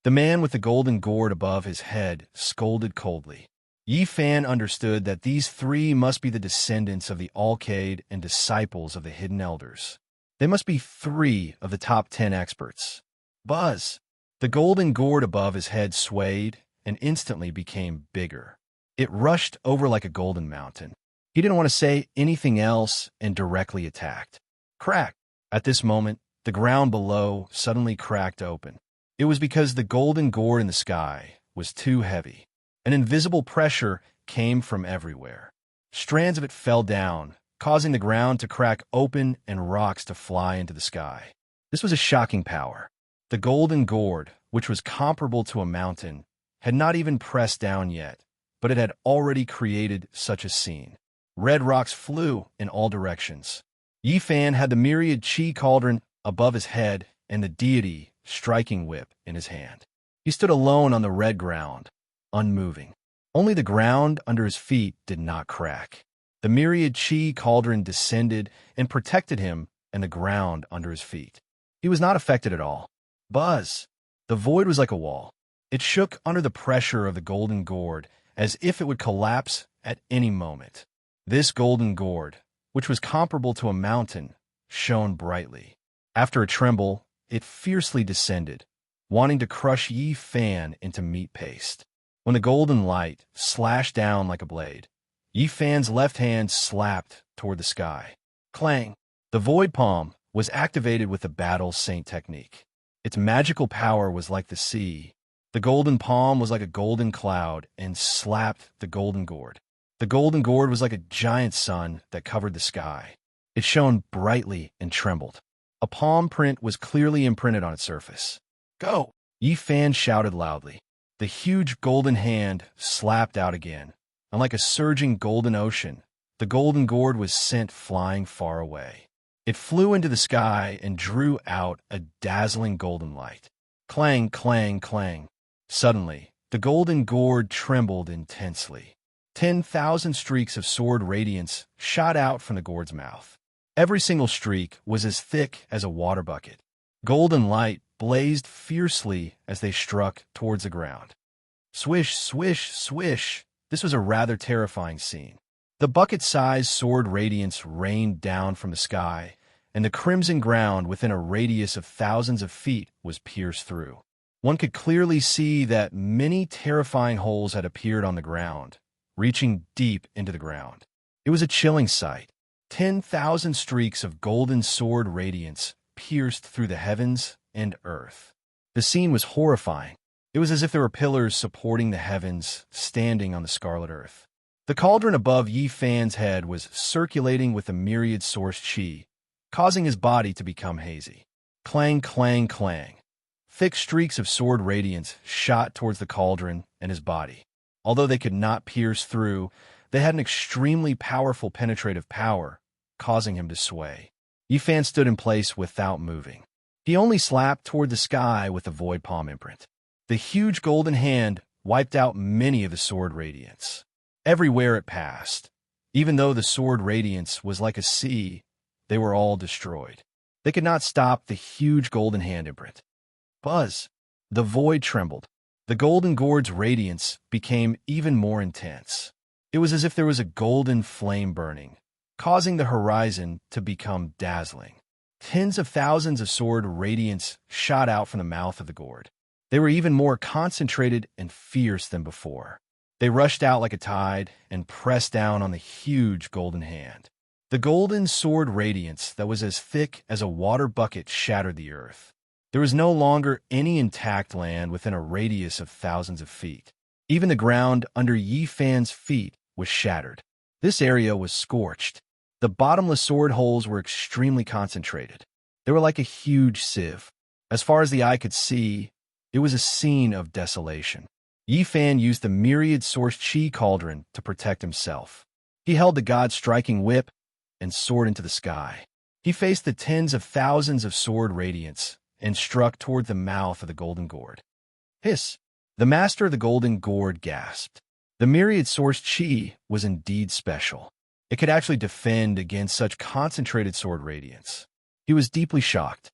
The man with the golden gourd above his head scolded coldly. Yifan understood that these 3 must be the descendants of the Alcade and disciples of the Hidden Elders. They must be 3 of the top 10 experts. Buzz! The golden gourd above his head swayed and instantly became bigger. It rushed over like a golden mountain. He didn't want to say anything else and directly attacked. Crack! At this moment, the ground below suddenly cracked open. It was because the golden gourd in the sky was too heavy. An invisible pressure came from everywhere. Strands of it fell down, causing the ground to crack open and rocks to fly into the sky. This was a shocking power. The golden gourd, which was comparable to a mountain, had not even pressed down yet, but it had already created such a scene. Red rocks flew in all directions. Yi Fan had the myriad chi cauldron above his head and the deity striking whip in his hand. He stood alone on the red ground, unmoving. Only the ground under his feet did not crack. The myriad chi cauldron descended and protected him and the ground under his feet. He was not affected at all. Buzz! The void was like a wall. It shook under the pressure of the golden gourd as if it would collapse at any moment. This golden gourd, which was comparable to a mountain, shone brightly. After a tremble, it fiercely descended, wanting to crush Yi Fan into meat paste. When the golden light slashed down like a blade, Yi Fan's left hand slapped toward the sky. Clang! The void palm was activated with the battle saint technique. Its magical power was like the sea. The golden palm was like a golden cloud and slapped the golden gourd. The golden gourd was like a giant sun that covered the sky. It shone brightly and trembled. A palm print was clearly imprinted on its surface. Go! Yi Fan shouted loudly. The huge golden hand slapped out again, and like a surging golden ocean, the golden gourd was sent flying far away. It flew into the sky and drew out a dazzling golden light. Clang, clang, clang. Suddenly, the golden gourd trembled intensely. 10,000 streaks of sword radiance shot out from the gourd's mouth. Every single streak was as thick as a water bucket. Golden light blazed fiercely as they struck towards the ground. Swish, swish, swish. This was a rather terrifying scene. The bucket-sized sword radiance rained down from the sky, and the crimson ground within a radius of thousands of feet was pierced through. One could clearly see that many terrifying holes had appeared on the ground, reaching deep into the ground. It was a chilling sight. 10,000 streaks of golden sword radiance pierced through the heavens and earth. The scene was horrifying. It was as if there were pillars supporting the heavens, standing on the scarlet earth. The cauldron above Yi Fan's head was circulating with a myriad source chi, causing his body to become hazy. Clang, clang, clang. Thick streaks of sword radiance shot towards the cauldron and his body. Although they could not pierce through, they had an extremely powerful penetrative power, causing him to sway. Yi Fan stood in place without moving. He only slapped toward the sky with the void palm imprint. The huge golden hand wiped out many of the sword radiance. Everywhere it passed, even though the sword radiance was like a sea, they were all destroyed. They could not stop the huge golden hand imprint. Buzz! The void trembled. The golden gourd's radiance became even more intense. It was as if there was a golden flame burning, causing the horizon to become dazzling. Tens of thousands of sword radiance shot out from the mouth of the gourd. They were even more concentrated and fierce than before. They rushed out like a tide and pressed down on the huge golden hand. The golden sword radiance that was as thick as a water bucket shattered the earth. There was no longer any intact land within a radius of thousands of feet. Even the ground under Yi Fan's feet was shattered. This area was scorched. The bottomless sword holes were extremely concentrated. They were like a huge sieve. As far as the eye could see, it was a scene of desolation. Yi Fan used the myriad source chi cauldron to protect himself. He held the god's striking whip and soared into the sky. He faced the tens of thousands of sword radiance and struck toward the mouth of the golden gourd. Hiss! The master of the golden gourd gasped. The myriad source chi was indeed special. It could actually defend against such concentrated sword radiance. He was deeply shocked.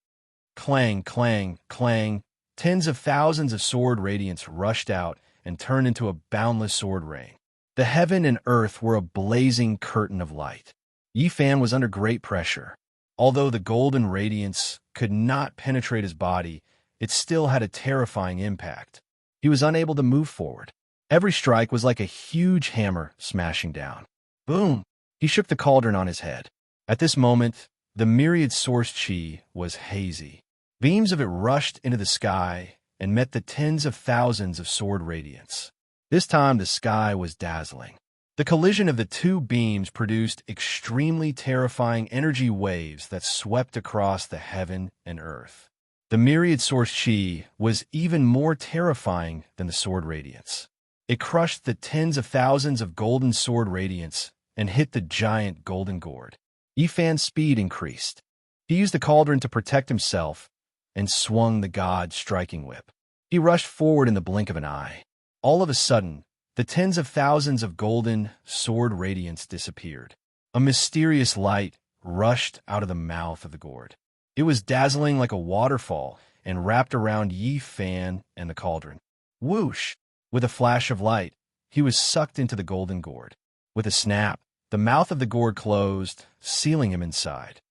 Clang, clang, clang. Tens of thousands of sword radiance rushed out and turned into a boundless sword rain. The heaven and earth were a blazing curtain of light. Yi Fan was under great pressure. Although the golden radiance could not penetrate his body, it still had a terrifying impact. He was unable to move forward. Every strike was like a huge hammer smashing down. Boom! He shook the cauldron on his head. At this moment, the myriad source chi was hazy. Beams of it rushed into the sky and met the tens of thousands of sword radiance. This time the sky was dazzling. The collision of the two beams produced extremely terrifying energy waves that swept across the heaven and earth. The myriad source chi was even more terrifying than the sword radiance. It crushed the tens of thousands of golden sword radiance and hit the giant golden gourd. Yifan's speed increased. He used the cauldron to protect himself and swung the god's striking whip. He rushed forward in the blink of an eye. All of a sudden, the tens of thousands of golden sword radiance disappeared. A mysterious light rushed out of the mouth of the gourd. It was dazzling like a waterfall and wrapped around Yifan and the cauldron. Whoosh! With a flash of light, he was sucked into the golden gourd. With a snap, the mouth of the gourd closed, sealing him inside.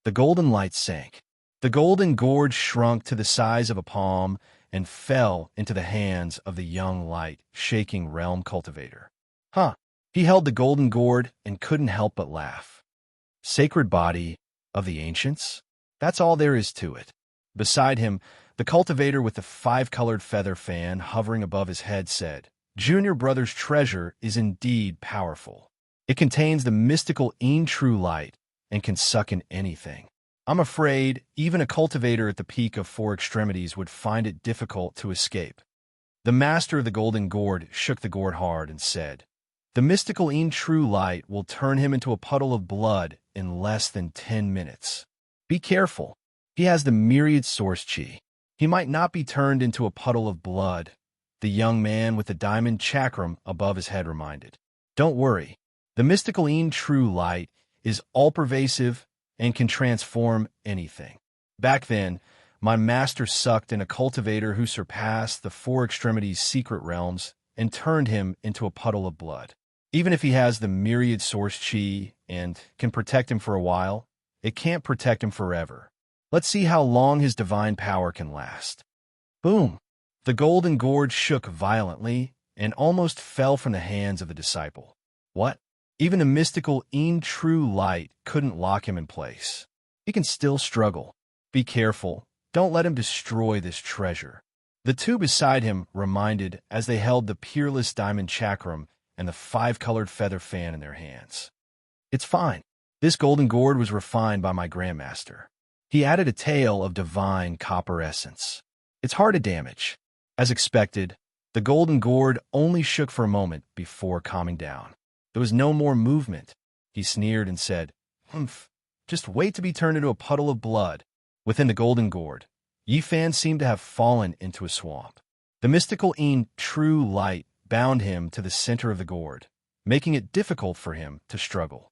The golden light sank. The golden gourd shrunk to the size of a palm and fell into the hands of the young light, shaking realm cultivator. He held the golden gourd and couldn't help but laugh. Sacred body of the ancients? That's all there is to it. Beside him, the cultivator with the 5-colored feather fan hovering above his head said, Junior Brother's treasure is indeed powerful. It contains the mystical true light and can suck in anything. I'm afraid even a cultivator at the peak of 4 extremities would find it difficult to escape. The master of the golden gourd shook the gourd hard and said, The mystical true light will turn him into a puddle of blood in less than 10 minutes. Be careful. He has the myriad source chi. He might not be turned into a puddle of blood, the young man with the diamond chakram above his head reminded. Don't worry. The mystical true light is all-pervasive and can transform anything. Back then, my master sucked in a cultivator who surpassed the 4 extremities secret realms and turned him into a puddle of blood. Even if he has the myriad source chi and can protect him for a while, it can't protect him forever. Let's see how long his divine power can last. Boom! The golden gourd shook violently and almost fell from the hands of the disciple. What? Even the mystical true light couldn't lock him in place. He can still struggle. Be careful. Don't let him destroy this treasure. The 2 beside him reminded as they held the peerless diamond chakram and the 5-colored feather fan in their hands. It's fine. This golden gourd was refined by my grandmaster. He added a tail of divine copper essence. It's hard to damage. As expected, the golden gourd only shook for a moment before calming down. There was no more movement. He sneered and said, Just wait to be turned into a puddle of blood. Within the golden gourd, Yifan seemed to have fallen into a swamp. The mystical true light bound him to the center of the gourd, making it difficult for him to struggle.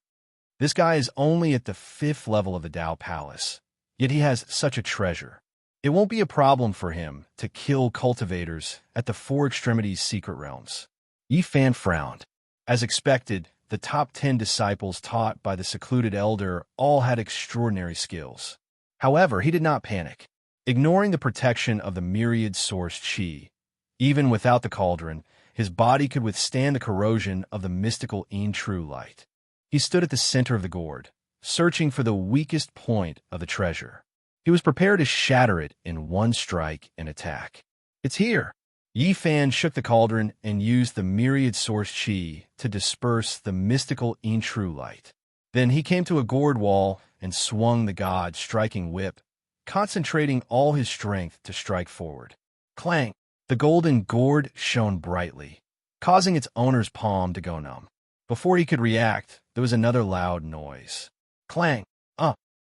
This guy is only at the 5th level of the Tao Palace, yet he has such a treasure. It won't be a problem for him to kill cultivators at the 4 extremities secret realms. Yifan frowned. As expected, the top 10 disciples taught by the secluded elder all had extraordinary skills. However, he did not panic. Ignoring the protection of the myriad source chi, even without the cauldron, his body could withstand the corrosion of the mystical true light. He stood at the center of the gourd, searching for the weakest point of the treasure. He was prepared to shatter it in one strike and attack. It's here! Yifan shook the cauldron and used the myriad source chi to disperse the mystical true light. Then he came to a gourd wall and swung the god's striking whip, concentrating all his strength to strike forward. Clang! The golden gourd shone brightly, causing its owner's palm to go numb. Before he could react, there was another loud noise. Clang!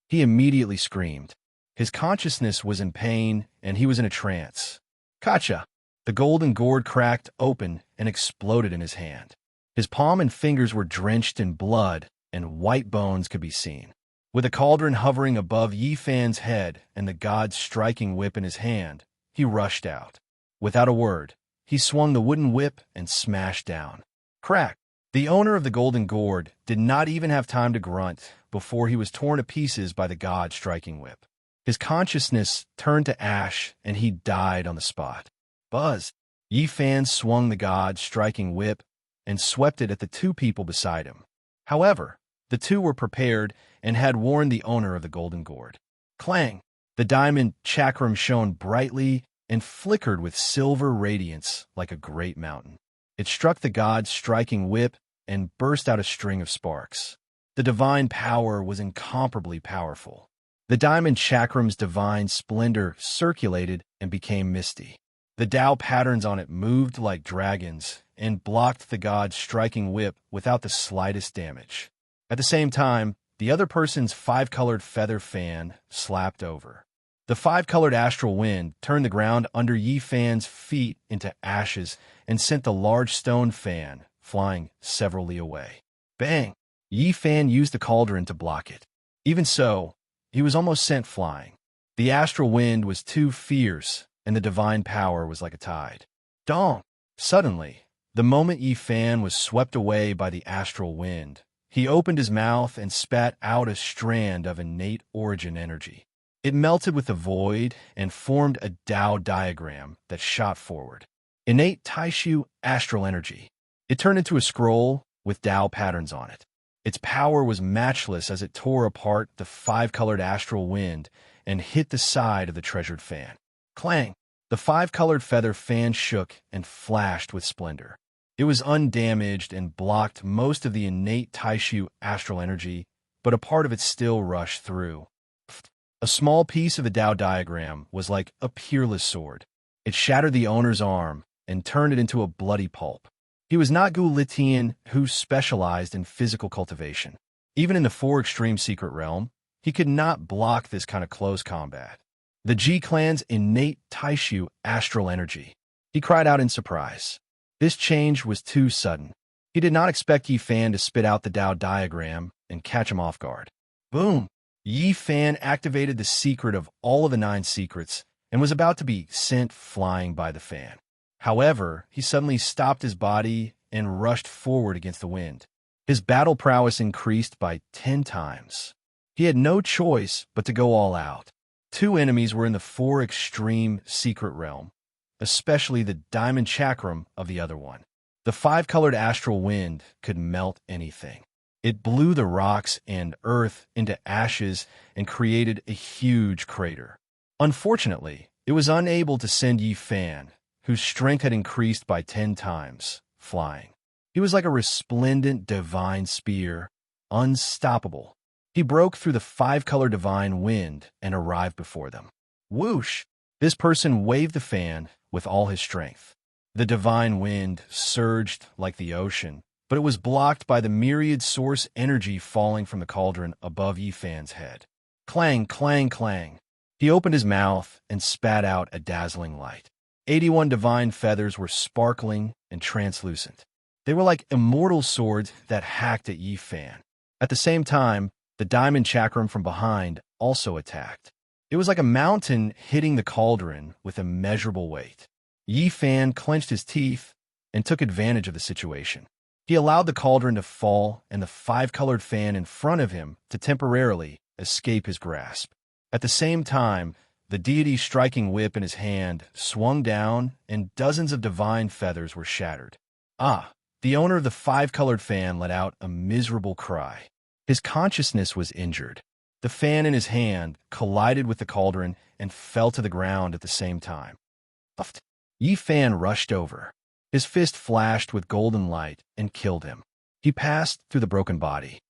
He immediately screamed. His consciousness was in pain, and he was in a trance. Kacha! The golden gourd cracked open and exploded in his hand. His palm and fingers were drenched in blood, and white bones could be seen. With a cauldron hovering above Yifan's head and the god's striking whip in his hand, he rushed out. Without a word, he swung the wooden whip and smashed down. Crack! The owner of the golden gourd did not even have time to grunt before he was torn to pieces by the god's striking whip. His consciousness turned to ash, and he died on the spot. Buzz! Yifan swung the god's striking whip and swept it at the 2 people beside him. However, the 2 were prepared and had warned the owner of the golden gourd. Clang! The diamond chakram shone brightly and flickered with silver radiance like a great mountain. It struck the god's striking whip and burst out a string of sparks. The divine power was incomparably powerful. The diamond chakram's divine splendor circulated and became misty. The Tao patterns on it moved like dragons and blocked the god's striking whip without the slightest damage. At the same time, the other person's five-colored feather fan slapped over. The five-colored astral wind turned the ground under Yi Fan's feet into ashes and sent the large stone fan flying several li away. Bang! Yi Fan used the cauldron to block it. Even so, he was almost sent flying. The astral wind was too fierce, and the divine power was like a tide. Dong! Suddenly, the moment Yi Fan was swept away by the astral wind, he opened his mouth and spat out a strand of innate origin energy. It melted with the void and formed a Tao diagram that shot forward. Innate Taishu astral energy. It turned into a scroll with Tao patterns on it. Its power was matchless as it tore apart the five-colored astral wind and hit the side of the treasured fan. Clang! The five-colored feather fan shook and flashed with splendor. It was undamaged and blocked most of the innate Taishu astral energy, but a part of it still rushed through. A small piece of the Tao diagram was like a peerless sword. It shattered the owner's arm and turned it into a bloody pulp. He was not Gu Litian, who specialized in physical cultivation. Even in the four extreme secret realm, he could not block this kind of close combat. The Ji clan's innate Taishu astral energy. He cried out in surprise. This change was too sudden. He did not expect Yi Fan to spit out the Tao diagram and catch him off guard. Boom! Yi Fan activated the secret of all of the 9 secrets and was about to be sent flying by the fan. However, he suddenly stopped his body and rushed forward against the wind. His battle prowess increased by 10 times. He had no choice but to go all out. 2 enemies were in the 4 extreme secret realm, especially the diamond chakram of the other one. The 5-colored astral wind could melt anything. It blew the rocks and earth into ashes and created a huge crater. Unfortunately, it was unable to send Yi Fan, whose strength had increased by 10 times, flying. He was like a resplendent divine spear, unstoppable. He broke through the 5-color divine wind and arrived before them. Whoosh! This person waved the fan with all his strength. The divine wind surged like the ocean, but it was blocked by the myriad source energy falling from the cauldron above Yi Fan's head. Clang, clang, clang. He opened his mouth and spat out a dazzling light. 81 divine feathers were sparkling and translucent. They were like immortal swords that hacked at Yi Fan. At the same time, the diamond chakram from behind also attacked. It was like a mountain hitting the cauldron with immeasurable weight. Yi Fan clenched his teeth and took advantage of the situation. He allowed the cauldron to fall and the 5-colored fan in front of him to temporarily escape his grasp. At the same time, the deity's striking whip in his hand swung down and dozens of divine feathers were shattered. Ah! The owner of the 5-colored fan let out a miserable cry. His consciousness was injured. The fan in his hand collided with the cauldron and fell to the ground at the same time. Yi Fan rushed over. His fist flashed with golden light and killed him. He passed through the broken body.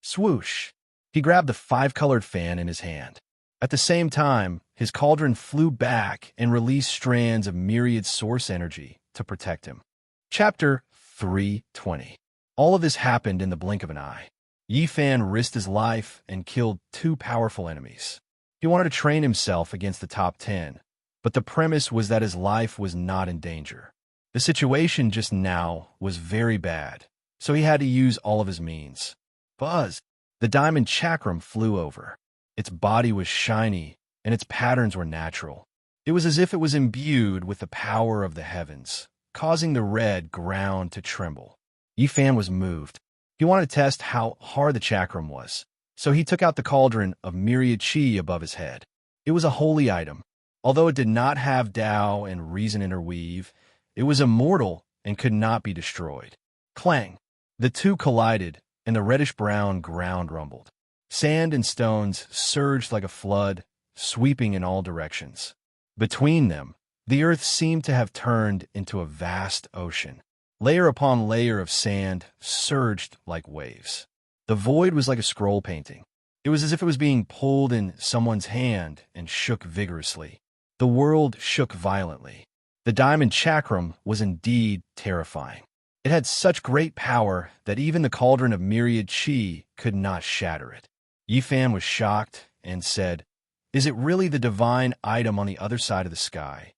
Swoosh! He grabbed the 5-colored fan in his hand. At the same time, his cauldron flew back and released strands of myriad source energy to protect him. Chapter 320. All of this happened in the blink of an eye. Yi Fan risked his life and killed 2 powerful enemies. He wanted to train himself against the top 10, but the premise was that his life was not in danger. The situation just now was very bad, so he had to use all of his means. Buzz! The diamond chakram flew over. Its body was shiny, and its patterns were natural. It was as if it was imbued with the power of the heavens, causing the red ground to tremble. Yi Fan was moved. He wanted to test how hard the chakram was, so he took out the cauldron of myriad chi above his head. It was a holy item. Although it did not have Tao and reason interweave, it was immortal and could not be destroyed. Clang! The 2 collided, and the reddish-brown ground rumbled. Sand and stones surged like a flood, sweeping in all directions. Between them, the earth seemed to have turned into a vast ocean. Layer upon layer of sand surged like waves. The void was like a scroll painting. It was as if it was being pulled in someone's hand and shook vigorously. The world shook violently. The diamond chakram was indeed terrifying. It had such great power that even the cauldron of myriad chi could not shatter it. Yifan was shocked and said, "Is it really the divine item on the other side of the sky?"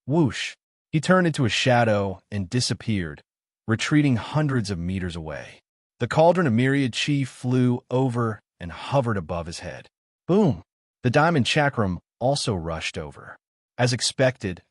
Whoosh! He turned into a shadow and disappeared, retreating hundreds of meters away. The cauldron of myriad chi flew over and hovered above his head. Boom! The diamond chakram also rushed over. As expected,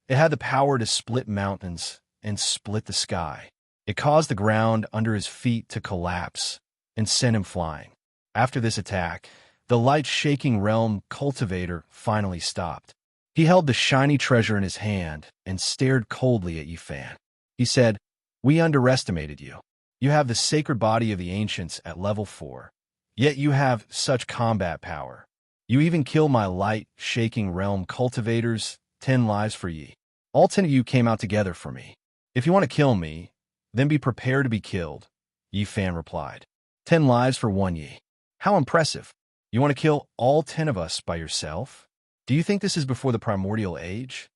it had the power to split mountains and split the sky. It caused the ground under his feet to collapse and sent him flying. After this attack, the light-shaking realm cultivator finally stopped. He held the shiny treasure in his hand and stared coldly at Yifan. He said, "We underestimated you. You have the sacred body of the ancients at level 4, yet you have such combat power. You even killed my light-shaking realm cultivators. 10 lives for ye. All 10 of you came out together for me. If you want to kill me, then be prepared to be killed," Yifan replied. 10 lives for one ye. How impressive. You want to kill all 10 of us by yourself? Do you think this is before the primordial age?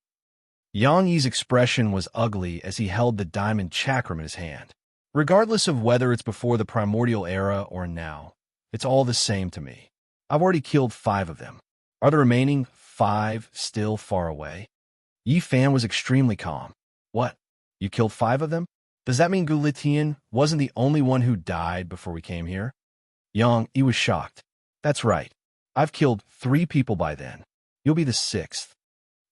Yang Yi's expression was ugly as he held the diamond chakram in his hand. Regardless of whether it's before the primordial era or now, it's all the same to me. I've already killed 5 of them. Are the remaining 5 still far away? Yifan was extremely calm. What? You killed 5 of them? Does that mean Gulitian wasn't the only one who died before we came here? Yang Yi was shocked. That's right. I've killed 3 people by then. You'll be the 6th.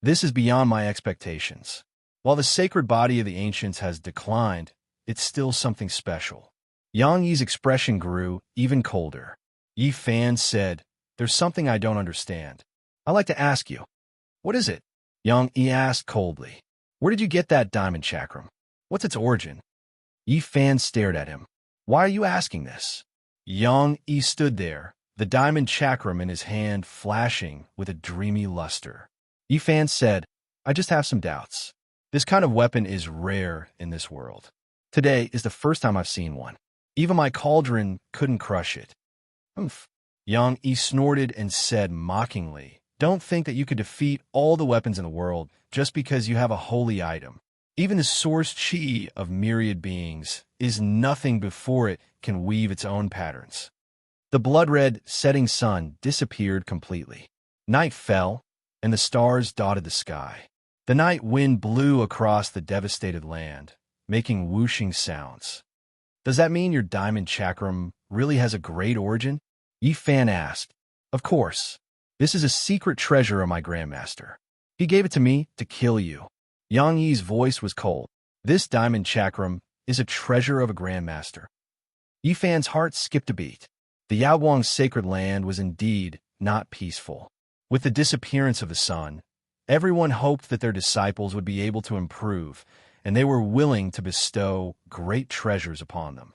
This is beyond my expectations. While the sacred body of the ancients has declined, it's still something special. Yang Yi's expression grew even colder. Yifan said, "There's something I don't understand. I'd like to ask you." "What is it?" Yang Yi asked coldly. "Where did you get that diamond chakram? What's its origin?" Yifan stared at him. "Why are you asking this?" Yang Yi stood there, the diamond chakram in his hand flashing with a dreamy luster. Yifan said, "I just have some doubts. This kind of weapon is rare in this world. Today is the first time I've seen one. Even my cauldron couldn't crush it." "Humph." Yang Yi snorted and said mockingly, "Don't think that you could defeat all the weapons in the world just because you have a holy item. Even the source chi of myriad beings is nothing before it can weave its own patterns." The blood-red setting sun disappeared completely. Night fell, and the stars dotted the sky. The night wind blew across the devastated land, making whooshing sounds. "Does that mean your diamond chakram really has a great origin?" Yifan asked. "Of course. This is a secret treasure of my grandmaster. He gave it to me to kill you." Yang Yi's voice was cold. "This diamond chakram is a treasure of a grandmaster." Yifan's heart skipped a beat. The Yaoguang's sacred land was indeed not peaceful. With the disappearance of the sun, everyone hoped that their disciples would be able to improve, and they were willing to bestow great treasures upon them.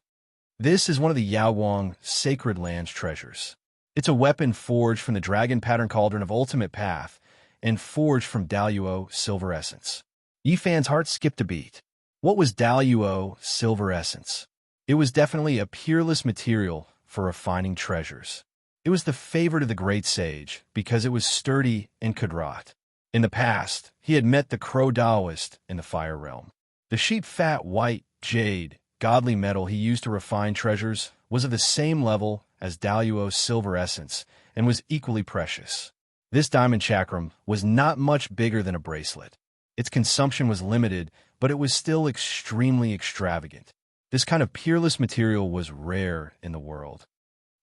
This is one of the Yaoguang sacred land's treasures. It's a weapon forged from the dragon pattern cauldron of ultimate path and forged from Daluo silver essence. Yifan's heart skipped a beat. What was Daluo silver essence? It was definitely a peerless material for refining treasures. It was the favorite of the great sage because it was sturdy and could rot. In the past, he had met the crow Taoist in the fire realm. The sheep-fat white jade, godly metal he used to refine treasures, was of the same level as Daluo's silver essence and was equally precious. This diamond chakram was not much bigger than a bracelet. Its consumption was limited, but it was still extremely extravagant. This kind of peerless material was rare in the world.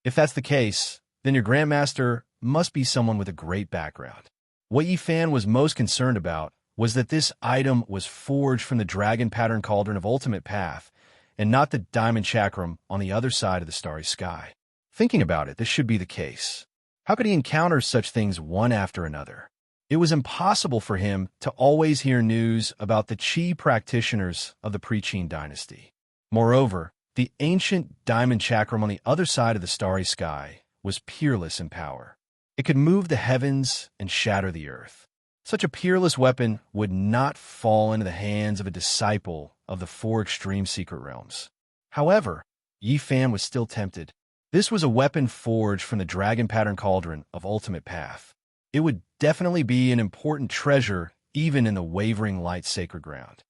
If that's the case, then your grandmaster must be someone with a great background. What Yifan was most concerned about was that this item was forged from the dragon pattern cauldron of ultimate path and not the diamond chakram on the other side of the starry sky. Thinking about it, this should be the case. How could he encounter such things one after another? It was impossible for him to always hear news about the Qi practitioners of the pre-Qin dynasty. Moreover, the ancient diamond chakram on the other side of the starry sky was peerless in power. It could move the heavens and shatter the earth. Such a peerless weapon would not fall into the hands of a disciple of the 4 extreme secret realms. However, Yifan was still tempted. This was a weapon forged from the dragon pattern cauldron of ultimate path. It would definitely be an important treasure even in the wavering light sacred ground.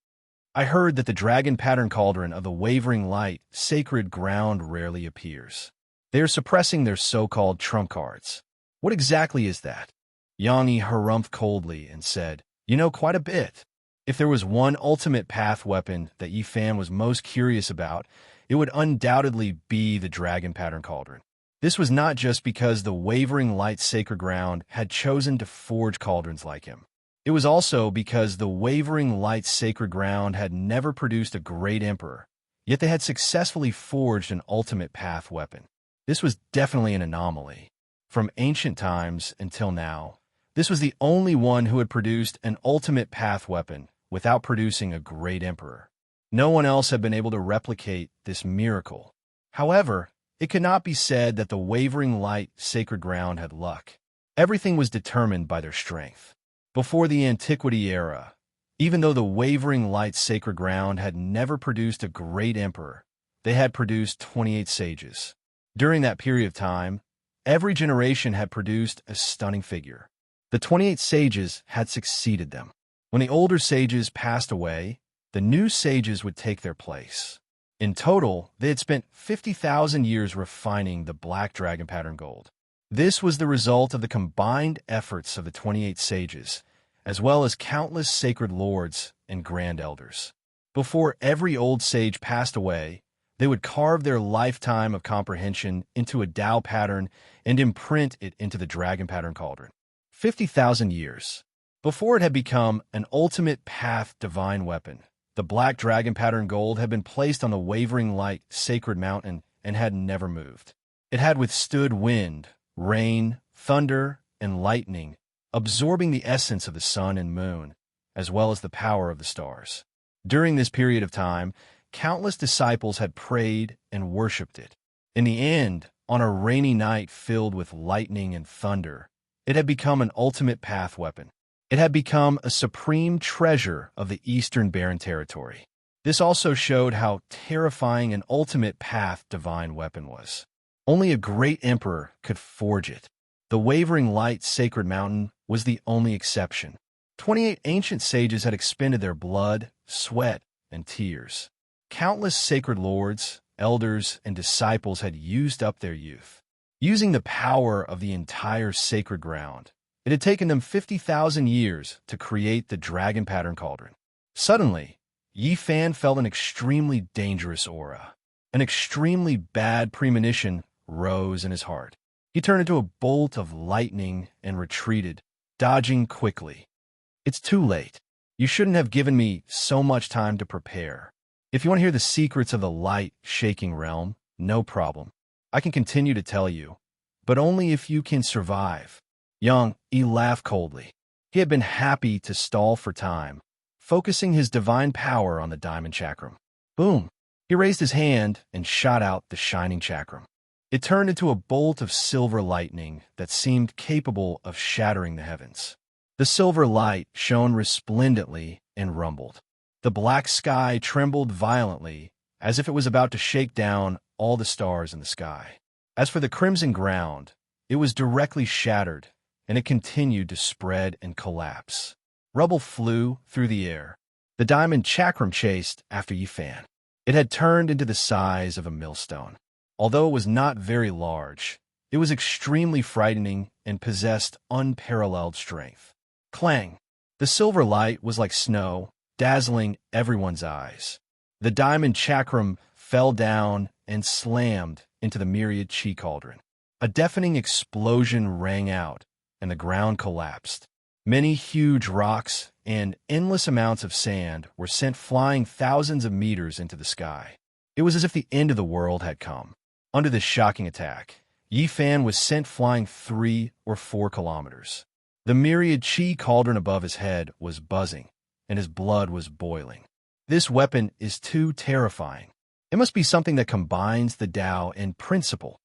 I heard that the dragon pattern cauldron of the wavering light sacred ground rarely appears. They are suppressing their so-called trump cards. What exactly is that? Yangi harumphed coldly and said, You know quite a bit. If there was one ultimate path weapon that Yifan was most curious about, it would undoubtedly be the dragon pattern cauldron. This was not just because the wavering light sacred ground had chosen to forge cauldrons like him. It was also because the wavering light sacred ground had never produced a great emperor, yet they had successfully forged an ultimate path weapon. This was definitely an anomaly. From ancient times until now, this was the only one who had produced an ultimate path weapon without producing a great emperor. No one else had been able to replicate this miracle. However, it could not be said that the wavering light sacred ground had luck. Everything was determined by their strength. Before the Antiquity era, even though the wavering light sacred ground had never produced a great emperor, they had produced 28 sages. During that period of time, every generation had produced a stunning figure. The 28 sages had succeeded them. When the older sages passed away, the new sages would take their place. In total, they had spent 50,000 years refining the black dragon pattern gold. This was the result of the combined efforts of the 28 sages, as well as countless sacred lords and grand elders. Before every old sage passed away, they would carve their lifetime of comprehension into a Tao pattern and imprint it into the dragon pattern cauldron. 50,000 years. Before it had become an ultimate path divine weapon, the black dragon pattern gold had been placed on the wavering light sacred mountain and had never moved. It had withstood wind, rain, thunder, and lightning, absorbing the essence of the sun and moon, as well as the power of the stars. During this period of time, countless disciples had prayed and worshipped it. In the end, on a rainy night filled with lightning and thunder, it had become an ultimate path weapon. It had become a supreme treasure of the Eastern Barren Territory. This also showed how terrifying an ultimate path divine weapon was. Only a great emperor could forge it. The wavering light sacred mountain was the only exception. 28 ancient sages had expended their blood, sweat, and tears. Countless sacred lords, elders, and disciples had used up their youth. Using the power of the entire sacred ground, it had taken them 50,000 years to create the dragon pattern cauldron. Suddenly, Yifan felt an extremely dangerous aura. An extremely bad premonition rose in his heart. He turned into a bolt of lightning and retreated, dodging quickly. It's too late. You shouldn't have given me so much time to prepare. If you want to hear the secrets of the light-shaking realm, no problem. I can continue to tell you, but only if you can survive. He laughed coldly. He had been happy to stall for time, focusing his divine power on the diamond chakram. Boom! He raised his hand and shot out the shining chakram. It turned into a bolt of silver lightning that seemed capable of shattering the heavens. The silver light shone resplendently and rumbled. The black sky trembled violently, as if it was about to shake down all the stars in the sky. As for the crimson ground, it was directly shattered, and it continued to spread and collapse. Rubble flew through the air. The diamond chakram chased after Yifan. It had turned into the size of a millstone. Although it was not very large, it was extremely frightening and possessed unparalleled strength. Clang! The silver light was like snow, dazzling everyone's eyes. The diamond chakram fell down and slammed into the myriad chi cauldron. A deafening explosion rang out, and the ground collapsed. Many huge rocks and endless amounts of sand were sent flying thousands of meters into the sky. It was as if the end of the world had come. Under this shocking attack, Yifan was sent flying 3 or 4 kilometers. The myriad chi cauldron above his head was buzzing, and his blood was boiling. This weapon is too terrifying. It must be something that combines the Tao and principle.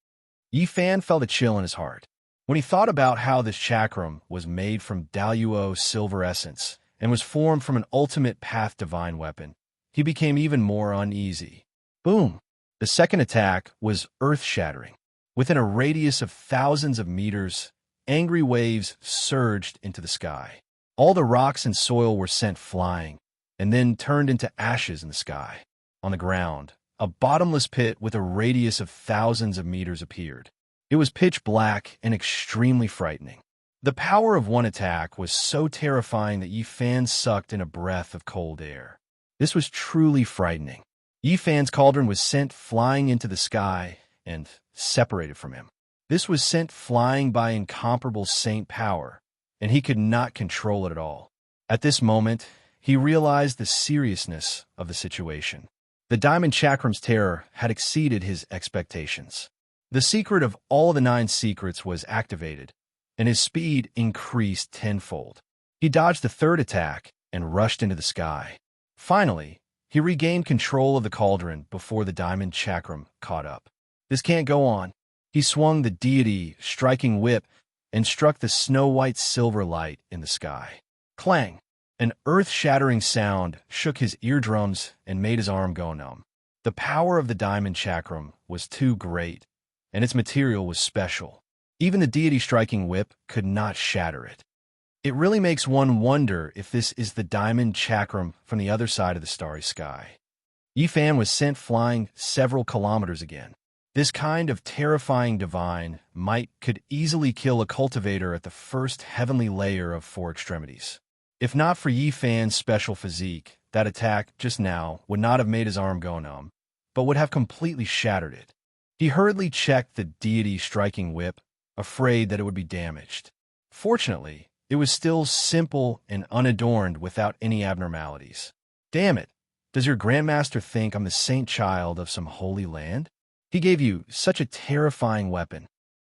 Yifan felt a chill in his heart. When he thought about how this chakram was made from Daluo silver essence and was formed from an ultimate path divine weapon, he became even more uneasy. Boom! The second attack was earth-shattering. Within a radius of thousands of meters, angry waves surged into the sky. All the rocks and soil were sent flying, and then turned into ashes in the sky. On the ground, a bottomless pit with a radius of thousands of meters appeared. It was pitch black and extremely frightening. The power of one attack was so terrifying that Yi Fan sucked in a breath of cold air. This was truly frightening. Yi Fan's cauldron was sent flying into the sky and separated from him. This was sent flying by incomparable saint power, and he could not control it at all. At this moment, he realized the seriousness of the situation. The diamond chakram's terror had exceeded his expectations. The secret of all the 9 secrets was activated, and his speed increased tenfold. He dodged the 3rd attack and rushed into the sky. Finally, he regained control of the cauldron before the diamond chakram caught up. This can't go on. He swung the deity striking whip and struck the snow-white silver light in the sky. Clang! An earth-shattering sound shook his eardrums and made his arm go numb. The power of the diamond chakram was too great, and its material was special. Even the deity striking whip could not shatter it. It really makes one wonder if this is the diamond chakram from the other side of the starry sky. Yi Fan was sent flying several kilometers again. This kind of terrifying divine might could easily kill a cultivator at the first heavenly layer of 4 extremities. If not for Yi Fan's special physique, that attack just now would not have made his arm go numb, but would have completely shattered it. He hurriedly checked the deity striking whip, afraid that it would be damaged. Fortunately, it was still simple and unadorned without any abnormalities. Damn it! Does your grandmaster think I'm the saint child of some holy land? He gave you such a terrifying weapon.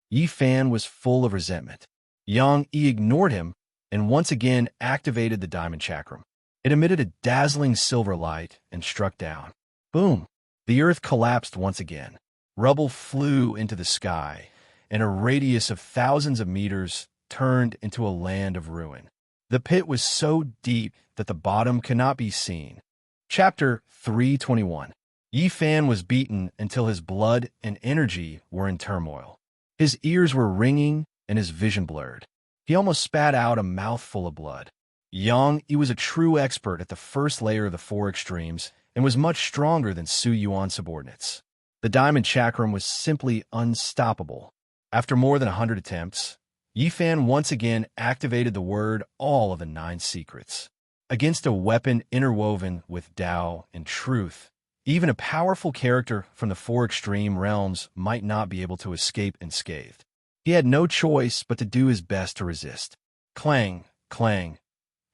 Yi Fan was full of resentment. Yang Yi ignored him and once again activated the diamond chakram. It emitted a dazzling silver light and struck down. Boom! The earth collapsed once again. Rubble flew into the sky, and a radius of thousands of meters turned into a land of ruin. The pit was so deep that the bottom could not be seen. Chapter 321. Yi Fan was beaten until his blood and energy were in turmoil. His ears were ringing and his vision blurred. He almost spat out a mouthful of blood. Yang Yi was a true expert at the first layer of the 4 extremes and was much stronger than Su Yuan's subordinates. The diamond chakram was simply unstoppable. After more than 100 attempts, Yi Fan once again activated the word all of the 9 secrets. Against a weapon interwoven with Tao and truth, even a powerful character from the 4 extreme realms might not be able to escape unscathed. He had no choice but to do his best to resist. Clang, clang.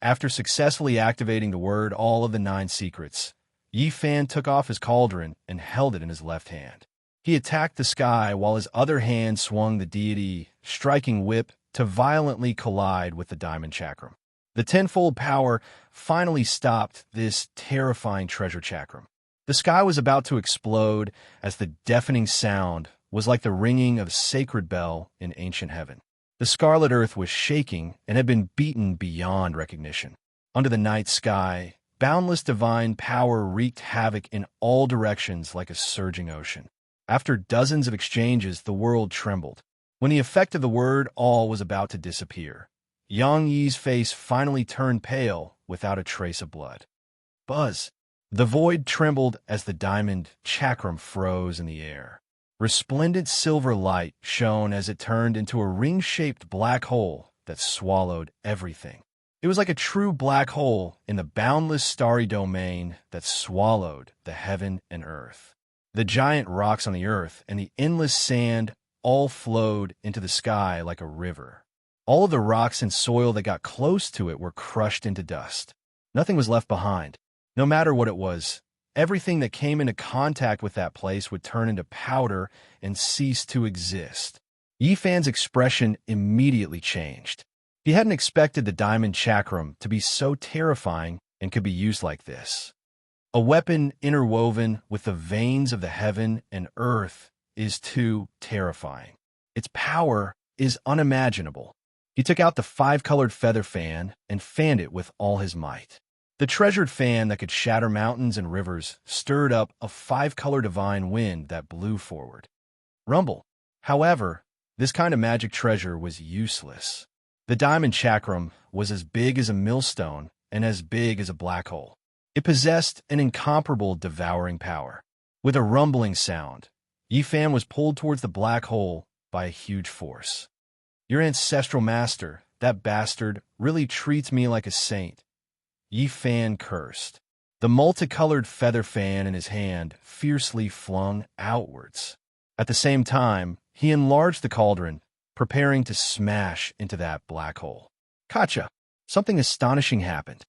After successfully activating the word all of the 9 secrets, Yi Fan took off his cauldron and held it in his left hand. He attacked the sky while his other hand swung the deity striking whip to violently collide with the diamond chakram. The tenfold power finally stopped this terrifying treasure chakram. The sky was about to explode as the deafening sound was like the ringing of a sacred bell in ancient heaven. The scarlet earth was shaking and had been beaten beyond recognition. Under the night sky, boundless divine power wreaked havoc in all directions like a surging ocean. After dozens of exchanges, the world trembled. When the effect of the word all was about to disappear, Yang Yi's face finally turned pale without a trace of blood. Buzz! The void trembled as the diamond chakram froze in the air. Resplendent silver light shone as it turned into a ring-shaped black hole that swallowed everything. It was like a true black hole in the boundless starry domain that swallowed the heaven and earth. The giant rocks on the earth and the endless sand all flowed into the sky like a river. All of the rocks and soil that got close to it were crushed into dust. Nothing was left behind. No matter what it was, everything that came into contact with that place would turn into powder and cease to exist. Yi Fan's expression immediately changed. He hadn't expected the diamond chakram to be so terrifying and could be used like this. A weapon interwoven with the veins of the heaven and earth is too terrifying. Its power is unimaginable. He took out the 5-colored feather fan and fanned it with all his might. The treasured fan that could shatter mountains and rivers stirred up a 5-color divine wind that blew forward. Rumble. However, this kind of magic treasure was useless. The diamond chakram was as big as a millstone and as big as a black hole. It possessed an incomparable devouring power. With a rumbling sound, Yifan was pulled towards the black hole by a huge force. Your ancestral master, that bastard, really treats me like a saint. Yifan cursed. The multicolored feather fan in his hand fiercely flung outwards. At the same time, he enlarged the cauldron, preparing to smash into that black hole. Gotcha! Something astonishing happened.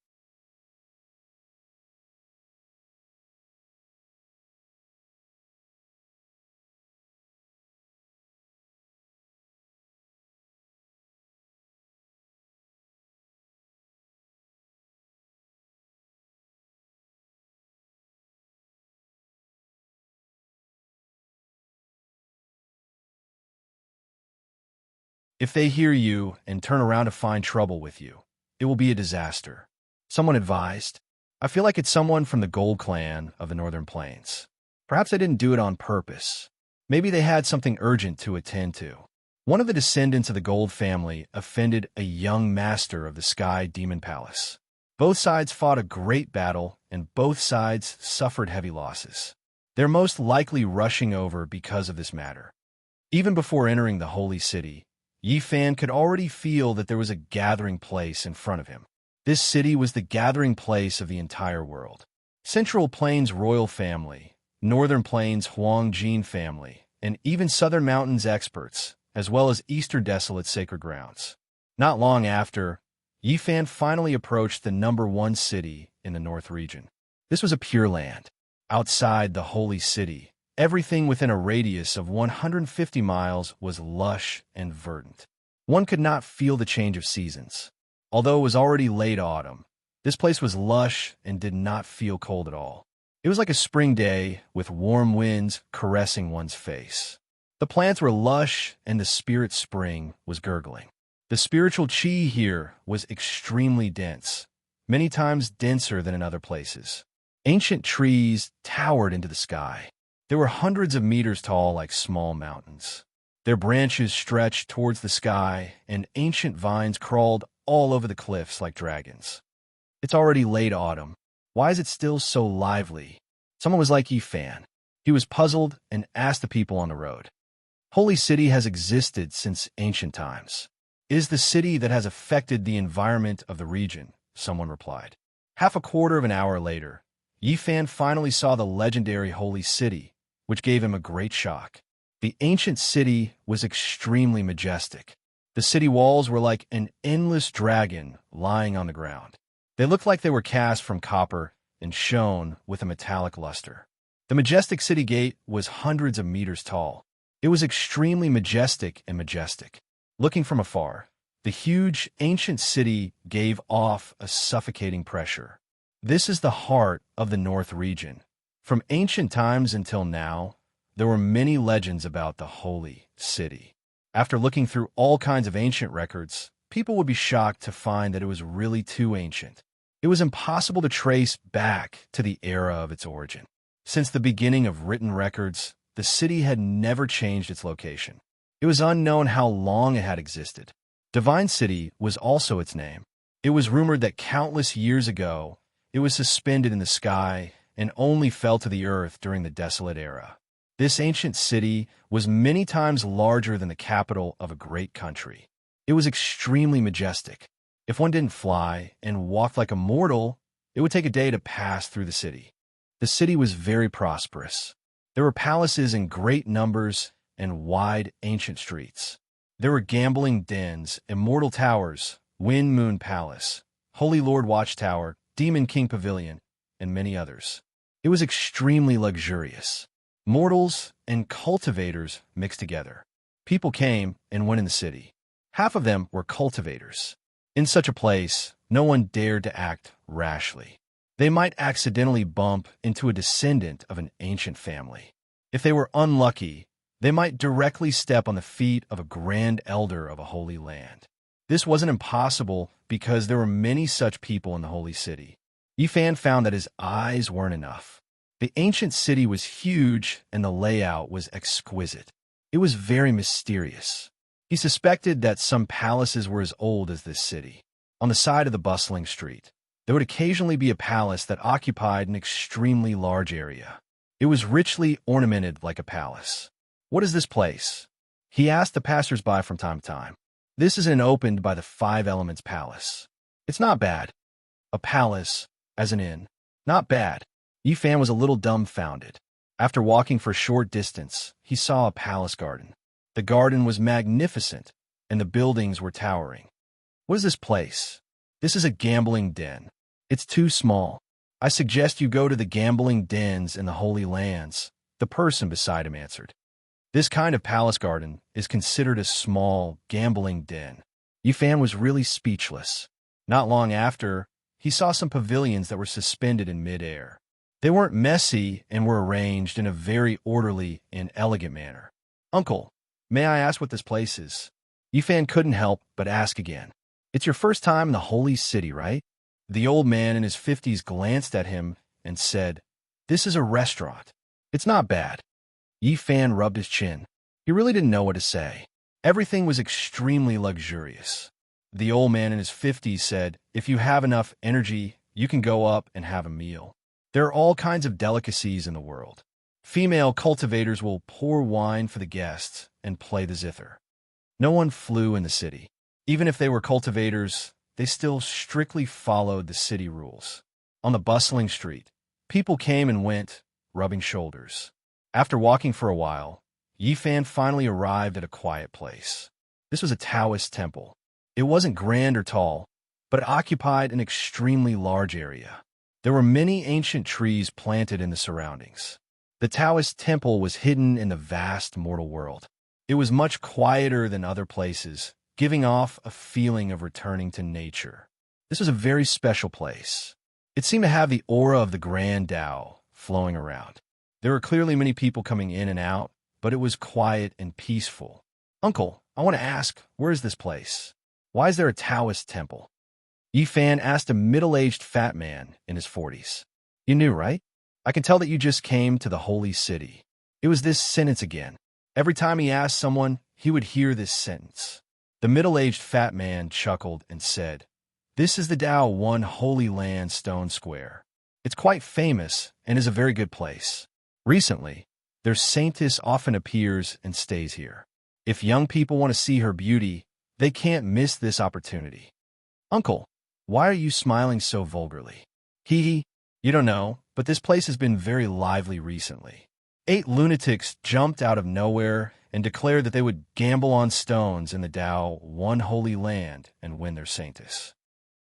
If they hear you and turn around to find trouble with you, it will be a disaster. Someone advised. I feel like it's someone from the Gold Clan of the Northern Plains. Perhaps they didn't do it on purpose. Maybe they had something urgent to attend to. One of the descendants of the Gold family offended a young master of the Sky Demon Palace. Both sides fought a great battle, and both sides suffered heavy losses. They're most likely rushing over because of this matter. Even before entering the Holy City, Yifan could already feel that there was a gathering place in front of him. This city was the gathering place of the entire world. Central Plains royal family, Northern Plains Huangjin family, and even Southern Mountains experts, as well as Eastern Desolate sacred grounds. Not long after, Yifan finally approached the #1 city in the North region. This was a pure land. Outside the Holy City, everything within a radius of 150 miles was lush and verdant. One could not feel the change of seasons. Although it was already late autumn, this place was lush and did not feel cold at all. It was like a spring day with warm winds caressing one's face. The plants were lush and the spirit spring was gurgling. The spiritual chi here was extremely dense, many times denser than in other places. Ancient trees towered into the sky. They were hundreds of meters tall like small mountains. Their branches stretched towards the sky, and ancient vines crawled all over the cliffs like dragons. It's already late autumn. Why is it still so lively? Someone was like Yifan. He was puzzled and asked the people on the road. Holy City has existed since ancient times. It is the city that has affected the environment of the region, someone replied. Half a quarter of an hour later, Yifan finally saw the legendary Holy City, which gave him a great shock. The ancient city was extremely majestic. The city walls were like an endless dragon lying on the ground. They looked like they were cast from copper and shone with a metallic luster. The majestic city gate was hundreds of meters tall. It was extremely majestic and majestic. Looking from afar, the huge ancient city gave off a suffocating pressure. This is the heart of the North region. From ancient times until now, there were many legends about the Holy City. After looking through all kinds of ancient records, people would be shocked to find that it was really too ancient. It was impossible to trace back to the era of its origin. Since the beginning of written records, the city had never changed its location. It was unknown how long it had existed. Divine City was also its name. It was rumored that countless years ago, it was suspended in the sky and only fell to the earth during the Desolate Era. This ancient city was many times larger than the capital of a great country. It was extremely majestic. If one didn't fly and walked like a mortal, it would take a day to pass through the city. The city was very prosperous. There were palaces in great numbers and wide ancient streets. There were gambling dens, immortal towers, Wind Moon Palace, Holy Lord Watchtower, Demon King Pavilion, and many others. It was extremely luxurious. Mortals and cultivators mixed together. People came and went in the city. Half of them were cultivators. In such a place, no one dared to act rashly. They might accidentally bump into a descendant of an ancient family. If they were unlucky, they might directly step on the feet of a grand elder of a holy land. This wasn't impossible because there were many such people in the holy city. Yifan found that his eyes weren't enough. The ancient city was huge and the layout was exquisite. It was very mysterious. He suspected that some palaces were as old as this city. On the side of the bustling street, there would occasionally be a palace that occupied an extremely large area. It was richly ornamented like a palace. "What is this place?" he asked the passers-by from time to time. "This is an opened by the Five Elements Palace." "It's not bad." "A palace, as an inn." "Not bad." Yifan was a little dumbfounded. After walking for a short distance, he saw a palace garden. The garden was magnificent, and the buildings were towering. "What is this place?" "This is a gambling den. It's too small. I suggest you go to the gambling dens in the Holy Lands," the person beside him answered. This kind of palace garden is considered a small gambling den. Yifan was really speechless. Not long after, he saw some pavilions that were suspended in midair. They weren't messy and were arranged in a very orderly and elegant manner. "Uncle, may I ask what this place is?" Yifan couldn't help but ask again. "It's your first time in the Holy City, right?" The old man in his 50s glanced at him and said, "This is a restaurant. It's not bad." Yifan rubbed his chin. He really didn't know what to say. Everything was extremely luxurious. The old man in his 50s said, "If you have enough energy, you can go up and have a meal. There are all kinds of delicacies in the world. Female cultivators will pour wine for the guests and play the zither." No one flew in the city. Even if they were cultivators, they still strictly followed the city rules. On the bustling street, people came and went, rubbing shoulders. After walking for a while, Yifan finally arrived at a quiet place. This was a Taoist temple. It wasn't grand or tall, but it occupied an extremely large area. There were many ancient trees planted in the surroundings. The Taoist temple was hidden in the vast mortal world. It was much quieter than other places, giving off a feeling of returning to nature. This was a very special place. It seemed to have the aura of the Grand Tao flowing around. There were clearly many people coming in and out, but it was quiet and peaceful. "Uncle, I want to ask, where is this place? Why is there a Taoist temple?" Yifan asked a middle-aged fat man in his 40s. "You knew, right? I can tell that you just came to the Holy City." It was this sentence again. Every time he asked someone, he would hear this sentence. The middle-aged fat man chuckled and said, "This is the Tao One Holy Land Stone Square. It's quite famous and is a very good place. Recently, their saintess often appears and stays here. If young people want to see her beauty, they can't miss this opportunity." "Uncle, why are you smiling so vulgarly?" "Hee hee, you don't know, but this place has been very lively recently. 8 lunatics jumped out of nowhere and declared that they would gamble on stones in the Tao One Holy Land and win their saintess."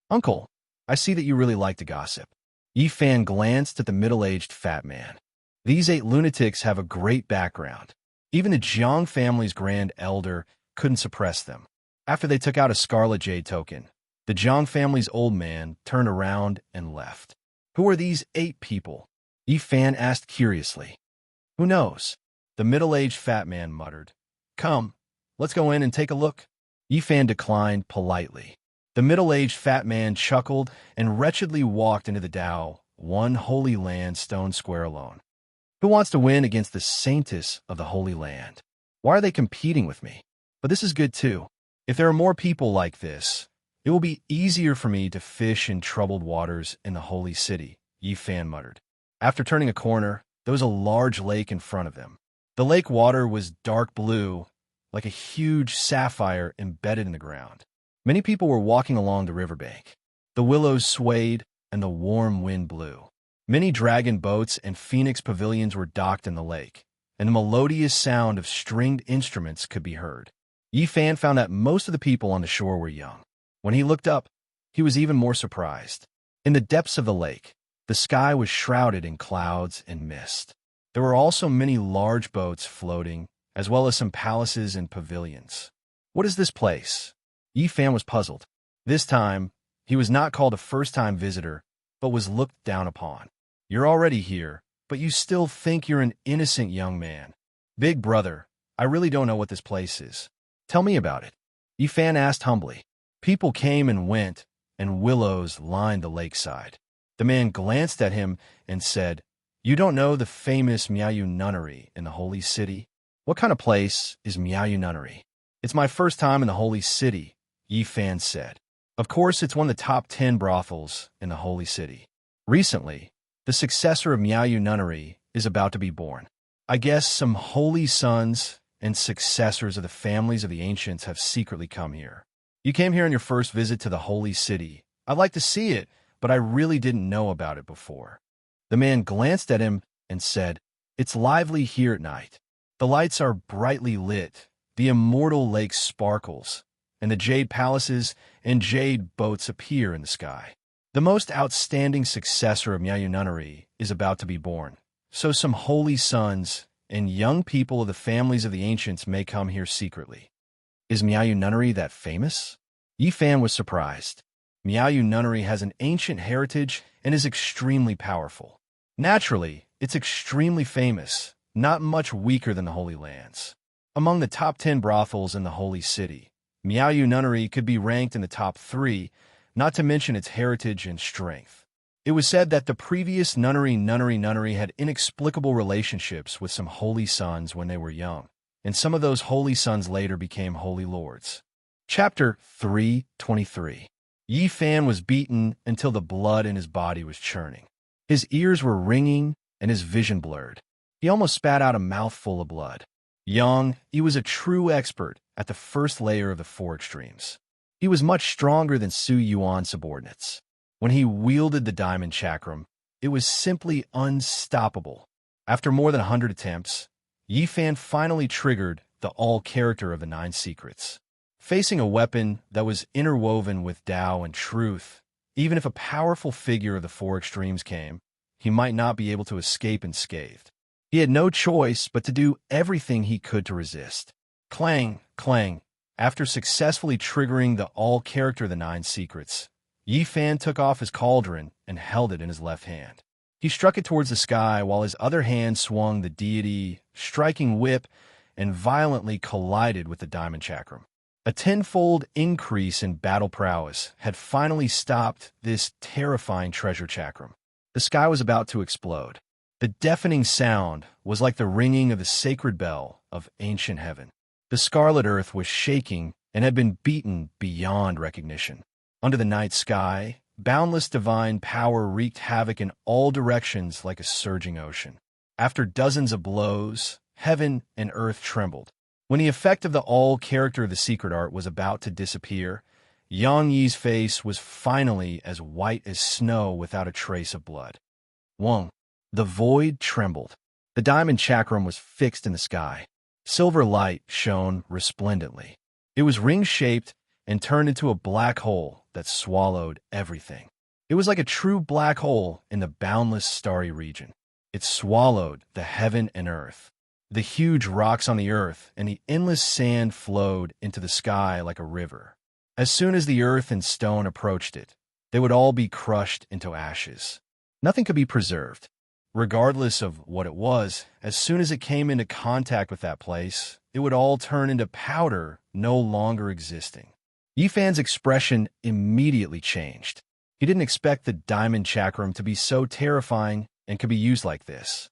"Uncle, I see that you really like to gossip." Yifan glanced at the middle-aged fat man. "These 8 lunatics have a great background. Even the Jiang family's grand elder couldn't suppress them. After they took out a scarlet jade token, the Jiang family's old man turned around and left." "Who are these 8 people?" Yifan asked curiously. "Who knows?" the middle-aged fat man muttered. "Come, let's go in and take a look." Yifan declined politely. The middle-aged fat man chuckled and wretchedly walked into the Tao One Holy Land Stone Square alone. "Who wants to win against the saintess of the Holy Land? Why are they competing with me? But this is good too. If there are more people like this, it will be easier for me to fish in troubled waters in the Holy City," Yifan muttered. After turning a corner, there was a large lake in front of them. The lake water was dark blue, like a huge sapphire embedded in the ground. Many people were walking along the riverbank. The willows swayed and the warm wind blew. Many dragon boats and phoenix pavilions were docked in the lake, and the melodious sound of stringed instruments could be heard. Yifan found that most of the people on the shore were young. When he looked up, he was even more surprised. In the depths of the lake, the sky was shrouded in clouds and mist. There were also many large boats floating, as well as some palaces and pavilions. "What is this place?" Yifan was puzzled. This time, he was not called a first-time visitor, but was looked down upon. "You're already here, but you still think you're an innocent young man. Big brother, I really don't know what this place is. Tell me about it." Yifan asked humbly. People came and went, and willows lined the lakeside. The man glanced at him and said, "You don't know the famous Miaoyu Nunnery in the Holy City? What kind of place is Miaoyu Nunnery?" It's my first time in the Holy City, Yi Fan said. Of course, it's one of the top 10 brothels in the Holy City. Recently, the successor of Miaoyu Nunnery is about to be born. I guess some holy sons and successors of the families of the ancients have secretly come here. You came here on your first visit to the Holy City. I'd like to see it, but I really didn't know about it before. The man glanced at him and said, "It's lively here at night. The lights are brightly lit, the immortal lake sparkles, and the jade palaces and jade boats appear in the sky. The most outstanding successor of Miaoyu Nunnery is about to be born, so some holy sons and young people of the families of the ancients may come here secretly." Is Miaoyu Nunnery that famous? Yi Fan was surprised. Miaoyu Nunnery has an ancient heritage and is extremely powerful. Naturally, it's extremely famous, not much weaker than the Holy Lands. Among the top 10 brothels in the Holy City, Miaoyu Nunnery could be ranked in the top 3, not to mention its heritage and strength. It was said that the previous nunnery had inexplicable relationships with some holy sons when they were young, and some of those holy sons later became holy lords. Chapter 323. Yi Fan was beaten until the blood in his body was churning. His ears were ringing and his vision blurred. He almost spat out a mouthful of blood. Young, he was a true expert at the first layer of the four extremes. He was much stronger than Su Yuan's subordinates. When he wielded the diamond chakram, it was simply unstoppable. After more than 100 attempts, Yi Fan finally triggered the all-character of the 9 secrets. Facing a weapon that was interwoven with Tao and truth, even if a powerful figure of the four extremes came, he might not be able to escape unscathed. He had no choice but to do everything he could to resist. Clang, clang. After successfully triggering the all-character of the 9 secrets, Yi Fan took off his cauldron and held it in his left hand. He struck it towards the sky while his other hand swung the deity, striking whip, and violently collided with the diamond chakram. A tenfold increase in battle prowess had finally stopped this terrifying treasure chakram. The sky was about to explode. The deafening sound was like the ringing of the sacred bell of ancient heaven. The scarlet earth was shaking and had been beaten beyond recognition. Under the night sky, boundless divine power wreaked havoc in all directions like a surging ocean. After dozens of blows, heaven and earth trembled. When the effect of the all-character of the secret art was about to disappear, Yang Yi's face was finally as white as snow without a trace of blood. Wong. The void trembled. The diamond chakram was fixed in the sky. Silver light shone resplendently. It was ring-shaped and turned into a black hole that swallowed everything. It was like a true black hole in the boundless starry region. It swallowed the heaven and earth. The huge rocks on the earth and the endless sand flowed into the sky like a river. As soon as the earth and stone approached it, they would all be crushed into ashes. Nothing could be preserved. Regardless of what it was, as soon as it came into contact with that place, it would all turn into powder, no longer existing. Yi Fan's expression immediately changed. He didn't expect the diamond chakram to be so terrifying and could be used like this.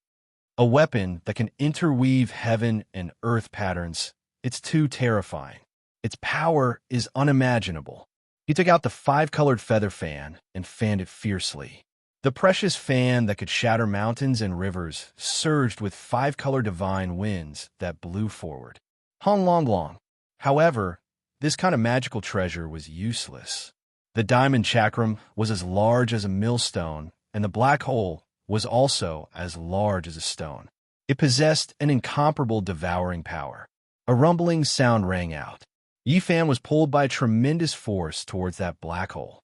A weapon that can interweave heaven and earth patterns, it's too terrifying. Its power is unimaginable. He took out the 5-colored feather fan and fanned it fiercely. The precious fan that could shatter mountains and rivers surged with 5-color divine winds that blew forward. Hong Long Long. However, this kind of magical treasure was useless. The diamond chakram was as large as a millstone, and the black hole was also as large as a stone. It possessed an incomparable devouring power. A rumbling sound rang out. Yi Fan was pulled by a tremendous force towards that black hole.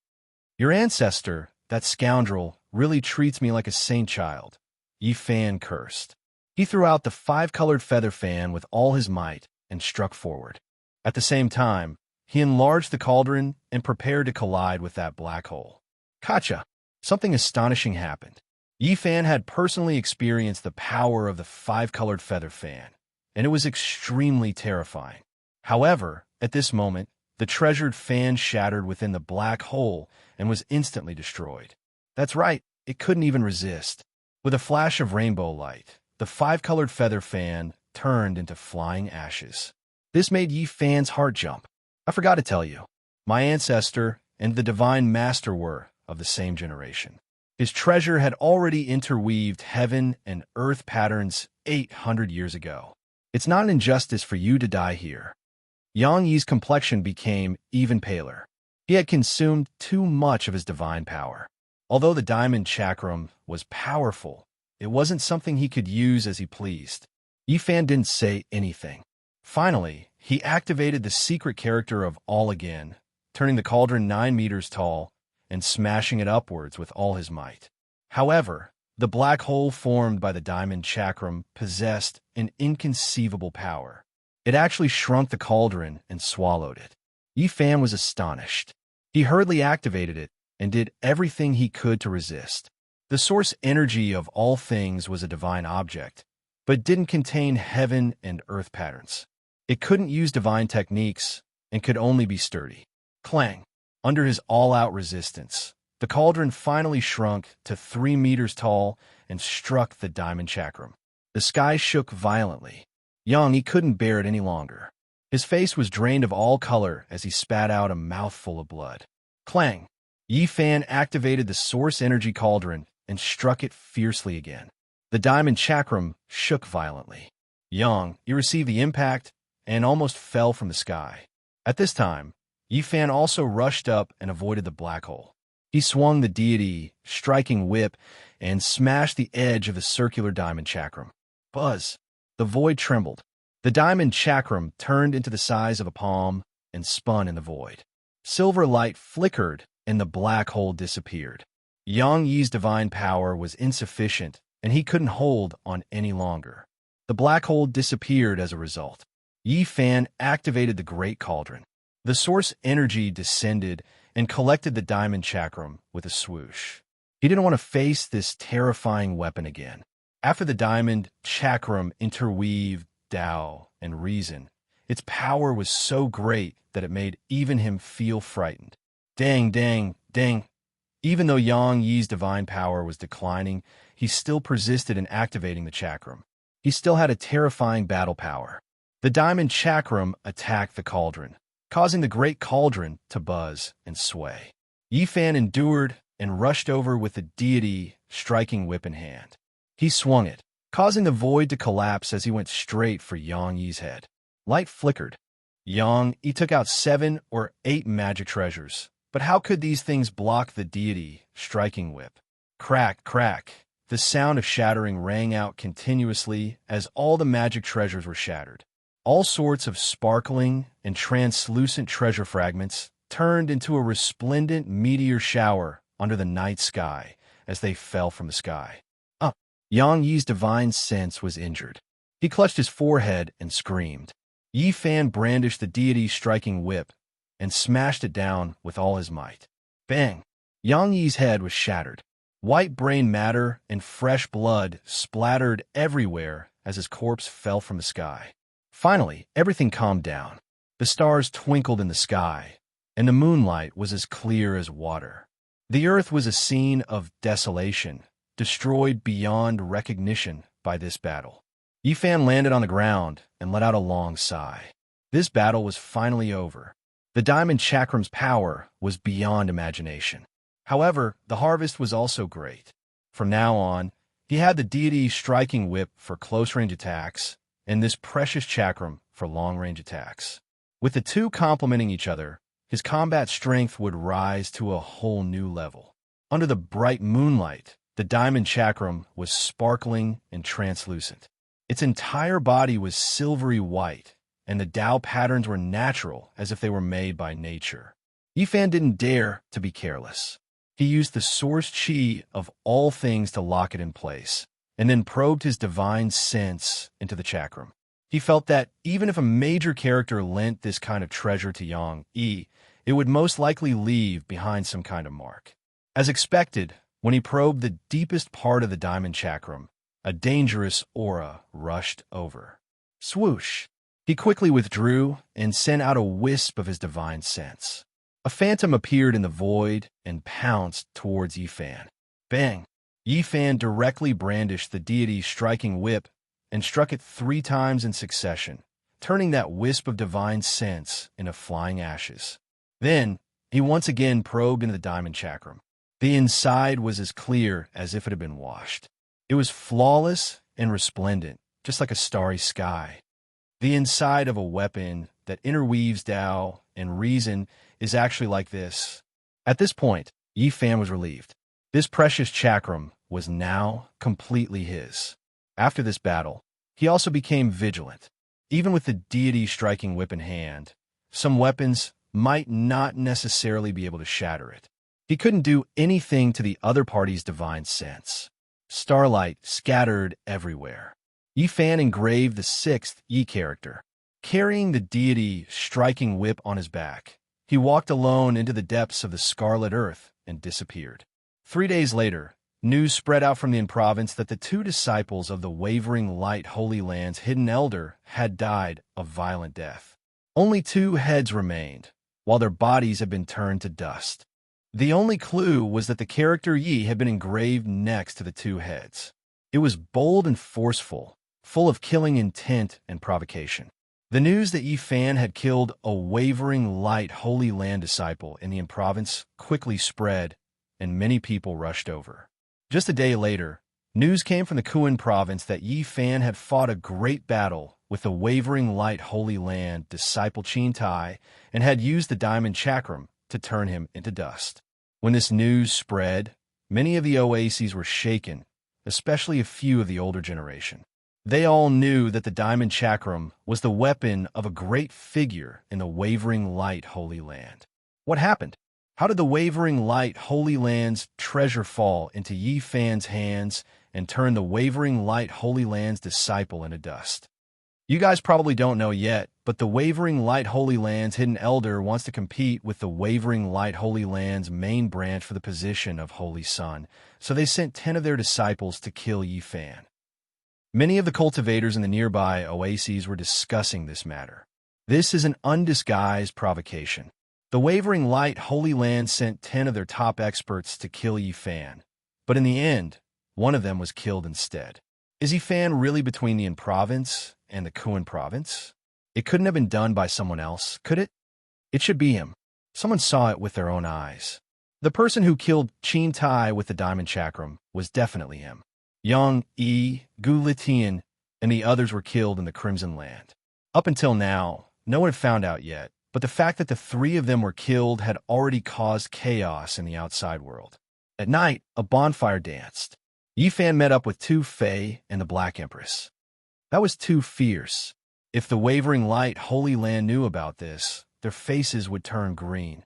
Your ancestor, that scoundrel, really treats me like a saint child, Yi Fan cursed. He threw out the 5-colored feather fan with all his might and struck forward. At the same time, he enlarged the cauldron and prepared to collide with that black hole. Gotcha! Something astonishing happened. Yi Fan had personally experienced the power of the 5-colored feather fan, and it was extremely terrifying. However, at this moment, the treasured fan shattered within the black hole and was instantly destroyed. That's right, it couldn't even resist. With a flash of rainbow light, the 5-colored feather fan turned into flying ashes. This made Yi Fan's heart jump. I forgot to tell you, my ancestor and the divine master were of the same generation. His treasure had already interweaved heaven and earth patterns 800 years ago. It's not an injustice for you to die here. Yang Yi's complexion became even paler. He had consumed too much of his divine power. Although the diamond chakram was powerful, it wasn't something he could use as he pleased. Yi Fan didn't say anything. Finally, he activated the secret character of All again, turning the cauldron 9 meters tall and smashing it upwards with all his might. However, the black hole formed by the diamond chakram possessed an inconceivable power. It actually shrunk the cauldron and swallowed it. Yi Fan was astonished. He hurriedly activated it and did everything he could to resist. The source energy of all things was a divine object, but didn't contain heaven and earth patterns. It couldn't use divine techniques and could only be sturdy. Clang! Under his all-out resistance, the cauldron finally shrunk to 3 meters tall and struck the diamond chakram. The sky shook violently. Yang Yi couldn't bear it any longer. His face was drained of all color as he spat out a mouthful of blood. Clang! Yi Fan activated the source energy cauldron and struck it fiercely again. The diamond chakram shook violently. Yang Yi received the impact and almost fell from the sky. At this time, Yi Fan also rushed up and avoided the black hole. He swung the deity, striking whip, and smashed the edge of the circular diamond chakram. Buzz! The void trembled. The diamond chakram turned into the size of a palm and spun in the void. Silver light flickered and the black hole disappeared. Yang Yi's divine power was insufficient and he couldn't hold on any longer. The black hole disappeared as a result. Yi Fan activated the great cauldron. The source energy descended and collected the diamond chakram with a swoosh. He didn't want to face this terrifying weapon again. After the diamond chakram interweaved Tao and reason, its power was so great that it made even him feel frightened. Dang, dang, dang. Even though Yang Yi's divine power was declining, he still persisted in activating the chakram. He still had a terrifying battle power. The diamond chakram attacked the cauldron, causing the great cauldron to buzz and sway. Yi Fan endured and rushed over with the deity striking whip in hand. He swung it, causing the void to collapse as he went straight for Yang Yi's head. Light flickered. Yang Yi took out 7 or 8 magic treasures, but how could these things block the deity striking whip? Crack, crack. The sound of shattering rang out continuously as all the magic treasures were shattered. All sorts of sparkling and translucent treasure fragments turned into a resplendent meteor shower under the night sky as they fell from the sky. Yang Yi's divine sense was injured. He clutched his forehead and screamed. Yi Fan brandished the deity's striking whip and smashed it down with all his might. Bang! Yang Yi's head was shattered. White brain matter and fresh blood splattered everywhere as his corpse fell from the sky. Finally, everything calmed down. The stars twinkled in the sky, and the moonlight was as clear as water. The earth was a scene of desolation, destroyed beyond recognition by this battle. Yi Fan landed on the ground and let out a long sigh. This battle was finally over. The diamond chakram's power was beyond imagination. However, the harvest was also great. From now on, he had the deity striking whip for close-range attacks and this precious chakram for long-range attacks. With the two complementing each other, his combat strength would rise to a whole new level. Under the bright moonlight, the diamond chakram was sparkling and translucent. Its entire body was silvery white, and the Tao patterns were natural as if they were made by nature. Yi Fan didn't dare to be careless. He used the source chi of all things to lock it in place, and then probed his divine sense into the chakram. He felt that even if a major character lent this kind of treasure to Yang Yi, it would most likely leave behind some kind of mark. As expected, when he probed the deepest part of the diamond chakram, a dangerous aura rushed over. Swoosh! He quickly withdrew and sent out a wisp of his divine sense. A phantom appeared in the void and pounced towards Yi Fan. Bang! Yi Fan directly brandished the deity's striking whip and struck it 3 times in succession, turning that wisp of divine sense into flying ashes. Then, he once again probed into the diamond chakram. The inside was as clear as if it had been washed. It was flawless and resplendent, just like a starry sky. The inside of a weapon that interweaves Tao and reason is actually like this. At this point, Yi Fan was relieved. This precious chakram was now completely his. After this battle, he also became vigilant. Even with the deity striking whip in hand, some weapons might not necessarily be able to shatter it. He couldn't do anything to the other party's divine sense. Starlight scattered everywhere. Yi Fan engraved the sixth Yi character. Carrying the deity striking whip on his back, he walked alone into the depths of the Scarlet Earth and disappeared. 3 days later, news spread out from the province that the 2 disciples of the Wavering Light Holy Land's hidden elder had died a violent death. Only 2 heads remained, while their bodies had been turned to dust. The only clue was that the character Yi had been engraved next to the 2 heads. It was bold and forceful, full of killing intent and provocation. The news that Yi Fan had killed a Wavering Light Holy Land disciple in the province quickly spread, and many people rushed over. Just a day later, news came from the Kuan province that Yi Fan had fought a great battle with the Wavering Light Holy Land disciple Qin Tai and had used the diamond chakram to turn him into dust. When this news spread, many of the oases were shaken, especially a few of the older generation. They all knew that the diamond chakram was the weapon of a great figure in the Wavering Light Holy Land. What happened? How did the Wavering Light Holy Land's treasure fall into Yi Fan's hands and turn the Wavering Light Holy Land's disciple into dust? You guys probably don't know yet, but the Wavering Light Holy Land's hidden elder wants to compete with the Wavering Light Holy Land's main branch for the position of Holy Sun, so they sent 10 of their disciples to kill Yi Fan. Many of the cultivators in the nearby oases were discussing this matter. This is an undisguised provocation. The Wavering Light Holy Land sent 10 of their top experts to kill Yi Fan, but in the end, one of them was killed instead. Is Yi Fan really between the province and the Kuan province? It couldn't have been done by someone else, could it? It should be him. Someone saw it with their own eyes. The person who killed Qin Tai with the diamond chakram was definitely him. Yang, Yi, Gu Litian, and the others were killed in the Crimson Land. Up until now, no one had found out yet, but the fact that the 3 of them were killed had already caused chaos in the outside world. At night, a bonfire danced. Yi Fan met up with Tu Fei and the Black Empress. That was too fierce. If the Wavering Light Holy Land knew about this, their faces would turn green.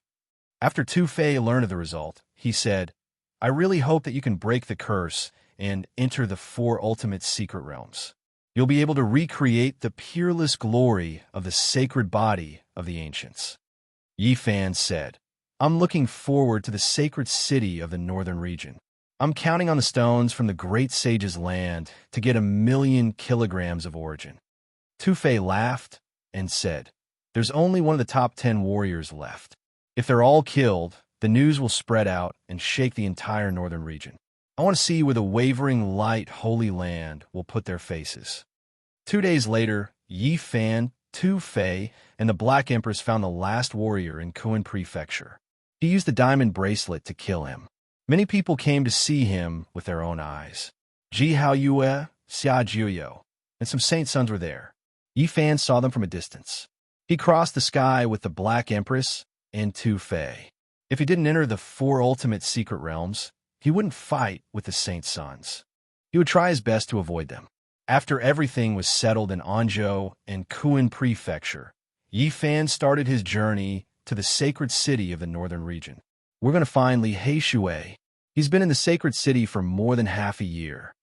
After Tu Fei learned of the result, he said, "I really hope that you can break the curse and enter the 4 ultimate secret realms. You'll be able to recreate the peerless glory of the sacred body of the ancients." Yi Fan said, "I'm looking forward to the sacred city of the northern region. I'm counting on the stones from the great sage's land to get 1,000,000 kilograms of origin." Tu Fei laughed and said, "There's only one of the top 10 warriors left. If they're all killed, the news will spread out and shake the entire northern region. I want to see where the Wavering Light Holy Land will put their faces." 2 days later, Yi Fan, Tu Fei, and the Black Empress found the last warrior in Kuan Prefecture. He used the diamond bracelet to kill him. Many people came to see him with their own eyes. Ji Haoyue, Xia Jiuyo, and some saint sons were there. Yi Fan saw them from a distance. He crossed the sky with the Black Empress and Tu Fei. If he didn't enter the 4 ultimate secret realms, he wouldn't fight with the saint sons. He would try his best to avoid them. After everything was settled in Anzhou and Kuan Prefecture, Yi Fan started his journey to the sacred city of the northern region. We're going to find Li Heishui. He's been in the sacred city for more than half a year.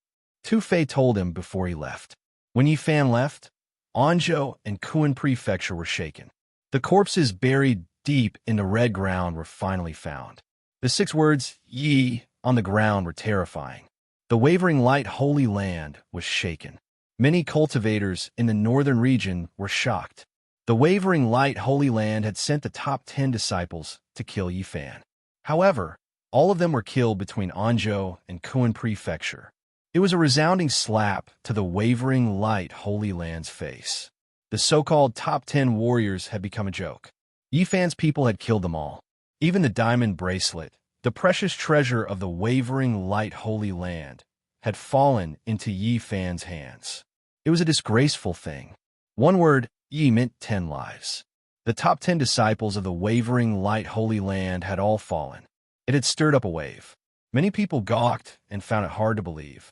Tu Fei told him before he left. When Yi Fan left, Anzhou and Kuan Prefecture were shaken. The corpses buried deep in the red ground were finally found. The 6 words, Yi, on the ground were terrifying. The Wavering Light Holy Land was shaken. Many cultivators in the northern region were shocked. The Wavering Light Holy Land had sent the top 10 disciples to kill Yi Fan. However, all of them were killed between Anzhou and Kuan Prefecture. It was a resounding slap to the Wavering Light Holy Land's face. The The so-called top 10 warriors had become a joke. Yi Fan's people had killed them all. Even the diamond bracelet, the precious treasure of the wavering light holy land, had fallen into Yi Fan's hands. It was a disgraceful thing. One word, Yi, meant 10 lives. The top 10 disciples of the wavering light holy land had all fallen. It had stirred up a wave. Many people gawked and found it hard to believe.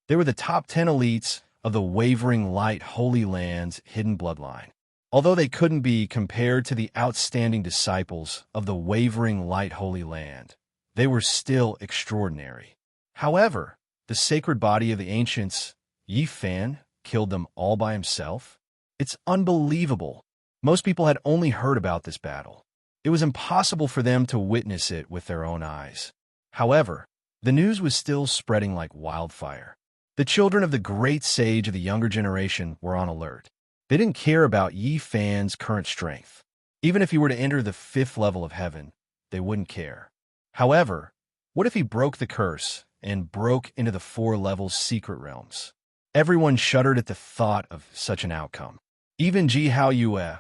They were the top 10 elites of the wavering light holy land's hidden bloodline. Although they couldn't be compared to the outstanding disciples of the wavering light holy land, they were still extraordinary. However, the sacred body of the ancients, Yi Fan, killed them all by himself? It's unbelievable. Most people had only heard about this battle. It was impossible for them to witness it with their own eyes. However, the news was still spreading like wildfire. The children of the great sage of the younger generation were on alert. They didn't care about Yi Fan's current strength. Even if he were to enter the 5th level of heaven, they wouldn't care. However, what if he broke the curse and broke into the 4 levels secret realms? Everyone shuddered at the thought of such an outcome. Even Ji Hao Yue,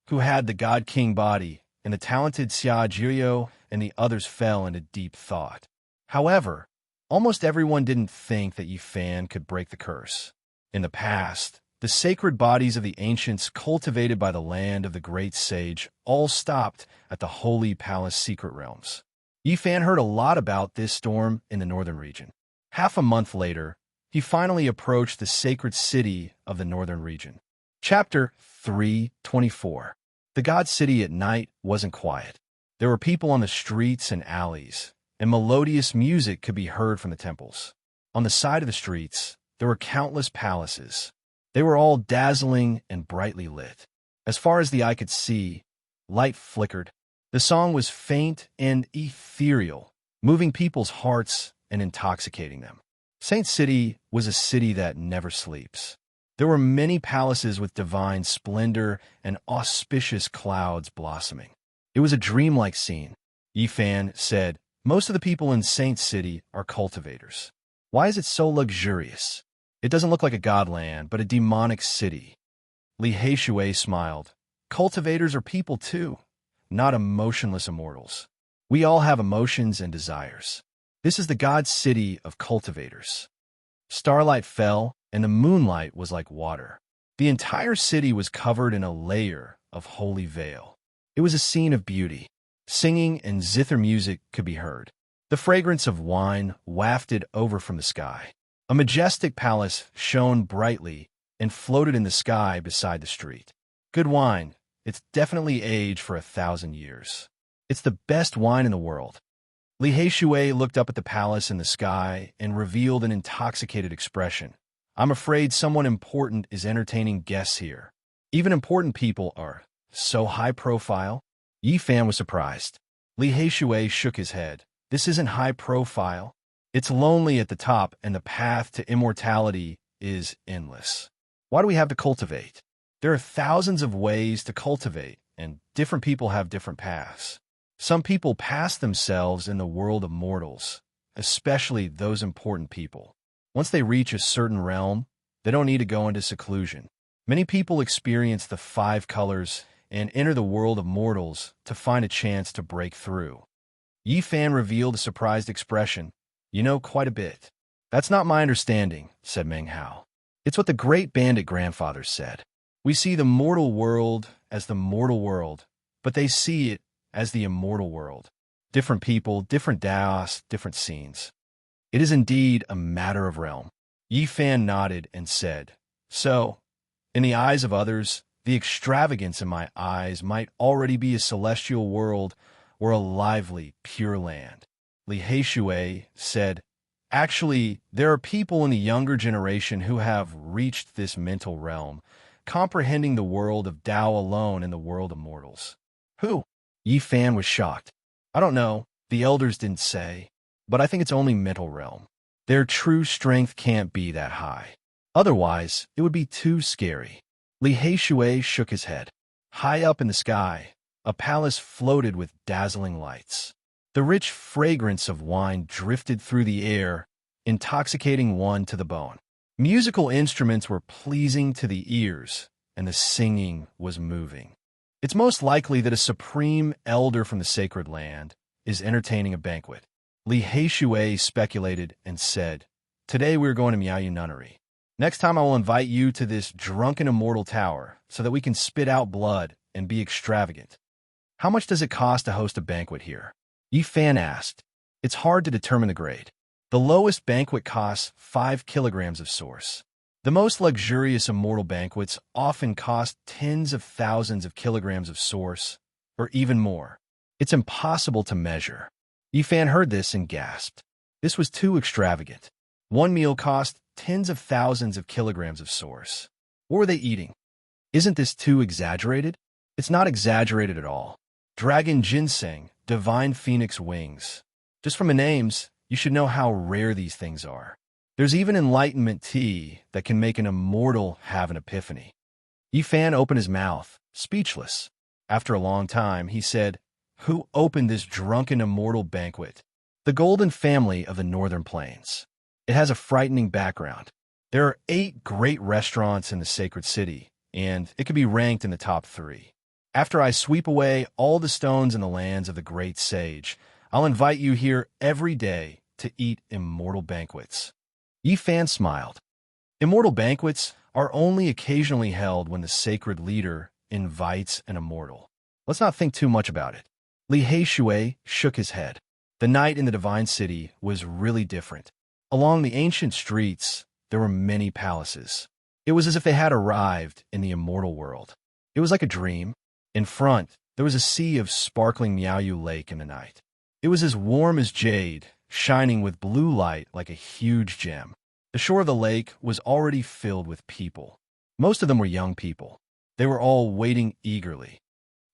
who had the God King body, and the talented Xia Jiyo and the others fell into deep thought. However, almost everyone didn't think that Yi Fan could break the curse. In the past, the sacred bodies of the ancients cultivated by the land of the great sage all stopped at the holy palace secret realms. Yi Fan heard a lot about this storm in the northern region. Half a month later, he finally approached the sacred city of the northern region. Chapter 3:24. The God City at night wasn't quiet. There were people on the streets and alleys, and melodious music could be heard from the temples. On the side of the streets, there were countless palaces. They were all dazzling and brightly lit. As far as the eye could see, light flickered. The song was faint and ethereal, moving people's hearts and intoxicating them. Saint City was a city that never sleeps. There were many palaces with divine splendor and auspicious clouds blossoming. It was a dreamlike scene. Yi Fan said, "Most of the people in Saint City are cultivators. Why is it so luxurious? It doesn't look like a godland, but a demonic city." Li Heishui smiled. "Cultivators are people too, not emotionless immortals. We all have emotions and desires. This is the God City of cultivators." Starlight fell, and the moonlight was like water. The entire city was covered in a layer of holy veil. It was a scene of beauty. Singing and zither music could be heard. The fragrance of wine wafted over from the sky. A majestic palace shone brightly and floated in the sky beside the street. Good wine. It's definitely aged for 1,000 years. It's the best wine in the world. Li Heishui looked up at the palace in the sky and revealed an intoxicated expression. "I'm afraid someone important is entertaining guests here. Even important people are so high profile." Yi Fan was surprised. Li Heishui shook his head. "This isn't high profile. It's lonely at the top, and the path to immortality is endless. Why do we have to cultivate? There are thousands of ways to cultivate, and different people have different paths. Some people pass themselves in the world of mortals, especially those important people. Once they reach a certain realm, they don't need to go into seclusion. Many people experience the 5 colors and enter the world of mortals to find a chance to break through." Yi Fan revealed a surprised expression. "You know quite a bit." "That's not my understanding," said Meng Hao. "It's what the great bandit grandfathers said. We see the mortal world as the mortal world, but they see it as the immortal world. Different people, different Daos, different scenes. It is indeed a matter of realm." Yi Fan nodded and said, "So, in the eyes of others, the extravagance in my eyes might already be a celestial world or a lively, pure land." Li Heishui said, "Actually, there are people in the younger generation who have reached this mental realm, comprehending the world of Tao alone in the world of mortals." "Who?" Yi Fan was shocked. "I don't know. The elders didn't say. But I think it's only mental realm. Their true strength can't be that high. Otherwise, it would be too scary." Li Heishui shook his head. High up in the sky, a palace floated with dazzling lights. The rich fragrance of wine drifted through the air, intoxicating one to the bone. Musical instruments were pleasing to the ears, and the singing was moving. It's most likely that a supreme elder from the sacred land is entertaining a banquet. Li Heishui speculated and said, "Today we are going to Miaoyu Nunnery. Next time I will invite you to this drunken immortal tower so that we can spit out blood and be extravagant." "How much does it cost to host a banquet here?" Yi Fan asked. "It's hard to determine the grade. The lowest banquet costs 5 kilograms of source. The most luxurious immortal banquets often cost tens of thousands of kilograms of source, or even more. It's impossible to measure." Yi Fan heard this and gasped. This was too extravagant. One meal cost tens of thousands of kilograms of source. What were they eating? Isn't this too exaggerated? It's not exaggerated at all. Dragon ginseng, divine phoenix wings. Just from the names, you should know how rare these things are. There's even enlightenment tea that can make an immortal have an epiphany. Yi Fan opened his mouth, speechless. After a long time, he said, "Who opened this drunken immortal banquet?" "The Golden Family of the Northern Plains." It has a frightening background. There are 8 great restaurants in the sacred city, and it could be ranked in the top 3. After I sweep away all the stones in the lands of the great sage, I'll invite you here every day to eat immortal banquets. Yi Fan smiled. Immortal banquets are only occasionally held when the sacred leader invites an immortal. Let's not think too much about it. Li Heishui shook his head. The night in the divine city was really different. Along the ancient streets, there were many palaces. It was as if they had arrived in the immortal world. It was like a dream. In front, there was a sea of sparkling Miaoyu Lake in the night. It was as warm as jade, shining with blue light like a huge gem. The shore of the lake was already filled with people. Most of them were young people. They were all waiting eagerly.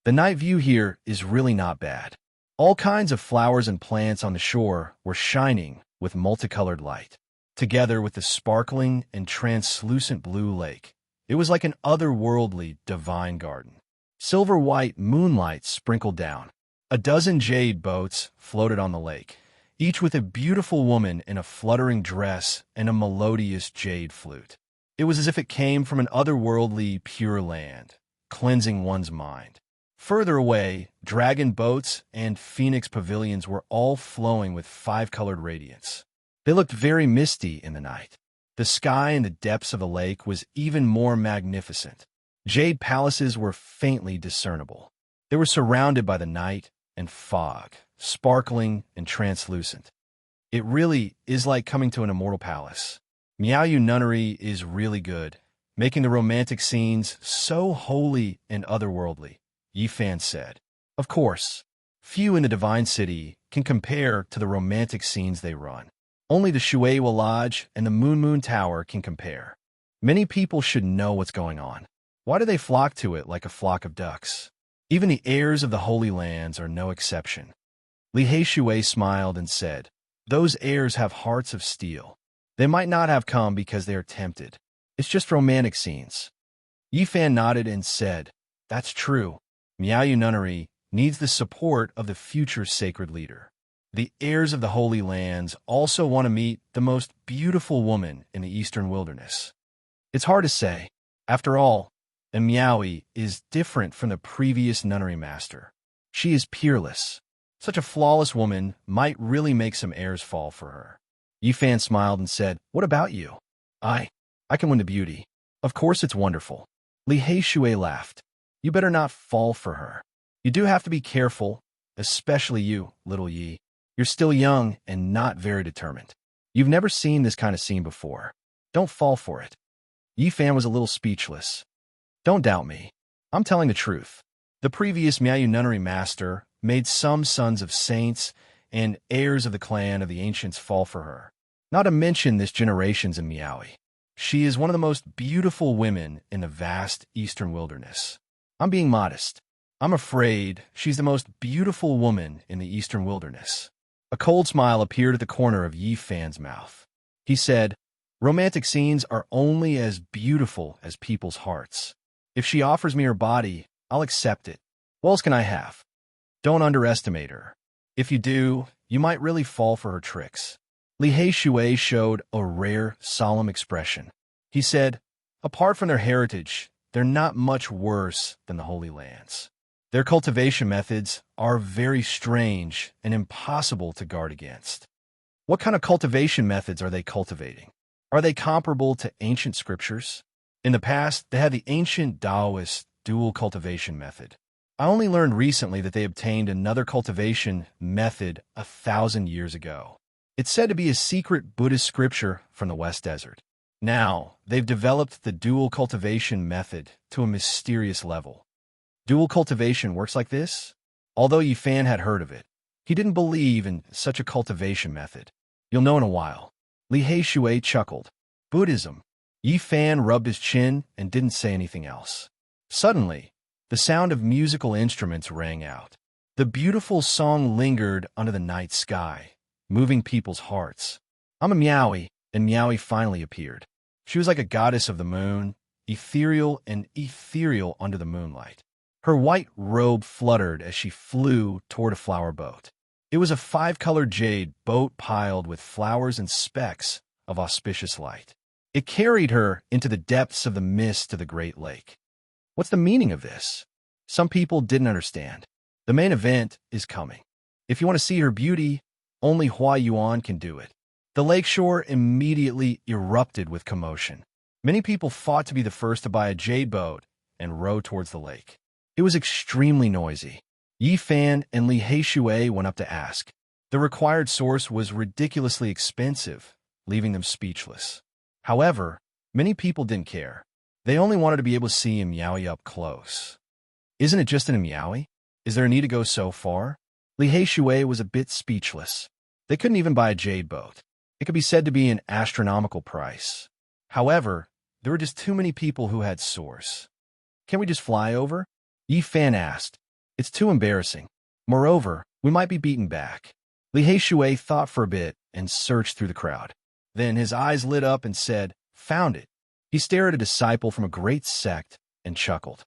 The night view here is really not bad. All kinds of flowers and plants on the shore were shining with multicolored light. Together with the sparkling and translucent blue lake, it was like an otherworldly divine garden. Silver-white moonlight sprinkled down. A dozen jade boats floated on the lake, each with a beautiful woman in a fluttering dress and a melodious jade flute. It was as if it came from an otherworldly, pure land, cleansing one's mind. Further away, dragon boats and phoenix pavilions were all flowing with 5-colored radiance. They looked very misty in the night. The sky in the depths of the lake was even more magnificent. Jade palaces were faintly discernible. They were surrounded by the night and fog, sparkling and translucent. It really is like coming to an immortal palace. Miaoyu Nunnery is really good, making the romantic scenes so holy and otherworldly, Yi Fan said. Of course, few in the divine city can compare to the romantic scenes they run. Only the Shueiwa Lodge and the Moon Tower can compare. Many people should know what's going on. Why do they flock to it like a flock of ducks? Even the heirs of the Holy Lands are no exception. Li Heishui smiled and said, "Those heirs have hearts of steel. They might not have come because they are tempted. It's just romantic scenes." Yi Fan nodded and said, "That's true. Miaoyu Nunnery needs the support of the future sacred leader. The heirs of the Holy Lands also want to meet the most beautiful woman in the eastern wilderness. It's hard to say. After all, a Miaoyu is different from the previous nunnery master. She is peerless. Such a flawless woman might really make some heirs fall for her." Yi Fan smiled and said, "What about you?" I can win the beauty. Of course it's wonderful." Li Heishui laughed. "You better not fall for her. You do have to be careful, especially you, little Yi. You're still young and not very determined. You've never seen this kind of scene before. Don't fall for it." Yi Fan was a little speechless. "Don't doubt me. I'm telling the truth. The previous Miaoyu Nunnery master made some sons of saints and heirs of the clan of the ancients fall for her. Not to mention this generation's in Miaoyu. She is one of the most beautiful women in the vast eastern wilderness. I'm being modest. I'm afraid she's the most beautiful woman in the eastern wilderness." A cold smile appeared at the corner of Yi Fan's mouth. He said, "Romantic scenes are only as beautiful as people's hearts. If she offers me her body, I'll accept it. What else can I have? Don't underestimate her. If you do, you might really fall for her tricks." Li Heishui showed a rare, solemn expression. He said, "Apart from their heritage, they're not much worse than the Holy Lands. Their cultivation methods are very strange and impossible to guard against. What kind of cultivation methods are they cultivating? Are they comparable to ancient scriptures? In the past, they had the ancient Taoist dual cultivation method. I only learned recently that they obtained another cultivation method 1,000 years ago. It's said to be a secret Buddhist scripture from the West Desert. Now, they've developed the dual cultivation method to a mysterious level. Dual cultivation works like this? Although Yi Fan had heard of it, he didn't believe in such a cultivation method. You'll know in a while. Li He chuckled. Buddhism. Yi Fan rubbed his chin and didn't say anything else. Suddenly, the sound of musical instruments rang out. The beautiful song lingered under the night sky, moving people's hearts. I'm a Miaowie, and Miaowie finally appeared. She was like a goddess of the moon, ethereal and ethereal under the moonlight. Her white robe fluttered as she flew toward a flower boat. It was a 5-colored jade boat piled with flowers and specks of auspicious light. It carried her into the depths of the mist of the Great Lake. What's the meaning of this? Some people didn't understand. The main event is coming. If you want to see her beauty, only Hua Yuan can do it. The lakeshore immediately erupted with commotion. Many people fought to be the first to buy a jade boat and row towards the lake. It was extremely noisy. Yi Fan and Li He went up to ask. The required source was ridiculously expensive, leaving them speechless. However, many people didn't care. They only wanted to be able to see a Miaowie up close. Isn't it just in a Miaowie? Is there a need to go so far? Li He was a bit speechless. They couldn't even buy a jade boat. It could be said to be an astronomical price. However, there were just too many people who had source. Can we just fly over? Yi Fan asked. It's too embarrassing. Moreover, we might be beaten back. Li He thought for a bit and searched through the crowd. Then his eyes lit up and said, "Found it." He stared at a disciple from a great sect and chuckled.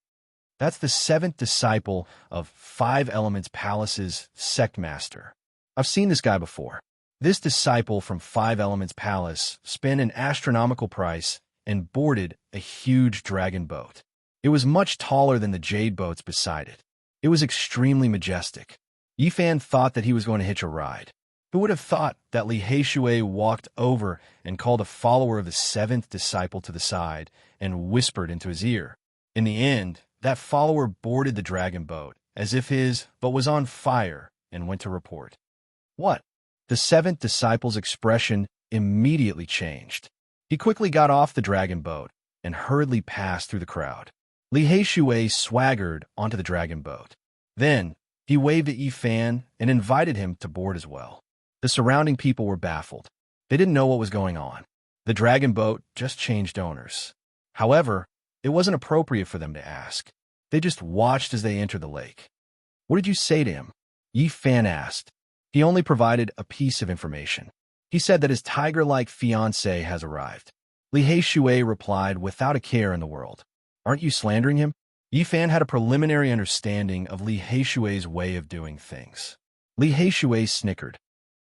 That's the 7th disciple of 5 Elements Palace's sect master. I've seen this guy before. This disciple from 5 Elements Palace spent an astronomical price and boarded a huge dragon boat. It was much taller than the jade boats beside it. It was extremely majestic. Yi Fan thought that he was going to hitch a ride. Who would have thought that Li He walked over and called a follower of the 7th disciple to the side and whispered into his ear? In the end, that follower boarded the dragon boat, as if his boat was on fire, and went to report. What? The 7th disciple's expression immediately changed. He quickly got off the dragon boat and hurriedly passed through the crowd. Li He swaggered onto the dragon boat. Then, he waved at Yi Fan and invited him to board as well. The surrounding people were baffled. They didn't know what was going on. The dragon boat just changed owners. However, it wasn't appropriate for them to ask. They just watched as they entered the lake. What did you say to him? Yi Fan asked. He only provided a piece of information. He said that his tiger-like fiancée has arrived. Li He replied without a care in the world. Aren't you slandering him? Yi Fan had a preliminary understanding of Li He's way of doing things. Li He snickered.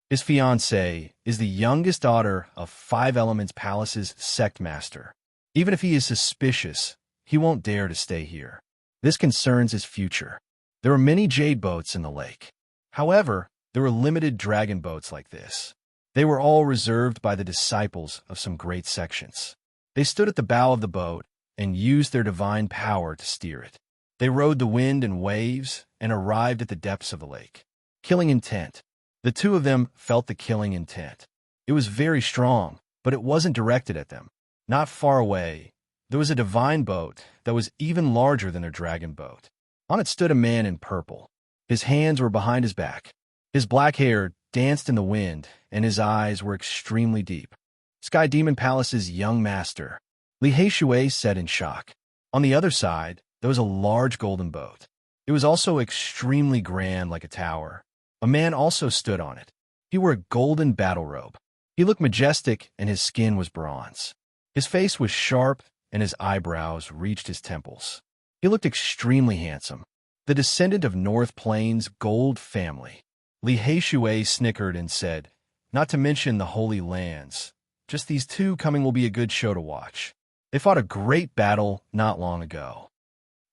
His fiancée is the youngest daughter of 5 Elements Palace's sect master. Even if he is suspicious, he won't dare to stay here. This concerns his future. There were many jade boats in the lake. However, there were limited dragon boats like this. They were all reserved by the disciples of some great sections. They stood at the bow of the boat and used their divine power to steer it. They rode the wind and waves and arrived at the depths of the lake. Killing intent. The two of them felt the killing intent. It was very strong, but it wasn't directed at them. Not far away, there was a divine boat that was even larger than their dragon boat. On it stood a man in purple. His hands were behind his back. His black hair danced in the wind, and his eyes were extremely deep. Sky Demon Palace's young master, Li He said in shock. On the other side, there was a large golden boat. It was also extremely grand like a tower. A man also stood on it. He wore a golden battle robe. He looked majestic, and his skin was bronze. His face was sharp, and his eyebrows reached his temples. He looked extremely handsome. The descendant of North Plains' gold family. Li He snickered and said, "Not to mention the Holy Lands. Just these two coming will be a good show to watch." They fought a great battle not long ago.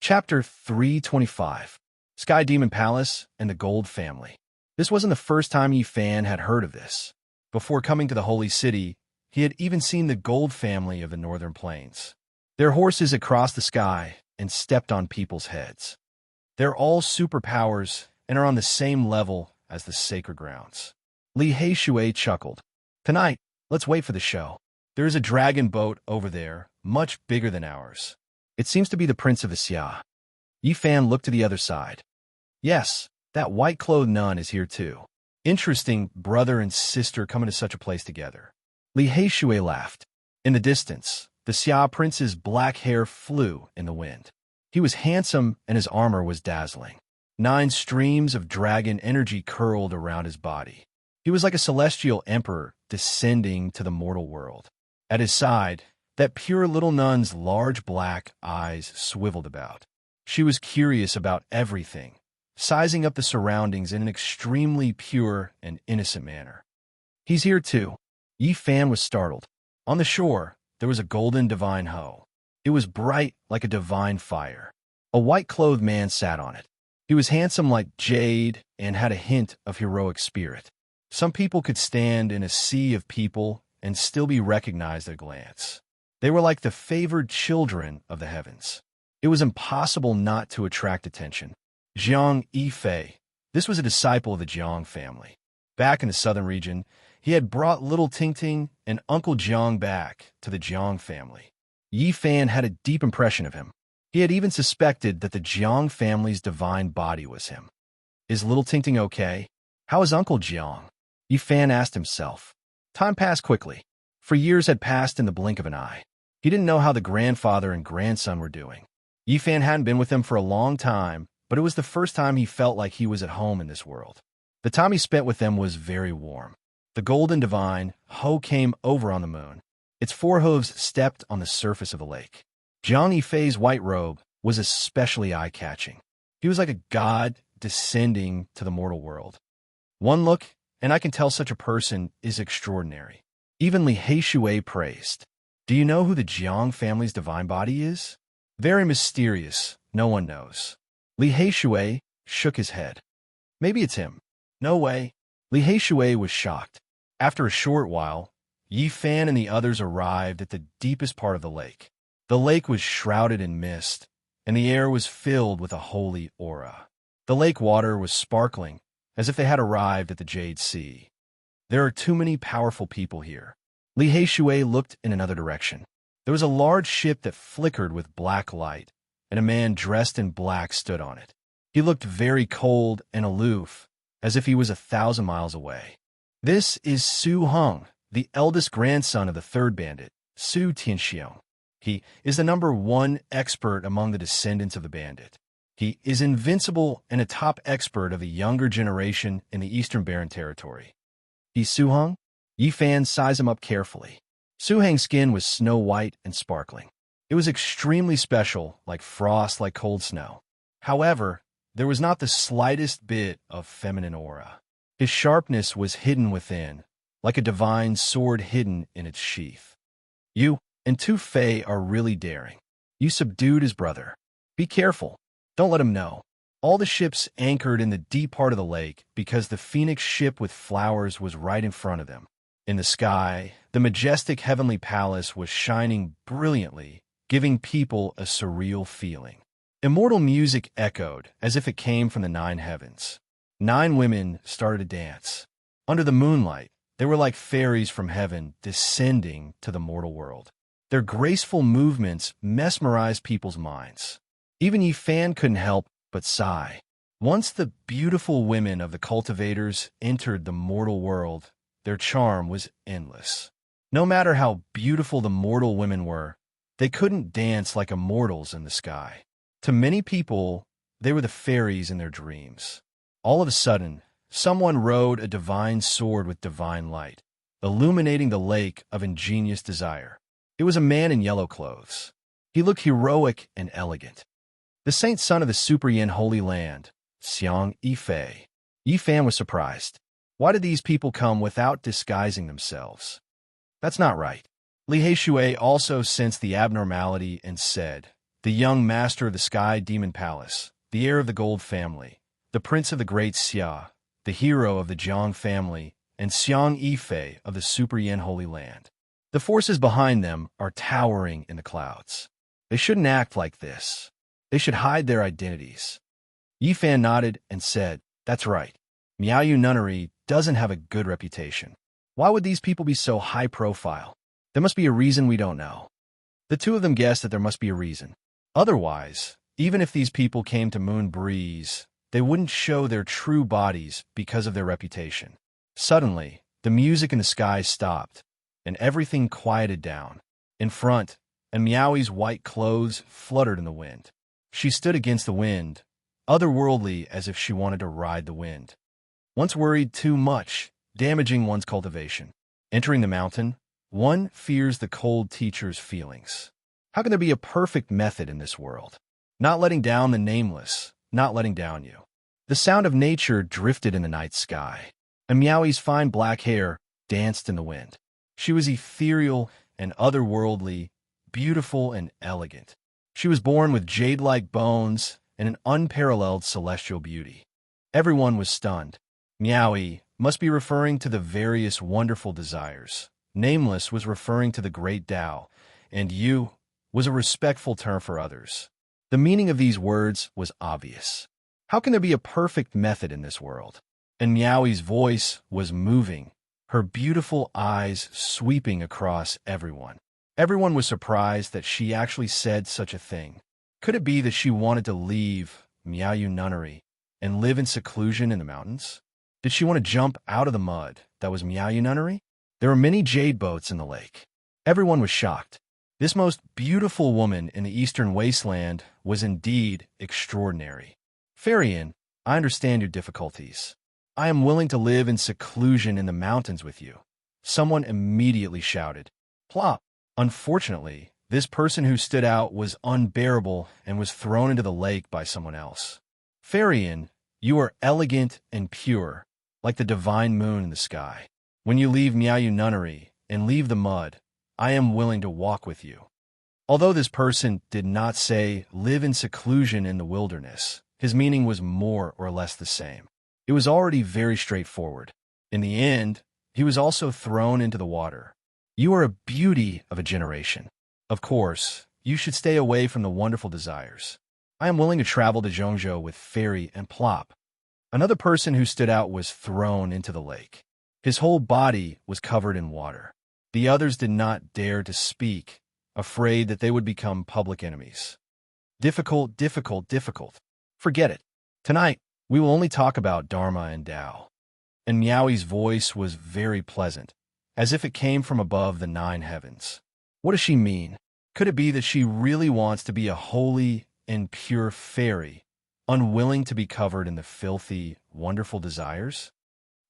Chapter 325, Sky Demon Palace and the Gold Family. This wasn't the first time Yi Fan had heard of this. Before coming to the Holy City, he had even seen the Gold Family of the Northern Plains. Their horses had crossed the sky and stepped on people's heads. They're all superpowers and are on the same level as the sacred grounds. Li Heishui chuckled. Tonight, let's wait for the show. There is a dragon boat over there, much bigger than ours. It seems to be the Prince of Xia. Yi Fan looked to the other side. Yes, that white-clothed nun is here too. Interesting brother and sister coming to such a place together. Li Heishui laughed. In the distance, the Xia prince's black hair flew in the wind. He was handsome and his armor was dazzling. 9 streams of dragon energy curled around his body. He was like a celestial emperor descending to the mortal world. At his side, that pure little nun's large black eyes swiveled about. She was curious about everything, sizing up the surroundings in an extremely pure and innocent manner. He's here too. Yi Fan was startled. On the shore, there was a golden divine hoe. It was bright like a divine fire. A white-clothed man sat on it. He was handsome like jade and had a hint of heroic spirit. Some people could stand in a sea of people and still be recognized at a glance. They were like the favored children of the heavens. It was impossible not to attract attention. Jiang Yifei. This was a disciple of the Jiang family. Back in the southern region, he had brought little Tingting and Uncle Jiang back to the Jiang family. Yi Fan had a deep impression of him. He had even suspected that the Jiang family's divine body was him. Is little Tingting okay? How is Uncle Jiang? Yi Fan asked himself. Time passed quickly. For years had passed in the blink of an eye. He didn't know how the grandfather and grandson were doing. Yi Fan hadn't been with them for a long time, but it was the first time he felt like he was at home in this world. The time he spent with them was very warm. The golden divine Ho came over on the moon. Its 4 hooves stepped on the surface of the lake. Jiang Yifei's white robe was especially eye-catching. He was like a god descending to the mortal world. One look, and I can tell such a person is extraordinary. Even Li Heishui praised. Do you know who the Jiang family's divine body is? Very mysterious, no one knows. Li Heishui shook his head. Maybe it's him. No way. Li Heishui was shocked. After a short while, Yi Fan and the others arrived at the deepest part of the lake. The lake was shrouded in mist, and the air was filled with a holy aura. The lake water was sparkling, as if they had arrived at the Jade Sea. There are too many powerful people here. Li Heishui looked in another direction. There was a large ship that flickered with black light, and a man dressed in black stood on it. He looked very cold and aloof, as if he was 1,000 miles away. This is Su Heng, the eldest grandson of the third bandit, Su Tianxiong. He is the #1 expert among the descendants of the bandit. He is invincible and a top expert of the younger generation in the Eastern Barren Territory. He's Su Heng? Yi Fan sized him up carefully. Su Heng's skin was snow white and sparkling. It was extremely special, like frost, like cold snow. However, there was not the slightest bit of feminine aura. His sharpness was hidden within, like a divine sword hidden in its sheath. You and Tu Fei are really daring. You subdued his brother. Be careful. Don't let him know. All the ships anchored in the deep part of the lake because the phoenix ship with flowers was right in front of them. In the sky, the majestic heavenly palace was shining brilliantly, giving people a surreal feeling. Immortal music echoed as if it came from the 9 heavens. 9 women started to dance. Under the moonlight, they were like fairies from heaven descending to the mortal world. Their graceful movements mesmerized people's minds. Even Yi Fan couldn't help but sigh. Once the beautiful women of the cultivators entered the mortal world, their charm was endless. No matter how beautiful the mortal women were, they couldn't dance like immortals in the sky. To many people, they were the fairies in their dreams. All of a sudden, someone rode a divine sword with divine light, illuminating the lake of ingenious desire. It was a man in yellow clothes. He looked heroic and elegant. The saint son of the Super Yin Holy Land, Xiang Yifei. Yi Fan was surprised. Why did these people come without disguising themselves? That's not right. Li Heishui also sensed the abnormality and said, "The young master of the Sky Demon Palace, the heir of the Gold family, the prince of the Great Xia, the hero of the Jiang family, and Xiang Yifei of the Super Yin Holy Land. The forces behind them are towering in the clouds. They shouldn't act like this. They should hide their identities." Yifan nodded and said, "That's right. Miaoyu nunnery doesn't have a good reputation. Why would these people be so high profile? There must be a reason we don't know." The two of them guessed that there must be a reason. Otherwise, even if these people came to Moon Breeze, they wouldn't show their true bodies because of their reputation. Suddenly, the music in the sky stopped, and everything quieted down. In front, and Miaoi's white clothes fluttered in the wind. She stood against the wind, otherworldly as if she wanted to ride the wind. Once worried too much, damaging one's cultivation. Entering the mountain, one fears the cold teacher's feelings. How can there be a perfect method in this world? Not letting down the nameless, not letting down you. The sound of nature drifted in the night sky, and Miaoi's fine black hair danced in the wind. She was ethereal and otherworldly, beautiful and elegant. She was born with jade-like bones and an unparalleled celestial beauty. Everyone was stunned. Miaoi must be referring to the various wonderful desires. Nameless was referring to the great Tao, and Yu was a respectful term for others. The meaning of these words was obvious. How can there be a perfect method in this world? And Miaoi's voice was moving, her beautiful eyes sweeping across everyone. Everyone was surprised that she actually said such a thing. Could it be that she wanted to leave Miaoyu Nunnery and live in seclusion in the mountains? Did she want to jump out of the mud that was Miaoyu Nunnery? There were many jade boats in the lake. Everyone was shocked. This most beautiful woman in the eastern wasteland was indeed extraordinary. Farian, I understand your difficulties. I am willing to live in seclusion in the mountains with you. Someone immediately shouted. Plop. Unfortunately, this person who stood out was unbearable and was thrown into the lake by someone else. Farian, you are elegant and pure, like the divine moon in the sky. When you leave Miaoyu Nunnery and leave the mud, I am willing to walk with you. Although this person did not say live in seclusion in the wilderness, his meaning was more or less the same. It was already very straightforward. In the end, he was also thrown into the water. You are a beauty of a generation. Of course, you should stay away from the wonderful desires. I am willing to travel to Zhongzhou with Fairy and Plop. Another person who stood out was thrown into the lake. His whole body was covered in water. The others did not dare to speak, afraid that they would become public enemies. Difficult, difficult, difficult. Forget it. Tonight, we will only talk about Dharma and Tao. And Miaoi's voice was very pleasant, as if it came from above the 9 heavens. What does she mean? Could it be that she really wants to be a holy and pure fairy, unwilling to be covered in the filthy, wonderful desires?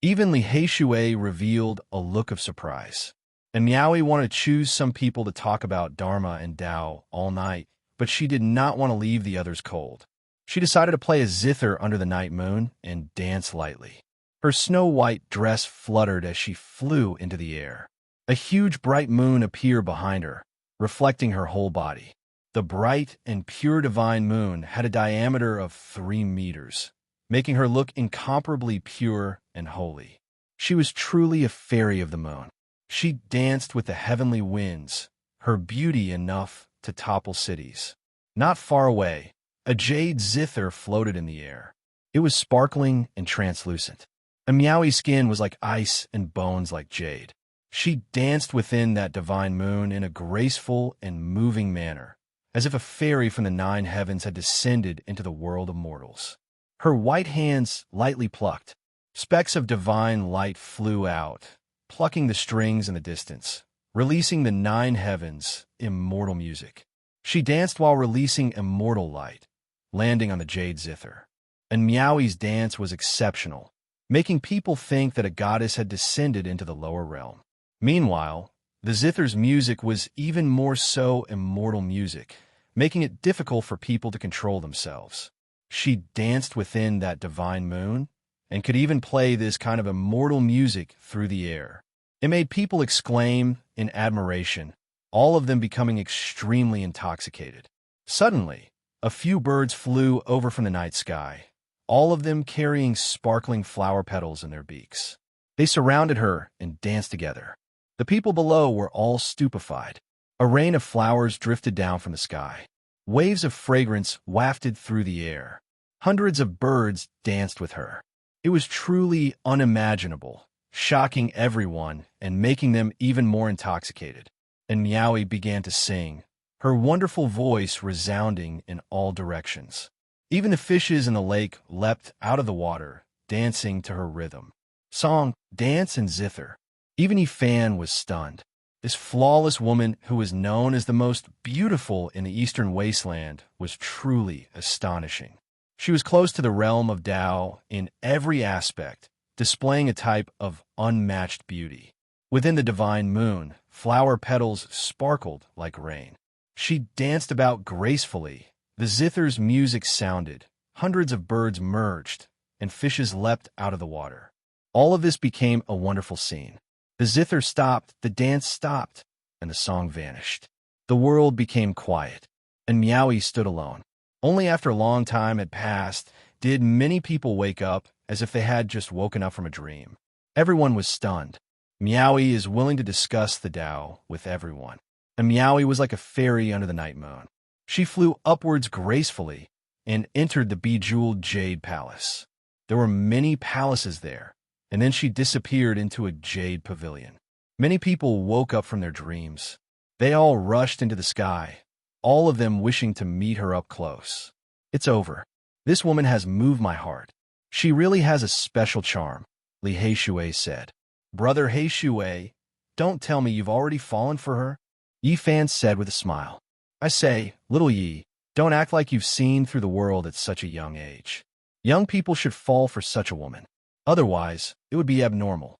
Even Li Heishui revealed a look of surprise. And Miaoi wanted to choose some people to talk about Dharma and Tao all night, but she did not want to leave the others cold. She decided to play a zither under the night moon and dance lightly. Her snow-white dress fluttered as she flew into the air. A huge bright moon appeared behind her, reflecting her whole body. The bright and pure divine moon had a diameter of 3 meters, making her look incomparably pure and holy. She was truly a fairy of the moon. She danced with the heavenly winds, her beauty enough to topple cities. Not far away, a jade zither floated in the air. It was sparkling and translucent. And Miaoi's skin was like ice and bones like jade. She danced within that divine moon in a graceful and moving manner, as if a fairy from the 9 heavens had descended into the world of mortals. Her white hands lightly plucked. Specks of divine light flew out, plucking the strings in the distance, releasing the 9 heavens' immortal music. She danced while releasing immortal light, landing on the jade zither. And Miaoi's dance was exceptional, making people think that a goddess had descended into the lower realm. Meanwhile, the zither's music was even more so immortal music, making it difficult for people to control themselves. She danced within that divine moon, and could even play this kind of immortal music through the air. It made people exclaim in admiration, all of them becoming extremely intoxicated. Suddenly, a few birds flew over from the night sky, all of them carrying sparkling flower petals in their beaks. They surrounded her and danced together. The people below were all stupefied. A rain of flowers drifted down from the sky. Waves of fragrance wafted through the air. Hundreds of birds danced with her. It was truly unimaginable, shocking everyone and making them even more intoxicated. And Meowie began to sing, her wonderful voice resounding in all directions. Even the fishes in the lake leapt out of the water, dancing to her rhythm. Song, dance, and zither. Even Ifan was stunned. This flawless woman, who was known as the most beautiful in the eastern wasteland, was truly astonishing. She was close to the realm of Tao in every aspect, displaying a type of unmatched beauty. Within the divine moon, flower petals sparkled like rain. She danced about gracefully. The zither's music sounded, hundreds of birds merged, and fishes leapt out of the water. All of this became a wonderful scene. The zither stopped, the dance stopped, and the song vanished. The world became quiet, and Meowie stood alone. Only after a long time had passed did many people wake up as if they had just woken up from a dream. Everyone was stunned. Meowie is willing to discuss the Tao with everyone. And Meowie was like a fairy under the night moon. She flew upwards gracefully and entered the bejeweled jade palace. There were many palaces there, and then she disappeared into a jade pavilion. Many people woke up from their dreams. They all rushed into the sky, all of them wishing to meet her up close. It's over. This woman has moved my heart. She really has a special charm, Li Heishui said. Brother Heishui, don't tell me you've already fallen for her? Yi Fan said with a smile. I say, little Yi, don't act like you've seen through the world at such a young age. Young people should fall for such a woman. Otherwise, it would be abnormal.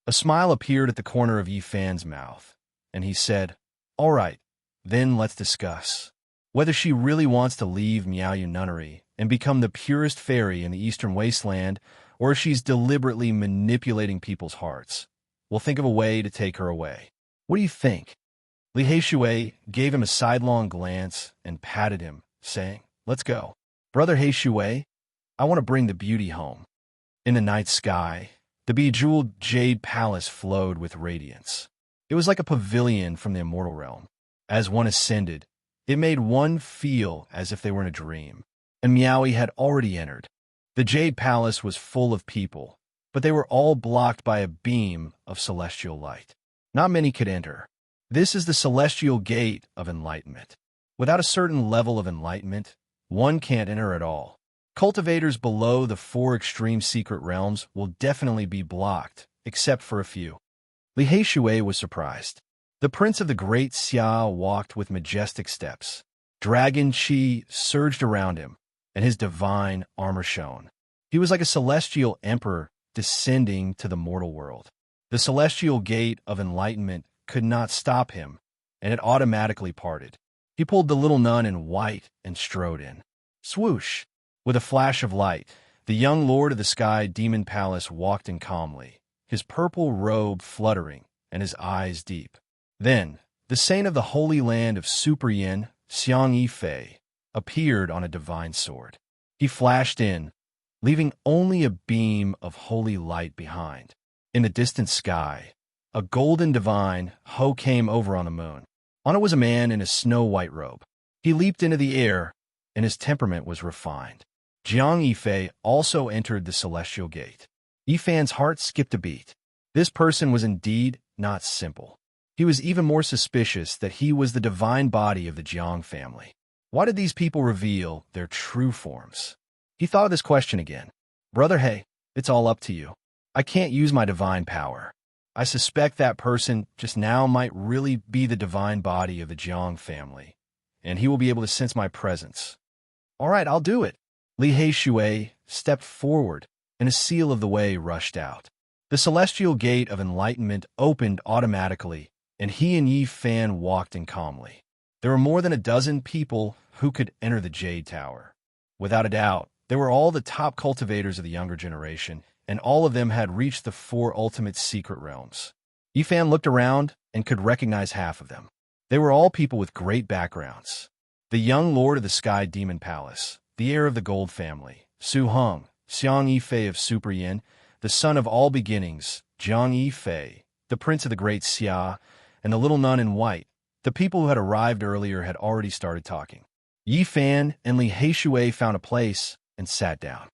A smile appeared at the corner of Yi Fan's mouth, and he said, all right, then let's discuss. Whether she really wants to leave Miaoyu Nunnery and become the purest fairy in the Eastern Wasteland, or if she's deliberately manipulating people's hearts. We'll think of a way to take her away. What do you think? Li Heishui gave him a sidelong glance and patted him, saying, let's go. Brother Heishui, I want to bring the beauty home. In the night sky, the bejeweled jade palace flowed with radiance. It was like a pavilion from the immortal realm. As one ascended, it made one feel as if they were in a dream. And Meowie had already entered. The jade palace was full of people, but they were all blocked by a beam of celestial light. Not many could enter. This is the celestial gate of enlightenment. Without a certain level of enlightenment, one can't enter at all. Cultivators below the 4 extreme secret realms will definitely be blocked, except for a few. Li Heishui was surprised. The prince of the great Xia walked with majestic steps. Dragon Qi surged around him, and his divine armor shone. He was like a celestial emperor descending to the mortal world. The celestial gate of enlightenment could not stop him, and it automatically parted. He pulled the little nun in white and strode in. Swoosh! With a flash of light, the young lord of the sky demon palace walked in calmly, his purple robe fluttering and his eyes deep. Then, the saint of the holy land of Super Yin, Xiang Yifei, appeared on a divine sword. He flashed in, leaving only a beam of holy light behind. In the distant sky, a golden divine Ho came over on the moon. On it was a man in a snow-white robe. He leaped into the air, and his temperament was refined. Jiang Yifei also entered the celestial gate. Yifan's heart skipped a beat. This person was indeed not simple. He was even more suspicious that he was the divine body of the Jiang family. Why did these people reveal their true forms? He thought of this question again. Brother He, it's all up to you. I can't use my divine power. I suspect that person just now might really be the divine body of the Jiang family, and he will be able to sense my presence. All right, I'll do it. Li Heishui stepped forward, and a seal of the way rushed out. The celestial gate of enlightenment opened automatically, and he and Yi Fan walked in calmly. There were more than a dozen people who could enter the Jade Tower. Without a doubt, they were all the top cultivators of the younger generation, and all of them had reached the 4 ultimate secret realms. Yi Fan looked around and could recognize half of them. They were all people with great backgrounds. The young lord of the Sky Demon Palace, the heir of the Gold family, Su Hong, Xiang Yifei of Super Yin, the son of all beginnings, Jiang Yifei, the prince of the great Xia, and the little nun in white. The people who had arrived earlier had already started talking. Yi Fan and Li Heishui found a place and sat down.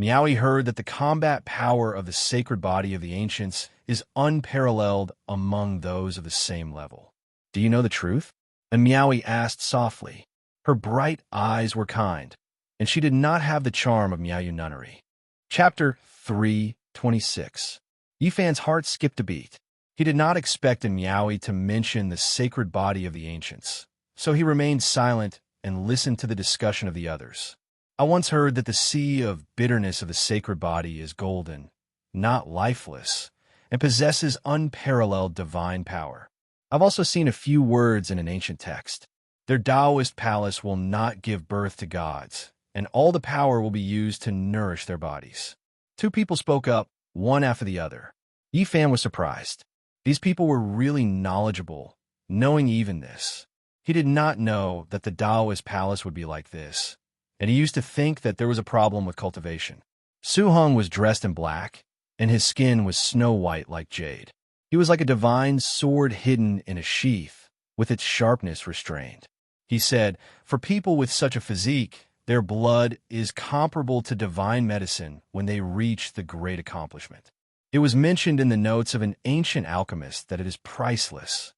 Miaoyi heard that the combat power of the sacred body of the ancients is unparalleled among those of the same level. Do you know the truth? And Miaoyi asked softly. Her bright eyes were kind, and she did not have the charm of Miaoyu nunnery. Chapter 3:26. Yifan's heart skipped a beat. He did not expect Miaoyi to mention the sacred body of the ancients, so he remained silent and listened to the discussion of the others. I once heard that the sea of bitterness of the sacred body is golden, not lifeless, and possesses unparalleled divine power. I've also seen a few words in an ancient text. Their Taoist palace will not give birth to gods, and all the power will be used to nourish their bodies. Two people spoke up, one after the other. Yifan was surprised. These people were really knowledgeable, knowing even this. He did not know that the Taoist palace would be like this, and he used to think that there was a problem with cultivation. Su Hong was dressed in black, and his skin was snow white like jade. He was like a divine sword hidden in a sheath, with its sharpness restrained. He said, for people with such a physique, their blood is comparable to divine medicine when they reach the great accomplishment. It was mentioned in the notes of an ancient alchemist that it is priceless.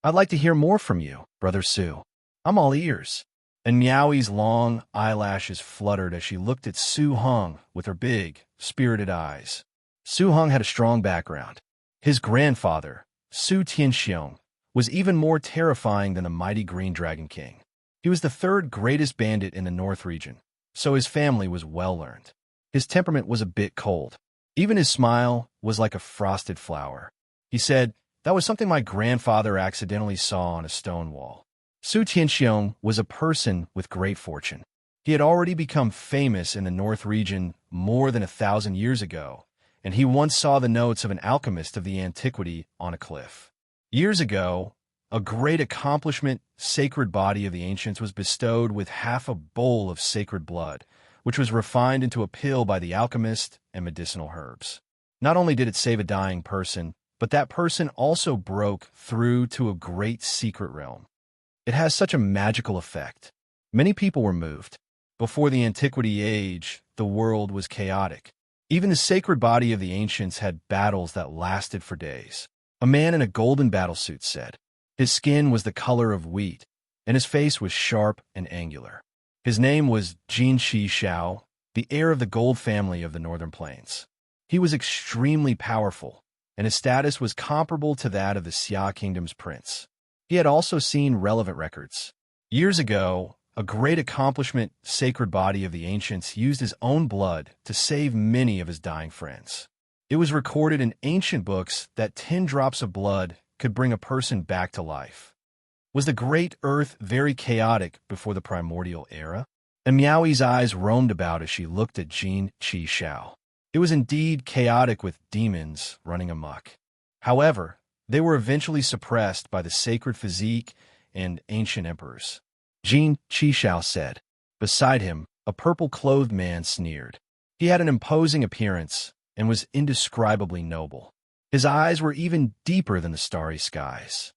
I'd like to hear more from you, Brother Su. I'm all ears. And Miaoyi's long eyelashes fluttered as she looked at Su Hong with her big, spirited eyes. Su Hong had a strong background. His grandfather, Su Tianxiong, was even more terrifying than the mighty Green Dragon King. He was the third greatest bandit in the North region, so his family was well-learned. His temperament was a bit cold. Even his smile was like a frosted flower. He said, that was something my grandfather accidentally saw on a stone wall. Su Tianxiong was a person with great fortune. He had already become famous in the North region more than 1,000 years ago, and he once saw the notes of an alchemist of the antiquity on a cliff. Years ago, a great accomplishment, sacred body of the ancients, was bestowed with half a bowl of sacred blood, which was refined into a pill by the alchemist and medicinal herbs. Not only did it save a dying person, but that person also broke through to a great secret realm. It has such a magical effect. Many people were moved. Before the antiquity age, the world was chaotic. Even the sacred body of the ancients had battles that lasted for days. A man in a golden battlesuit said. His skin was the color of wheat, and his face was sharp and angular. His name was Jin Shi Xiao, the heir of the Gold family of the Northern Plains. He was extremely powerful, and his status was comparable to that of the Xia Kingdom's prince. He had also seen relevant records. Years ago, a great accomplishment, sacred body of the ancients, used his own blood to save many of his dying friends. It was recorded in ancient books that 10 drops of blood could bring a person back to life. Was the great earth very chaotic before the primordial era? And Miaoyi's eyes roamed about as she looked at Jin Qi Xiao. It was indeed chaotic with demons running amok. However, they were eventually suppressed by the sacred physique and ancient emperors. Jin Qi Xiao said. Beside him, a purple-clothed man sneered. He had an imposing appearance and was indescribably noble. His eyes were even deeper than the starry skies.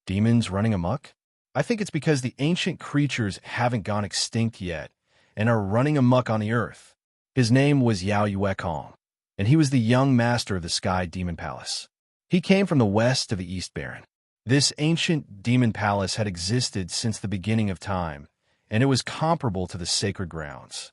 Demons running amok? I think it's because the ancient creatures haven't gone extinct yet and are running amok on the earth. His name was Yao Yuekong, and he was the young master of the Sky Demon Palace. He came from the west of the East Baron. This ancient demon palace had existed since the beginning of time, and it was comparable to the sacred grounds.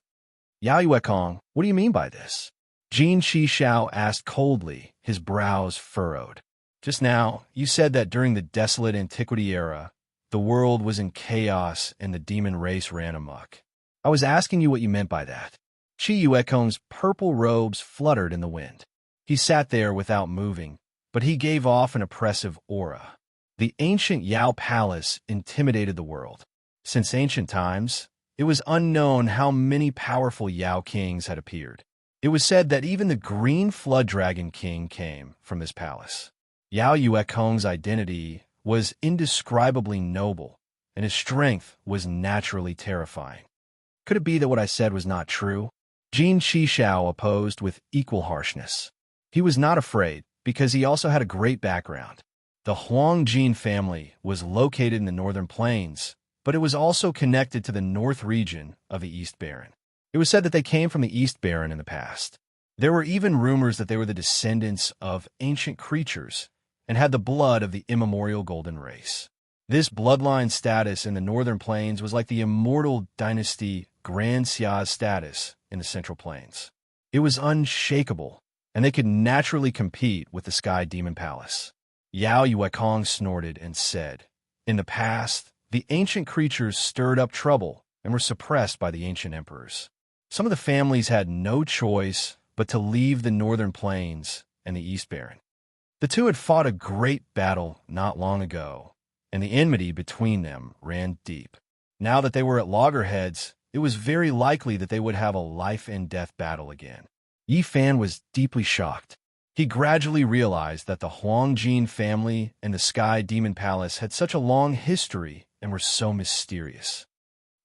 Yao Yuekong, what do you mean by this? Jin Qi Xiao asked coldly, his brows furrowed. Just now, you said that during the desolate antiquity era, the world was in chaos and the demon race ran amok. I was asking you what you meant by that. Qi Yuekong's purple robes fluttered in the wind. He sat there without moving, but he gave off an oppressive aura. The ancient Yao Palace intimidated the world. Since ancient times, it was unknown how many powerful Yao kings had appeared. It was said that even the Green Flood Dragon King came from this palace. Yao Yuekong's identity was indescribably noble, and his strength was naturally terrifying. Could it be that what I said was not true? Jin Qishao opposed with equal harshness. He was not afraid, because he also had a great background. The Huangjin family was located in the northern plains, but it was also connected to the north region of the East Baron. It was said that they came from the East Baron in the past. There were even rumors that they were the descendants of ancient creatures and had the blood of the immemorial golden race. This bloodline status in the northern plains was like the immortal dynasty Grand Xia's status in the central plains. It was unshakable, and they could naturally compete with the Sky Demon Palace. Yao Yuekong snorted and said, "In the past, the ancient creatures stirred up trouble and were suppressed by the ancient emperors. Some of the families had no choice but to leave the northern plains and the East Baron. The two had fought a great battle not long ago, and the enmity between them ran deep. Now that they were at loggerheads, it was very likely that they would have a life-and-death battle again." Yi Fan was deeply shocked. He gradually realized that the Huangjin family and the Sky Demon Palace had such a long history and were so mysterious.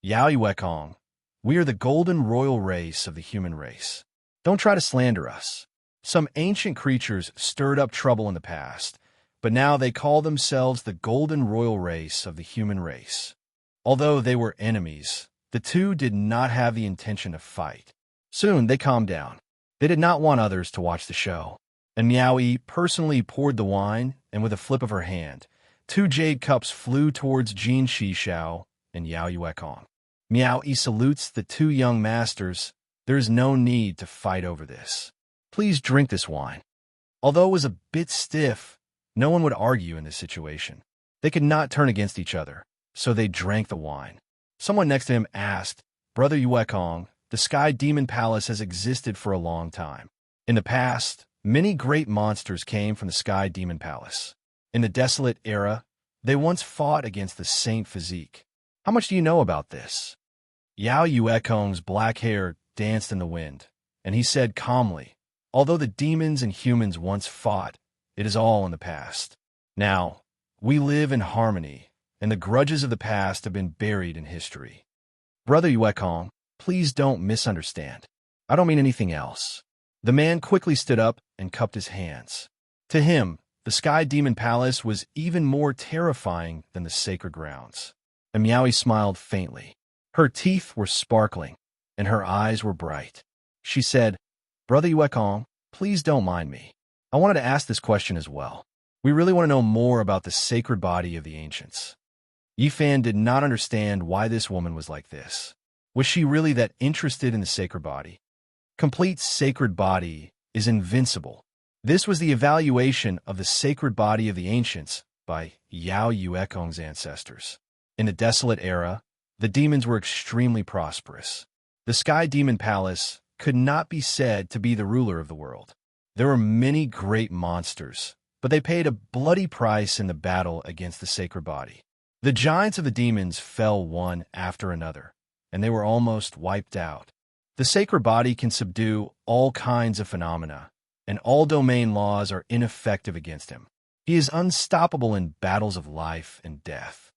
"Yao Yuekong, we are the golden royal race of the human race. Don't try to slander us. Some ancient creatures stirred up trouble in the past, but now they call themselves the golden royal race of the human race." Although they were enemies, the two did not have the intention to fight. Soon they calmed down. They did not want others to watch the show. And Miao Yi personally poured the wine, and with a flip of her hand, 2 jade cups flew towards Jin Qishao and Yao Yuekong. Miao Yi salutes the 2 young masters. "There is no need to fight over this. Please drink this wine." Although it was a bit stiff, no one would argue in this situation. They could not turn against each other, so they drank the wine. Someone next to him asked, "Brother Yuekong, the Sky Demon Palace has existed for a long time. In the past, many great monsters came from the Sky Demon Palace. In the Desolate Era, they once fought against the Saint Physique. How much do you know about this?" Yao Yuekong's black hair danced in the wind, and he said calmly, "Although the demons and humans once fought, it is all in the past. Now, we live in harmony, and the grudges of the past have been buried in history. Brother Yuekong, please don't misunderstand. I don't mean anything else." The man quickly stood up and cupped his hands. To him, the Sky Demon Palace was even more terrifying than the sacred grounds. And Miaoi smiled faintly. Her teeth were sparkling, and her eyes were bright. She said, "Brother Yuekong, please don't mind me. I wanted to ask this question as well. We really want to know more about the sacred body of the ancients." Yifan did not understand why this woman was like this. Was she really that interested in the sacred body? Complete sacred body is invincible. This was the evaluation of the sacred body of the ancients by Yao Yuekong's ancestors. In the Desolate Era, the demons were extremely prosperous. The Sky Demon Palace could not be said to be the ruler of the world. There were many great monsters, but they paid a bloody price in the battle against the sacred body. The giants of the demons fell one after another, and they were almost wiped out. The sacred body can subdue all kinds of phenomena, and all domain laws are ineffective against him. He is unstoppable in battles of life and death.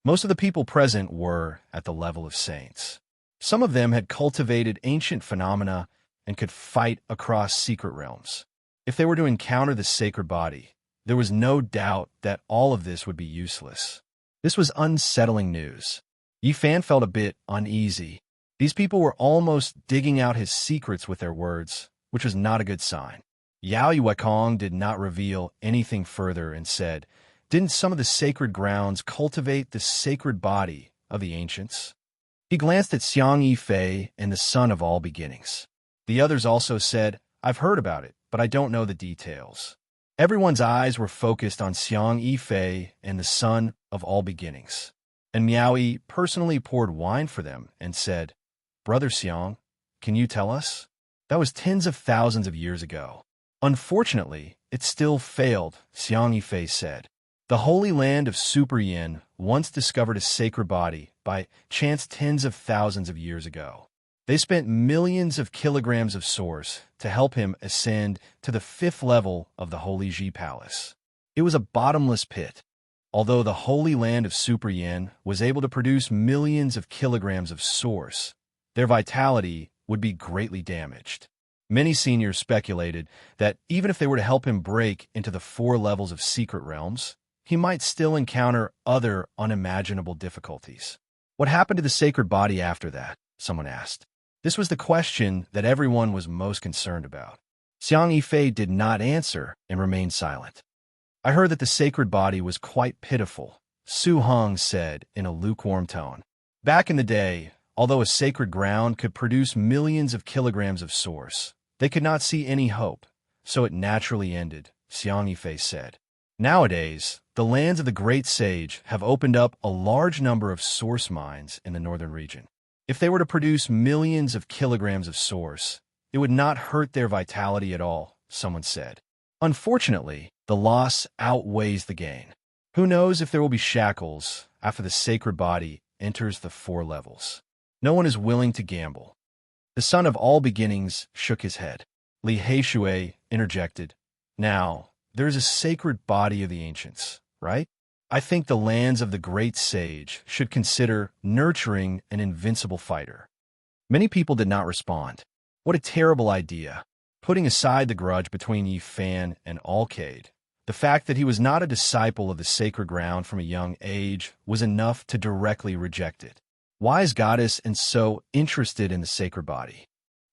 Most of the people present were at the level of saints. Some of them had cultivated ancient phenomena and could fight across secret realms. If they were to encounter the sacred body, there was no doubt that all of this would be useless. This was unsettling news. Yifan felt a bit uneasy. These people were almost digging out his secrets with their words, which was not a good sign. Yao Yuekong did not reveal anything further and said, "Didn't some of the sacred grounds cultivate the sacred body of the ancients?" He glanced at Xiang Yifei and the Son of All Beginnings. The others also said, "I've heard about it, but I don't know the details." Everyone's eyes were focused on Xiang Yifei and the Son of All Beginnings. And Miaoi personally poured wine for them and said, "Brother Xiang, can you tell us? That was tens of thousands of years ago. Unfortunately, it still failed," Xiang Yifei said. "The Holy Land of Super Yin once discovered a sacred body by chance tens of thousands of years ago. They spent millions of kilograms of source to help him ascend to the 5th level of the Holy Ji Palace. It was a bottomless pit. although the Holy Land of Super Yin was able to produce millions of kilograms of source, their vitality would be greatly damaged. Many seniors speculated that even if they were to help him break into the 4 levels of secret realms, he might still encounter other unimaginable difficulties. What happened to the sacred body after that? Someone asked. This was the question that everyone was most concerned about. Xiang Yifei did not answer and remained silent. I heard that the sacred body was quite pitiful, Su Hong said in a lukewarm tone. Back in the day, although a sacred ground could produce millions of kilograms of source, they could not see any hope, so it naturally ended, Xiang Yifei said. Nowadays, the lands of the great sage have opened up a large number of source mines in the northern region. If they were to produce millions of kilograms of source, it would not hurt their vitality at all, someone said. Unfortunately, the loss outweighs the gain. Who knows if there will be shackles after the sacred body enters the 4 levels. No one is willing to gamble. The son of all beginnings shook his head. Li Heishui interjected. Now, there is a sacred body of the ancients, right? I think the lands of the great sage should consider nurturing an invincible fighter. Many people did not respond. What a terrible idea. Putting aside the grudge between Yi Fan and Alcade, the fact that he was not a disciple of the sacred ground from a young age was enough to directly reject it. Why is Goddess and so interested in the sacred body?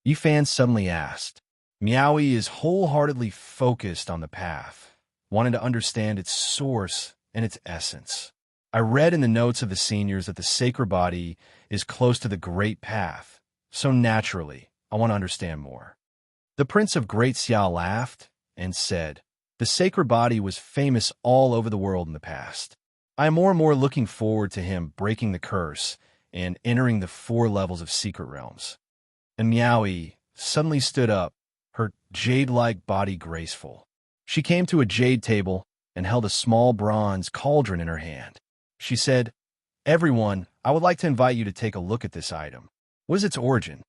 Yi Fan suddenly asked. Miaoi is wholeheartedly focused on the path, wanting to understand its source and its essence. I read in the notes of the seniors that the sacred body is close to the great path, so naturally, I want to understand more. The Prince of Great Xiao laughed and said, the sacred body was famous all over the world in the past. I am more and more looking forward to him breaking the curse and entering the 4 levels of secret realms. And Miaoi suddenly stood up, her jade-like body graceful. She came to a jade table and held a small bronze cauldron in her hand. She said, Everyone, I would like to invite you to take a look at this item. What is its origin?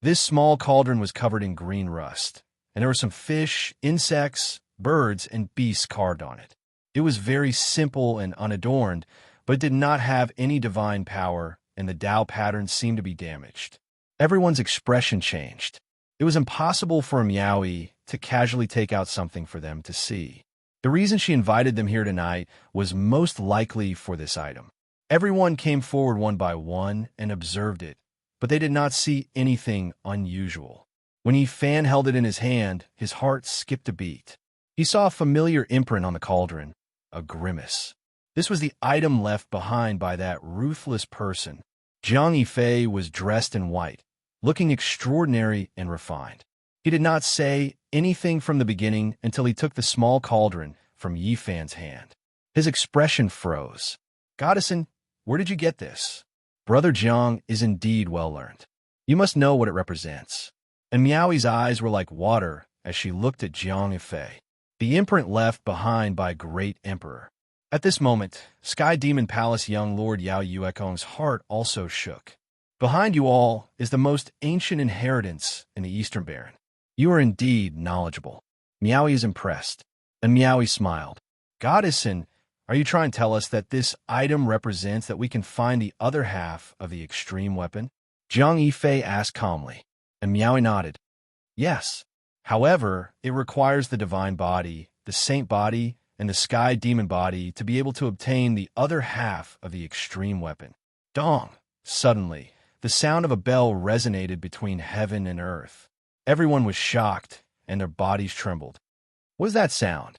This small cauldron was covered in green rust, and there were some fish, insects, birds, and beasts carved on it. It was very simple and unadorned, but it did not have any divine power, and the Tao pattern seemed to be damaged. Everyone's expression changed. It was impossible for Miaoi to casually take out something for them to see. The reason she invited them here tonight was most likely for this item. Everyone came forward one by one and observed it, but they did not see anything unusual. When Yi Fan held it in his hand, his heart skipped a beat. He saw a familiar imprint on the cauldron, a grimace. This was the item left behind by that ruthless person. Jiang Yifei was dressed in white, looking extraordinary and refined. He did not say anything from the beginning until he took the small cauldron from Yi Fan's hand. His expression froze. Goddessin, where did you get this? Brother Jiang is indeed well learned. You must know what it represents. And Miaoi's eyes were like water as she looked at Jiang Yifei, the imprint left behind by great emperor. At this moment, Sky Demon Palace young Lord Yao Yuekong's heart also shook. Behind you all is the most ancient inheritance in the Eastern Baron. You are indeed knowledgeable. Miaoi is impressed, and Miaoi smiled. Goddessin, are you trying to tell us that this item represents that we can find the other half of the extreme weapon? Jiang Yifei asked calmly, and Miaoi nodded. Yes. However, it requires the divine body, the saint body, and the sky demon body to be able to obtain the other half of the extreme weapon. Dong! Suddenly, the sound of a bell resonated between heaven and earth. Everyone was shocked, and their bodies trembled. What was that sound?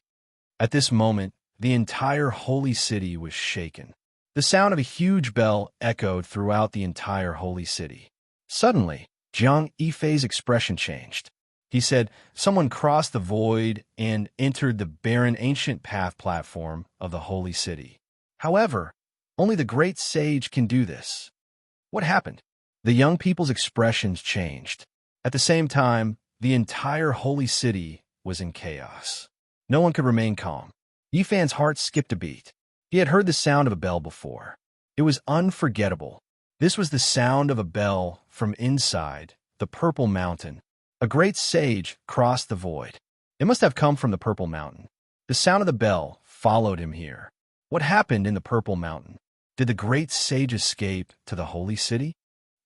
At this moment, the entire holy city was shaken. The sound of a huge bell echoed throughout the entire holy city. Suddenly, Jiang Yifei's expression changed. He said, someone crossed the void and entered the barren ancient path platform of the holy city. However, only the great sage can do this. What happened? The young people's expressions changed. At the same time, the entire holy city was in chaos. No one could remain calm. Yi Fan's heart skipped a beat. He had heard the sound of a bell before. It was unforgettable. This was the sound of a bell from inside the Purple Mountain. A great sage crossed the void. It must have come from the Purple Mountain. The sound of the bell followed him here. What happened in the Purple Mountain? Did the great sage escape to the Holy City?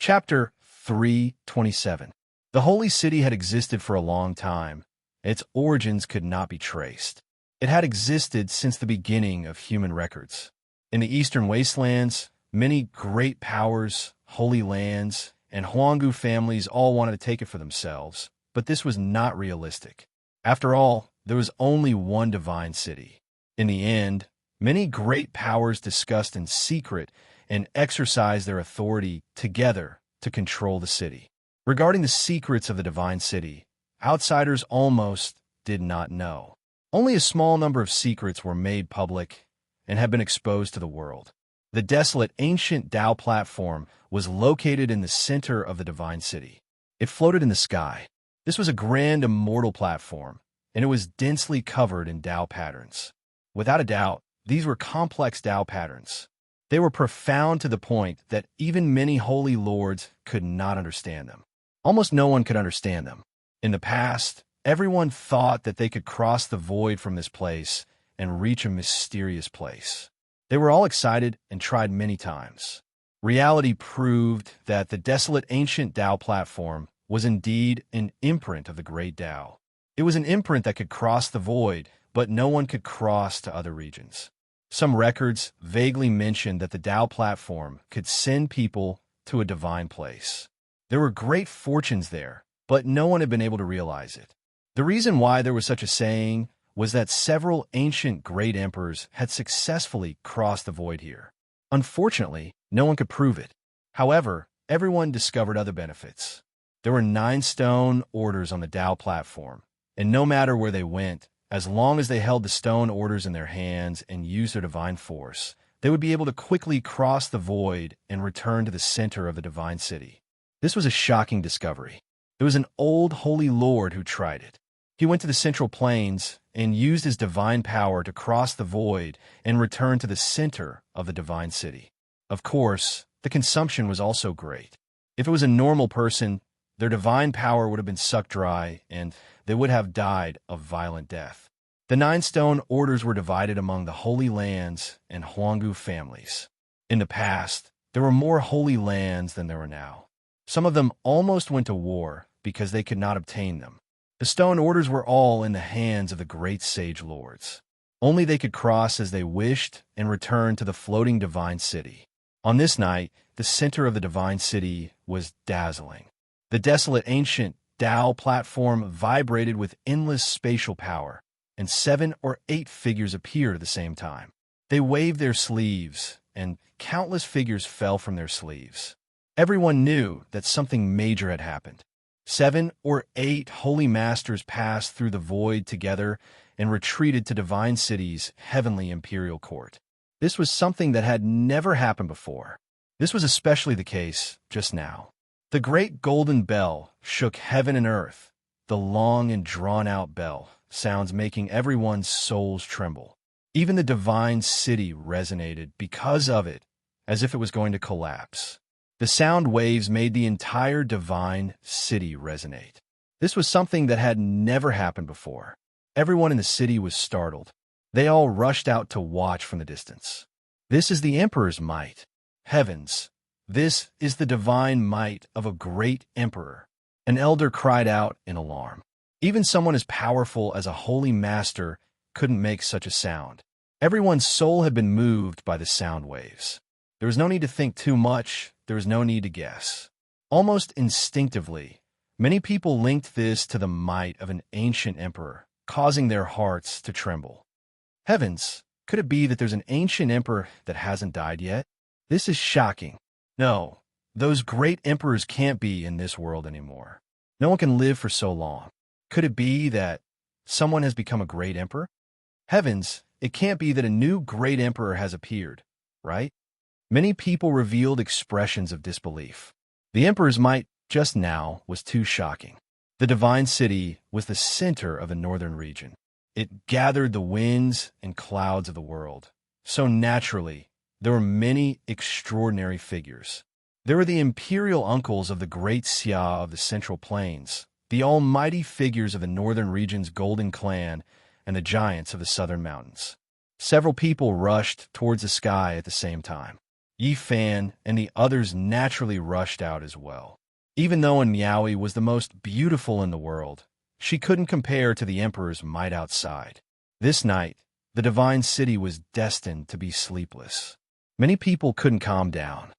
Chapter 3:27. The Holy City had existed for a long time. Its origins could not be traced. It had existed since the beginning of human records. In the eastern wastelands, many great powers, holy lands, and Huanggu families all wanted to take it for themselves, but this was not realistic. After all, there was only one divine city. In the end, many great powers discussed in secret and exercised their authority together to control the city. Regarding the secrets of the divine city, outsiders almost did not know. Only a small number of secrets were made public and have been exposed to the world. The desolate ancient Tao platform was located in the center of the divine city. It floated in the sky. This was a grand immortal platform, and it was densely covered in Tao patterns. Without a doubt, these were complex Tao patterns. They were profound to the point that even many holy lords could not understand them. Almost no one could understand them. In the past, everyone thought that they could cross the void from this place and reach a mysterious place. They were all excited and tried many times. Reality proved that the desolate ancient Tao platform was indeed an imprint of the great Tao. It was an imprint that could cross the void, but no one could cross to other regions. Some records vaguely mentioned that the Tao platform could send people to a divine place. There were great fortunes there, but no one had been able to realize it. The reason why there was such a saying was that several ancient great emperors had successfully crossed the void here. Unfortunately, no one could prove it. However, everyone discovered other benefits. There were 9 stone orders on the Tao platform, and no matter where they went, as long as they held the stone orders in their hands and used their divine force, they would be able to quickly cross the void and return to the center of the divine city. This was a shocking discovery. There was an old holy lord who tried it. He went to the central plains and used his divine power to cross the void and return to the center of the divine city. Of course, the consumption was also great. If it was a normal person, their divine power would have been sucked dry and they would have died a violent death. The 9 stone orders were divided among the holy lands and Huanggu families. In the past, there were more holy lands than there are now. Some of them almost went to war because they could not obtain them. The stone orders were all in the hands of the great sage lords. Only they could cross as they wished and return to the floating divine city. On this night, the center of the divine city was dazzling. The desolate ancient Tao platform vibrated with endless spatial power, and 7 or 8 figures appeared at the same time. They waved their sleeves, and countless figures fell from their sleeves. Everyone knew that something major had happened. 7 or 8 holy masters passed through the void together and retreated to divine city's heavenly imperial court. This was something that had never happened before. This was especially the case just now. The great golden bell shook heaven and earth, the long and drawn-out bell, sounds making everyone's souls tremble. Even the divine city resonated because of it, as if it was going to collapse. The sound waves made the entire divine city resonate. This was something that had never happened before. Everyone in the city was startled. They all rushed out to watch from the distance. This is the emperor's might. Heavens, this is the divine might of a great emperor. An elder cried out in alarm. Even someone as powerful as a holy master couldn't make such a sound. Everyone's soul had been moved by the sound waves. There was no need to think too much. There was no need to guess. Almost instinctively, many people linked this to the might of an ancient emperor, causing their hearts to tremble. Heavens, could it be that there's an ancient emperor that hasn't died yet? This is shocking. No, those great emperors can't be in this world anymore. No one can live for so long. Could it be that someone has become a great emperor? Heavens, it can't be that a new great emperor has appeared, right? Many people revealed expressions of disbelief. The emperor's might just now was too shocking. The divine city was the center of the northern region. It gathered the winds and clouds of the world. So naturally, there were many extraordinary figures. There were the imperial uncles of the great Xia of the Central Plains, the almighty figures of the northern region's golden clan, and the giants of the southern mountains. Several people rushed towards the sky at the same time. Yi Fan and the others naturally rushed out as well. Even though Miaoi was the most beautiful in the world, she couldn't compare to the emperor's might outside. This night, the divine city was destined to be sleepless. Many people couldn't calm down.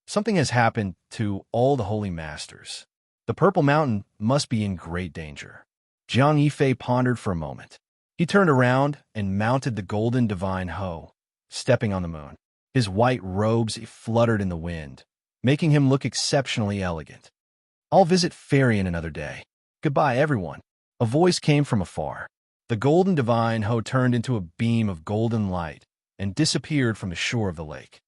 Something has happened to all the holy masters. The Purple Mountain must be in great danger. Jiang Yifei pondered for a moment. He turned around and mounted the golden divine Ho, stepping on the moon. His white robes fluttered in the wind, making him look exceptionally elegant. I'll visit Fairy in another day. Goodbye, everyone. A voice came from afar. The golden divine Ho turned into a beam of golden light and disappeared from the shore of the lake.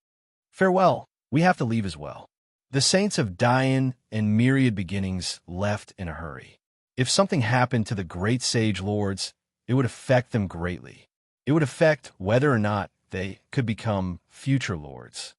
Farewell, we have to leave as well. The saints of Dian and Myriad Beginnings left in a hurry. If something happened to the great sage lords, it would affect them greatly. It would affect whether or not they could become future lords.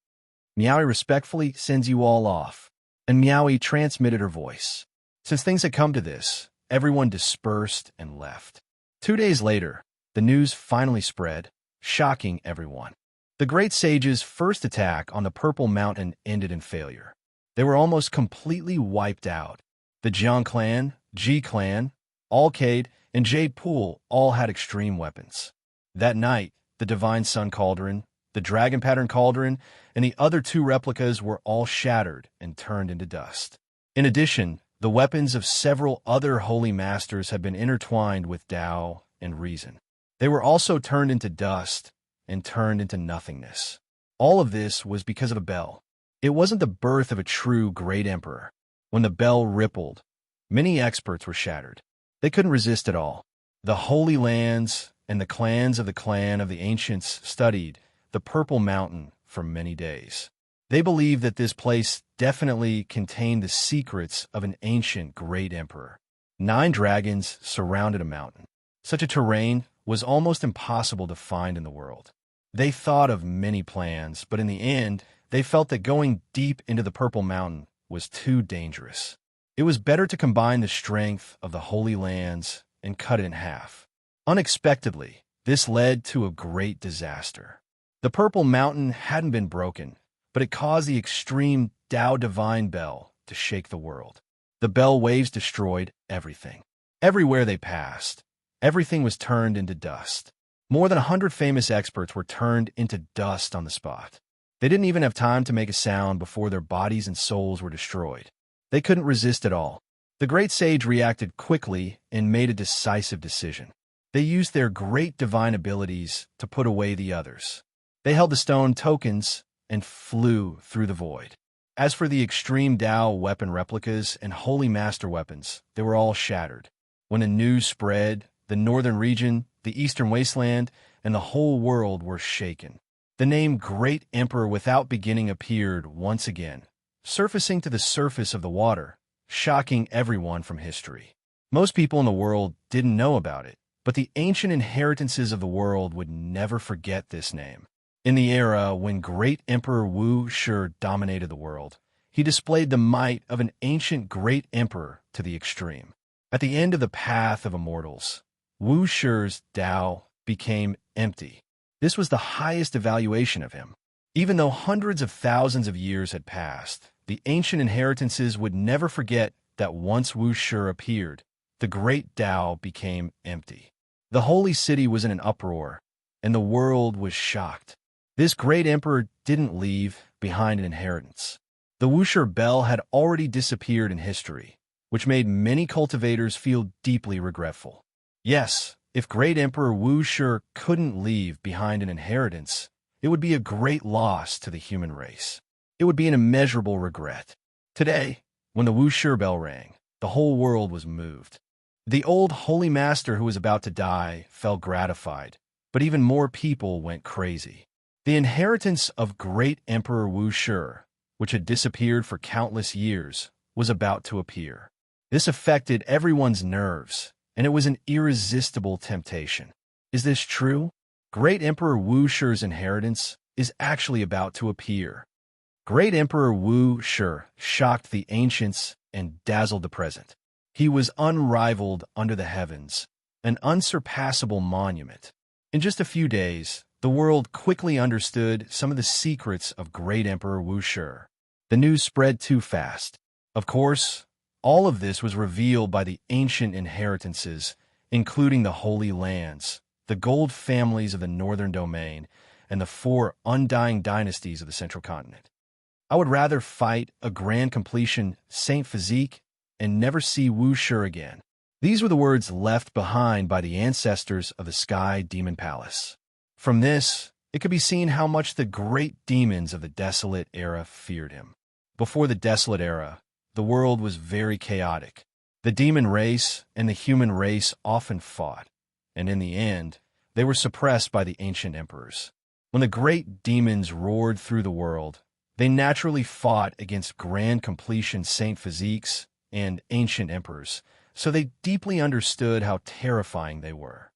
Miaoi respectfully sends you all off, and Miaoi transmitted her voice. Since things had come to this, everyone dispersed and left. 2 days later, the news finally spread, shocking everyone. The great sage's first attack on the Purple Mountain ended in failure. They were almost completely wiped out. The Jiang clan, Ji clan, Alcade, and Jade Pool all had extreme weapons. That night, the Divine Sun Cauldron, the Dragon Pattern Cauldron, and the other 2 replicas were all shattered and turned into dust. In addition, the weapons of several other holy masters had been intertwined with Tao and reason. They were also turned into dust and turned into nothingness. All of this was because of a bell. It wasn't the birth of a true great emperor. When the bell rippled, many experts were shattered. They couldn't resist at all. The Holy Lands and the clans of the clan of the ancients studied the Purple Mountain for many days. They believed that this place definitely contained the secrets of an ancient great emperor. 9 dragons surrounded a mountain. Such a terrain was almost impossible to find in the world. They thought of many plans, but in the end, they felt that going deep into the Purple Mountain was too dangerous. It was better to combine the strength of the Holy Lands and cut it in half. Unexpectedly, this led to a great disaster. The Purple Mountain hadn't been broken, but it caused the extreme Tao Divine Bell to shake the world. The bell waves destroyed everything. Everywhere they passed, everything was turned into dust. More than 100 famous experts were turned into dust on the spot. They didn't even have time to make a sound before their bodies and souls were destroyed. They couldn't resist at all. The great sage reacted quickly and made a decisive decision. They used their great divine abilities to put away the others. They held the stone tokens and flew through the void. As for the extreme Tao weapon replicas and holy master weapons, they were all shattered. When the news spread, the northern region, the eastern wasteland, and the whole world were shaken. The name Great Emperor Without Beginning appeared once again, surfacing to the surface of the water, shocking everyone from history. Most people in the world didn't know about it, but the ancient inheritances of the world would never forget this name. In the era when Great Emperor Wu Shi dominated the world, he displayed the might of an ancient great emperor to the extreme. At the end of the path of immortals, Wu Shi's Tao became empty. This was the highest evaluation of him. Even though hundreds of thousands of years had passed, the ancient inheritances would never forget that once Wu Shi appeared, the great Tao became empty. The holy city was in an uproar, and the world was shocked. This great emperor didn't leave behind an inheritance. The Wu Shi bell had already disappeared in history, which made many cultivators feel deeply regretful. Yes, if great Emperor Wu Shi couldn't leave behind an inheritance, it would be a great loss to the human race. It would be an immeasurable regret. Today, when the Wu Shi bell rang, the whole world was moved. The old holy master who was about to die felt gratified, but even more people went crazy. The inheritance of great Emperor Wu Shi, which had disappeared for countless years, was about to appear. This affected everyone's nerves, and it was an irresistible temptation. Is this true? Great Emperor Wu Shi's inheritance is actually about to appear. Great Emperor Wu Shi shocked the ancients and dazzled the present. He was unrivaled under the heavens, an unsurpassable monument. In just a few days, the world quickly understood some of the secrets of great Emperor Wu Shi. The news spread too fast. Of course, all of this was revealed by the ancient inheritances, including the Holy Lands, the gold families of the Northern Domain, and the 4 undying dynasties of the Central Continent. I would rather fight a grand completion Saint Physique and never see Wu Shi again. These were the words left behind by the ancestors of the Sky Demon Palace. From this, it could be seen how much the great demons of the Desolate Era feared him. Before the Desolate Era, the world was very chaotic. The demon race and the human race often fought, and in the end, they were suppressed by the ancient emperors. When the great demons roared through the world, they naturally fought against grand completion Saint Physiques and ancient emperors, so they deeply understood how terrifying they were.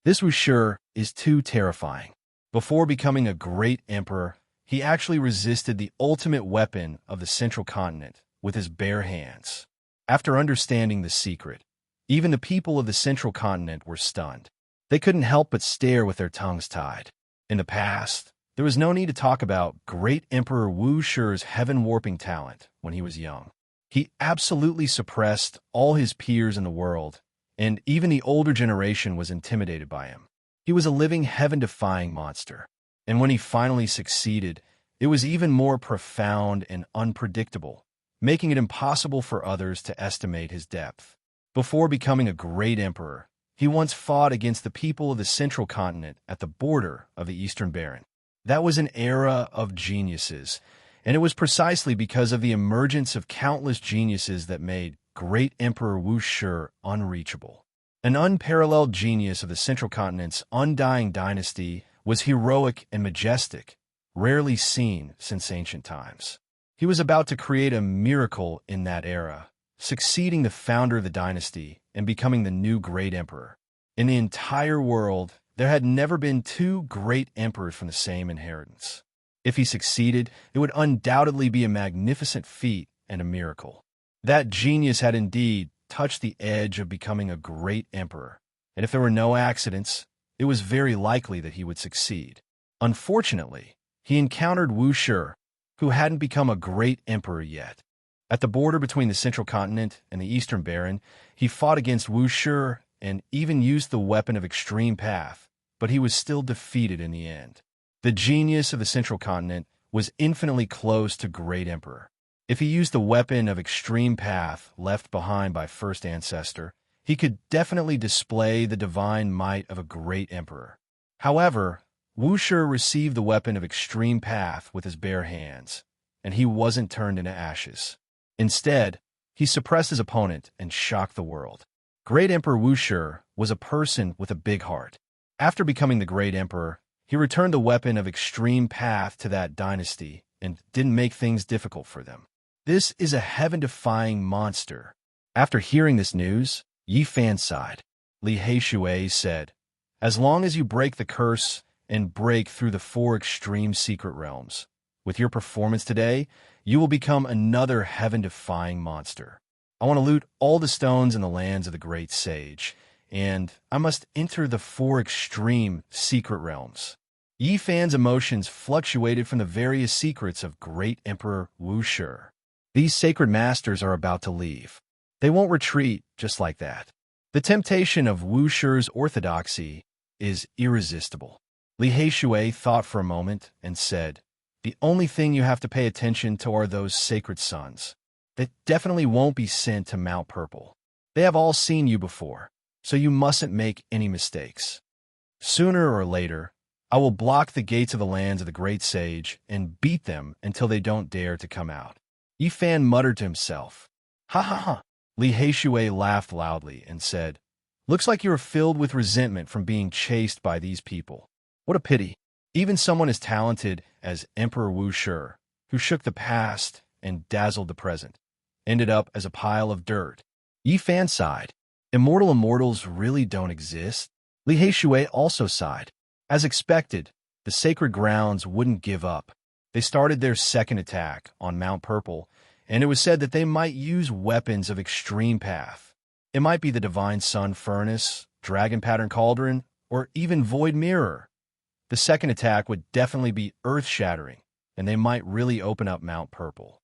This Wu Shi is too terrifying. Before becoming a great emperor, he actually resisted the ultimate weapon of the Central Continent with his bare hands. After understanding the secret, even the people of the Central Continent were stunned. They couldn't help but stare with their tongues tied. In the past, there was no need to talk about great Emperor Wu Shi's heaven-warping talent when he was young. He absolutely suppressed all his peers in the world, and even the older generation was intimidated by him. He was a living heaven-defying monster, and when he finally succeeded, it was even more profound and unpredictable, making it impossible for others to estimate his depth. Before becoming a great emperor, he once fought against the people of the Central Continent at the border of the Eastern Baron. That was an era of geniuses, and it was precisely because of the emergence of countless geniuses that made great Emperor Wu Shi unreachable. An unparalleled genius of the Central Continent's undying dynasty was heroic and majestic, rarely seen since ancient times. He was about to create a miracle in that era, succeeding the founder of the dynasty and becoming the new great emperor. In the entire world, there had never been 2 great emperors from the same inheritance. If he succeeded, it would undoubtedly be a magnificent feat and a miracle. That genius had indeed touched the edge of becoming a great emperor, and if there were no accidents, it was very likely that he would succeed. Unfortunately, he encountered Wu Shi, who hadn't become a great emperor yet. At the border between the Central Continent and the Eastern Baron, he fought against Wu Shi and even used the weapon of extreme path, but he was still defeated in the end. The genius of the Central Continent was infinitely close to great emperor. If he used the weapon of extreme path left behind by first ancestor, he could definitely display the divine might of a great emperor. However, Wu Shi received the weapon of extreme path with his bare hands, and he wasn't turned into ashes. Instead, he suppressed his opponent and shocked the world. Great Emperor Wu Shi was a person with a big heart. After becoming the great emperor, he returned the weapon of extreme path to that dynasty and didn't make things difficult for them. This is a heaven-defying monster. After hearing this news, Yi Fan sighed. Li Heishui said, "As long as you break the curse and break through the 4 extreme secret realms, with your performance today, you will become another heaven-defying monster. I want to loot all the stones in the lands of the great sage, and I must enter the 4 extreme secret realms." Yi Fan's emotions fluctuated from the various secrets of great Emperor Wu Shi. These sacred masters are about to leave. They won't retreat just like that. The temptation of Wu Shi's orthodoxy is irresistible. Li Heishui thought for a moment and said, "The only thing you have to pay attention to are those sacred sons. They definitely won't be sent to Mount Purple. They have all seen you before, so you mustn't make any mistakes. Sooner or later, I will block the gates of the lands of the great sage and beat them until they don't dare to come out." Yi Fan muttered to himself. "Ha ha ha." Li Heishui laughed loudly and said, "Looks like you are filled with resentment from being chased by these people. What a pity. Even someone as talented as Emperor Wu Shi, who shook the past and dazzled the present, ended up as a pile of dirt." Yi Fan sighed. Immortal immortals really don't exist. Li Heishui also sighed. As expected, the sacred grounds wouldn't give up. They started their second attack on Mount Purple, and it was said that they might use weapons of extreme path. It might be the Divine Sun Furnace, Dragon Pattern Cauldron, or even Void Mirror. The second attack would definitely be earth-shattering, and they might really open up Mount Purple.